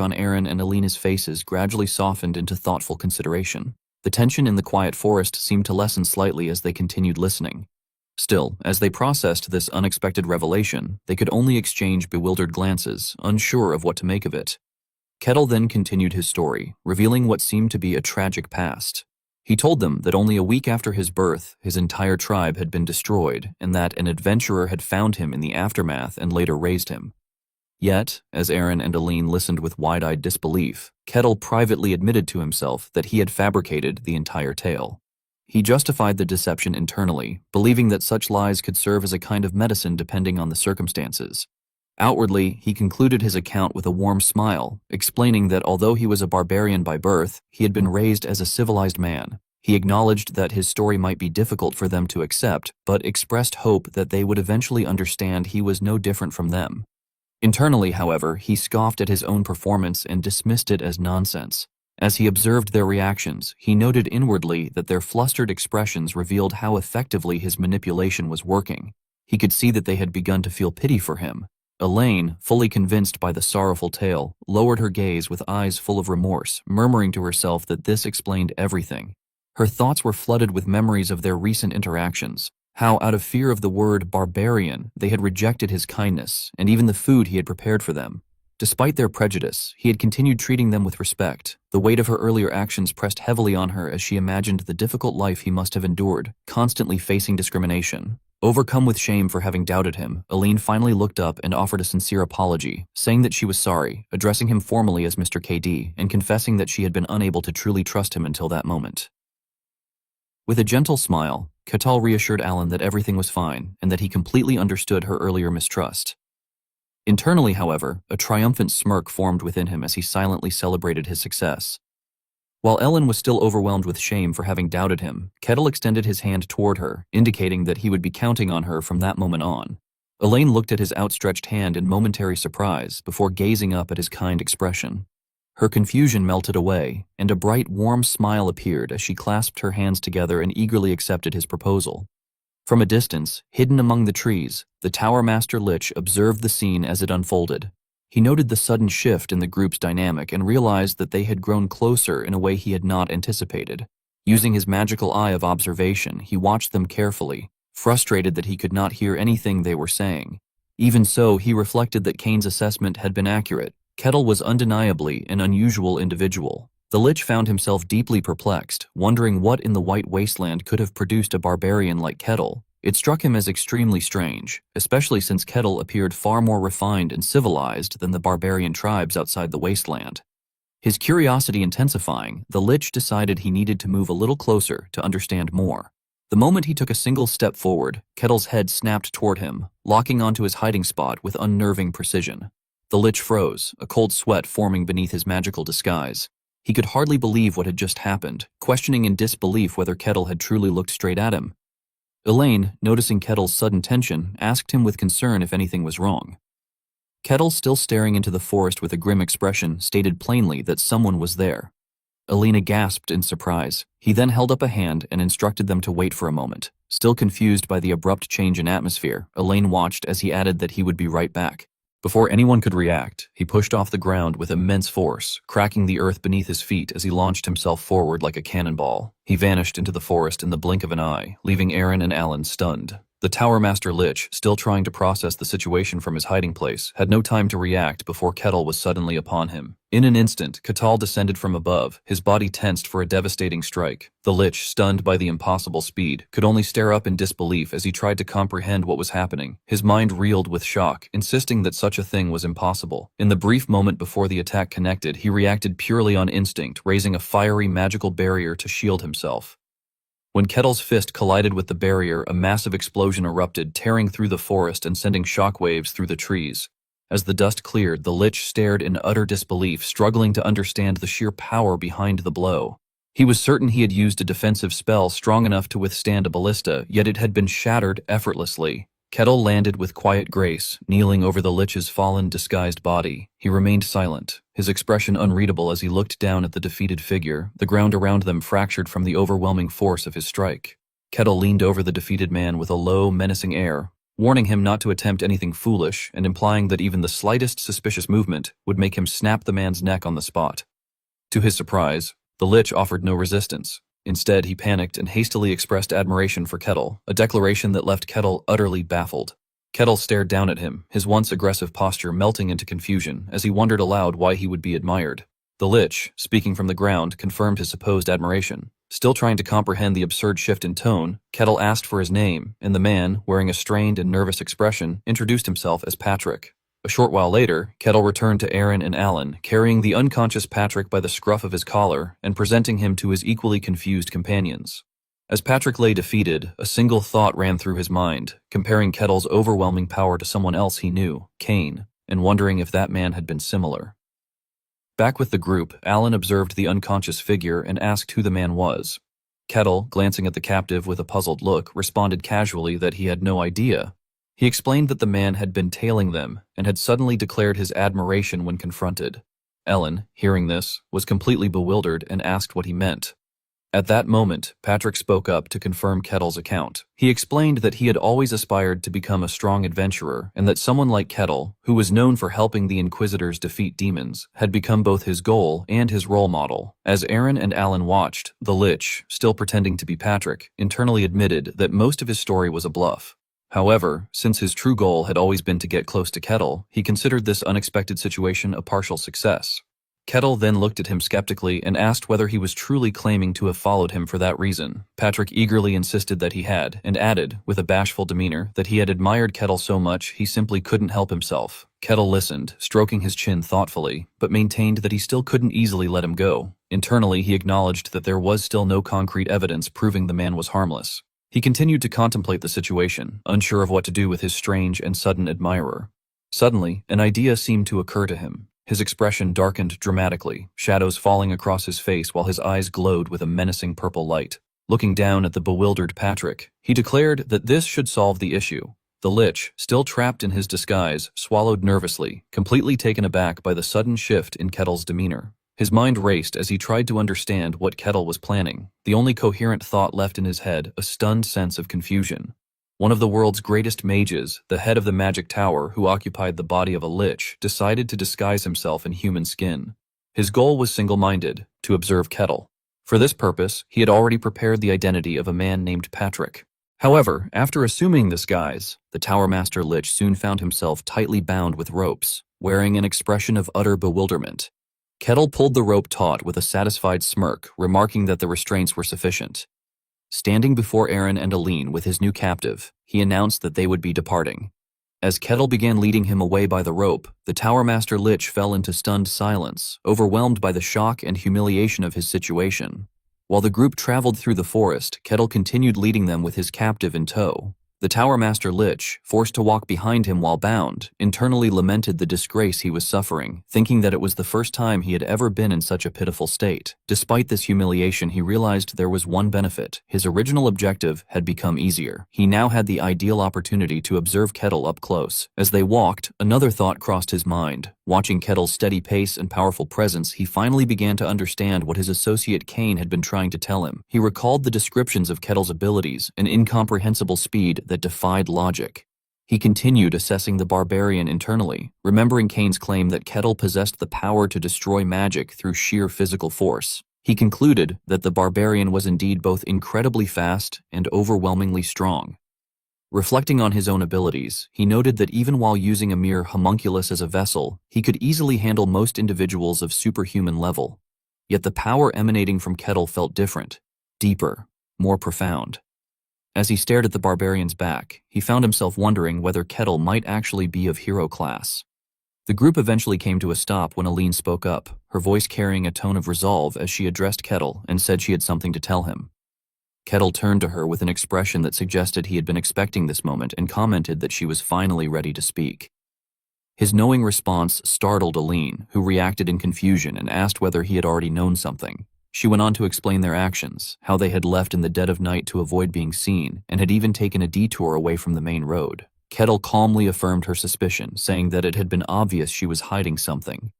on Aaron and Alina's faces gradually softened into thoughtful consideration. The tension in the quiet forest seemed to lessen slightly as they continued listening. Still, as they processed this unexpected revelation, they could only exchange bewildered glances, unsure of what to make of it. Kettle then continued his story, revealing what seemed to be a tragic past. He told them that only a week after his birth, his entire tribe had been destroyed, and that an adventurer had found him in the aftermath and later raised him. Yet, as Aaron and Aline listened with wide-eyed disbelief, Kettle privately admitted to himself that he had fabricated the entire tale. He justified the deception internally, believing that such lies could serve as a kind of medicine depending on the circumstances. Outwardly, he concluded his account with a warm smile, explaining that although he was a barbarian by birth, he had been raised as a civilized man. He acknowledged that his story might be difficult for them to accept, but expressed hope that they would eventually understand he was no different from them. Internally, however, he scoffed at his own performance and dismissed it as nonsense. As he observed their reactions, he noted inwardly that their flustered expressions revealed how effectively his manipulation was working. He could see that they had begun to feel pity for him. Elaine, fully convinced by the sorrowful tale, lowered her gaze with eyes full of remorse, murmuring to herself that this explained everything. Her thoughts were flooded with memories of their recent interactions, how out of fear of the word barbarian, they had rejected his kindness and even the food he had prepared for them. Despite their prejudice, he had continued treating them with respect. The weight of her earlier actions pressed heavily on her as she imagined the difficult life he must have endured, constantly facing discrimination. Overcome with shame for having doubted him, Aline finally looked up and offered a sincere apology, saying that she was sorry, addressing him formally as Mr. KD, and confessing that she had been unable to truly trust him until that moment. With a gentle smile, Kakao reassured Alan that everything was fine and that he completely understood her earlier mistrust. Internally, however, a triumphant smirk formed within him as he silently celebrated his success. While Ellen was still overwhelmed with shame for having doubted him, Kettle extended his hand toward her, indicating that he would be counting on her from that moment on. Elaine looked at his outstretched hand in momentary surprise before gazing up at his kind expression. Her confusion melted away, and a bright, warm smile appeared as she clasped her hands together and eagerly accepted his proposal. From a distance, hidden among the trees, the Tower Master Lich observed the scene as it unfolded. He noted the sudden shift in the group's dynamic and realized that they had grown closer in a way he had not anticipated. Using his magical eye of observation, he watched them carefully, frustrated that he could not hear anything they were saying. Even so, he reflected that Kane's assessment had been accurate. Kettle was undeniably an unusual individual. The Lich found himself deeply perplexed, wondering what in the White Wasteland could have produced a barbarian like Kettle. It struck him as extremely strange, especially since Kettle appeared far more refined and civilized than the barbarian tribes outside the wasteland. His curiosity intensifying, the Lich decided he needed to move a little closer to understand more. The moment he took a single step forward, Kettle's head snapped toward him, locking onto his hiding spot with unnerving precision. The Lich froze, a cold sweat forming beneath his magical disguise. He could hardly believe what had just happened, questioning in disbelief whether Kettle had truly looked straight at him. Elaine, noticing Kettle's sudden tension, asked him with concern if anything was wrong. Kettle, still staring into the forest with a grim expression, stated plainly that someone was there. Elena gasped in surprise. He then held up a hand and instructed them to wait for a moment. Still confused by the abrupt change in atmosphere, Elaine watched as he added that he would be right back. Before anyone could react, he pushed off the ground with immense force, cracking the earth beneath his feet as he launched himself forward like a cannonball. He vanished into the forest in the blink of an eye, leaving Aaron and Alan stunned. The Tower Master Lich, still trying to process the situation from his hiding place, had no time to react before Kettle was suddenly upon him. In an instant, Katal descended from above, his body tensed for a devastating strike. The Lich, stunned by the impossible speed, could only stare up in disbelief as he tried to comprehend what was happening. His mind reeled with shock, insisting that such a thing was impossible. In the brief moment before the attack connected, he reacted purely on instinct, raising a fiery magical barrier to shield himself. When Kettle's fist collided with the barrier, a massive explosion erupted, tearing through the forest and sending shockwaves through the trees. As the dust cleared, the Lich stared in utter disbelief, struggling to understand the sheer power behind the blow. He was certain he had used a defensive spell strong enough to withstand a ballista, yet it had been shattered effortlessly. Kettle landed with quiet grace, kneeling over the Lich's fallen, disguised body. He remained silent, his expression unreadable as he looked down at the defeated figure, the ground around them fractured from the overwhelming force of his strike. Kettle leaned over the defeated man with a low, menacing air, warning him not to attempt anything foolish and implying that even the slightest suspicious movement would make him snap the man's neck on the spot. To his surprise, the Lich offered no resistance. Instead, he panicked and hastily expressed admiration for Kettle, a declaration that left Kettle utterly baffled. Kettle stared down at him, his once aggressive posture melting into confusion as he wondered aloud why he would be admired. The Lich, speaking from the ground, confirmed his supposed admiration. Still trying to comprehend the absurd shift in tone, Kettle asked for his name, and the man, wearing a strained and nervous expression, introduced himself as Patrick. A short while later, Kettle returned to Aaron and Alan, carrying the unconscious Patrick by the scruff of his collar and presenting him to his equally confused companions. As Patrick lay defeated, a single thought ran through his mind, comparing Kettle's overwhelming power to someone else he knew, Kane, and wondering if that man had been similar. Back with the group, Alan observed the unconscious figure and asked who the man was. Kettle, glancing at the captive with a puzzled look, responded casually that he had no idea. He explained that the man had been tailing them and had suddenly declared his admiration when confronted. Ellen, hearing this, was completely bewildered and asked what he meant. At that moment, Patrick spoke up to confirm Kettle's account. He explained that he had always aspired to become a strong adventurer and that someone like Kettle, who was known for helping the Inquisitors defeat demons, had become both his goal and his role model. As Aaron and Alan watched, the Lich, still pretending to be Patrick, internally admitted that most of his story was a bluff. However, since his true goal had always been to get close to Kettle, he considered this unexpected situation a partial success. Kettle then looked at him skeptically and asked whether he was truly claiming to have followed him for that reason. Patrick eagerly insisted that he had, and added, with a bashful demeanor, that he had admired Kettle so much he simply couldn't help himself. Kettle listened, stroking his chin thoughtfully, but maintained that he still couldn't easily let him go. Internally, he acknowledged that there was still no concrete evidence proving the man was harmless. He continued to contemplate the situation, unsure of what to do with his strange and sudden admirer. Suddenly, an idea seemed to occur to him. His expression darkened dramatically, shadows falling across his face while his eyes glowed with a menacing purple light. Looking down at the bewildered Patrick, he declared that this should solve the issue. The Lich, still trapped in his disguise, swallowed nervously, completely taken aback by the sudden shift in Kettle's demeanor. His mind raced as he tried to understand what Kettle was planning, the only coherent thought left in his head a stunned sense of confusion. One of the world's greatest mages, the head of the magic tower who occupied the body of a lich, decided to disguise himself in human skin. His goal was single-minded, to observe Kettle. For this purpose, he had already prepared the identity of a man named Patrick. However, after assuming this guise, the Tower Master Lich soon found himself tightly bound with ropes, wearing an expression of utter bewilderment. Kettle pulled the rope taut with a satisfied smirk, remarking that the restraints were sufficient. Standing before Aaron and Aline with his new captive, he announced that they would be departing. As Kettle began leading him away by the rope, the Tower Master Lich fell into stunned silence, overwhelmed by the shock and humiliation of his situation. While the group traveled through the forest, Kettle continued leading them with his captive in tow. The Tower Master Lich, forced to walk behind him while bound, internally lamented the disgrace he was suffering, thinking that it was the first time he had ever been in such a pitiful state. Despite this humiliation, he realized there was one benefit. His original objective had become easier. He now had the ideal opportunity to observe Kettle up close. As they walked, another thought crossed his mind. Watching Kettle's steady pace and powerful presence, he finally began to understand what his associate Kane had been trying to tell him. He recalled the descriptions of Kettle's abilities, an incomprehensible speed that defied logic. He continued assessing the Barbarian internally, remembering Kane's claim that Kettle possessed the power to destroy magic through sheer physical force. He concluded that the Barbarian was indeed both incredibly fast and overwhelmingly strong. Reflecting on his own abilities, he noted that even while using a mere homunculus as a vessel, he could easily handle most individuals of superhuman level. Yet the power emanating from Kettle felt different, deeper, more profound. As he stared at the Barbarian's back, he found himself wondering whether Kettle might actually be of hero class. The group eventually came to a stop when Aline spoke up, her voice carrying a tone of resolve as she addressed Kettle and said she had something to tell him. Kettle turned to her with an expression that suggested he had been expecting this moment and commented that she was finally ready to speak. His knowing response startled Aline, who reacted in confusion and asked whether he had already known something. She went on to explain their actions, how they had left in the dead of night to avoid being seen, and had even taken a detour away from the main road. Kettle calmly affirmed her suspicion, saying that it had been obvious she was hiding something.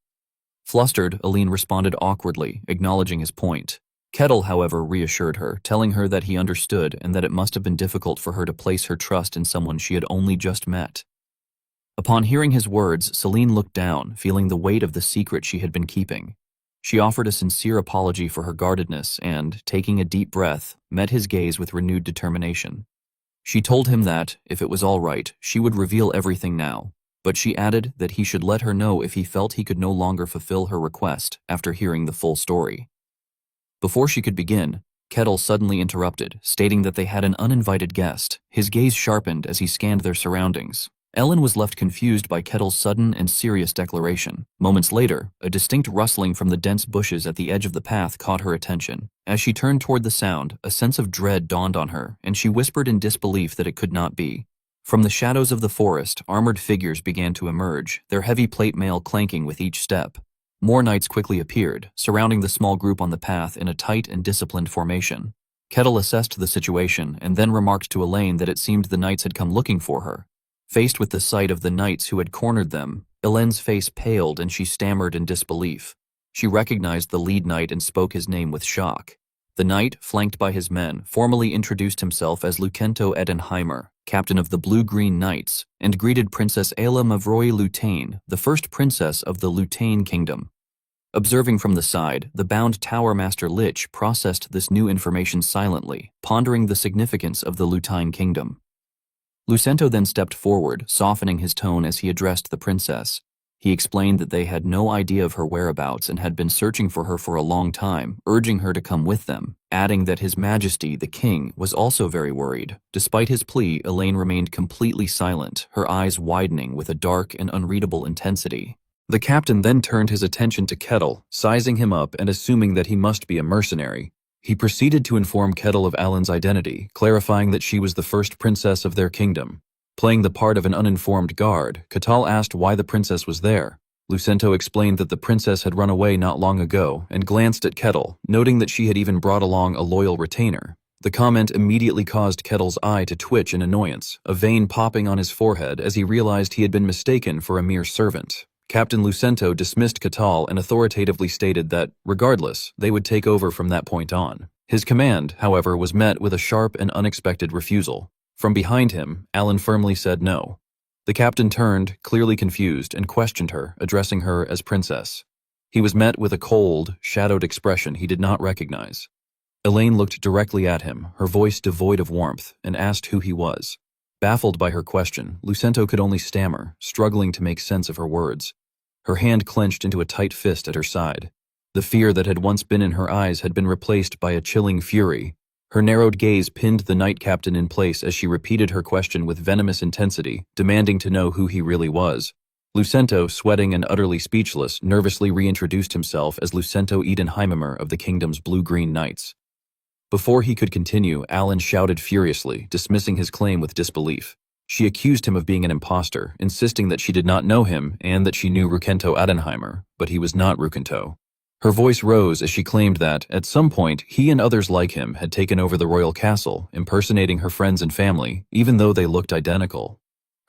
Flustered, Aline responded awkwardly, acknowledging his point. Kettle, however, reassured her, telling her that he understood and that it must have been difficult for her to place her trust in someone she had only just met. Upon hearing his words, Celine looked down, feeling the weight of the secret she had been keeping. She offered a sincere apology for her guardedness and, taking a deep breath, met his gaze with renewed determination. She told him that, if it was all right, she would reveal everything now, but she added that he should let her know if he felt he could no longer fulfill her request after hearing the full story. Before she could begin, Kettle suddenly interrupted, stating that they had an uninvited guest. His gaze sharpened as he scanned their surroundings. Ellen was left confused by Kettle's sudden and serious declaration. Moments later, a distinct rustling from the dense bushes at the edge of the path caught her attention. As she turned toward the sound, a sense of dread dawned on her, and she whispered in disbelief that it could not be. From the shadows of the forest, armored figures began to emerge, their heavy plate mail clanking with each step. More knights quickly appeared, surrounding the small group on the path in a tight and disciplined formation. Kettle assessed the situation and then remarked to Elaine that it seemed the knights had come looking for her. Faced with the sight of the knights who had cornered them, Elaine's face paled and she stammered in disbelief. She recognized the lead knight and spoke his name with shock. The knight, flanked by his men, formally introduced himself as Lucento Edenheimer, captain of the Blue-Green Knights, and greeted Princess Ayla Mavroy Lutane, the first princess of the Lutane Kingdom. Observing from the side, the bound Tower Master Lich processed this new information silently, pondering the significance of the Lutane Kingdom. Lucento then stepped forward, softening his tone as he addressed the princess. He explained that they had no idea of her whereabouts and had been searching for her for a long time, urging her to come with them, adding that His Majesty, the King, was also very worried. Despite his plea, Elaine remained completely silent, her eyes widening with a dark and unreadable intensity. The captain then turned his attention to Kettle, sizing him up and assuming that he must be a mercenary. He proceeded to inform Kettle of Alan's identity, clarifying that she was the first princess of their kingdom. Playing the part of an uninformed guard, Kettle asked why the princess was there. Lucento explained that the princess had run away not long ago and glanced at Kettle, noting that she had even brought along a loyal retainer. The comment immediately caused Kettle's eye to twitch in annoyance, a vein popping on his forehead as he realized he had been mistaken for a mere servant. Captain Lucento dismissed Kettle and authoritatively stated that, regardless, they would take over from that point on. His command, however, was met with a sharp and unexpected refusal. From behind him, Alan firmly said no. The captain turned, clearly confused, and questioned her, addressing her as princess. He was met with a cold, shadowed expression he did not recognize. Elaine looked directly at him, her voice devoid of warmth, and asked who he was. Baffled by her question, Lucento could only stammer, struggling to make sense of her words. Her hand clenched into a tight fist at her side. The fear that had once been in her eyes had been replaced by a chilling fury. Her narrowed gaze pinned the knight captain in place as she repeated her question with venomous intensity, demanding to know who he really was. Lucento, sweating and utterly speechless, nervously reintroduced himself as Lucento Edenheimer of the kingdom's Blue-Green Knights. Before he could continue, Alan shouted furiously, dismissing his claim with disbelief. She accused him of being an impostor, insisting that she did not know him and that she knew Rukento Adenheimer, but he was not Rukento. Her voice rose as she claimed that, at some point, he and others like him had taken over the royal castle, impersonating her friends and family, even though they looked identical.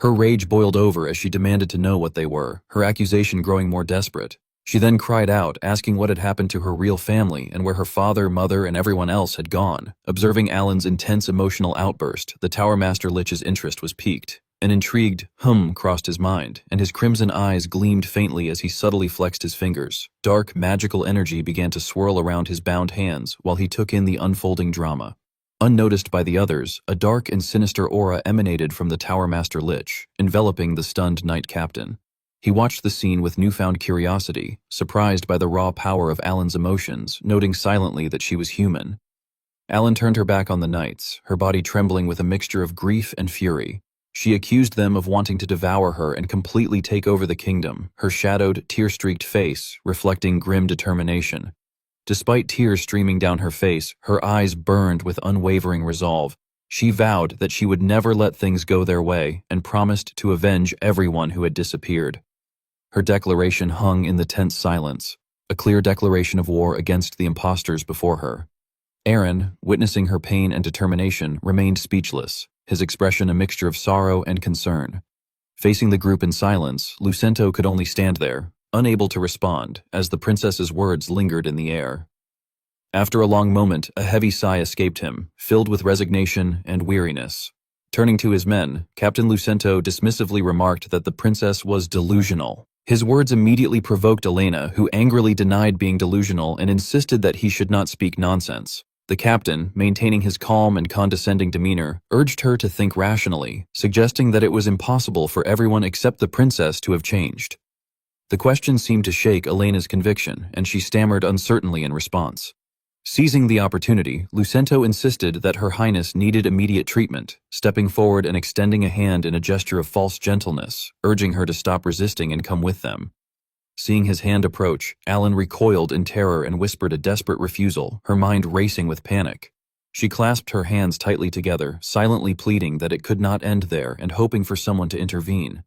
Her rage boiled over as she demanded to know what they were, her accusation growing more desperate. She then cried out, asking what had happened to her real family and where her father, mother, and everyone else had gone. Observing Alan's intense emotional outburst, the Tower Master Lich's interest was piqued. An intrigued crossed his mind, and his crimson eyes gleamed faintly as he subtly flexed his fingers. Dark, magical energy began to swirl around his bound hands while he took in the unfolding drama. Unnoticed by the others, a dark and sinister aura emanated from the Tower Master Lich, enveloping the stunned knight captain. He watched the scene with newfound curiosity, surprised by the raw power of Alan's emotions, noting silently that she was human. Alan turned her back on the knights, her body trembling with a mixture of grief and fury. She accused them of wanting to devour her and completely take over the kingdom, her shadowed, tear-streaked face reflecting grim determination. Despite tears streaming down her face, her eyes burned with unwavering resolve. She vowed that she would never let things go their way and promised to avenge everyone who had disappeared. Her declaration hung in the tense silence, a clear declaration of war against the impostors before her. Aaron, witnessing her pain and determination, remained speechless, his expression a mixture of sorrow and concern. Facing the group in silence, Lucento could only stand there, unable to respond, as the princess's words lingered in the air. After a long moment, a heavy sigh escaped him, filled with resignation and weariness. Turning to his men, Captain Lucento dismissively remarked that the princess was delusional. His words immediately provoked Elena, who angrily denied being delusional and insisted that he should not speak nonsense. The captain, maintaining his calm and condescending demeanor, urged her to think rationally, suggesting that it was impossible for everyone except the princess to have changed. The question seemed to shake Elena's conviction, and she stammered uncertainly in response. Seizing the opportunity, Lucento insisted that Her Highness needed immediate treatment, stepping forward and extending a hand in a gesture of false gentleness, urging her to stop resisting and come with them. Seeing his hand approach, Alan recoiled in terror and whispered a desperate refusal, her mind racing with panic. She clasped her hands tightly together, silently pleading that it could not end there and hoping for someone to intervene.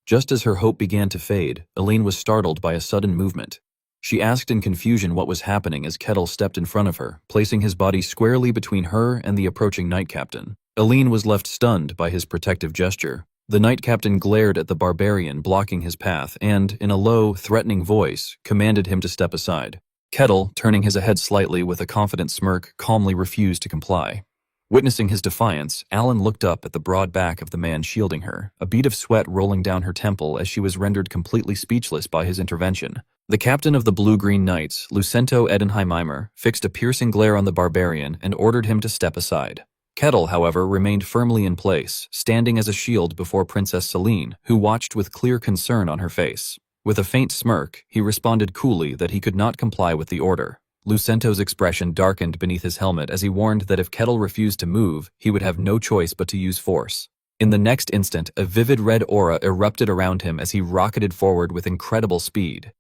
Just as her hope began to fade, Elaine was startled by a sudden movement. She asked in confusion what was happening as Kettle stepped in front of her, placing his body squarely between her and the approaching Knight Captain. Aline was left stunned by his protective gesture. The Knight Captain glared at the Barbarian blocking his path and, in a low, threatening voice, commanded him to step aside. Kettle, turning his head slightly with a confident smirk, calmly refused to comply. Witnessing his defiance, Alan looked up at the broad back of the man shielding her, a bead of sweat rolling down her temple as she was rendered completely speechless by his intervention. The captain of the Blue-Green Knights, Lucento Edenheimeimer, fixed a piercing glare on the Barbarian and ordered him to step aside. Kettle, however, remained firmly in place, standing as a shield before Princess Celine, who watched with clear concern on her face. With a faint smirk, he responded coolly that he could not comply with the order. Lucento's expression darkened beneath his helmet as he warned that if Kettle refused to move, he would have no choice but to use force. In the next instant, a vivid red aura erupted around him as he rocketed forward with incredible speed.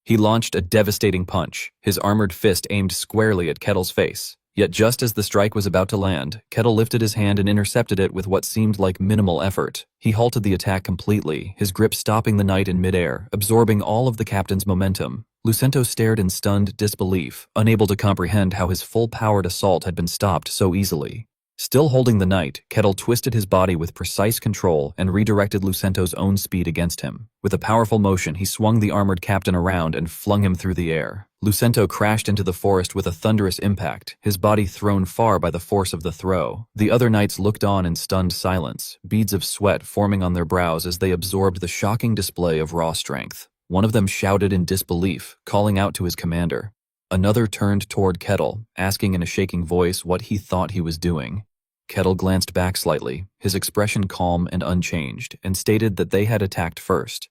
He launched a devastating punch, his armored fist aimed squarely at Kettle's face. Yet just as the strike was about to land, Kettle lifted his hand and intercepted it with what seemed like minimal effort. He halted the attack completely, his grip stopping the knight in midair, absorbing all of the captain's momentum. Lucento stared in stunned disbelief, unable to comprehend how his full-powered assault had been stopped so easily. Still holding the knight, Kettle twisted his body with precise control and redirected Lucento's own speed against him. With a powerful motion, he swung the armored captain around and flung him through the air. Lucento crashed into the forest with a thunderous impact, his body thrown far by the force of the throw. The other knights looked on in stunned silence, beads of sweat forming on their brows as they absorbed the shocking display of raw strength. One of them shouted in disbelief, calling out to his commander. Another turned toward Kettle, asking in a shaking voice what he thought he was doing. Kettle glanced back slightly, his expression calm and unchanged, and stated that they had attacked first.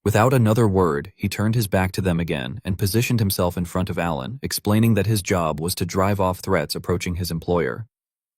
Without another word, he turned his back to them again and positioned himself in front of Alan, explaining that his job was to drive off threats approaching his employer.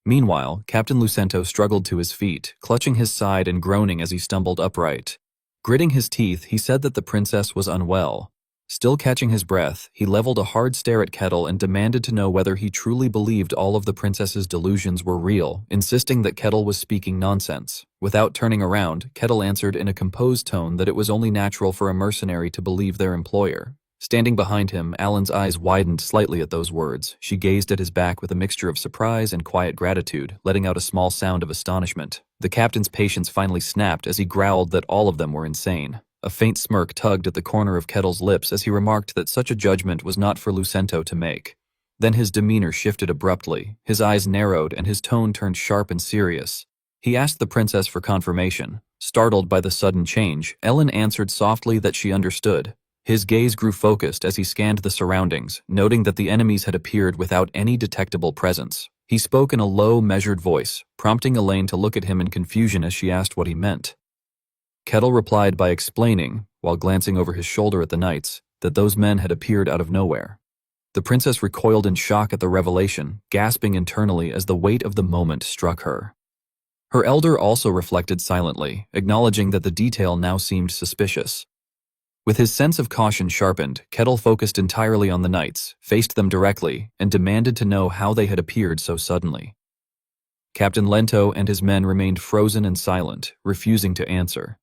Meanwhile, Captain Lucento struggled to his feet, clutching his side and groaning as he stumbled upright. Gritting his teeth, he said that the princess was unwell. Still catching his breath, he leveled a hard stare at Kettle and demanded to know whether he truly believed all of the princess's delusions were real, insisting that Kettle was speaking nonsense. Without turning around, Kettle answered in a composed tone that it was only natural for a mercenary to believe their employer. Standing behind him, Alan's eyes widened slightly at those words. She gazed at his back with a mixture of surprise and quiet gratitude, letting out a small sound of astonishment. The captain's patience finally snapped as he growled that all of them were insane. A faint smirk tugged at the corner of Kettle's lips as he remarked that such a judgment was not for Lucento to make. Then his demeanor shifted abruptly, his eyes narrowed and his tone turned sharp and serious. He asked the princess for confirmation. Startled by the sudden change, Ellen answered softly that she understood. His gaze grew focused as he scanned the surroundings, noting that the enemies had appeared without any detectable presence. He spoke in a low, measured voice, prompting Elaine to look at him in confusion as she asked what he meant. Kettle replied by explaining, while glancing over his shoulder at the knights, that those men had appeared out of nowhere. The princess recoiled in shock at the revelation, gasping internally as the weight of the moment struck her. Her elder also reflected silently, acknowledging that the detail now seemed suspicious. With his sense of caution sharpened, Kettle focused entirely on the knights, faced them directly, and demanded to know how they had appeared so suddenly. Captain Lento and his men remained frozen and silent, refusing to answer.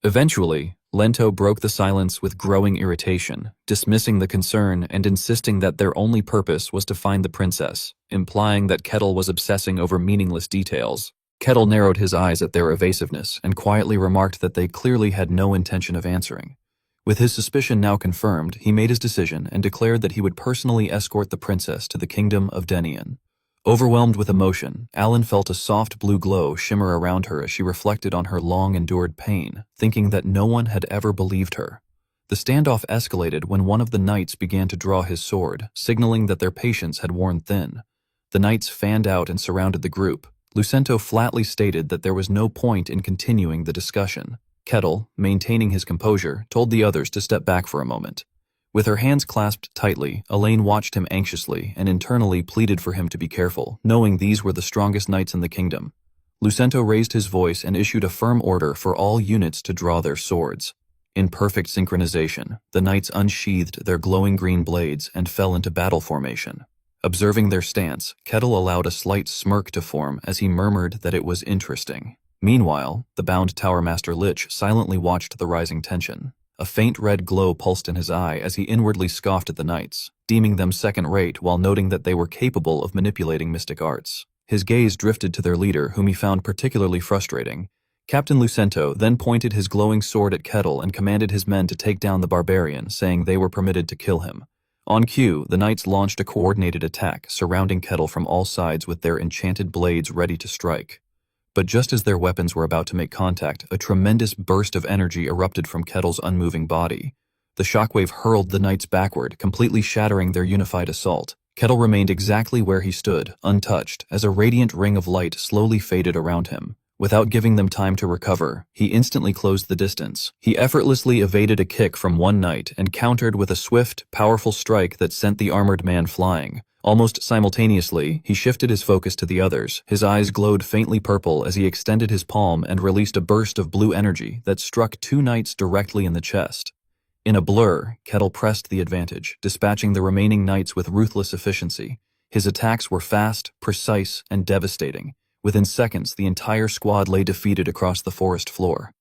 Eventually, Lento broke the silence with growing irritation, dismissing the concern and insisting that their only purpose was to find the princess, implying that Kettle was obsessing over meaningless details. Kettle narrowed his eyes at their evasiveness and quietly remarked that they clearly had no intention of answering. With his suspicion now confirmed, he made his decision and declared that he would personally escort the princess to the kingdom of Denian. Overwhelmed with emotion, Alan felt a soft blue glow shimmer around her as she reflected on her long-endured pain, thinking that no one had ever believed her. The standoff escalated when one of the knights began to draw his sword, signaling that their patience had worn thin. The knights fanned out and surrounded the group. Lucento flatly stated that there was no point in continuing the discussion. Kettle, maintaining his composure, told the others to step back for a moment. With her hands clasped tightly, Elaine watched him anxiously and internally pleaded for him to be careful, knowing these were the strongest knights in the kingdom. Lucento raised his voice and issued a firm order for all units to draw their swords. In perfect synchronization, the knights unsheathed their glowing green blades and fell into battle formation. Observing their stance, Kettle allowed a slight smirk to form as he murmured that it was interesting. Meanwhile, the bound Tower Master Lich silently watched the rising tension. A faint red glow pulsed in his eye as he inwardly scoffed at the knights, deeming them second-rate while noting that they were capable of manipulating mystic arts. His gaze drifted to their leader, whom he found particularly frustrating. Captain Lucento then pointed his glowing sword at Kettle and commanded his men to take down the barbarian, saying they were permitted to kill him. On cue, the knights launched a coordinated attack, surrounding Kettle from all sides with their enchanted blades ready to strike. But just as their weapons were about to make contact, a tremendous burst of energy erupted from Kettle's unmoving body. The shockwave hurled the knights backward, completely shattering their unified assault. Kettle remained exactly where he stood, untouched, as a radiant ring of light slowly faded around him. Without giving them time to recover, he instantly closed the distance. He effortlessly evaded a kick from one knight and countered with a swift, powerful strike that sent the armored man flying. Almost simultaneously, he shifted his focus to the others. His eyes glowed faintly purple as he extended his palm and released a burst of blue energy that struck two knights directly in the chest. In a blur, Kettle pressed the advantage, dispatching the remaining knights with ruthless efficiency. His attacks were fast, precise, and devastating. Within seconds, the entire squad lay defeated across the forest floor.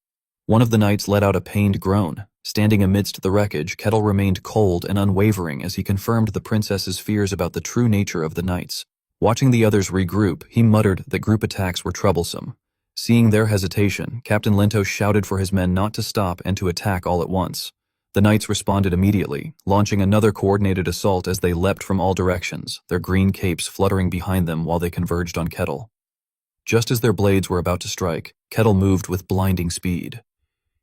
One of the knights let out a pained groan. Standing amidst the wreckage, Kettle remained cold and unwavering as he confirmed the princess's fears about the true nature of the knights. Watching the others regroup, he muttered that group attacks were troublesome. Seeing their hesitation, Captain Lento shouted for his men not to stop and to attack all at once. The knights responded immediately, launching another coordinated assault as they leapt from all directions, their green capes fluttering behind them while they converged on Kettle. Just as their blades were about to strike, Kettle moved with blinding speed.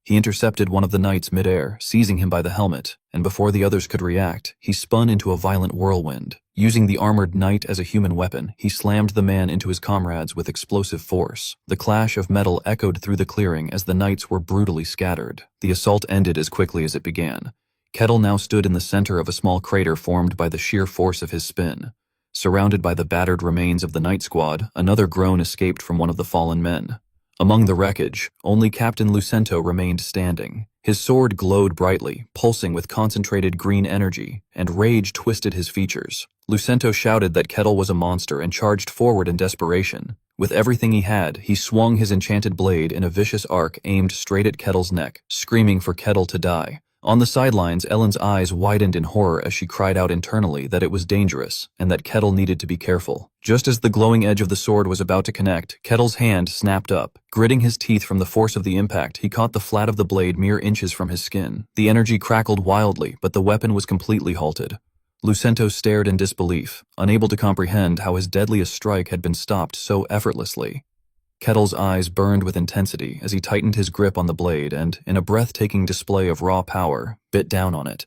He intercepted one of the knights midair, seizing him by the helmet, and before the others could react, he spun into a violent whirlwind. Using the armored knight as a human weapon, he slammed the man into his comrades with explosive force. The clash of metal echoed through the clearing as the knights were brutally scattered. The assault ended as quickly as it began. Kettle now stood in the center of a small crater formed by the sheer force of his spin. Surrounded by the battered remains of the knight squad, another groan escaped from one of the fallen men. Among the wreckage, only Captain Lucento remained standing. His sword glowed brightly, pulsing with concentrated green energy, and rage twisted his features. Lucento shouted that Kettle was a monster and charged forward in desperation. With everything he had, he swung his enchanted blade in a vicious arc aimed straight at Kettle's neck, screaming for Kettle to die. On the sidelines, Ellen's eyes widened in horror as she cried out internally that it was dangerous and that Kettle needed to be careful. Just as the glowing edge of the sword was about to connect, Kettle's hand snapped up. Gritting his teeth from the force of the impact, he caught the flat of the blade mere inches from his skin. The energy crackled wildly, but the weapon was completely halted. Lucento stared in disbelief, unable to comprehend how his deadliest strike had been stopped so effortlessly. Kettle's eyes burned with intensity as he tightened his grip on the blade and, in a breathtaking display of raw power, bit down on it.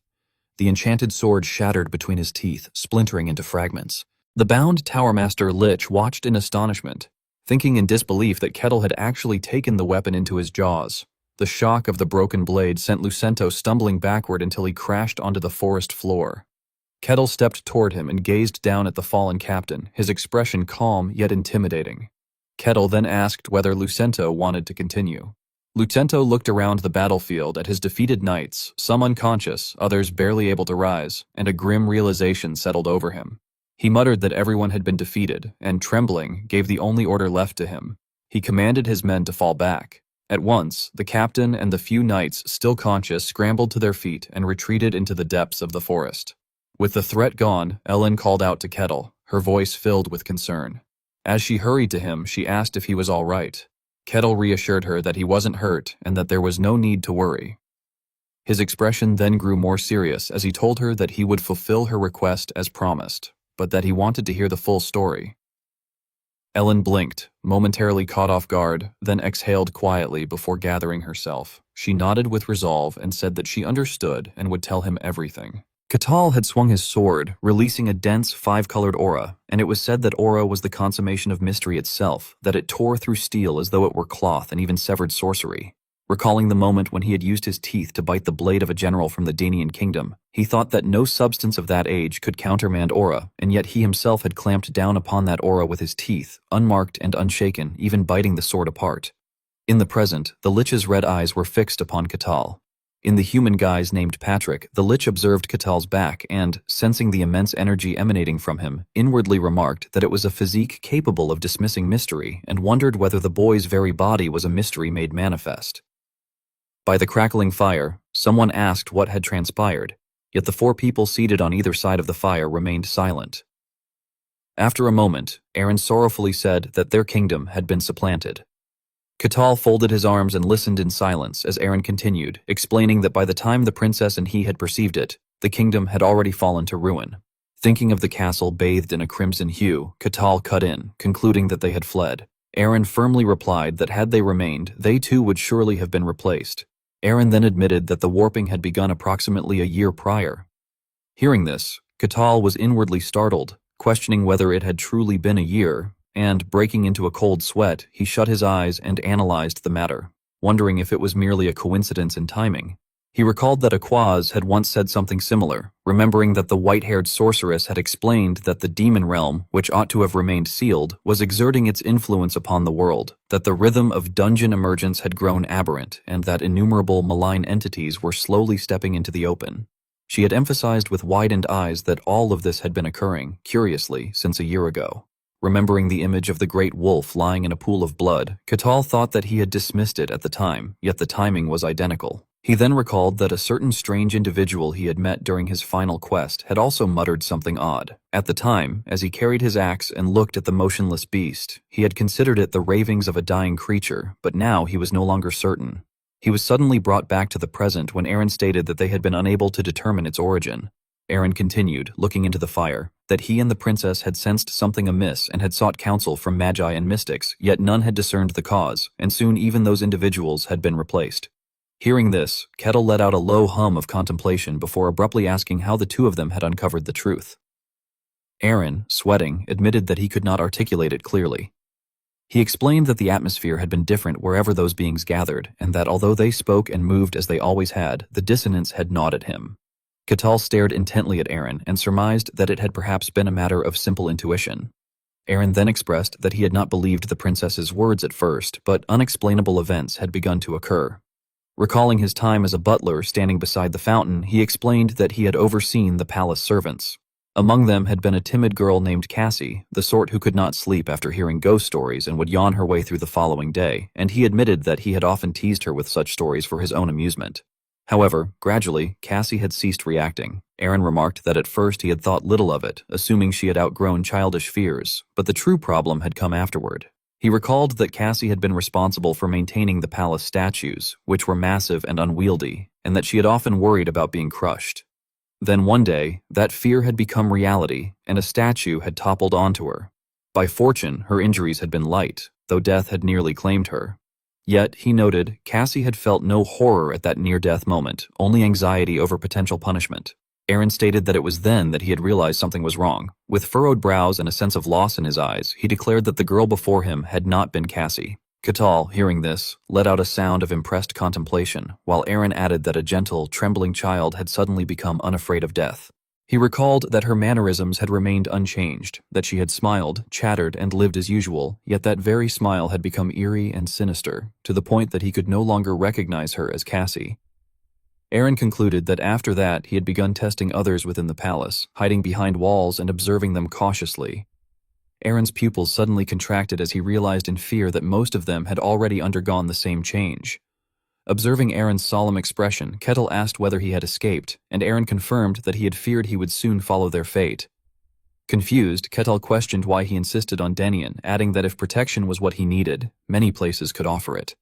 The enchanted sword shattered between his teeth, splintering into fragments. The bound Towermaster Lich watched in astonishment, thinking in disbelief that Kettle had actually taken the weapon into his jaws. The shock of the broken blade sent Lucento stumbling backward until he crashed onto the forest floor. Kettle stepped toward him and gazed down at the fallen captain, his expression calm yet intimidating. Kettle then asked whether Lucento wanted to continue. Lucento looked around the battlefield at his defeated knights, some unconscious, others barely able to rise, and a grim realization settled over him. He muttered that everyone had been defeated, and, trembling, gave the only order left to him. He commanded his men to fall back. At once, the captain and the few knights still conscious scrambled to their feet and retreated into the depths of the forest. With the threat gone, Ellen called out to Kettle, her voice filled with concern. As she hurried to him, she asked if he was all right. Kettle reassured her that he wasn't hurt and that there was no need to worry. His expression then grew more serious as he told her that he would fulfill her request as promised, but that he wanted to hear the full story. Ellen blinked, momentarily caught off guard, then exhaled quietly before gathering herself. She nodded with resolve and said that she understood and would tell him everything. Kakao had swung his sword, releasing a dense, five-colored aura, and it was said that aura was the consummation of mystery itself, that it tore through steel as though it were cloth and even severed sorcery. Recalling the moment when he had used his teeth to bite the blade of a general from the Danian kingdom, he thought that no substance of that age could countermand aura, and yet he himself had clamped down upon that aura with his teeth, unmarked and unshaken, even biting the sword apart. In the present, the Lich's red eyes were fixed upon Kakao. In the human guise named Patrick, the Lich observed Katao's back and, sensing the immense energy emanating from him, inwardly remarked that it was a physique capable of dismissing mystery and wondered whether the boy's very body was a mystery made manifest. By the crackling fire, someone asked what had transpired, yet the four people seated on either side of the fire remained silent. After a moment, Aaron sorrowfully said that their kingdom had been supplanted. Kakao folded his arms and listened in silence as Aaron continued, explaining that by the time the princess and he had perceived it, the kingdom had already fallen to ruin. Thinking of the castle bathed in a crimson hue, Kakao cut in, concluding that they had fled. Aaron firmly replied that had they remained, they too would surely have been replaced. Aaron then admitted that the warping had begun approximately a year prior. Hearing this, Kakao was inwardly startled, questioning whether it had truly been a year, and, breaking into a cold sweat, he shut his eyes and analyzed the matter, wondering if it was merely a coincidence in timing. He recalled that Aquaz had once said something similar, remembering that the white-haired sorceress had explained that the demon realm, which ought to have remained sealed, was exerting its influence upon the world, that the rhythm of dungeon emergence had grown aberrant, and that innumerable malign entities were slowly stepping into the open. She had emphasized with widened eyes that all of this had been occurring, curiously, since a year ago. Remembering the image of the great wolf lying in a pool of blood, Kakao thought that he had dismissed it at the time, yet the timing was identical. He then recalled that a certain strange individual he had met during his final quest had also muttered something odd. At the time, as he carried his axe and looked at the motionless beast, he had considered it the ravings of a dying creature, but now he was no longer certain. He was suddenly brought back to the present when Aaron stated that they had been unable to determine its origin. Aaron continued, looking into the fire, that he and the princess had sensed something amiss and had sought counsel from magi and mystics, yet none had discerned the cause, and soon even those individuals had been replaced. Hearing this, Kettle let out a low hum of contemplation before abruptly asking how the two of them had uncovered the truth. Aaron, sweating, admitted that he could not articulate it clearly. He explained that the atmosphere had been different wherever those beings gathered, and that although they spoke and moved as they always had, the dissonance had gnawed at him. Kakao stared intently at Aaron and surmised that it had perhaps been a matter of simple intuition. Aaron then expressed that he had not believed the princess's words at first, but unexplainable events had begun to occur. Recalling his time as a butler standing beside the fountain, he explained that he had overseen the palace servants. Among them had been a timid girl named Cassie, the sort who could not sleep after hearing ghost stories and would yawn her way through the following day, and he admitted that he had often teased her with such stories for his own amusement. However, gradually, Cassie had ceased reacting. Aaron remarked that at first he had thought little of it, assuming she had outgrown childish fears, but the true problem had come afterward. He recalled that Cassie had been responsible for maintaining the palace statues, which were massive and unwieldy, and that she had often worried about being crushed. Then one day, that fear had become reality, and a statue had toppled onto her. By fortune, her injuries had been light, though death had nearly claimed her. Yet, he noted, Cassie had felt no horror at that near-death moment, only anxiety over potential punishment. Aaron stated that it was then that he had realized something was wrong. With furrowed brows and a sense of loss in his eyes, he declared that the girl before him had not been Cassie. Kakao, hearing this, let out a sound of impressed contemplation, while Aaron added that a gentle, trembling child had suddenly become unafraid of death. He recalled that her mannerisms had remained unchanged, that she had smiled, chattered, and lived as usual, yet that very smile had become eerie and sinister, to the point that he could no longer recognize her as Cassie. Aaron concluded that after that he had begun testing others within the palace, hiding behind walls and observing them cautiously. Aaron's pupils suddenly contracted as he realized in fear that most of them had already undergone the same change. Observing Aaron's solemn expression, Kettle asked whether he had escaped, and Aaron confirmed that he had feared he would soon follow their fate. Confused, Kettle questioned why he insisted on Denian, adding that if protection was what he needed, many places could offer it.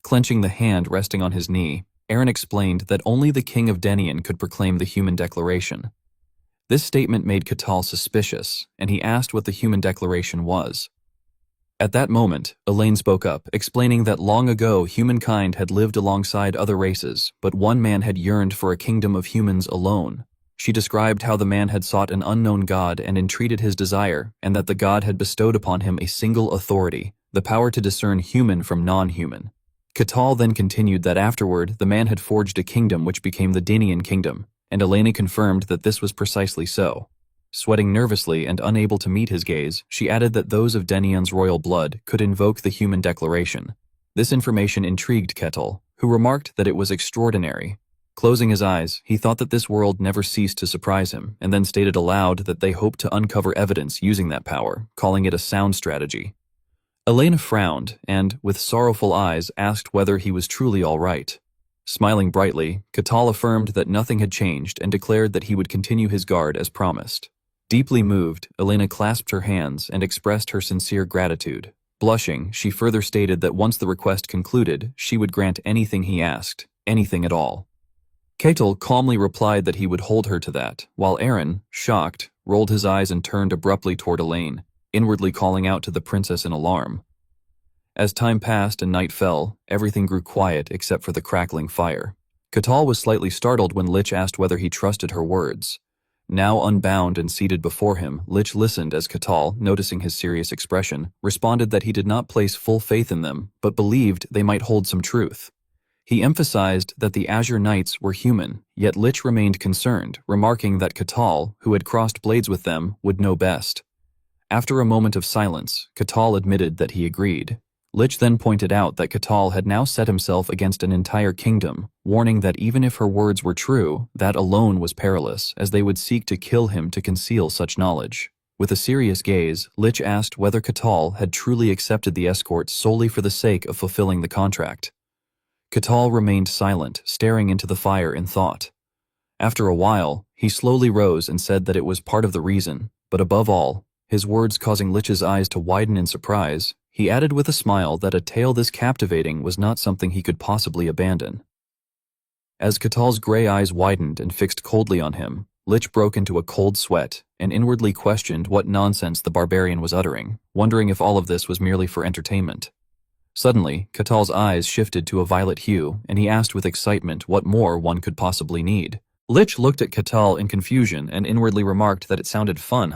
Clenching the hand resting on his knee, Aaron explained that only the king of Denian could proclaim the human declaration. This statement made Kettle suspicious, and he asked what the human declaration was. At that moment, Elaine spoke up, explaining that long ago humankind had lived alongside other races, but one man had yearned for a kingdom of humans alone. She described how the man had sought an unknown god and entreated his desire, and that the god had bestowed upon him a single authority, the power to discern human from non-human. Kettle then continued that afterward, the man had forged a kingdom which became the Denian kingdom, and Elena confirmed that this was precisely so. Sweating nervously and unable to meet his gaze, she added that those of Denian's royal blood could invoke the human declaration. This information intrigued Kettle, who remarked that it was extraordinary. Closing his eyes, he thought that this world never ceased to surprise him, and then stated aloud that they hoped to uncover evidence using that power, calling it a sound strategy. Elena frowned and, with sorrowful eyes, asked whether he was truly all right. Smiling brightly, Kakao affirmed that nothing had changed and declared that he would continue his guard as promised. Deeply moved, Elena clasped her hands and expressed her sincere gratitude. Blushing, she further stated that once the request concluded, she would grant anything he asked, anything at all. Kakao calmly replied that he would hold her to that, while Aaron, shocked, rolled his eyes and turned abruptly toward Elaine, inwardly calling out to the princess in alarm. As time passed and night fell, everything grew quiet except for the crackling fire. Kakao was slightly startled when Lich asked whether he trusted her words. Now unbound and seated before him, Lich listened as Kakao, noticing his serious expression, responded that he did not place full faith in them, but believed they might hold some truth. He emphasized that the Azure Knights were human, yet Lich remained concerned, remarking that Kakao, who had crossed blades with them, would know best. After a moment of silence, Kakao admitted that he agreed. Lich then pointed out that Kakao had now set himself against an entire kingdom, warning that even if her words were true, that alone was perilous, as they would seek to kill him to conceal such knowledge. With a serious gaze, Lich asked whether Kakao had truly accepted the escort solely for the sake of fulfilling the contract. Kakao remained silent, staring into the fire in thought. After a while, he slowly rose and said that it was part of the reason, but above all, his words causing Lich's eyes to widen in surprise, he added with a smile that a tale this captivating was not something he could possibly abandon. As Kakao's gray eyes widened and fixed coldly on him, Lich broke into a cold sweat and inwardly questioned what nonsense the barbarian was uttering, wondering if all of this was merely for entertainment. Suddenly, Kakao's eyes shifted to a violet hue, and he asked with excitement what more one could possibly need. Lich looked at Kakao in confusion and inwardly remarked that it sounded fun,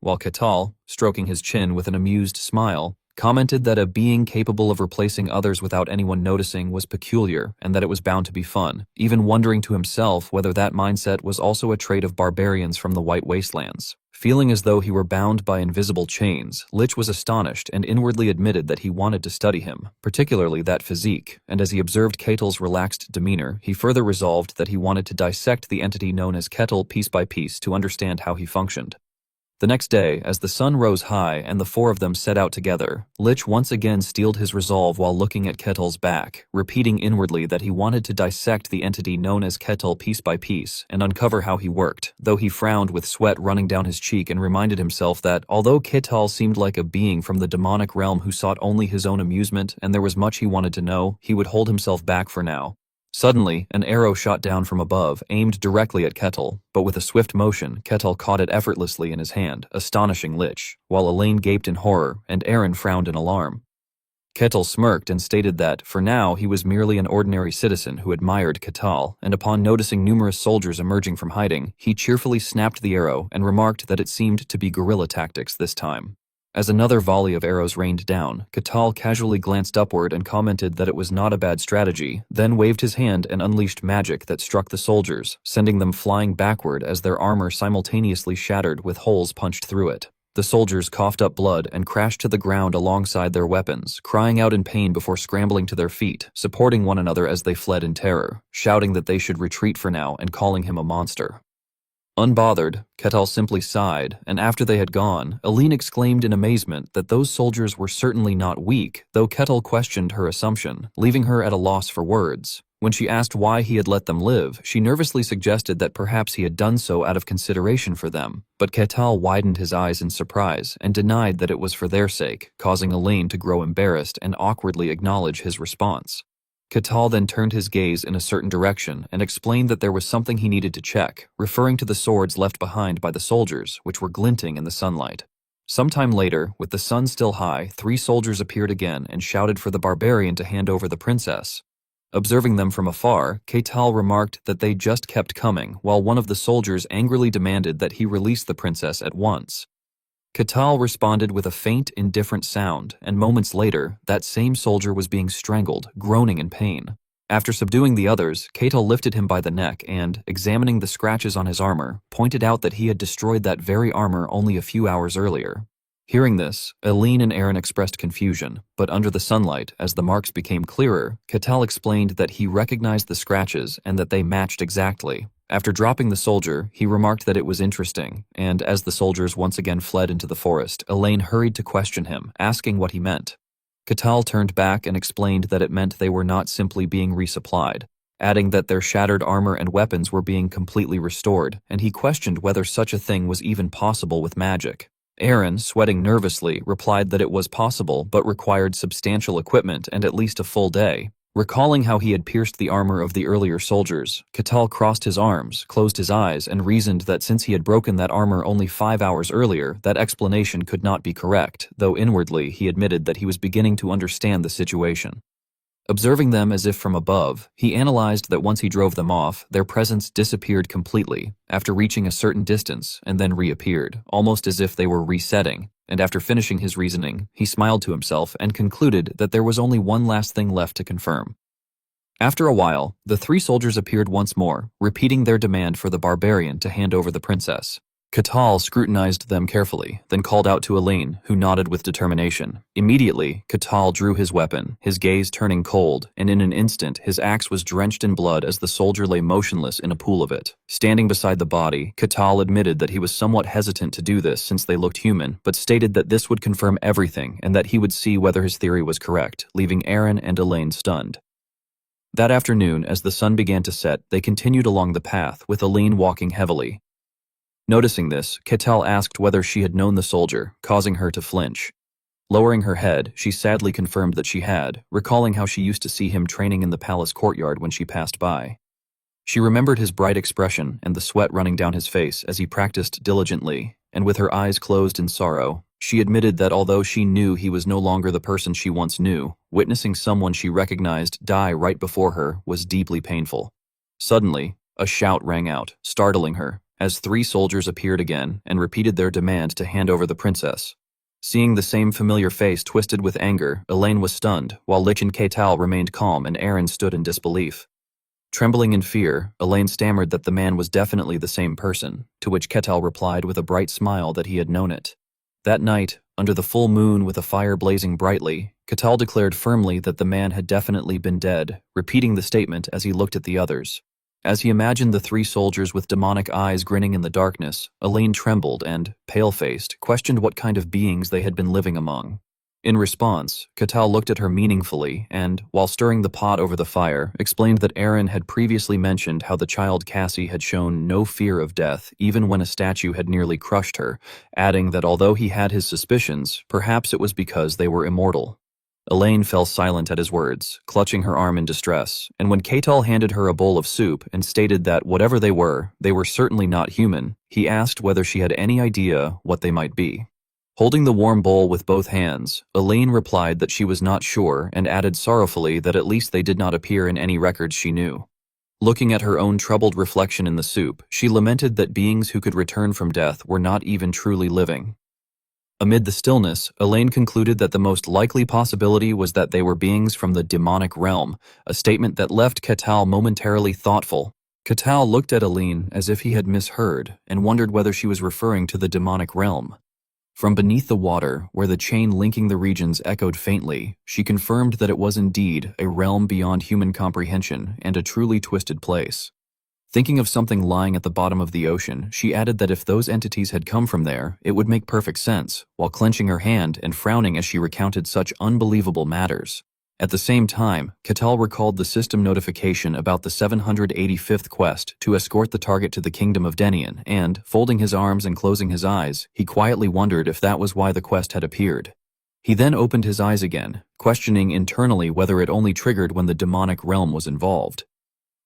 while Kakao, stroking his chin with an amused smile, commented that a being capable of replacing others without anyone noticing was peculiar and that it was bound to be fun, even wondering to himself whether that mindset was also a trait of barbarians from the White Wastelands. Feeling as though he were bound by invisible chains, Lich was astonished and inwardly admitted that he wanted to study him, particularly that physique, and as he observed Ketel's relaxed demeanor, he further resolved that he wanted to dissect the entity known as Ketel piece by piece to understand how he functioned. The next day, as the sun rose high and the four of them set out together, Lich once again steeled his resolve while looking at Ketel's back, repeating inwardly that he wanted to dissect the entity known as Ketel piece by piece and uncover how he worked, though he frowned with sweat running down his cheek and reminded himself that, although Ketel seemed like a being from the demonic realm who sought only his own amusement and there was much he wanted to know, he would hold himself back for now. Suddenly, an arrow shot down from above, aimed directly at Ketel, but with a swift motion, Ketel caught it effortlessly in his hand, astonishing Lich, while Elaine gaped in horror and Aaron frowned in alarm. Ketel smirked and stated that, for now, he was merely an ordinary citizen who admired Ketel, and upon noticing numerous soldiers emerging from hiding, he cheerfully snapped the arrow and remarked that it seemed to be guerrilla tactics this time. As another volley of arrows rained down, Ketel casually glanced upward and commented that it was not a bad strategy, then waved his hand and unleashed magic that struck the soldiers, sending them flying backward as their armor simultaneously shattered with holes punched through it. The soldiers coughed up blood and crashed to the ground alongside their weapons, crying out in pain before scrambling to their feet, supporting one another as they fled in terror, shouting that they should retreat for now and calling him a monster. Unbothered, Ketel simply sighed, and after they had gone, Aline exclaimed in amazement that those soldiers were certainly not weak, though Ketel questioned her assumption, leaving her at a loss for words. When she asked why he had let them live, she nervously suggested that perhaps he had done so out of consideration for them, but Ketel widened his eyes in surprise and denied that it was for their sake, causing Aline to grow embarrassed and awkwardly acknowledge his response. Ketel then turned his gaze in a certain direction and explained that there was something he needed to check, referring to the swords left behind by the soldiers, which were glinting in the sunlight. Sometime later, with the sun still high, 3 soldiers appeared again and shouted for the barbarian to hand over the princess. Observing them from afar, Ketel remarked that they just kept coming, while one of the soldiers angrily demanded that he release the princess at once. Ketel responded with a faint, indifferent sound, and moments later, that same soldier was being strangled, groaning in pain. After subduing the others, Ketel lifted him by the neck and, examining the scratches on his armor, pointed out that he had destroyed that very armor only a few hours earlier. Hearing this, Aline and Aaron expressed confusion, but under the sunlight, as the marks became clearer, Ketel explained that he recognized the scratches and that they matched exactly. After dropping the soldier, he remarked that it was interesting, and as the soldiers once again fled into the forest, Elaine hurried to question him, asking what he meant. Ketel turned back and explained that it meant they were not simply being resupplied. adding that their shattered armor and weapons were being completely restored, and he questioned whether such a thing was even possible with magic. Aaron, sweating nervously, replied that it was possible but required substantial equipment and at least a full day. Recalling how he had pierced the armor of the earlier soldiers, Kakao crossed his arms, closed his eyes, and reasoned that since he had broken that armor only 5 hours earlier, that explanation could not be correct, though inwardly he admitted that he was beginning to understand the situation. Observing them as if from above, he analyzed that once he drove them off, their presence disappeared completely, after reaching a certain distance, and then reappeared, almost as if they were resetting, and after finishing his reasoning, he smiled to himself and concluded that there was only one last thing left to confirm. After a while, the 3 soldiers appeared once more, repeating their demand for the Barbarian to hand over the princess. Kakao scrutinized them carefully, then called out to Elaine, who nodded with determination. Immediately, Kakao drew his weapon, his gaze turning cold, and in an instant his axe was drenched in blood as the soldier lay motionless in a pool of it. Standing beside the body, Kakao admitted that he was somewhat hesitant to do this since they looked human, but stated that this would confirm everything and that he would see whether his theory was correct, leaving Aaron and Elaine stunned. That afternoon, as the sun began to set, they continued along the path, with Elaine walking heavily. Noticing this, Kakao asked whether she had known the soldier, causing her to flinch. Lowering her head, she sadly confirmed that she had, recalling how she used to see him training in the palace courtyard when she passed by. She remembered his bright expression and the sweat running down his face as he practiced diligently, and with her eyes closed in sorrow, she admitted that although she knew he was no longer the person she once knew, witnessing someone she recognized die right before her was deeply painful. Suddenly, a shout rang out, startling her, as 3 soldiers appeared again and repeated their demand to hand over the princess. Seeing the same familiar face twisted with anger, Elaine was stunned, while Lich and Kakao remained calm and Aaron stood in disbelief. Trembling in fear, Elaine stammered that the man was definitely the same person, to which Kakao replied with a bright smile that he had known it. That night, under the full moon with a fire blazing brightly, Kakao declared firmly that the man had definitely been dead, repeating the statement as he looked at the others. As he imagined the 3 soldiers with demonic eyes grinning in the darkness, Elaine trembled and, pale-faced, questioned what kind of beings they had been living among. In response, Kakao looked at her meaningfully and, while stirring the pot over the fire, explained that Aaron had previously mentioned how the child Cassie had shown no fear of death even when a statue had nearly crushed her, adding that although he had his suspicions, perhaps it was because they were immortal. Elaine fell silent at his words, clutching her arm in distress, and when Kakao handed her a bowl of soup and stated that whatever they were certainly not human, he asked whether she had any idea what they might be. Holding the warm bowl with both hands, Elaine replied that she was not sure and added sorrowfully that at least they did not appear in any records she knew. Looking at her own troubled reflection in the soup, she lamented that beings who could return from death were not even truly living. Amid the stillness, Elaine concluded that the most likely possibility was that they were beings from the demonic realm, a statement that left Kakao momentarily thoughtful. Kakao looked at Elaine as if he had misheard and wondered whether she was referring to the demonic realm. From beneath the water, where the chain linking the regions echoed faintly, she confirmed that it was indeed a realm beyond human comprehension and a truly twisted place. Thinking of something lying at the bottom of the ocean, she added that if those entities had come from there, it would make perfect sense, while clenching her hand and frowning as she recounted such unbelievable matters. At the same time, Kakao recalled the system notification about the 785th quest to escort the target to the kingdom of Denian, and, folding his arms and closing his eyes, he quietly wondered if that was why the quest had appeared. He then opened his eyes again, questioning internally whether it only triggered when the demonic realm was involved.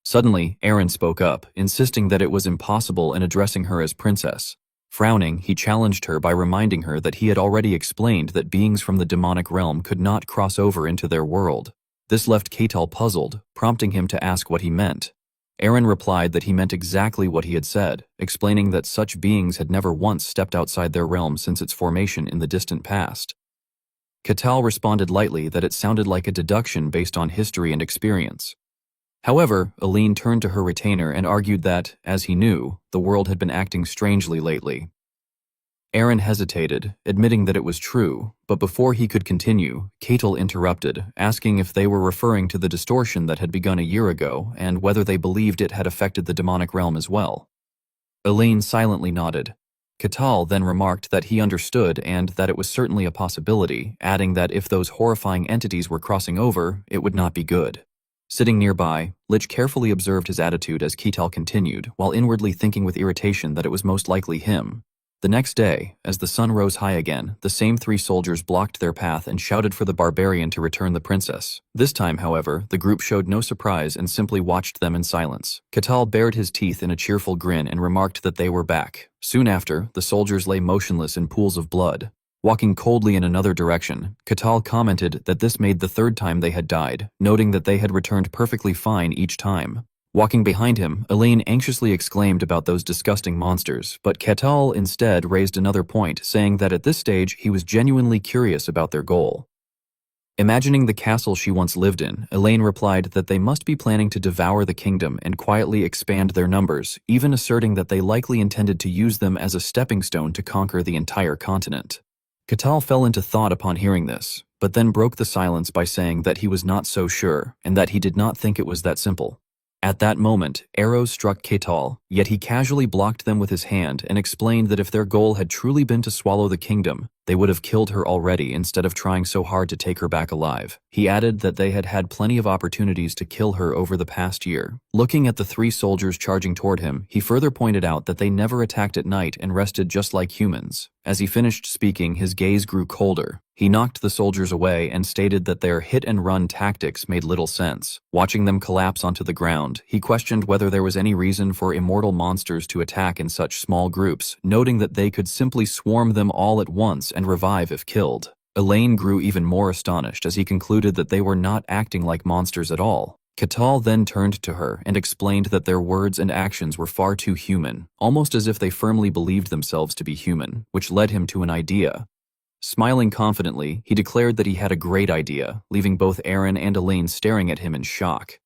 Suddenly, Aaron spoke up, insisting that it was impossible and addressing her as princess. Frowning, he challenged her by reminding her that he had already explained that beings from the demonic realm could not cross over into their world. This left Kakao puzzled, prompting him to ask what he meant. Aaron replied that he meant exactly what he had said, explaining that such beings had never once stepped outside their realm since its formation in the distant past. Kakao responded lightly that it sounded like a deduction based on history and experience. However, Elaine turned to her retainer and argued that, as he knew, the world had been acting strangely lately. Aaron hesitated, admitting that it was true, but before he could continue, Kakao interrupted, asking if they were referring to the distortion that had begun a year ago and whether they believed it had affected the demonic realm as well. Elaine silently nodded. Kakao then remarked that he understood and that it was certainly a possibility, adding that if those horrifying entities were crossing over, it would not be good. Sitting nearby, Lich carefully observed his attitude as Ketal continued, while inwardly thinking with irritation that it was most likely him. The next day, as the sun rose high again, the same 3 soldiers blocked their path and shouted for the barbarian to return the princess. This time, however, the group showed no surprise and simply watched them in silence. Ketal bared his teeth in a cheerful grin and remarked that they were back. Soon after, the soldiers lay motionless in pools of blood. Walking coldly in another direction, Ketal commented that this made the 3rd time they had died, noting that they had returned perfectly fine each time. Walking behind him, Elaine anxiously exclaimed about those disgusting monsters, but Ketal instead raised another point, saying that at this stage he was genuinely curious about their goal. Imagining the castle she once lived in, Elaine replied that they must be planning to devour the kingdom and quietly expand their numbers, even asserting that they likely intended to use them as a stepping stone to conquer the entire continent. Ketal fell into thought upon hearing this, but then broke the silence by saying that he was not so sure, and that he did not think it was that simple. At that moment, arrows struck Ketal, yet he casually blocked them with his hand and explained that if their goal had truly been to swallow the kingdom, they would have killed her already instead of trying so hard to take her back alive. He added that they had had plenty of opportunities to kill her over the past year. Looking at the 3 soldiers charging toward him, he further pointed out that they never attacked at night and rested just like humans. As he finished speaking, his gaze grew colder. He knocked the soldiers away and stated that their hit-and-run tactics made little sense. Watching them collapse onto the ground, he questioned whether there was any reason for immortal monsters to attack in such small groups, noting that they could simply swarm them all at once and revive if killed. Elaine grew even more astonished as he concluded that they were not acting like monsters at all. Ketal then turned to her and explained that their words and actions were far too human, almost as if they firmly believed themselves to be human, which led him to an idea. Smiling confidently, he declared that he had a great idea, leaving both Aaron and Elaine staring at him in shock.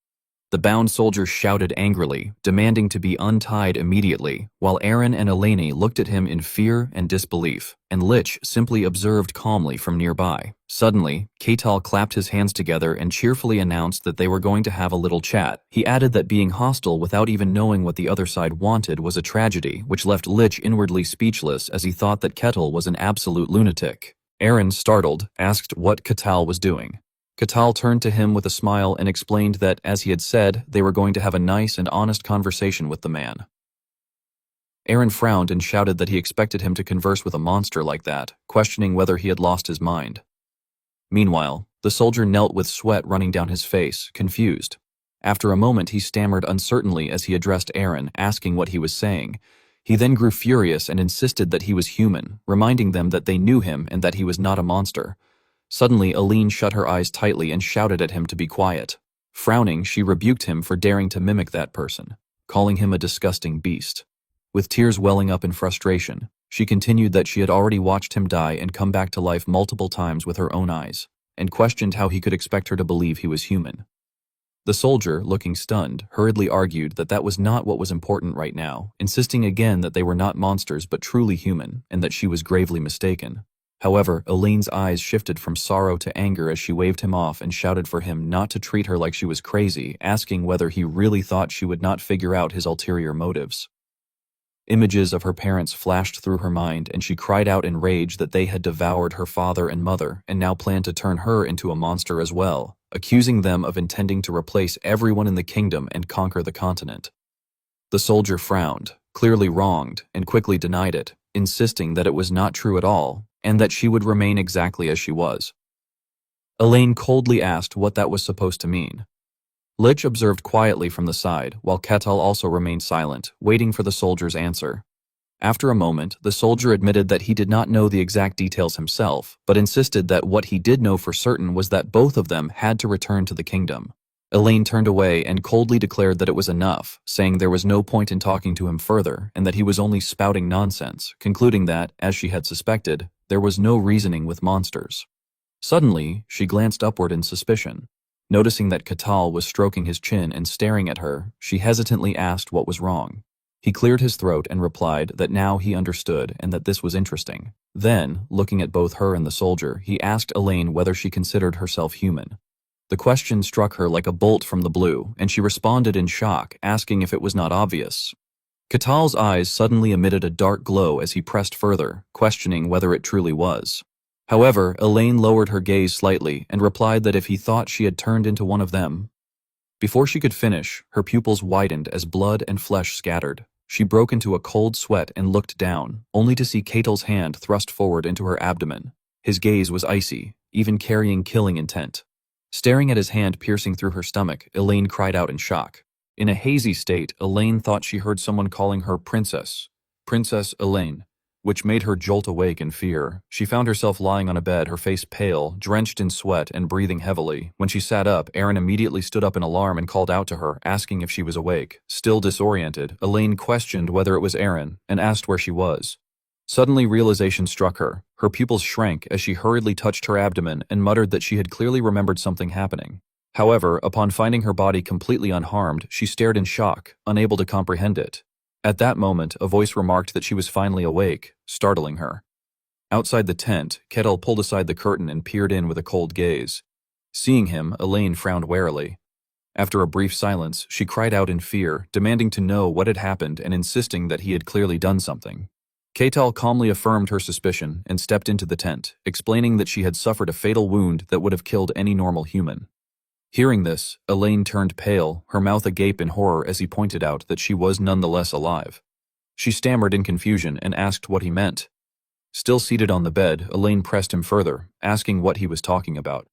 The bound soldier shouted angrily, demanding to be untied immediately, while Aaron and Elaine looked at him in fear and disbelief, and Lich simply observed calmly from nearby. Suddenly, Ketal clapped his hands together and cheerfully announced that they were going to have a little chat. He added that being hostile without even knowing what the other side wanted was a tragedy, which left Lich inwardly speechless as he thought that Ketal was an absolute lunatic. Aaron, startled, asked what Ketal was doing. Ketal turned to him with a smile and explained that, as he had said, they were going to have a nice and honest conversation with the man. Aaron frowned and shouted that he expected him to converse with a monster like that, questioning whether he had lost his mind. Meanwhile, the soldier knelt with sweat running down his face, confused. After a moment, he stammered uncertainly as he addressed Aaron, asking what he was saying. He then grew furious and insisted that he was human, reminding them that they knew him and that he was not a monster. Suddenly, Aline shut her eyes tightly and shouted at him to be quiet. Frowning, she rebuked him for daring to mimic that person, calling him a disgusting beast. With tears welling up in frustration, she continued that she had already watched him die and come back to life multiple times with her own eyes, and questioned how he could expect her to believe he was human. The soldier, looking stunned, hurriedly argued that that was not what was important right now, insisting again that they were not monsters but truly human, and that she was gravely mistaken. However, Elaine's eyes shifted from sorrow to anger as she waved him off and shouted for him not to treat her like she was crazy, asking whether he really thought she would not figure out his ulterior motives. Images of her parents flashed through her mind, and she cried out in rage that they had devoured her father and mother and now planned to turn her into a monster as well, accusing them of intending to replace everyone in the kingdom and conquer the continent. The soldier frowned, clearly wronged, and quickly denied it, insisting that it was not true at all, and that she would remain exactly as she was. Elaine coldly asked what that was supposed to mean. Lich observed quietly from the side, while Ketal also remained silent, waiting for the soldier's answer. After a moment, the soldier admitted that he did not know the exact details himself, but insisted that what he did know for certain was that both of them had to return to the kingdom. Elaine turned away and coldly declared that it was enough, saying there was no point in talking to him further and that he was only spouting nonsense, concluding that, as she had suspected, there was no reasoning with monsters. Suddenly, she glanced upward in suspicion. Noticing that Ketal was stroking his chin and staring at her, she hesitantly asked what was wrong. He cleared his throat and replied that now he understood and that this was interesting. Then, looking at both her and the soldier, he asked Elaine whether she considered herself human. The question struck her like a bolt from the blue, and she responded in shock, asking if it was not obvious. Ketal's eyes suddenly emitted a dark glow as he pressed further, questioning whether it truly was. However, Elaine lowered her gaze slightly and replied that if he thought she had turned into one of them, Before she could finish, her pupils widened as blood and flesh scattered. She broke into a cold sweat and looked down, only to see Keitel's hand thrust forward into her abdomen. His gaze was icy, even carrying killing intent. Staring at his hand piercing through her stomach, Elaine cried out in shock. In a hazy state, Elaine thought she heard someone calling her Princess. Princess Elaine, which made her jolt awake in fear. She found herself lying on a bed, her face pale, drenched in sweat, and breathing heavily. When she sat up, Aaron immediately stood up in alarm and called out to her, asking if she was awake. Still disoriented, Elaine questioned whether it was Aaron and asked where she was. Suddenly, realization struck her. Her pupils shrank as she hurriedly touched her abdomen and muttered that she had clearly remembered something happening. However, upon finding her body completely unharmed, she stared in shock, unable to comprehend it. At that moment, a voice remarked that she was finally awake, startling her. Outside the tent, Keitel pulled aside the curtain and peered in with a cold gaze. Seeing him, Elaine frowned warily. After a brief silence, she cried out in fear, demanding to know what had happened and insisting that he had clearly done something. Keitel calmly affirmed her suspicion and stepped into the tent, explaining that she had suffered a fatal wound that would have killed any normal human. Hearing this, Elaine turned pale, her mouth agape in horror as he pointed out that she was nonetheless alive. She stammered in confusion and asked what he meant. Still seated on the bed, Elaine pressed him further, asking what he was talking about.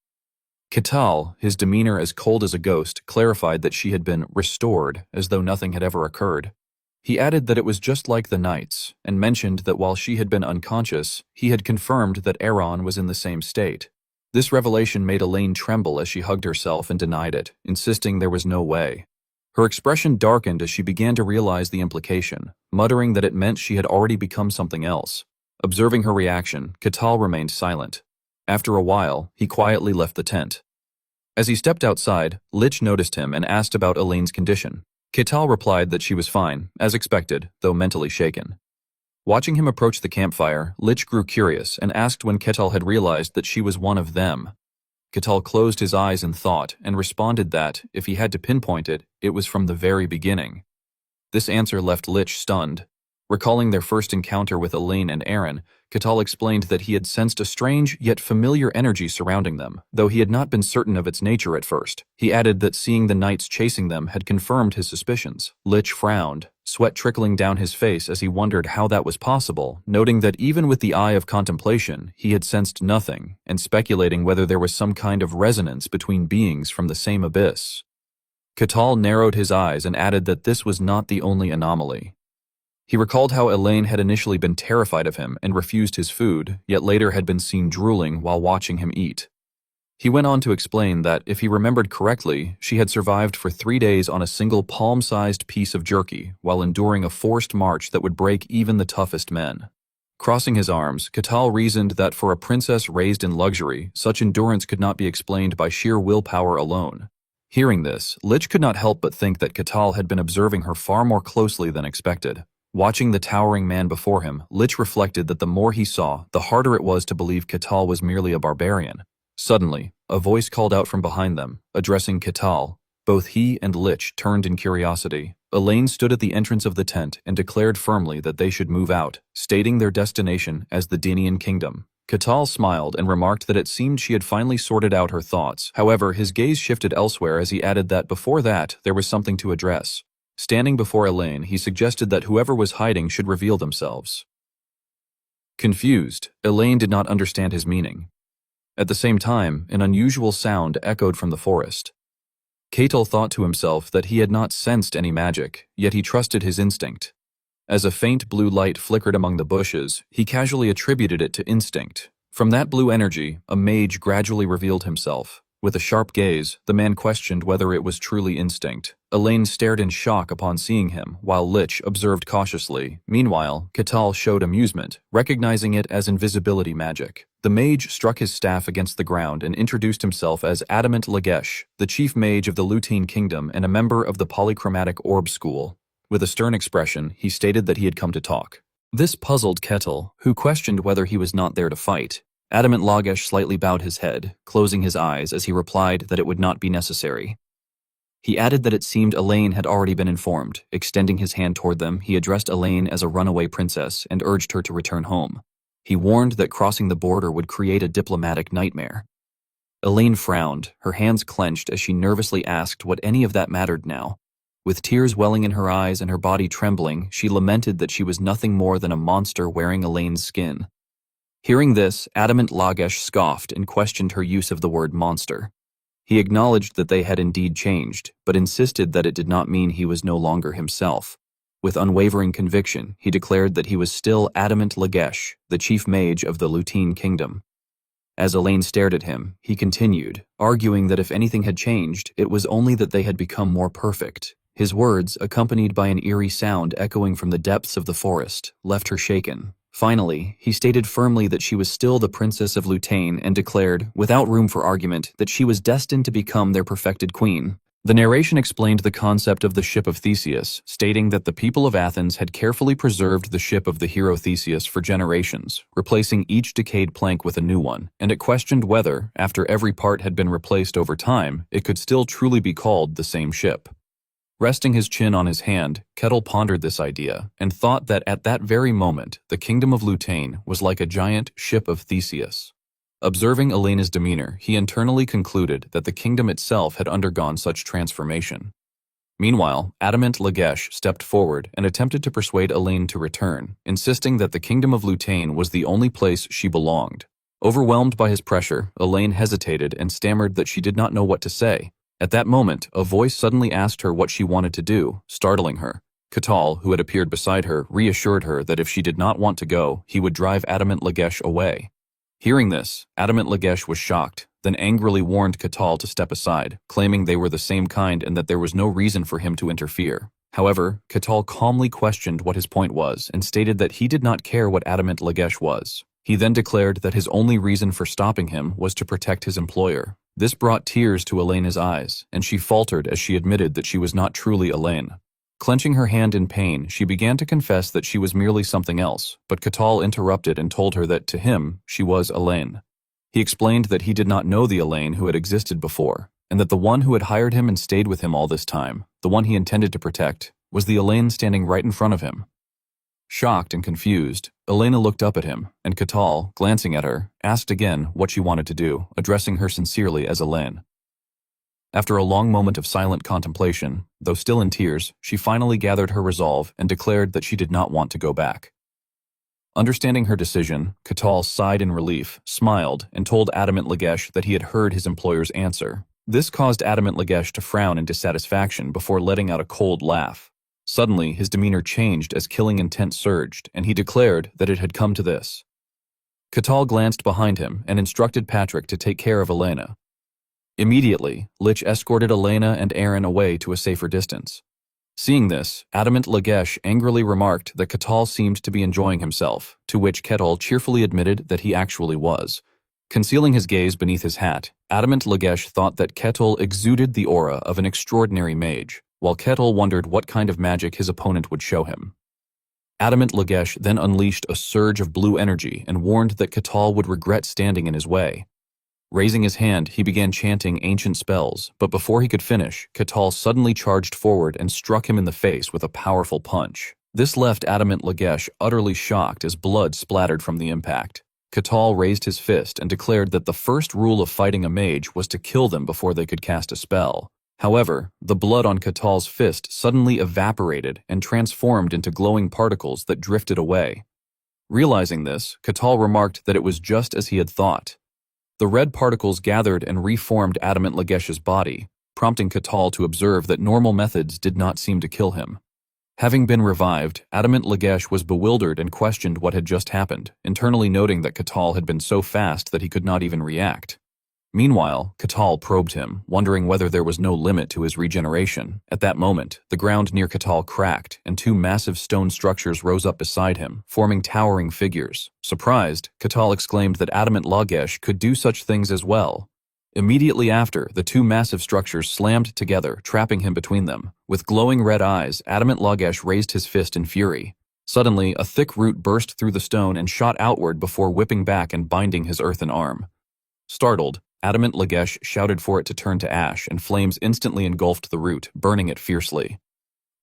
Keitel, his demeanor as cold as a ghost, clarified that she had been restored as though nothing had ever occurred. He added that it was just like the nights, and mentioned that while she had been unconscious, he had confirmed that Aaron was in the same state. This revelation made Elaine tremble as she hugged herself and denied it, insisting there was no way. Her expression darkened as she began to realize the implication, muttering that it meant she had already become something else. Observing her reaction, Keitel remained silent. After a while, he quietly left the tent. As he stepped outside, Lich noticed him and asked about Elaine's condition. Keitel replied that she was fine, as expected, though mentally shaken. Watching him approach the campfire, Lich grew curious and asked when Keitel had realized that she was one of them. Keitel closed his eyes in thought and responded that, if he had to pinpoint it, it was from the very beginning. This answer left Lich stunned. Recalling their first encounter with Elaine and Aaron, Keitel explained that he had sensed a strange yet familiar energy surrounding them, though he had not been certain of its nature at first. He added that seeing the knights chasing them had confirmed his suspicions. Lich frowned, sweat trickling down his face as he wondered how that was possible, noting that even with the eye of contemplation, he had sensed nothing, and speculating whether there was some kind of resonance between beings from the same abyss. Keitel narrowed his eyes and added that this was not the only anomaly. He recalled how Elaine had initially been terrified of him and refused his food, yet later had been seen drooling while watching him eat. He went on to explain that, if he remembered correctly, she had survived for 3 days on a single palm-sized piece of jerky while enduring a forced march that would break even the toughest men. Crossing his arms, Keitel reasoned that for a princess raised in luxury, such endurance could not be explained by sheer willpower alone. Hearing this, Lich could not help but think that Keitel had been observing her far more closely than expected. Watching the towering man before him, Lich reflected that the more he saw, the harder it was to believe Keitel was merely a barbarian. Suddenly, a voice called out from behind them, addressing Keitel. Both he and Lich turned in curiosity. Elaine stood at the entrance of the tent and declared firmly that they should move out, stating their destination as the Dinian Kingdom. Keitel smiled and remarked that it seemed she had finally sorted out her thoughts. However, his gaze shifted elsewhere as he added that before that, there was something to address. Standing before Elaine, he suggested that whoever was hiding should reveal themselves. Confused, Elaine did not understand his meaning. At the same time, an unusual sound echoed from the forest. Keitel thought to himself that he had not sensed any magic, yet he trusted his instinct. As a faint blue light flickered among the bushes, he casually attributed it to instinct. From that blue energy, a mage gradually revealed himself. With a sharp gaze, the man questioned whether it was truly instinct. Elaine stared in shock upon seeing him, while Lich observed cautiously. Meanwhile, Keitel showed amusement, recognizing it as invisibility magic. The mage struck his staff against the ground and introduced himself as Adamant Lagesh, the chief mage of the Lutein Kingdom and a member of the Polychromatic Orb School. With a stern expression, he stated that he had come to talk. This puzzled Keitel, who questioned whether he was not there to fight. Adamant Lagesh slightly bowed his head, closing his eyes as he replied that it would not be necessary. He added that it seemed Elaine had already been informed. Extending his hand toward them, he addressed Elaine as a runaway princess and urged her to return home. He warned that crossing the border would create a diplomatic nightmare. Elaine frowned, her hands clenched as she nervously asked what any of that mattered now. With tears welling in her eyes and her body trembling, she lamented that she was nothing more than a monster wearing Elaine's skin. Hearing this, Adamant Lagesh scoffed and questioned her use of the word monster. He acknowledged that they had indeed changed, but insisted that it did not mean he was no longer himself. With unwavering conviction, he declared that he was still Adamant Lagesh, the chief mage of the Lutine kingdom. As Elaine stared at him, he continued, arguing that if anything had changed, it was only that they had become more perfect. His words, accompanied by an eerie sound echoing from the depths of the forest, left her shaken. Finally, he stated firmly that she was still the princess of Lutane and declared, without room for argument, that she was destined to become their perfected queen. The narration explained the concept of the ship of Theseus, stating that the people of Athens had carefully preserved the ship of the hero Theseus for generations, replacing each decayed plank with a new one, and it questioned whether, after every part had been replaced over time, it could still truly be called the same ship. Resting his chin on his hand, Kettle pondered this idea and thought that at that very moment, the kingdom of Lutane was like a giant ship of Theseus. Observing Elena's demeanor, he internally concluded that the kingdom itself had undergone such transformation. Meanwhile, Adamant Lagesh stepped forward and attempted to persuade Elaine to return, insisting that the kingdom of Lutane was the only place she belonged. Overwhelmed by his pressure, Elaine hesitated and stammered that she did not know what to say. At that moment, a voice suddenly asked her what she wanted to do, startling her. Kakao, who had appeared beside her, reassured her that if she did not want to go, he would drive Adamant Lagesh away. Hearing this, Adamant Lagesh was shocked, then angrily warned Kakao to step aside, claiming they were the same kind and that there was no reason for him to interfere. However, Kakao calmly questioned what his point was and stated that he did not care what Adamant Lagesh was. He then declared that his only reason for stopping him was to protect his employer. This brought tears to Elena's eyes, and she faltered as she admitted that she was not truly Elaine. Clenching her hand in pain, she began to confess that she was merely something else, but Kakao interrupted and told her that, to him, she was Elaine. He explained that he did not know the Elaine who had existed before, and that the one who had hired him and stayed with him all this time, the one he intended to protect, was the Elaine standing right in front of him. Shocked and confused, Elena looked up at him, and Kakao, glancing at her, asked again what she wanted to do, addressing her sincerely as Elaine. After a long moment of silent contemplation, though still in tears, she finally gathered her resolve and declared that she did not want to go back. Understanding her decision, Kakao sighed in relief, smiled, and told Adamant Lagesh that he had heard his employer's answer. This caused Adamant Lagesh to frown in dissatisfaction before letting out a cold laugh. Suddenly, his demeanor changed as killing intent surged, and he declared that it had come to this. Kakao glanced behind him and instructed Patrick to take care of Elena. Immediately, Lich escorted Elena and Aaron away to a safer distance. Seeing this, Adamant Lagesh angrily remarked that Kakao seemed to be enjoying himself, to which Kettle cheerfully admitted that he actually was. Concealing his gaze beneath his hat, Adamant Lagesh thought that Kettle exuded the aura of an extraordinary mage, while Kettle wondered what kind of magic his opponent would show him. Adamant Lagesh then unleashed a surge of blue energy and warned that Kakao would regret standing in his way. Raising his hand, he began chanting ancient spells, but before he could finish, Kakao suddenly charged forward and struck him in the face with a powerful punch. This left Adamant Lagesh utterly shocked as blood splattered from the impact. Kakao raised his fist and declared that the first rule of fighting a mage was to kill them before they could cast a spell. However, the blood on Katao's fist suddenly evaporated and transformed into glowing particles that drifted away. Realizing this, Kakao remarked that it was just as he had thought. The red particles gathered and reformed Adamant Lagesh's body, prompting Kakao to observe that normal methods did not seem to kill him. Having been revived, Adamant Lagesh was bewildered and questioned what had just happened, internally noting that Kakao had been so fast that he could not even react. Meanwhile, Kakao probed him, wondering whether there was no limit to his regeneration. At that moment, the ground near Kakao cracked, and two massive stone structures rose up beside him, forming towering figures. Surprised, Kakao exclaimed that Adamant Lagesh could do such things as well. Immediately after, the two massive structures slammed together, trapping him between them. With glowing red eyes, Adamant Lagesh raised his fist in fury. Suddenly, a thick root burst through the stone and shot outward before whipping back and binding his earthen arm. Startled, Adamant Lagesh shouted for it to turn to ash, and flames instantly engulfed the root, burning it fiercely.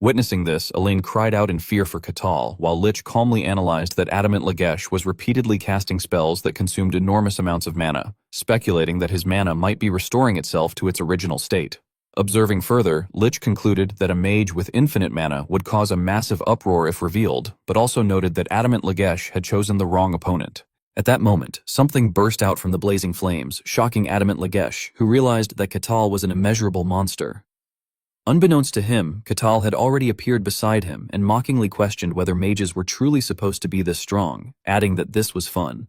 Witnessing this, Elaine cried out in fear for Kakao, while Lich calmly analyzed that Adamant Lagesh was repeatedly casting spells that consumed enormous amounts of mana, speculating that his mana might be restoring itself to its original state. Observing further, Lich concluded that a mage with infinite mana would cause a massive uproar if revealed, but also noted that Adamant Lagesh had chosen the wrong opponent. At that moment, something burst out from the blazing flames, shocking Adamant Lagesh, who realized that Kakao was an immeasurable monster. Unbeknownst to him, Kakao had already appeared beside him and mockingly questioned whether mages were truly supposed to be this strong, adding that this was fun.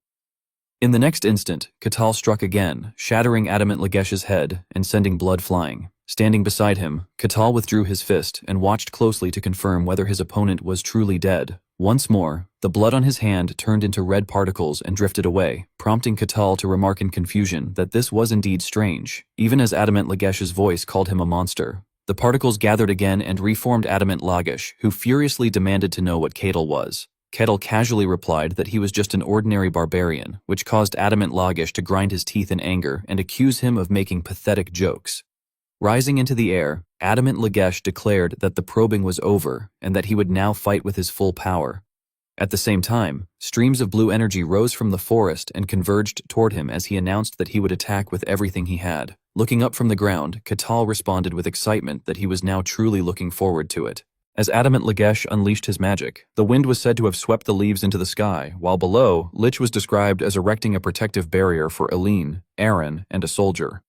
In the next instant, Kakao struck again, shattering Adamant Lagesh's head and sending blood flying. Standing beside him, Kakao withdrew his fist and watched closely to confirm whether his opponent was truly dead. Once more, the blood on his hand turned into red particles and drifted away, prompting Kakao to remark in confusion that this was indeed strange, even as Adamant Lagesh's voice called him a monster. The particles gathered again and reformed Adamant Lagesh, who furiously demanded to know what Kakao was. Kakao casually replied that he was just an ordinary barbarian, which caused Adamant Lagesh to grind his teeth in anger and accuse him of making pathetic jokes. Rising into the air, Adamant Lagesh declared that the probing was over and that he would now fight with his full power. At the same time, streams of blue energy rose from the forest and converged toward him as he announced that he would attack with everything he had. Looking up from the ground, Kakao responded with excitement that he was now truly looking forward to it. As Adamant Lagesh unleashed his magic, the wind was said to have swept the leaves into the sky, while below, Lich was described as erecting a protective barrier for Eileen, Aaron, and a soldier.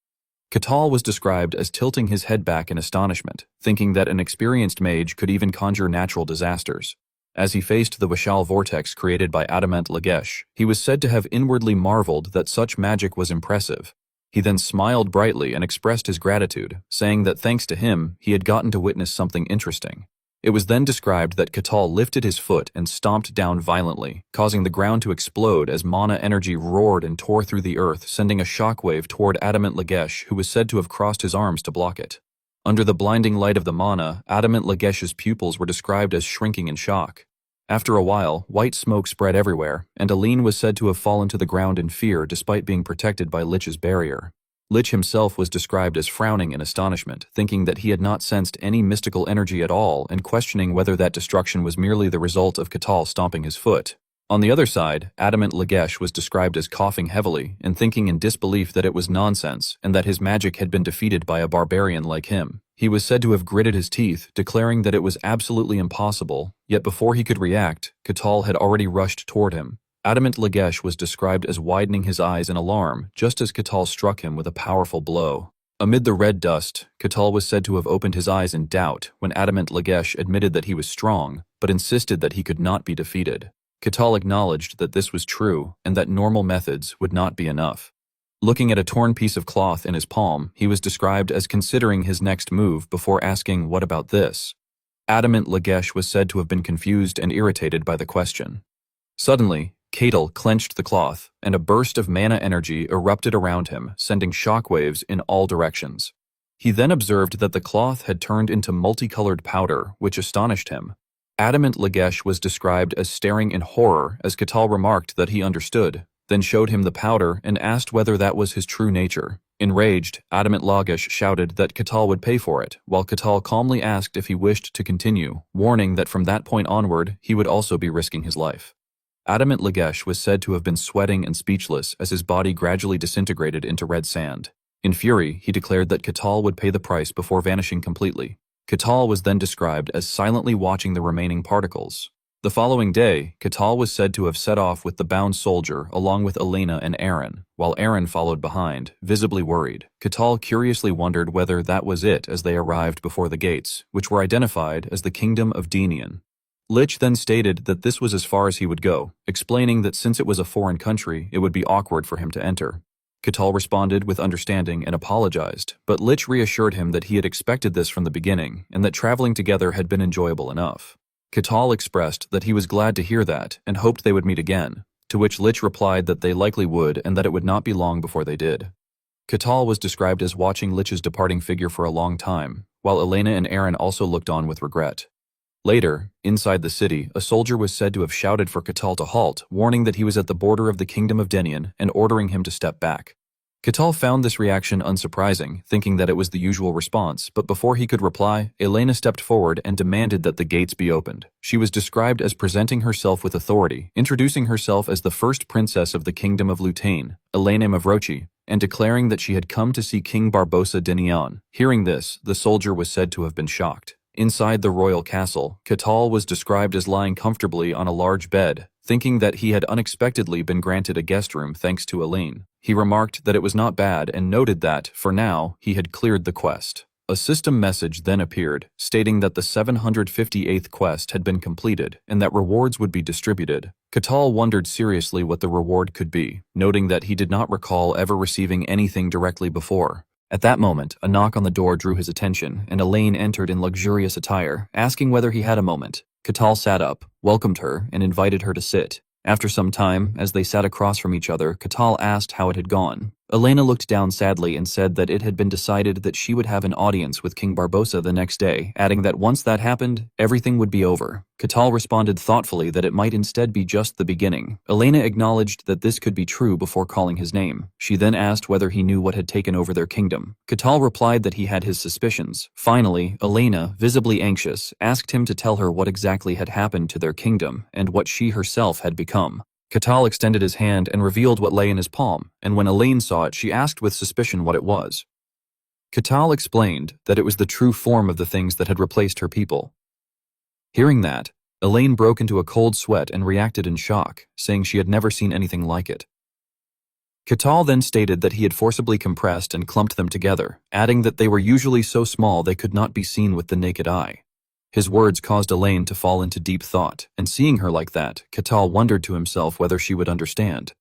Kakao was described as tilting his head back in astonishment, thinking that an experienced mage could even conjure natural disasters. As he faced the Vishal vortex created by Adamant Lagesh, he was said to have inwardly marveled that such magic was impressive. He then smiled brightly and expressed his gratitude, saying that thanks to him, he had gotten to witness something interesting. It was then described that Kakao lifted his foot and stomped down violently, causing the ground to explode as mana energy roared and tore through the earth, sending a shockwave toward Adamant Lagesh, who was said to have crossed his arms to block it. Under the blinding light of the mana, Adamant Lagesh's pupils were described as shrinking in shock. After a while, white smoke spread everywhere, and Eileen was said to have fallen to the ground in fear despite being protected by Lich's barrier. Lich himself was described as frowning in astonishment, thinking that he had not sensed any mystical energy at all and questioning whether that destruction was merely the result of Kakao stomping his foot. On the other side, Adamant Lagesh was described as coughing heavily and thinking in disbelief that it was nonsense and that his magic had been defeated by a barbarian like him. He was said to have gritted his teeth, declaring that it was absolutely impossible, yet before he could react, Kakao had already rushed toward him. Adamant Lagesh was described as widening his eyes in alarm, just as Kakao struck him with a powerful blow. Amid the red dust, Kakao was said to have opened his eyes in doubt when Adamant Lagesh admitted that he was strong, but insisted that he could not be defeated. Kakao acknowledged that this was true and that normal methods would not be enough. Looking at a torn piece of cloth in his palm, he was described as considering his next move before asking, "What about this?" Adamant Lagesh was said to have been confused and irritated by the question. Suddenly, Kakao clenched the cloth, and a burst of mana energy erupted around him, sending shockwaves in all directions. He then observed that the cloth had turned into multicolored powder, which astonished him. Adamant Lagesh was described as staring in horror as Kakao remarked that he understood, then showed him the powder and asked whether that was his true nature. Enraged, Adamant Lagesh shouted that Kakao would pay for it, while Kakao calmly asked if he wished to continue, warning that from that point onward, he would also be risking his life. Adamant Lagesh was said to have been sweating and speechless as his body gradually disintegrated into red sand. In fury, he declared that Kakao would pay the price before vanishing completely. Kakao was then described as silently watching the remaining particles. The following day, Kakao was said to have set off with the bound soldier along with Elena and Aaron, while Aaron followed behind, visibly worried. Kakao curiously wondered whether that was it as they arrived before the gates, which were identified as the Kingdom of Denian. Lich then stated that this was as far as he would go, explaining that since it was a foreign country, it would be awkward for him to enter. Kakao responded with understanding and apologized, but Lich reassured him that he had expected this from the beginning and that traveling together had been enjoyable enough. Kakao expressed that he was glad to hear that and hoped they would meet again, to which Lich replied that they likely would and that it would not be long before they did. Kakao was described as watching Lich's departing figure for a long time, while Elena and Aaron also looked on with regret. Later, inside the city, a soldier was said to have shouted for Kakao to halt, warning that he was at the border of the Kingdom of Denian and ordering him to step back. Katal found this reaction unsurprising, thinking that it was the usual response, but before he could reply, Elena stepped forward and demanded that the gates be opened. She was described as presenting herself with authority, introducing herself as the first princess of the kingdom of Lutane, Elena Mavrochi, and declaring that she had come to see King Barbosa Dinian. Hearing this, the soldier was said to have been shocked. Inside the royal castle, Katal was described as lying comfortably on a large bed, thinking that he had unexpectedly been granted a guest room thanks to Elaine. He remarked that it was not bad and noted that, for now, he had cleared the quest. A system message then appeared, stating that the 758th quest had been completed and that rewards would be distributed. Katal wondered seriously what the reward could be, noting that he did not recall ever receiving anything directly before. At that moment, a knock on the door drew his attention, and Elaine entered in luxurious attire, asking whether he had a moment. Katal sat up, welcomed her, and invited her to sit. After some time, as they sat across from each other, Katal asked how it had gone. Elena looked down sadly and said that it had been decided that she would have an audience with King Barbosa the next day, adding that once that happened, everything would be over. Katal responded thoughtfully that it might instead be just the beginning. Elena acknowledged that this could be true before calling his name. She then asked whether he knew what had taken over their kingdom. Katal replied that he had his suspicions. Finally, Elena, visibly anxious, asked him to tell her what exactly had happened to their kingdom and what she herself had become. Katal extended his hand and revealed what lay in his palm, and when Elaine saw it, she asked with suspicion what it was. Katal explained that it was the true form of the things that had replaced her people. Hearing that, Elaine broke into a cold sweat and reacted in shock, saying she had never seen anything like it. Katal then stated that he had forcibly compressed and clumped them together, adding that they were usually so small they could not be seen with the naked eye. His words caused Elaine to fall into deep thought, and seeing her like that, Katal wondered to himself whether she would understand.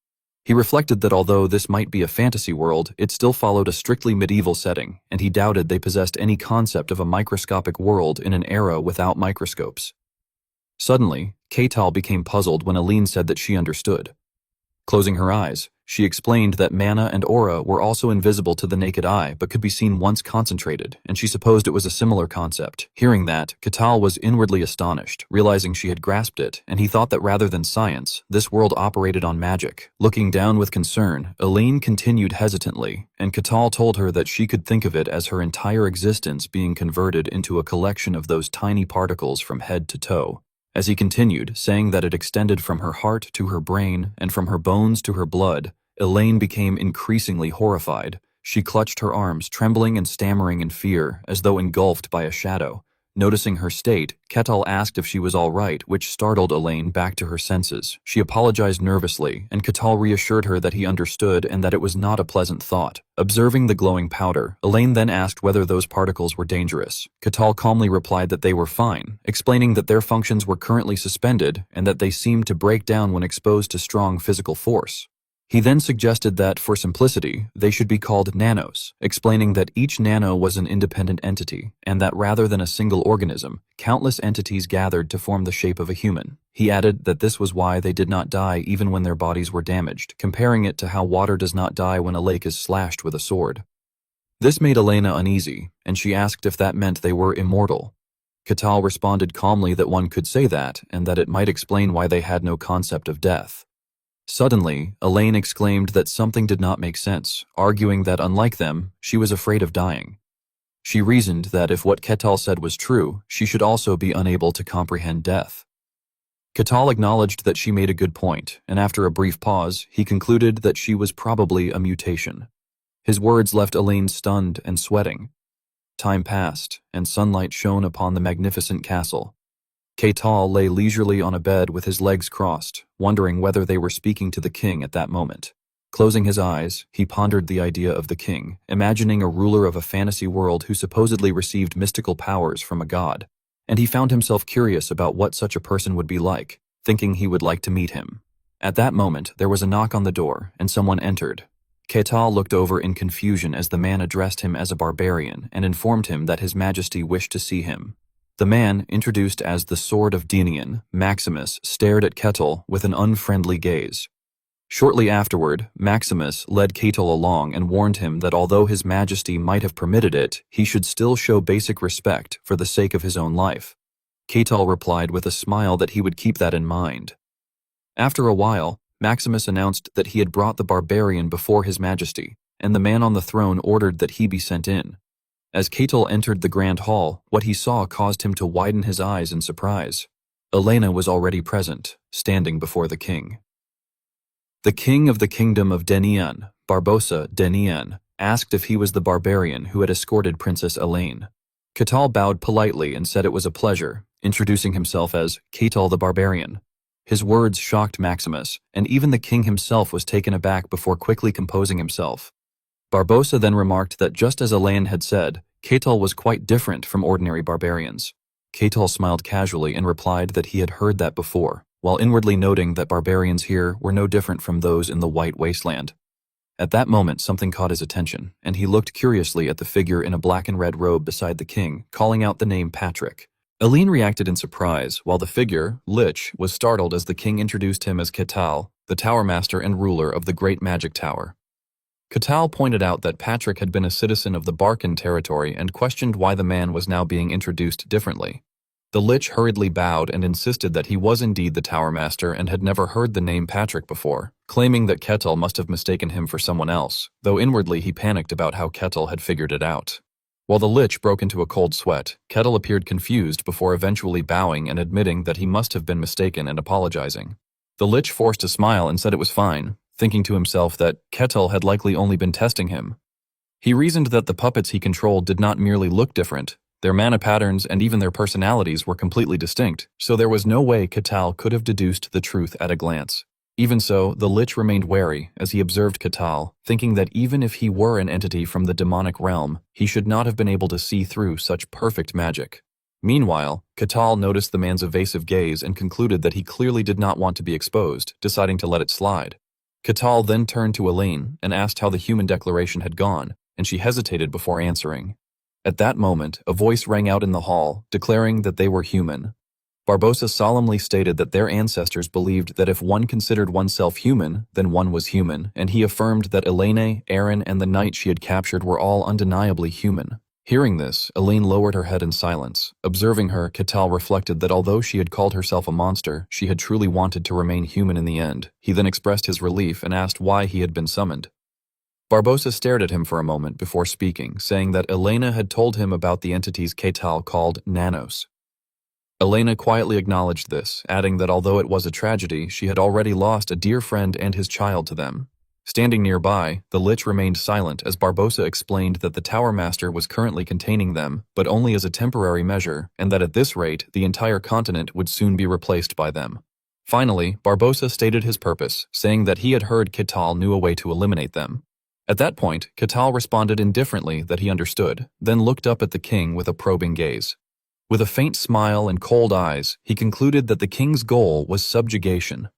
He reflected that although this might be a fantasy world, it still followed a strictly medieval setting, and he doubted they possessed any concept of a microscopic world in an era without microscopes. Suddenly, Katal became puzzled when Elaine said that she understood. Closing her eyes, she explained that mana and aura were also invisible to the naked eye but could be seen once concentrated, and she supposed it was a similar concept. Hearing that, Katal was inwardly astonished, realizing she had grasped it, and he thought that rather than science, this world operated on magic. Looking down with concern, Elaine continued hesitantly, and Katal told her that she could think of it as her entire existence being converted into a collection of those tiny particles from head to toe. As he continued, saying that it extended from her heart to her brain and from her bones to her blood, Elaine became increasingly horrified. She clutched her arms, trembling and stammering in fear, as though engulfed by a shadow. Noticing her state, Katal asked if she was all right, which startled Elaine back to her senses. She apologized nervously, and Katal reassured her that he understood and that it was not a pleasant thought. Observing the glowing powder, Elaine then asked whether those particles were dangerous. Katal calmly replied that they were fine, explaining that their functions were currently suspended and that they seemed to break down when exposed to strong physical force. He then suggested that, for simplicity, they should be called nanos, explaining that each nano was an independent entity, and that rather than a single organism, countless entities gathered to form the shape of a human. He added that this was why they did not die even when their bodies were damaged, comparing it to how water does not die when a lake is slashed with a sword. This made Elena uneasy, and she asked if that meant they were immortal. Katal responded calmly that one could say that, and that it might explain why they had no concept of death. Suddenly, Elaine exclaimed that something did not make sense, arguing that unlike them, she was afraid of dying. She reasoned that if what Katal said was true, she should also be unable to comprehend death. Katal acknowledged that she made a good point, and after a brief pause, he concluded that she was probably a mutation. His words left Elaine stunned and sweating. Time passed, and sunlight shone upon the magnificent castle. Katal lay leisurely on a bed with his legs crossed, wondering whether they were speaking to the king at that moment. Closing his eyes, he pondered the idea of the king, imagining a ruler of a fantasy world who supposedly received mystical powers from a god. And he found himself curious about what such a person would be like, thinking he would like to meet him. At that moment, there was a knock on the door, and someone entered. Katal looked over in confusion as the man addressed him as a barbarian and informed him that His Majesty wished to see him. The man, introduced as the Sword of Dinian, Maximus, stared at Katal with an unfriendly gaze. Shortly afterward, Maximus led Katal along and warned him that although His Majesty might have permitted it, he should still show basic respect for the sake of his own life. Katal replied with a smile that he would keep that in mind. After a while, Maximus announced that he had brought the barbarian before His Majesty, and the man on the throne ordered that he be sent in. As Kakao entered the grand hall, what he saw caused him to widen his eyes in surprise. Elena was already present, standing before the king. The king of the kingdom of Denian, Barbosa Denian, asked if he was the barbarian who had escorted Princess Elaine. Kakao bowed politely and said it was a pleasure, introducing himself as Kakao the Barbarian. His words shocked Maximus, and even the king himself was taken aback before quickly composing himself. Barbosa then remarked that just as Elaine had said, Kakao was quite different from ordinary barbarians. Kakao smiled casually and replied that he had heard that before, while inwardly noting that barbarians here were no different from those in the White Wasteland. At that moment, something caught his attention, and he looked curiously at the figure in a black and red robe beside the king, calling out the name Patrick. Elaine reacted in surprise, while the figure, Lich, was startled as the king introduced him as Kakao, the tower master and ruler of the Great Magic Tower. Kakao pointed out that Patrick had been a citizen of the Barcan territory and questioned why the man was now being introduced differently. The Lich hurriedly bowed and insisted that he was indeed the tower master and had never heard the name Patrick before, claiming that Kakao must have mistaken him for someone else, though inwardly he panicked about how Kakao had figured it out. While the Lich broke into a cold sweat, Kakao appeared confused before eventually bowing and admitting that he must have been mistaken and apologizing. The Lich forced a smile and said it was fine, thinking to himself that Kakao had likely only been testing him. He reasoned that the puppets he controlled did not merely look different, their mana patterns and even their personalities were completely distinct, so there was no way Kakao could have deduced the truth at a glance. Even so, the Lich remained wary as he observed Kakao, thinking that even if he were an entity from the demonic realm, he should not have been able to see through such perfect magic. Meanwhile, Kakao noticed the man's evasive gaze and concluded that he clearly did not want to be exposed, deciding to let it slide. Kakao then turned to Elaine and asked how the human declaration had gone, and she hesitated before answering. At that moment, a voice rang out in the hall, declaring that they were human. Barbosa solemnly stated that their ancestors believed that if one considered oneself human, then one was human, and he affirmed that Elaine, Aaron, and the knight she had captured were all undeniably human. Hearing this, Elaine lowered her head in silence. Observing her, Kakao reflected that although she had called herself a monster, she had truly wanted to remain human in the end. He then expressed his relief and asked why he had been summoned. Barbosa stared at him for a moment before speaking, saying that Elena had told him about the entities Kakao called nanos. Elena quietly acknowledged this, adding that although it was a tragedy, she had already lost a dear friend and his child to them. Standing nearby, the Lich remained silent as Barbosa explained that the Tower Master was currently containing them, but only as a temporary measure, and that at this rate, the entire continent would soon be replaced by them. Finally, Barbosa stated his purpose, saying that he had heard Kakao knew a way to eliminate them. At that point, Kakao responded indifferently that he understood, then looked up at the king with a probing gaze. With a faint smile and cold eyes, he concluded that the king's goal was subjugation.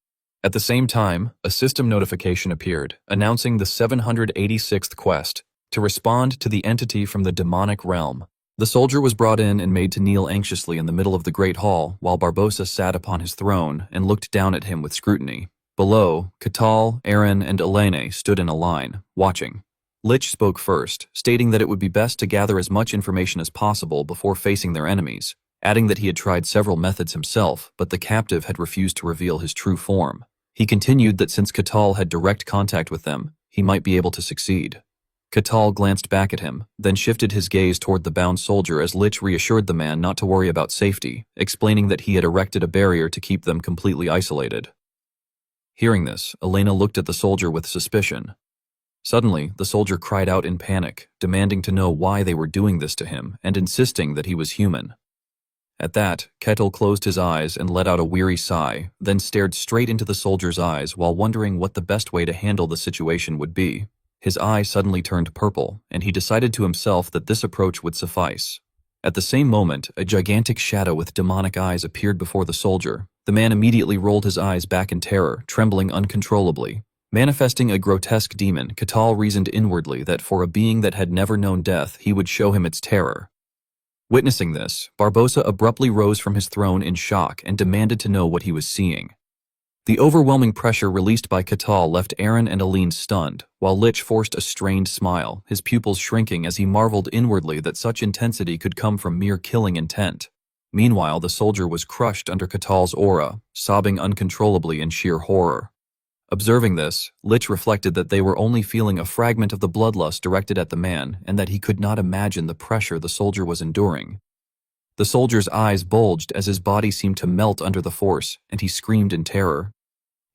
At the same time, a system notification appeared, announcing the 786th quest, to respond to the entity from the demonic realm. The soldier was brought in and made to kneel anxiously in the middle of the great hall, while Barbosa sat upon his throne and looked down at him with scrutiny. Below, Kakao, Aaron, and Elaine stood in a line, watching. Lich spoke first, stating that it would be best to gather as much information as possible before facing their enemies, adding that he had tried several methods himself, but the captive had refused to reveal his true form. He continued that since Kakao had direct contact with them, he might be able to succeed. Kakao glanced back at him, then shifted his gaze toward the bound soldier as Lich reassured the man not to worry about safety, explaining that he had erected a barrier to keep them completely isolated. Hearing this, Elena looked at the soldier with suspicion. Suddenly, the soldier cried out in panic, demanding to know why they were doing this to him and insisting that he was human. At that, Kakao closed his eyes and let out a weary sigh, then stared straight into the soldier's eyes while wondering what the best way to handle the situation would be. His eye suddenly turned purple, and he decided to himself that this approach would suffice. At the same moment, a gigantic shadow with demonic eyes appeared before the soldier. The man immediately rolled his eyes back in terror, trembling uncontrollably. Manifesting a grotesque demon, Kakao reasoned inwardly that for a being that had never known death, he would show him its terror. Witnessing this, Barbosa abruptly rose from his throne in shock and demanded to know what he was seeing. The overwhelming pressure released by Kakao left Aaron and Elaine stunned, while Lich forced a strained smile, his pupils shrinking as he marveled inwardly that such intensity could come from mere killing intent. Meanwhile, the soldier was crushed under Kakao's aura, sobbing uncontrollably in sheer horror. Observing this, Lich reflected that they were only feeling a fragment of the bloodlust directed at the man and that he could not imagine the pressure the soldier was enduring. The soldier's eyes bulged as his body seemed to melt under the force, and he screamed in terror.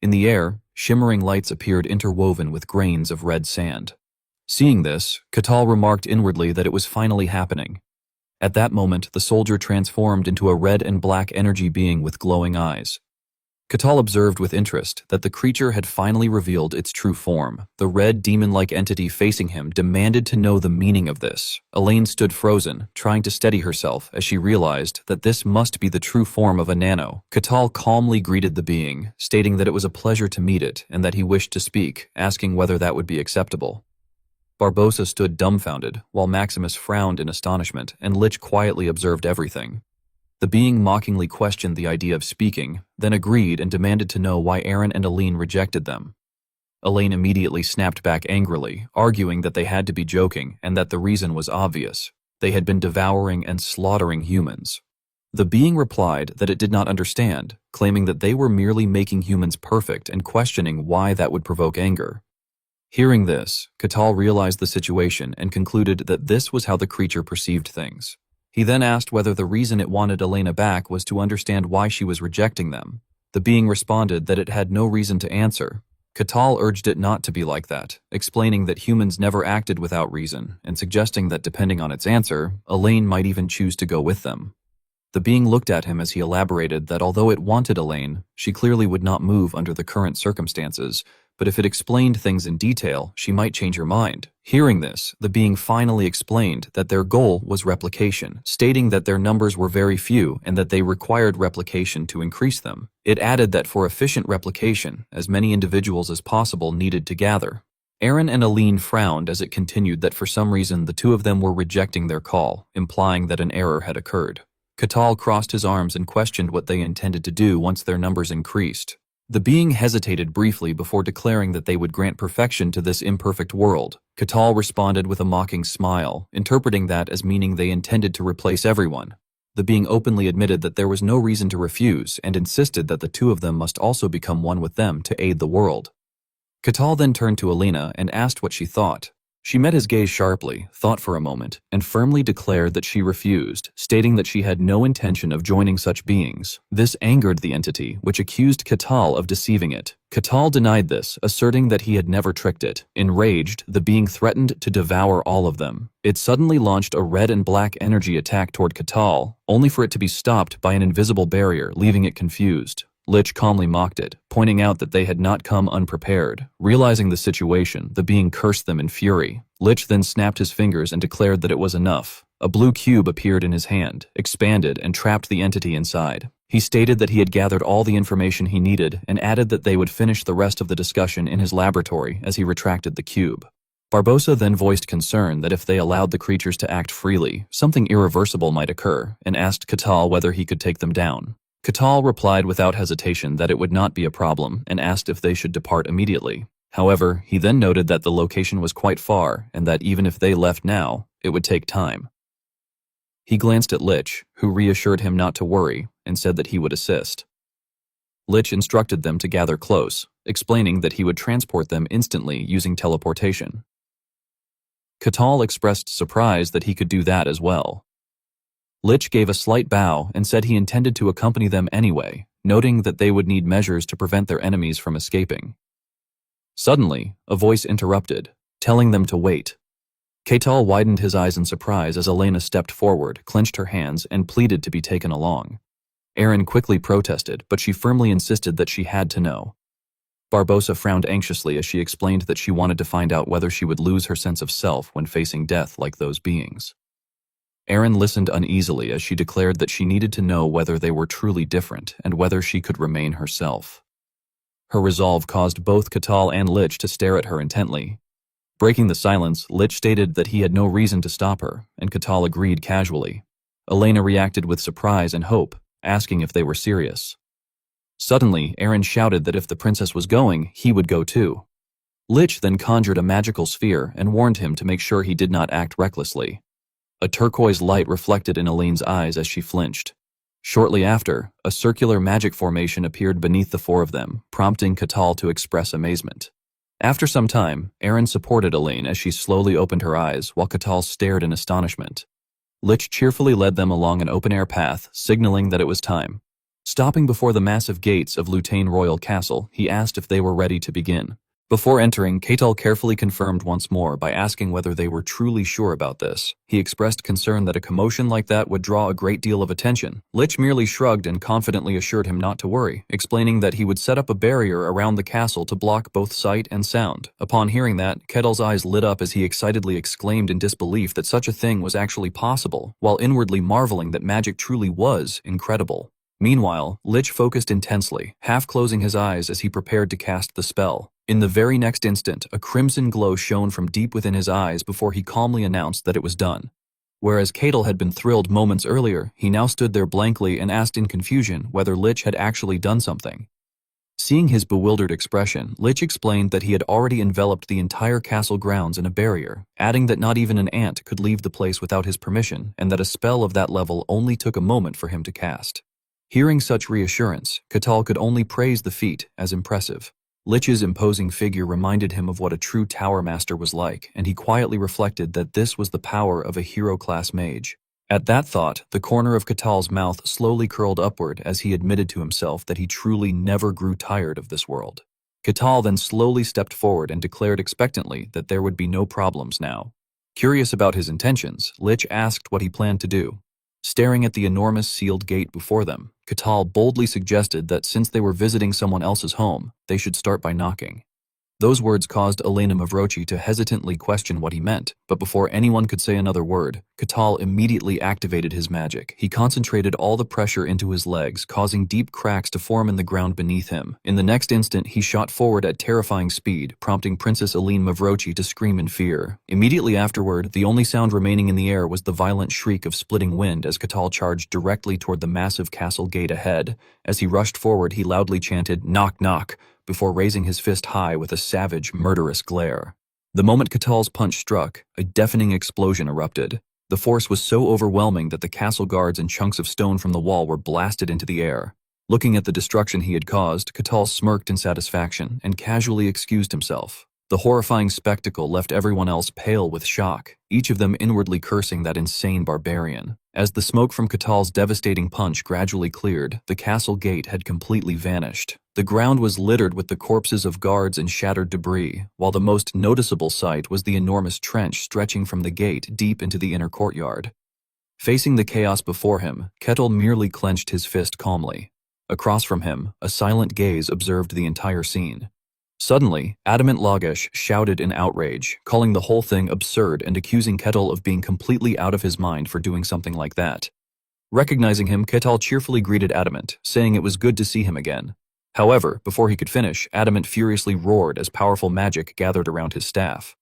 In the air, shimmering lights appeared interwoven with grains of red sand. Seeing this, Kakao remarked inwardly that it was finally happening. At that moment, the soldier transformed into a red and black energy being with glowing eyes. Kakao observed with interest that the creature had finally revealed its true form. The red demon-like entity facing him demanded to know the meaning of this. Elaine stood frozen, trying to steady herself as she realized that this must be the true form of a nano. Kakao calmly greeted the being, stating that it was a pleasure to meet it and that he wished to speak, asking whether that would be acceptable. Barbosa stood dumbfounded, while Maximus frowned in astonishment, and Lich quietly observed everything. The being mockingly questioned the idea of speaking, then agreed and demanded to know why Aaron and Elaine rejected them. Elaine immediately snapped back angrily, arguing that they had to be joking and that the reason was obvious. They had been devouring and slaughtering humans. The being replied that it did not understand, claiming that they were merely making humans perfect and questioning why that would provoke anger. Hearing this, Kakao realized the situation and concluded that this was how the creature perceived things. He then asked whether the reason it wanted Elena back was to understand why she was rejecting them. The being responded that it had no reason to answer. Kakao urged it not to be like that, explaining that humans never acted without reason, and suggesting that depending on its answer, Elaine might even choose to go with them. The being looked at him as he elaborated that although it wanted Elaine, she clearly would not move under the current circumstances, but if it explained things in detail, she might change her mind. Hearing this, the being finally explained that their goal was replication, stating that their numbers were very few and that they required replication to increase them. It added that for efficient replication, as many individuals as possible needed to gather. Aaron and Elaine frowned as it continued that for some reason the two of them were rejecting their call, implying that an error had occurred. Kakao crossed his arms and questioned what they intended to do once their numbers increased. The being hesitated briefly before declaring that they would grant perfection to this imperfect world. Kakao responded with a mocking smile, interpreting that as meaning they intended to replace everyone. The being openly admitted that there was no reason to refuse and insisted that the two of them must also become one with them to aid the world. Kakao then turned to Elena and asked what she thought. She met his gaze sharply, thought for a moment, and firmly declared that she refused, stating that she had no intention of joining such beings. This angered the entity, which accused Kakao of deceiving it. Kakao denied this, asserting that he had never tricked it. Enraged, the being threatened to devour all of them. It suddenly launched a red and black energy attack toward Kakao, only for it to be stopped by an invisible barrier, leaving it confused. Lich calmly mocked it, pointing out that they had not come unprepared. Realizing the situation, the being cursed them in fury. Lich then snapped his fingers and declared that it was enough. A blue cube appeared in his hand, expanded, and trapped the entity inside. He stated that he had gathered all the information he needed and added that they would finish the rest of the discussion in his laboratory as he retracted the cube. Barbosa then voiced concern that if they allowed the creatures to act freely, something irreversible might occur, and asked Kakao whether he could take them down. Kakao replied without hesitation that it would not be a problem and asked if they should depart immediately. However, he then noted that the location was quite far and that even if they left now, it would take time. He glanced at Lich, who reassured him not to worry and said that he would assist. Lich instructed them to gather close, explaining that he would transport them instantly using teleportation. Kakao expressed surprise that he could do that as well. Lich gave a slight bow and said he intended to accompany them anyway, noting that they would need measures to prevent their enemies from escaping. Suddenly, a voice interrupted, telling them to wait. Kakao widened his eyes in surprise as Elena stepped forward, clenched her hands, and pleaded to be taken along. Aaron quickly protested, but she firmly insisted that she had to know. Barbosa frowned anxiously as she explained that she wanted to find out whether she would lose her sense of self when facing death like those beings. Aaron listened uneasily as she declared that she needed to know whether they were truly different and whether she could remain herself. Her resolve caused both Kakao and Lich to stare at her intently. Breaking the silence, Lich stated that he had no reason to stop her, and Kakao agreed casually. Elena reacted with surprise and hope, asking if they were serious. Suddenly, Aaron shouted that if the princess was going, he would go too. Lich then conjured a magical sphere and warned him to make sure he did not act recklessly. A turquoise light reflected in Elaine's eyes as she flinched. Shortly after, a circular magic formation appeared beneath the four of them, prompting Kakao to express amazement. After some time, Aaron supported Elaine as she slowly opened her eyes while Kakao stared in astonishment. Lich cheerfully led them along an open-air path, signaling that it was time. Stopping before the massive gates of Lutane Royal Castle, he asked if they were ready to begin. Before entering, Kakao carefully confirmed once more by asking whether they were truly sure about this. He expressed concern that a commotion like that would draw a great deal of attention. Lich merely shrugged and confidently assured him not to worry, explaining that he would set up a barrier around the castle to block both sight and sound. Upon hearing that, Kettle's eyes lit up as he excitedly exclaimed in disbelief that such a thing was actually possible, while inwardly marveling that magic truly was incredible. Meanwhile, Lich focused intensely, half closing his eyes as he prepared to cast the spell. In the very next instant, a crimson glow shone from deep within his eyes before he calmly announced that it was done. Whereas Kettle had been thrilled moments earlier, he now stood there blankly and asked in confusion whether Lich had actually done something. Seeing his bewildered expression, Lich explained that he had already enveloped the entire castle grounds in a barrier, adding that not even an ant could leave the place without his permission, and that a spell of that level only took a moment for him to cast. Hearing such reassurance, Kakao could only praise the feat as impressive. Lich's imposing figure reminded him of what a true tower master was like, and he quietly reflected that this was the power of a hero-class mage. At that thought, the corner of Katao's mouth slowly curled upward as he admitted to himself that he truly never grew tired of this world. Kakao then slowly stepped forward and declared expectantly that there would be no problems now. Curious about his intentions, Lich asked what he planned to do. Staring at the enormous sealed gate before them, Kakao boldly suggested that since they were visiting someone else's home, they should start by knocking. Those words caused Elena Mavrochi to hesitantly question what he meant, but before anyone could say another word, Kakao immediately activated his magic. He concentrated all the pressure into his legs, causing deep cracks to form in the ground beneath him. In the next instant, he shot forward at terrifying speed, prompting Princess Elena Mavrochi to scream in fear. Immediately afterward, the only sound remaining in the air was the violent shriek of splitting wind as Kakao charged directly toward the massive castle gate ahead. As he rushed forward, he loudly chanted, "Knock, knock," before raising his fist high with a savage, murderous glare. The moment Katao's punch struck, a deafening explosion erupted. The force was so overwhelming that the castle guards and chunks of stone from the wall were blasted into the air. Looking at the destruction he had caused, Kakao smirked in satisfaction and casually excused himself. The horrifying spectacle left everyone else pale with shock, each of them inwardly cursing that insane barbarian. As the smoke from Katao's devastating punch gradually cleared, the castle gate had completely vanished. The ground was littered with the corpses of guards and shattered debris, while the most noticeable sight was the enormous trench stretching from the gate deep into the inner courtyard. Facing the chaos before him, Kettle merely clenched his fist calmly. Across from him, a silent gaze observed the entire scene. Suddenly, Adamant Lagesh shouted in outrage, calling the whole thing absurd and accusing Kettle of being completely out of his mind for doing something like that. Recognizing him, Kettle cheerfully greeted Adamant, saying it was good to see him again. However, before he could finish, Adamant furiously roared as powerful magic gathered around his staff.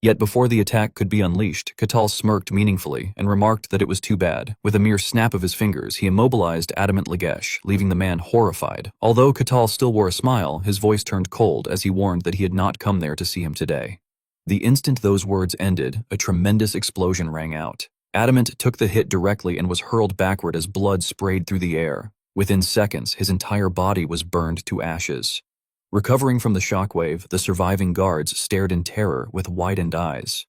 Yet before the attack could be unleashed, Kettle smirked meaningfully and remarked that it was too bad. With a mere snap of his fingers, he immobilized Adamant Lagesh, leaving the man horrified. Although Kettle still wore a smile, his voice turned cold as he warned that he had not come there to see him today. The instant those words ended, a tremendous explosion rang out. Adamant took the hit directly and was hurled backward as blood sprayed through the air. Within seconds, his entire body was burned to ashes. Recovering from the shockwave, the surviving guards stared in terror with widened eyes.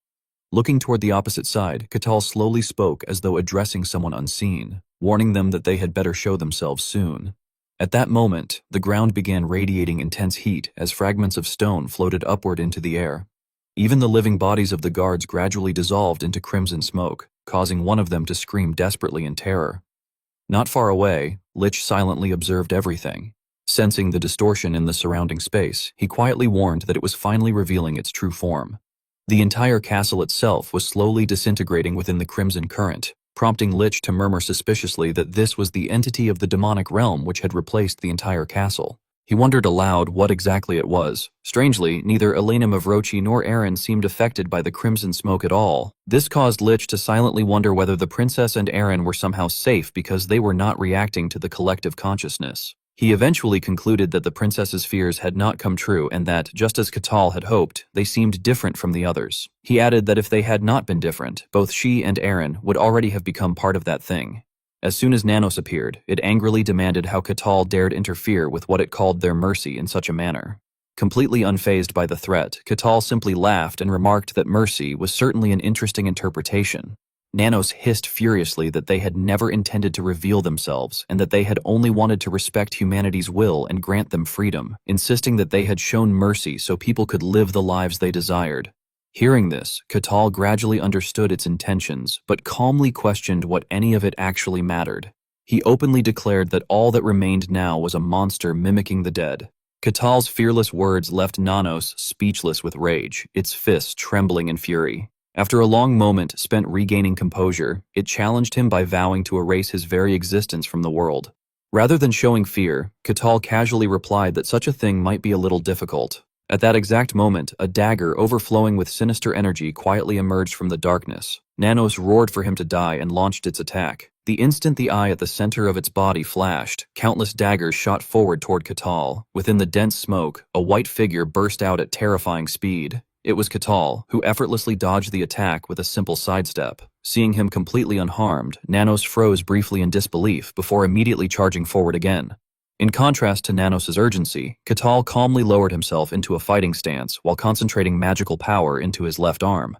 Looking toward the opposite side, Kettle slowly spoke as though addressing someone unseen, warning them that they had better show themselves soon. At that moment, the ground began radiating intense heat as fragments of stone floated upward into the air. Even the living bodies of the guards gradually dissolved into crimson smoke, causing one of them to scream desperately in terror. Not far away, Lich silently observed everything. Sensing the distortion in the surrounding space, he quietly warned that it was finally revealing its true form. The entire castle itself was slowly disintegrating within the crimson current, prompting Lich to murmur suspiciously that this was the entity of the demonic realm which had replaced the entire castle. He wondered aloud what exactly it was. Strangely, neither Elena Mavrochi nor Aaron seemed affected by the crimson smoke at all. This caused Lich to silently wonder whether the princess and Aaron were somehow safe because they were not reacting to the collective consciousness. He eventually concluded that the princess's fears had not come true and that, just as Kettle had hoped, they seemed different from the others. He added that if they had not been different, both she and Aaron would already have become part of that thing. As soon as Nanos appeared, it angrily demanded how Kakao dared interfere with what it called their mercy in such a manner. Completely unfazed by the threat, Kakao simply laughed and remarked that mercy was certainly an interesting interpretation. Nanos hissed furiously that they had never intended to reveal themselves and that they had only wanted to respect humanity's will and grant them freedom, insisting that they had shown mercy so people could live the lives they desired. Hearing this, Kakao gradually understood its intentions, but calmly questioned what any of it actually mattered. He openly declared that all that remained now was a monster mimicking the dead. Kakao's fearless words left Nanos speechless with rage, its fists trembling in fury. After a long moment spent regaining composure, it challenged him by vowing to erase his very existence from the world. Rather than showing fear, Kakao casually replied that such a thing might be a little difficult. At that exact moment, a dagger overflowing with sinister energy quietly emerged from the darkness. Nanos roared for him to die and launched its attack. The instant the eye at the center of its body flashed, countless daggers shot forward toward Kakao. Within the dense smoke, a white figure burst out at terrifying speed. It was Kakao, who effortlessly dodged the attack with a simple sidestep. Seeing him completely unharmed, Nanos froze briefly in disbelief before immediately charging forward again. In contrast to Nanos' urgency, Kakao calmly lowered himself into a fighting stance while concentrating magical power into his left arm.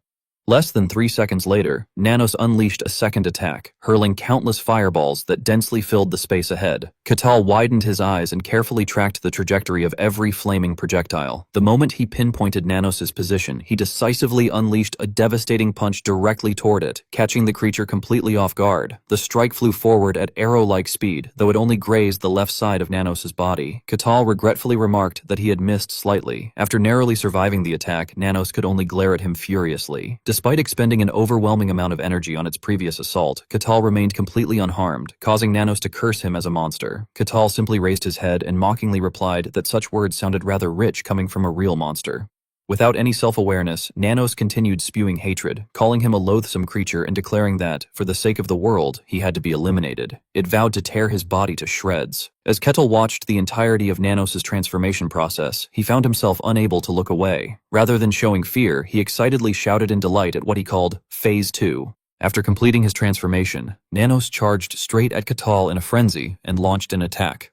Less than 3 seconds later, Nanos unleashed a second attack, hurling countless fireballs that densely filled the space ahead. Kakao widened his eyes and carefully tracked the trajectory of every flaming projectile. The moment he pinpointed Nanos' position, he decisively unleashed a devastating punch directly toward it, catching the creature completely off guard. The strike flew forward at arrow-like speed, though it only grazed the left side of Nanos' body. Kakao regretfully remarked that he had missed slightly. After narrowly surviving the attack, Nanos could only glare at him furiously. Despite expending an overwhelming amount of energy on its previous assault, Kakao remained completely unharmed, causing Nanos to curse him as a monster. Kakao simply raised his head and mockingly replied that such words sounded rather rich coming from a real monster. Without any self-awareness, Nanos continued spewing hatred, calling him a loathsome creature and declaring that, for the sake of the world, he had to be eliminated. It vowed to tear his body to shreds. As Kakao watched the entirety of Nanos' transformation process, he found himself unable to look away. Rather than showing fear, he excitedly shouted in delight at what he called Phase 2. After completing his transformation, Nanos charged straight at Kakao in a frenzy and launched an attack.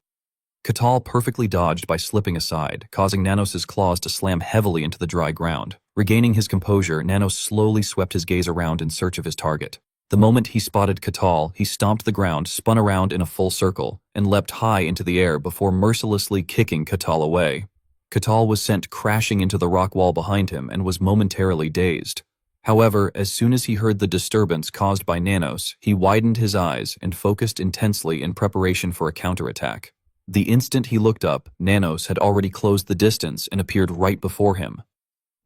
Kakao perfectly dodged by slipping aside, causing Nanos' claws to slam heavily into the dry ground. Regaining his composure, Nanos slowly swept his gaze around in search of his target. The moment he spotted Kakao, he stomped the ground, spun around in a full circle, and leapt high into the air before mercilessly kicking Kakao away. Kakao was sent crashing into the rock wall behind him and was momentarily dazed. However, as soon as he heard the disturbance caused by Nanos, he widened his eyes and focused intensely in preparation for a counterattack. The instant he looked up, Nanos had already closed the distance and appeared right before him.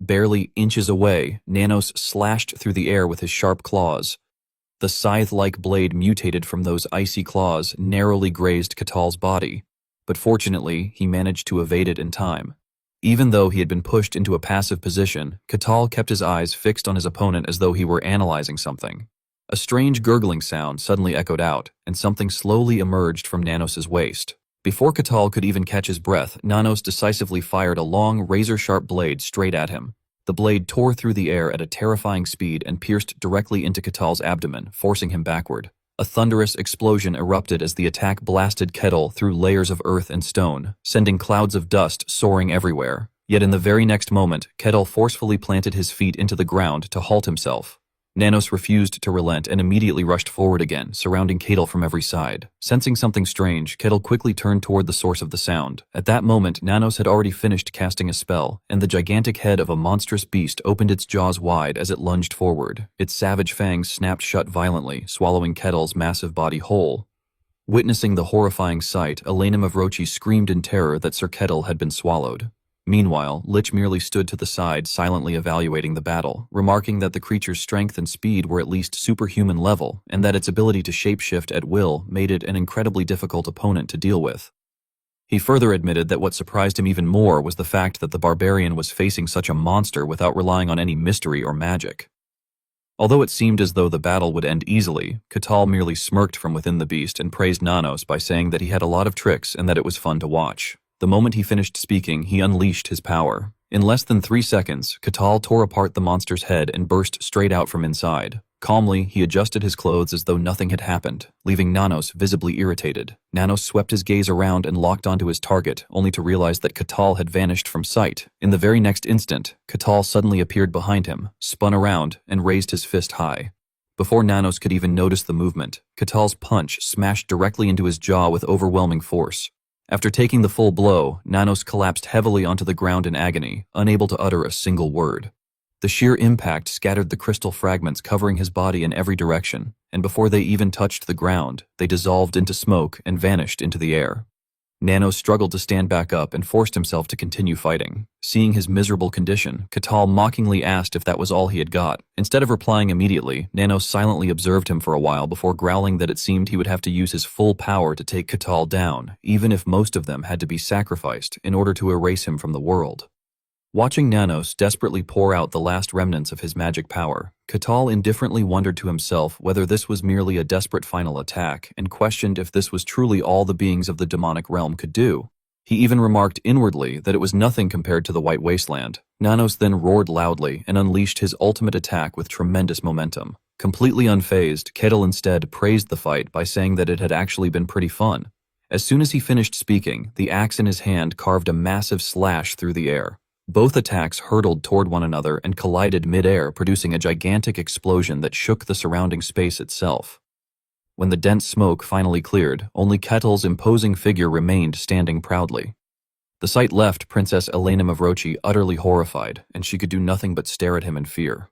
Barely inches away, Nanos slashed through the air with his sharp claws. The scythe-like blade mutated from those icy claws narrowly grazed Kakao's body, but fortunately, he managed to evade it in time. Even though he had been pushed into a passive position, Kakao kept his eyes fixed on his opponent as though he were analyzing something. A strange gurgling sound suddenly echoed out, and something slowly emerged from Nanos' waist. Before Kakao could even catch his breath, Nanos decisively fired a long, razor-sharp blade straight at him. The blade tore through the air at a terrifying speed and pierced directly into Kakao's abdomen, forcing him backward. A thunderous explosion erupted as the attack blasted Kakao through layers of earth and stone, sending clouds of dust soaring everywhere. Yet in the very next moment, Kakao forcefully planted his feet into the ground to halt himself. Nanos refused to relent and immediately rushed forward again, surrounding Kakao from every side. Sensing something strange, Kakao quickly turned toward the source of the sound. At that moment, Nanos had already finished casting a spell, and the gigantic head of a monstrous beast opened its jaws wide as it lunged forward. Its savage fangs snapped shut violently, swallowing Kakao's massive body whole. Witnessing the horrifying sight, Elena Mavrochi screamed in terror that Sir Kakao had been swallowed. Meanwhile, Lich merely stood to the side, silently evaluating the battle, remarking that the creature's strength and speed were at least superhuman level, and that its ability to shapeshift at will made it an incredibly difficult opponent to deal with. He further admitted that what surprised him even more was the fact that the Barbarian was facing such a monster without relying on any mystery or magic. Although it seemed as though the battle would end easily, Kakao merely smirked from within the beast and praised Nanos by saying that he had a lot of tricks and that it was fun to watch. The moment he finished speaking, he unleashed his power. In less than 3 seconds, Kakao tore apart the monster's head and burst straight out from inside. Calmly, he adjusted his clothes as though nothing had happened, leaving Nanos visibly irritated. Nanos swept his gaze around and locked onto his target, only to realize that Kakao had vanished from sight. In the very next instant, Kakao suddenly appeared behind him, spun around, and raised his fist high. Before Nanos could even notice the movement, Kakao's punch smashed directly into his jaw with overwhelming force. After taking the full blow, Nanos collapsed heavily onto the ground in agony, unable to utter a single word. The sheer impact scattered the crystal fragments covering his body in every direction, and before they even touched the ground, they dissolved into smoke and vanished into the air. Nanos struggled to stand back up and forced himself to continue fighting. Seeing his miserable condition, Kakao mockingly asked if that was all he had got. Instead of replying immediately, Nanos silently observed him for a while before growling that it seemed he would have to use his full power to take Kakao down, even if most of them had to be sacrificed in order to erase him from the world. Watching Nanos desperately pour out the last remnants of his magic power, Kakao indifferently wondered to himself whether this was merely a desperate final attack and questioned if this was truly all the beings of the demonic realm could do. He even remarked inwardly that it was nothing compared to the White Wasteland. Nanos then roared loudly and unleashed his ultimate attack with tremendous momentum. Completely unfazed, Kettle instead praised the fight by saying that it had actually been pretty fun. As soon as he finished speaking, the axe in his hand carved a massive slash through the air. Both attacks hurtled toward one another and collided mid-air, producing a gigantic explosion that shook the surrounding space itself. When the dense smoke finally cleared, only Kettle's imposing figure remained standing proudly. The sight left Princess Elena Mavrochi utterly horrified, and she could do nothing but stare at him in fear.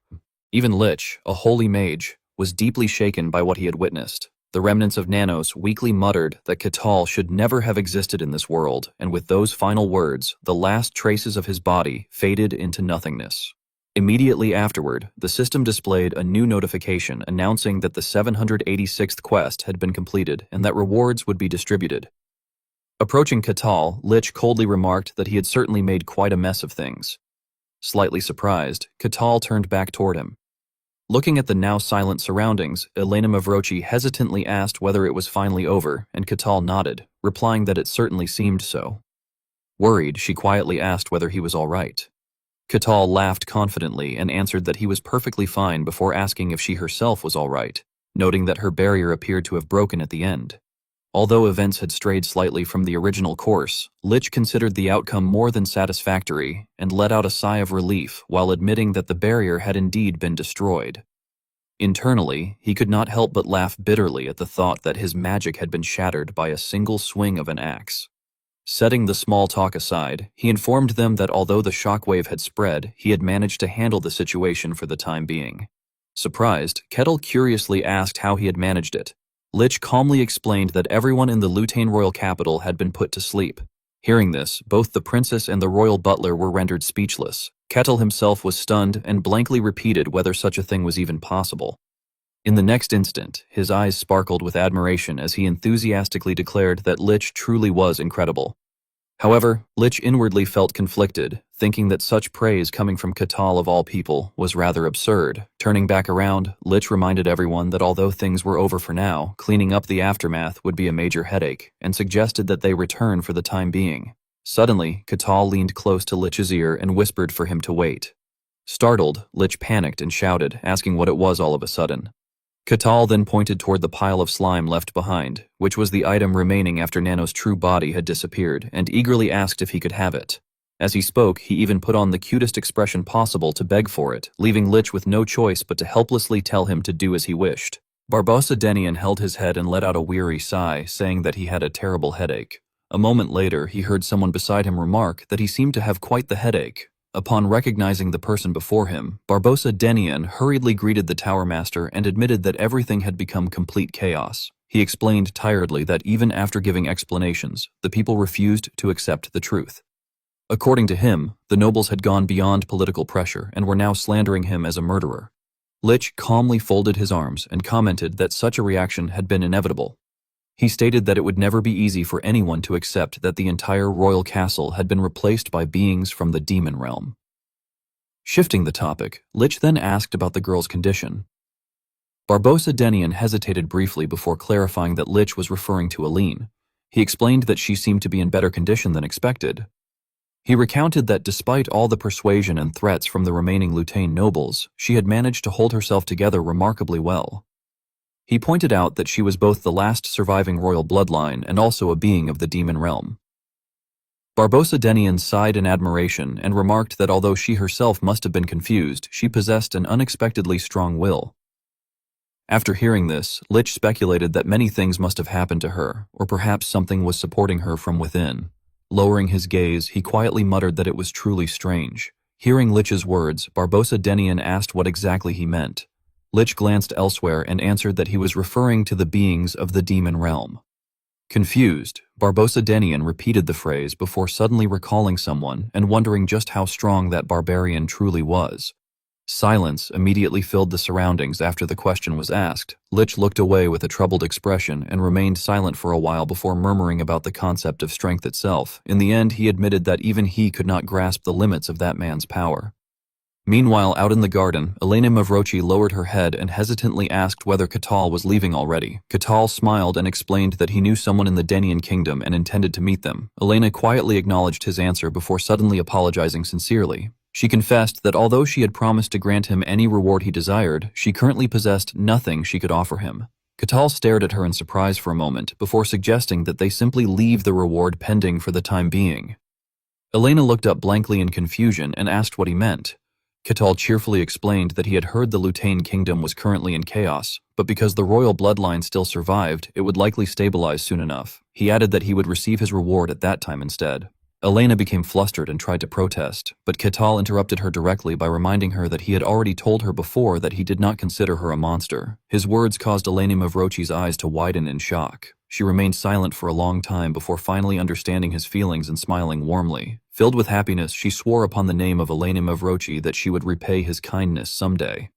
Even Lich, a holy mage, was deeply shaken by what he had witnessed. The remnants of Nanos weakly muttered that Kakao should never have existed in this world, and with those final words, the last traces of his body faded into nothingness. Immediately afterward, the system displayed a new notification announcing that the 786th quest had been completed and that rewards would be distributed. Approaching Kakao, Lich coldly remarked that he had certainly made quite a mess of things. Slightly surprised, Kakao turned back toward him. Looking at the now silent surroundings, Elena Mavrochi hesitantly asked whether it was finally over, and Kakao nodded, replying that it certainly seemed so. Worried, she quietly asked whether he was all right. Kakao laughed confidently and answered that he was perfectly fine before asking if she herself was all right, noting that her barrier appeared to have broken at the end. Although events had strayed slightly from the original course, Lich considered the outcome more than satisfactory and let out a sigh of relief while admitting that the barrier had indeed been destroyed. Internally, he could not help but laugh bitterly at the thought that his magic had been shattered by a single swing of an axe. Setting the small talk aside, he informed them that although the shockwave had spread, he had managed to handle the situation for the time being. Surprised, Kettle curiously asked how he had managed it. Lich calmly explained that everyone in the Lutane royal capital had been put to sleep. Hearing this, both the princess and the royal butler were rendered speechless. Kettle himself was stunned and blankly repeated whether such a thing was even possible. In the next instant, his eyes sparkled with admiration as he enthusiastically declared that Lich truly was incredible. However, Lich inwardly felt conflicted, thinking that such praise coming from Kakao of all people was rather absurd. Turning back around, Lich reminded everyone that although things were over for now, cleaning up the aftermath would be a major headache, and suggested that they return for the time being. Suddenly, Kakao leaned close to Lich's ear and whispered for him to wait. Startled, Lich panicked and shouted, asking what it was all of a sudden. Kakao then pointed toward the pile of slime left behind, which was the item remaining after Nano's true body had disappeared, and eagerly asked if he could have it. As he spoke, he even put on the cutest expression possible to beg for it, leaving Lich with no choice but to helplessly tell him to do as he wished. Barbosa Denian held his head and let out a weary sigh, saying that he had a terrible headache. A moment later, he heard someone beside him remark that he seemed to have quite the headache. Upon recognizing the person before him, Barbosa Denian hurriedly greeted the Tower Master and admitted that everything had become complete chaos. He explained tiredly that even after giving explanations, the people refused to accept the truth. According to him, the nobles had gone beyond political pressure and were now slandering him as a murderer. Lich calmly folded his arms and commented that such a reaction had been inevitable. He stated that it would never be easy for anyone to accept that the entire royal castle had been replaced by beings from the demon realm. Shifting the topic, Lich then asked about the girl's condition. Barbosa Denian hesitated briefly before clarifying that Lich was referring to Aline. He explained that she seemed to be in better condition than expected. He recounted that despite all the persuasion and threats from the remaining Lutein nobles, she had managed to hold herself together remarkably well. He pointed out that she was both the last surviving royal bloodline and also a being of the demon realm. Barbosa Denian sighed in admiration and remarked that although she herself must have been confused, she possessed an unexpectedly strong will. After hearing this, Lich speculated that many things must have happened to her, or perhaps something was supporting her from within. Lowering his gaze, he quietly muttered that it was truly strange. Hearing Lich's words, Barbosa Denian asked what exactly he meant. Lich glanced elsewhere and answered that he was referring to the beings of the demon realm. Confused, Barbosa Denian repeated the phrase before suddenly recalling someone and wondering just how strong that barbarian truly was. Silence immediately filled the surroundings after the question was asked. Lich looked away with a troubled expression and remained silent for a while before murmuring about the concept of strength itself. In the end, he admitted that even he could not grasp the limits of that man's power. Meanwhile, out in the garden, Elena Mavrochi lowered her head and hesitantly asked whether Kakao was leaving already. Kakao smiled and explained that he knew someone in the Denian kingdom and intended to meet them. Elena quietly acknowledged his answer before suddenly apologizing sincerely. She confessed that although she had promised to grant him any reward he desired, she currently possessed nothing she could offer him. Kakao stared at her in surprise for a moment before suggesting that they simply leave the reward pending for the time being. Elena looked up blankly in confusion and asked what he meant. Kakao cheerfully explained that he had heard the Lutein kingdom was currently in chaos, but because the royal bloodline still survived, it would likely stabilize soon enough. He added that he would receive his reward at that time instead. Elena became flustered and tried to protest, but Kakao interrupted her directly by reminding her that he had already told her before that he did not consider her a monster. His words caused Elena Mavrochi's eyes to widen in shock. She remained silent for a long time before finally understanding his feelings and smiling warmly. Filled with happiness, she swore upon the name of Elena Mavrochi that she would repay his kindness someday.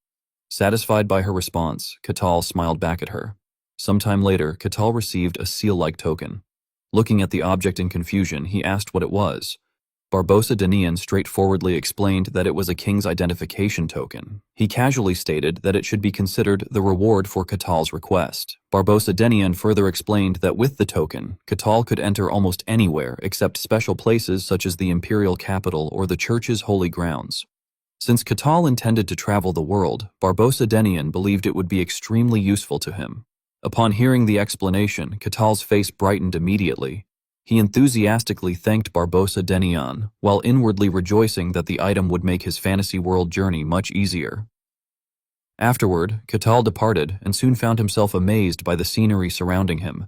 Satisfied by her response, Kakao smiled back at her. Sometime later, Kakao received a seal-like token. Looking at the object in confusion, he asked what it was. Barbosa Denian straightforwardly explained that it was a king's identification token. He casually stated that it should be considered the reward for Kakao's request. Barbosa Denian further explained that with the token, Kakao could enter almost anywhere except special places such as the imperial capital or the church's holy grounds. Since Kakao intended to travel the world, Barbosa Denian believed it would be extremely useful to him. Upon hearing the explanation, Kakao's face brightened immediately. He enthusiastically thanked Barbosa Denian, while inwardly rejoicing that the item would make his fantasy world journey much easier. Afterward, Kakao departed and soon found himself amazed by the scenery surrounding him.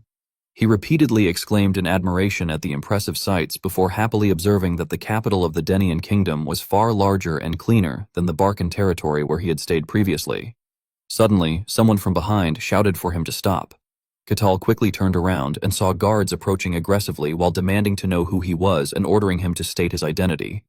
He repeatedly exclaimed in admiration at the impressive sights before happily observing that the capital of the Denian kingdom was far larger and cleaner than the Barkan territory where he had stayed previously. Suddenly, someone from behind shouted for him to stop. Kakao quickly turned around and saw guards approaching aggressively while demanding to know who he was and ordering him to state his identity.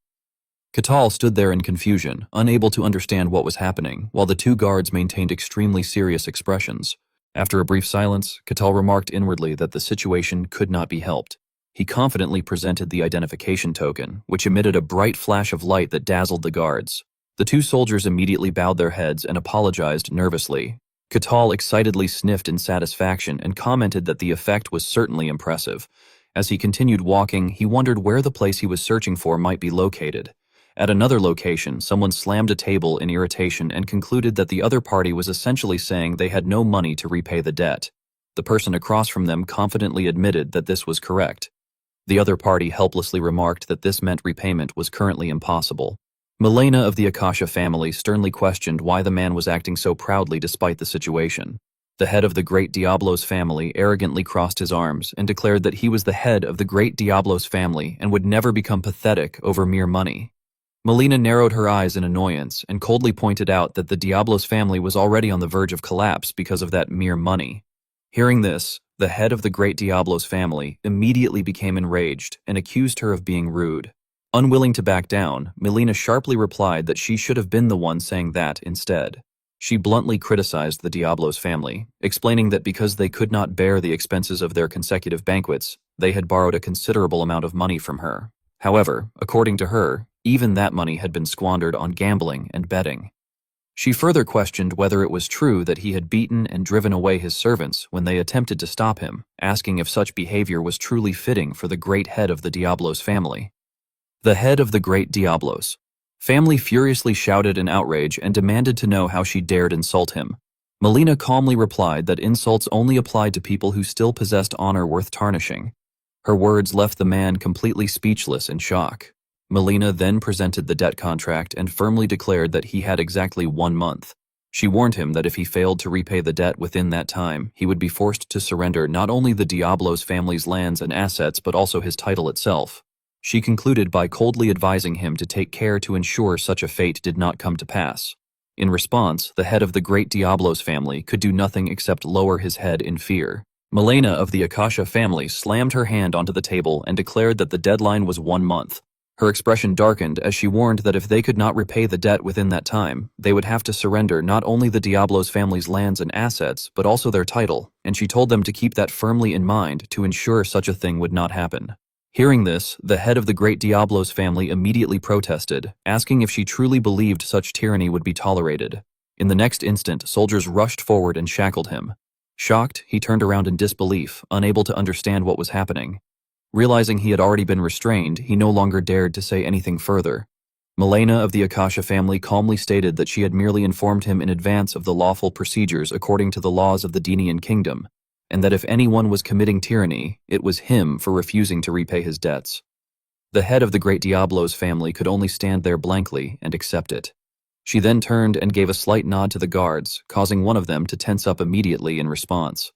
Kakao stood there in confusion, unable to understand what was happening, while the two guards maintained extremely serious expressions. After a brief silence, Kakao remarked inwardly that the situation could not be helped. He confidently presented the identification token, which emitted a bright flash of light that dazzled the guards. The two soldiers immediately bowed their heads and apologized nervously. Kakao excitedly sniffed in satisfaction and commented that the effect was certainly impressive. As he continued walking, he wondered where the place he was searching for might be located. At another location, someone slammed a table in irritation and concluded that the other party was essentially saying they had no money to repay the debt. The person across from them confidently admitted that this was correct. The other party helplessly remarked that this meant repayment was currently impossible. Milena of the Akasha family sternly questioned why the man was acting so proudly despite the situation. The head of the great Diablos family arrogantly crossed his arms and declared that he was the head of the great Diablos family and would never become pathetic over mere money. Milena narrowed her eyes in annoyance and coldly pointed out that the Diablos family was already on the verge of collapse because of that mere money. Hearing this, the head of the great Diablos family immediately became enraged and accused her of being rude. Unwilling to back down, Milena sharply replied that she should have been the one saying that instead. She bluntly criticized the Diablos family, explaining that because they could not bear the expenses of their consecutive banquets, they had borrowed a considerable amount of money from her. However, according to her, even that money had been squandered on gambling and betting. She further questioned whether it was true that he had beaten and driven away his servants when they attempted to stop him, asking if such behavior was truly fitting for the great head of the Diablos family. The head of the great Diablos. Family furiously shouted in outrage and demanded to know how she dared insult him. Melina calmly replied that insults only applied to people who still possessed honor worth tarnishing. Her words left the man completely speechless in shock. Melina then presented the debt contract and firmly declared that he had exactly 1 month. She warned him that if he failed to repay the debt within that time, he would be forced to surrender not only the Diablos family's lands and assets but also his title itself. She concluded by coldly advising him to take care to ensure such a fate did not come to pass. In response, the head of the great Diablos family could do nothing except lower his head in fear. Melina of the Akasha family slammed her hand onto the table and declared that the deadline was 1 month. Her expression darkened as she warned that if they could not repay the debt within that time, they would have to surrender not only the Diablos family's lands and assets, but also their title, and she told them to keep that firmly in mind to ensure such a thing would not happen. Hearing this, the head of the great Diablos family immediately protested, asking if she truly believed such tyranny would be tolerated. In the next instant, soldiers rushed forward and shackled him. Shocked, he turned around in disbelief, unable to understand what was happening. Realizing he had already been restrained, he no longer dared to say anything further. Melina of the Akasha family calmly stated that she had merely informed him in advance of the lawful procedures according to the laws of the Denian kingdom, and that if anyone was committing tyranny, it was him for refusing to repay his debts. The head of the great Diablos family could only stand there blankly and accept it. She then turned and gave a slight nod to the guards, causing one of them to tense up immediately in response.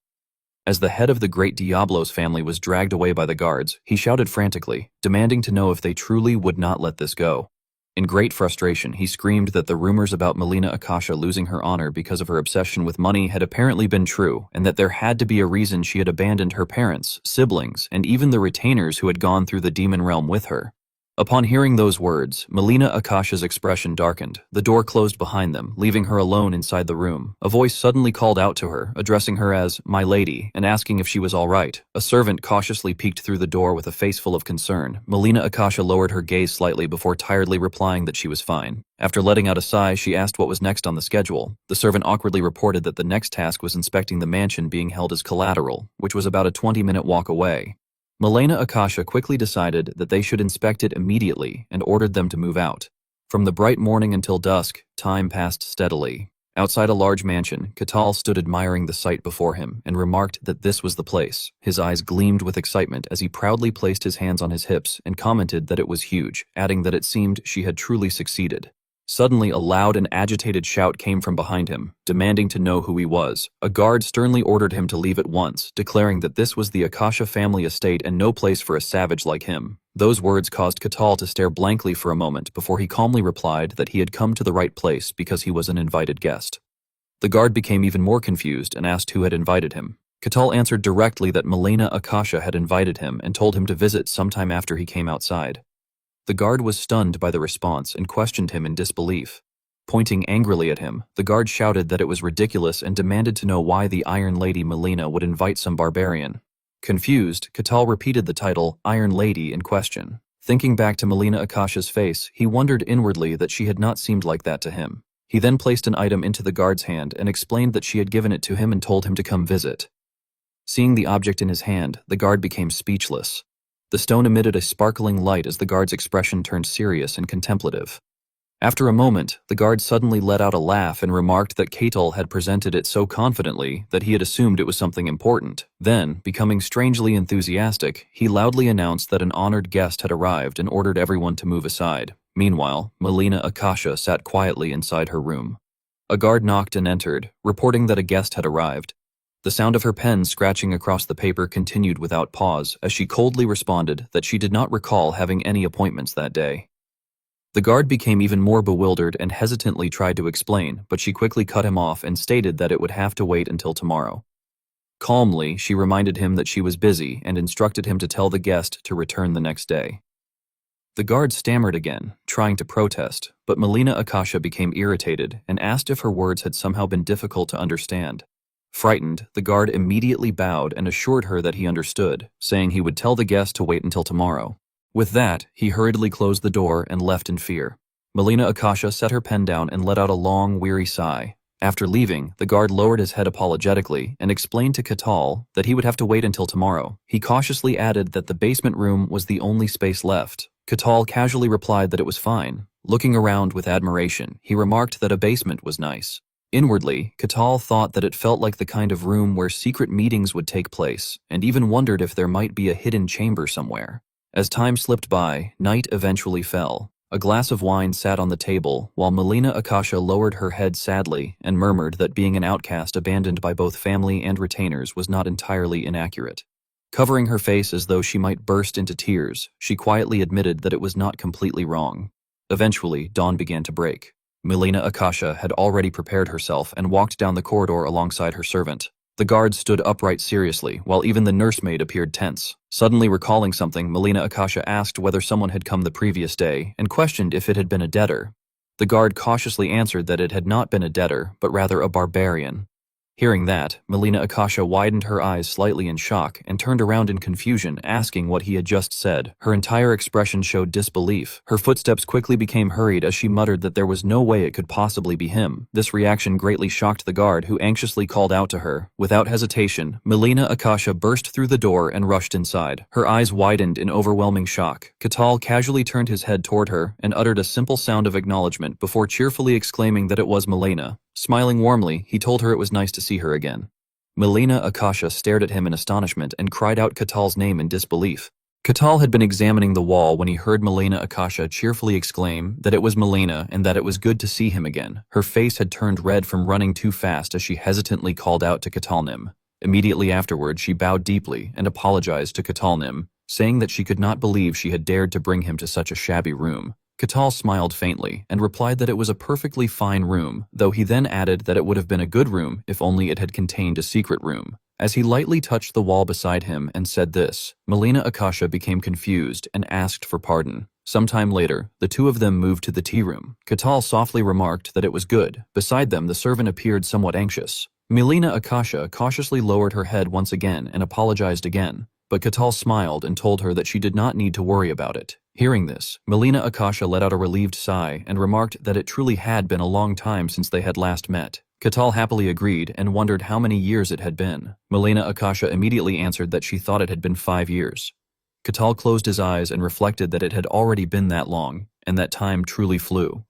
As the head of the great Diablos family was dragged away by the guards, he shouted frantically, demanding to know if they truly would not let this go. In great frustration, he screamed that the rumors about Melina Akasha losing her honor because of her obsession with money had apparently been true, and that there had to be a reason she had abandoned her parents, siblings, and even the retainers who had gone through the demon realm with her. Upon hearing those words, Melina Akasha's expression darkened. The door closed behind them, leaving her alone inside the room. A voice suddenly called out to her, addressing her as "my lady," and asking if she was all right. A servant cautiously peeked through the door with a face full of concern. Melina Akasha lowered her gaze slightly before tiredly replying that she was fine. After letting out a sigh, she asked what was next on the schedule. The servant awkwardly reported that the next task was inspecting the mansion being held as collateral, which was about a 20-minute walk away. Melina Akasha quickly decided that they should inspect it immediately and ordered them to move out. From the bright morning until dusk, time passed steadily. Outside a large mansion, Kakao stood admiring the sight before him and remarked that this was the place. His eyes gleamed with excitement as he proudly placed his hands on his hips and commented that it was huge, adding that it seemed she had truly succeeded. Suddenly, a loud and agitated shout came from behind him, demanding to know who he was. A guard sternly ordered him to leave at once, declaring that this was the Akasha family estate and no place for a savage like him. Those words caused Kakao to stare blankly for a moment before he calmly replied that he had come to the right place because he was an invited guest. The guard became even more confused and asked who had invited him. Kakao answered directly that Melina Akasha had invited him and told him to visit sometime after he came outside. The guard was stunned by the response and questioned him in disbelief. Pointing angrily at him, the guard shouted that it was ridiculous and demanded to know why the Iron Lady Melina would invite some barbarian. Confused, Kakao repeated the title Iron Lady in question. Thinking back to Melina Akasha's face, he wondered inwardly that she had not seemed like that to him. He then placed an item into the guard's hand and explained that she had given it to him and told him to come visit. Seeing the object in his hand, the guard became speechless. The stone emitted a sparkling light as the guard's expression turned serious and contemplative. After a moment, the guard suddenly let out a laugh and remarked that Kakao had presented it so confidently that he had assumed it was something important. Then, becoming strangely enthusiastic, he loudly announced that an honored guest had arrived and ordered everyone to move aside. Meanwhile, Melina Akasha sat quietly inside her room. A guard knocked and entered, reporting that a guest had arrived. The sound of her pen scratching across the paper continued without pause as she coldly responded that she did not recall having any appointments that day. The guard became even more bewildered and hesitantly tried to explain, but she quickly cut him off and stated that it would have to wait until tomorrow. Calmly, she reminded him that she was busy and instructed him to tell the guest to return the next day. The guard stammered again, trying to protest, but Melina Akasha became irritated and asked if her words had somehow been difficult to understand. Frightened, the guard immediately bowed and assured her that he understood, saying he would tell the guest to wait until tomorrow. With that, he hurriedly closed the door and left in fear. Melina Akasha set her pen down and let out a long, weary sigh. After leaving, the guard lowered his head apologetically and explained to Kakao that he would have to wait until tomorrow. He cautiously added that the basement room was the only space left, Katal casually replied that it was fine. Looking around with admiration, he remarked that a basement was nice. Inwardly, Katal thought that it felt like the kind of room where secret meetings would take place, and even wondered if there might be a hidden chamber somewhere. As time slipped by, night eventually fell. A glass of wine sat on the table, while Melina Akasha lowered her head sadly and murmured that being an outcast abandoned by both family and retainers was not entirely inaccurate. Covering her face as though she might burst into tears, she quietly admitted that it was not completely wrong. Eventually, dawn began to break. Melina Akasha had already prepared herself and walked down the corridor alongside her servant. The guards stood upright seriously, while even the nursemaid appeared tense. Suddenly recalling something, Melina Akasha asked whether someone had come the previous day and questioned if it had been a debtor. The guard cautiously answered that it had not been a debtor, but rather a barbarian. Hearing that, Melina Akasha widened her eyes slightly in shock and turned around in confusion, asking what he had just said. Her entire expression showed disbelief. Her footsteps quickly became hurried as she muttered that there was no way it could possibly be him. This reaction greatly shocked the guard, who anxiously called out to her. Without hesitation, Melina Akasha burst through the door and rushed inside. Her eyes widened in overwhelming shock. Katal casually turned his head toward her and uttered a simple sound of acknowledgement before cheerfully exclaiming that it was Melina. Smiling warmly, he told her it was nice to see her again. Melina Akasha stared at him in astonishment and cried out Katal's name in disbelief. Katal had been examining the wall when he heard Melina Akasha cheerfully exclaim that it was Melina and that it was good to see him again. Her face had turned red from running too fast as she hesitantly called out to Katalnim. Immediately afterward, she bowed deeply and apologized to Katalnim, saying that she could not believe she had dared to bring him to such a shabby room. Katal smiled faintly and replied that it was a perfectly fine room, though he then added that it would have been a good room if only it had contained a secret room. As he lightly touched the wall beside him and said this, Melina Akasha became confused and asked for pardon. Sometime later, the two of them moved to the tea room. Katal softly remarked that it was good. Beside them, the servant appeared somewhat anxious. Melina Akasha cautiously lowered her head once again and apologized again, but Katal smiled and told her that she did not need to worry about it. Hearing this, Melina Akasha let out a relieved sigh and remarked that it truly had been a long time since they had last met. Katal happily agreed and wondered how many years it had been. Melina Akasha immediately answered that she thought it had been 5 years. Katal closed his eyes and reflected that it had already been that long, and that time truly flew.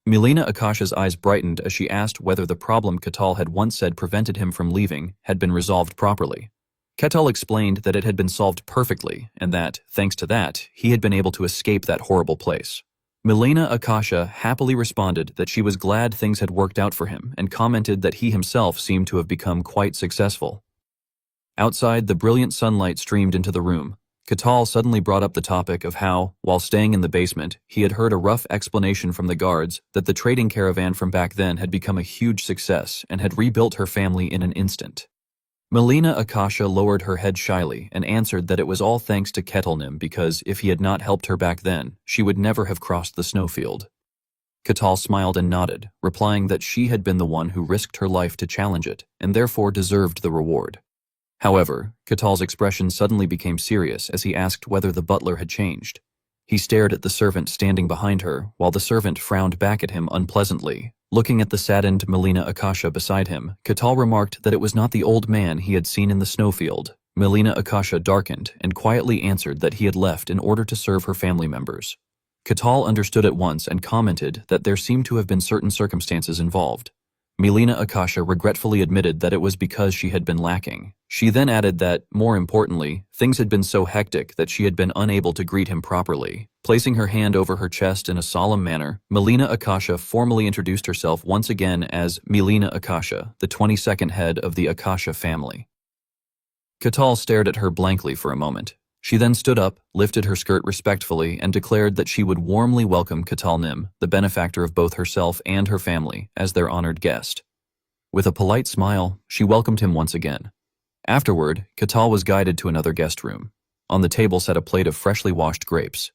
Melina Akasha's eyes brightened as she asked whether the problem Katal had once said prevented him from leaving had been resolved properly. Katal explained that it had been solved perfectly, and that, thanks to that, he had been able to escape that horrible place. Melina Akasha happily responded that she was glad things had worked out for him and commented that he himself seemed to have become quite successful. Outside, the brilliant sunlight streamed into the room. Katal suddenly brought up the topic of how, while staying in the basement, he had heard a rough explanation from the guards that the trading caravan from back then had become a huge success and had rebuilt her family in an instant. Melina Akasha lowered her head shyly and answered that it was all thanks to Kettlenim because if he had not helped her back then, she would never have crossed the snowfield. Katal smiled and nodded, replying that she had been the one who risked her life to challenge it and therefore deserved the reward. However, Katal's expression suddenly became serious as he asked whether the butler had changed. He stared at the servant standing behind her, while the servant frowned back at him unpleasantly. Looking at the saddened Melina Akasha beside him, Katal remarked that it was not the old man he had seen in the snowfield. Melina Akasha darkened and quietly answered that he had left in order to serve her family members. Katal understood at once and commented that there seemed to have been certain circumstances involved. Melina Akasha regretfully admitted that it was because she had been lacking. She then added that, more importantly, things had been so hectic that she had been unable to greet him properly. Placing her hand over her chest in a solemn manner, Melina Akasha formally introduced herself once again as Melina Akasha, the 22nd head of the Akasha family. Katal stared at her blankly for a moment. She then stood up, lifted her skirt respectfully, and declared that she would warmly welcome Katalnim, the benefactor of both herself and her family, as their honored guest. With a polite smile, she welcomed him once again. Afterward, Katal was guided to another guest room. On the table sat a plate of freshly washed grapes.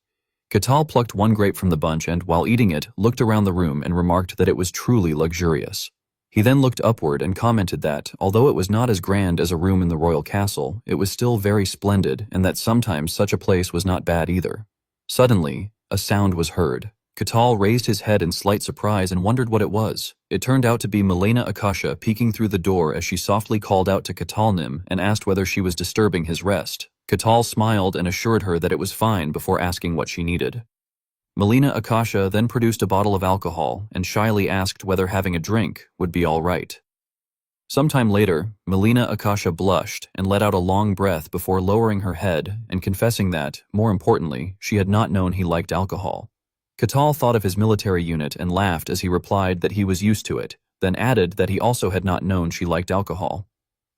Katal plucked one grape from the bunch and, while eating it, looked around the room and remarked that it was truly luxurious. He then looked upward and commented that, although it was not as grand as a room in the royal castle, it was still very splendid and that sometimes such a place was not bad either. Suddenly, a sound was heard. Katal raised his head in slight surprise and wondered what it was. It turned out to be Melina Akasha peeking through the door as she softly called out to Katalnim and asked whether she was disturbing his rest. Katal smiled and assured her that it was fine before asking what she needed. Melina Akasha then produced a bottle of alcohol and shyly asked whether having a drink would be all right. Sometime later, Melina Akasha blushed and let out a long breath before lowering her head and confessing that, more importantly, she had not known he liked alcohol. Katal thought of his military unit and laughed as he replied that he was used to it, then added that he also had not known she liked alcohol.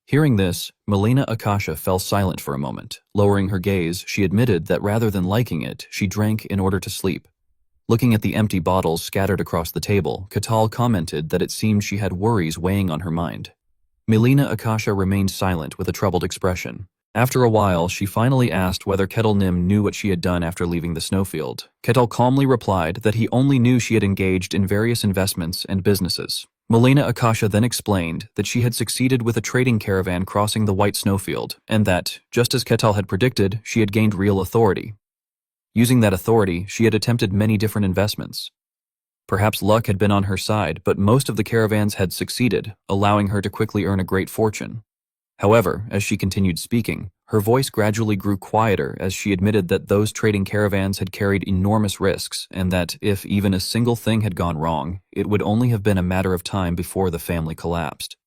Hearing this, Melina Akasha fell silent for a moment. Lowering her gaze, she admitted that rather than liking it, she drank in order to sleep. Looking at the empty bottles scattered across the table, Katal commented that it seemed she had worries weighing on her mind. Melina Akasha remained silent with a troubled expression. After a while, she finally asked whether Ketil Nim knew what she had done after leaving the snowfield. Ketil calmly replied that he only knew she had engaged in various investments and businesses. Melina Akasha then explained that she had succeeded with a trading caravan crossing the white snowfield, and that, just as Ketil had predicted, she had gained real authority. Using that authority, she had attempted many different investments. Perhaps luck had been on her side, but most of the caravans had succeeded, allowing her to quickly earn a great fortune. However, as she continued speaking, her voice gradually grew quieter as she admitted that those trading caravans had carried enormous risks and that if even a single thing had gone wrong, it would only have been a matter of time before the family collapsed.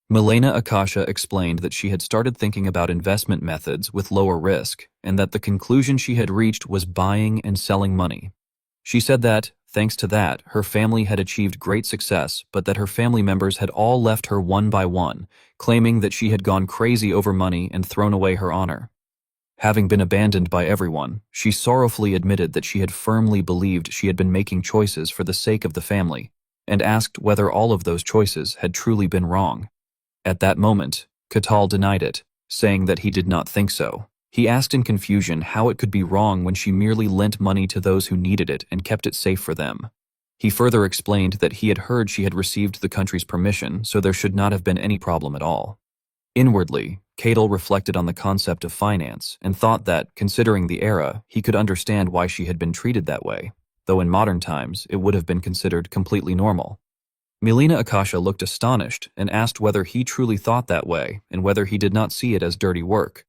Melina Akasha explained that she had started thinking about investment methods with lower risk and that the conclusion she had reached was buying and selling money. She said that, thanks to that, her family had achieved great success, but that her family members had all left her one by one, claiming that she had gone crazy over money and thrown away her honor. Having been abandoned by everyone, she sorrowfully admitted that she had firmly believed she had been making choices for the sake of the family, and asked whether all of those choices had truly been wrong. At that moment, Katal denied it, saying that he did not think so. He asked in confusion how it could be wrong when she merely lent money to those who needed it and kept it safe for them. He further explained that he had heard she had received the country's permission, so there should not have been any problem at all. Inwardly, Katal reflected on the concept of finance and thought that, considering the era, he could understand why she had been treated that way, though in modern times it would have been considered completely normal. Melina Akasha looked astonished and asked whether he truly thought that way and whether he did not see it as dirty work.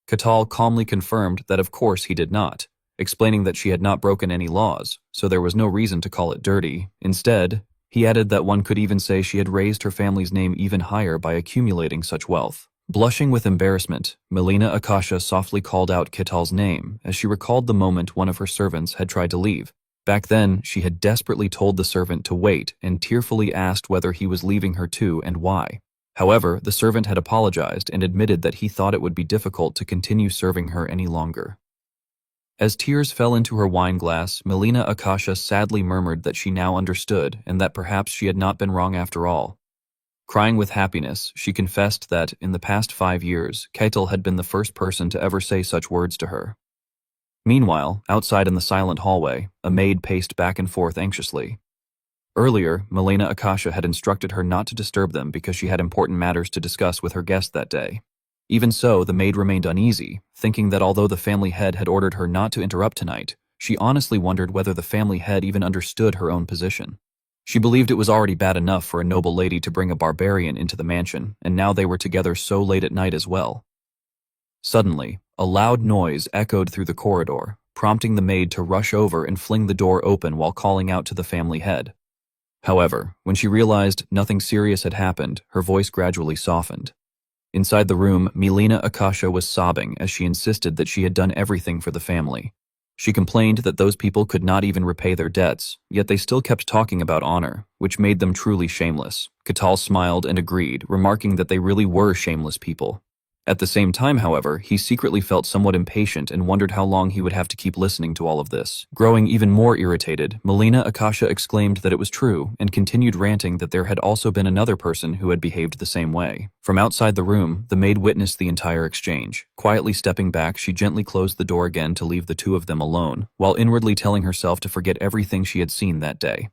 Katal calmly confirmed that of course he did not, explaining that she had not broken any laws, so there was no reason to call it dirty. Instead, he added that one could even say she had raised her family's name even higher by accumulating such wealth. Blushing with embarrassment, Melina Akasha softly called out Katal's name as she recalled the moment one of her servants had tried to leave. Back then, she had desperately told the servant to wait and tearfully asked whether he was leaving her too and why. However, the servant had apologized and admitted that he thought it would be difficult to continue serving her any longer. As tears fell into her wine glass, Melina Akasha sadly murmured that she now understood and that perhaps she had not been wrong after all. Crying with happiness, she confessed that, in the past 5 years, Ketil had been the first person to ever say such words to her. Meanwhile, outside in the silent hallway, a maid paced back and forth anxiously. Earlier, Melina Akasha had instructed her not to disturb them because she had important matters to discuss with her guest that day. Even so, the maid remained uneasy, thinking that although the family head had ordered her not to interrupt tonight, she honestly wondered whether the family head even understood her own position. She believed it was already bad enough for a noble lady to bring a barbarian into the mansion, and now they were together so late at night as well. Suddenly, a loud noise echoed through the corridor, prompting the maid to rush over and fling the door open while calling out to the family head. However, when she realized nothing serious had happened, her voice gradually softened. Inside the room, Melina Akasha was sobbing as she insisted that she had done everything for the family. She complained that those people could not even repay their debts, yet they still kept talking about honor, which made them truly shameless. Katal smiled and agreed, remarking that they really were shameless people. At the same time, however, he secretly felt somewhat impatient and wondered how long he would have to keep listening to all of this. Growing even more irritated, Melina Akasha exclaimed that it was true and continued ranting that there had also been another person who had behaved the same way. From outside the room, the maid witnessed the entire exchange. Quietly stepping back, she gently closed the door again to leave the two of them alone, while inwardly telling herself to forget everything she had seen that day.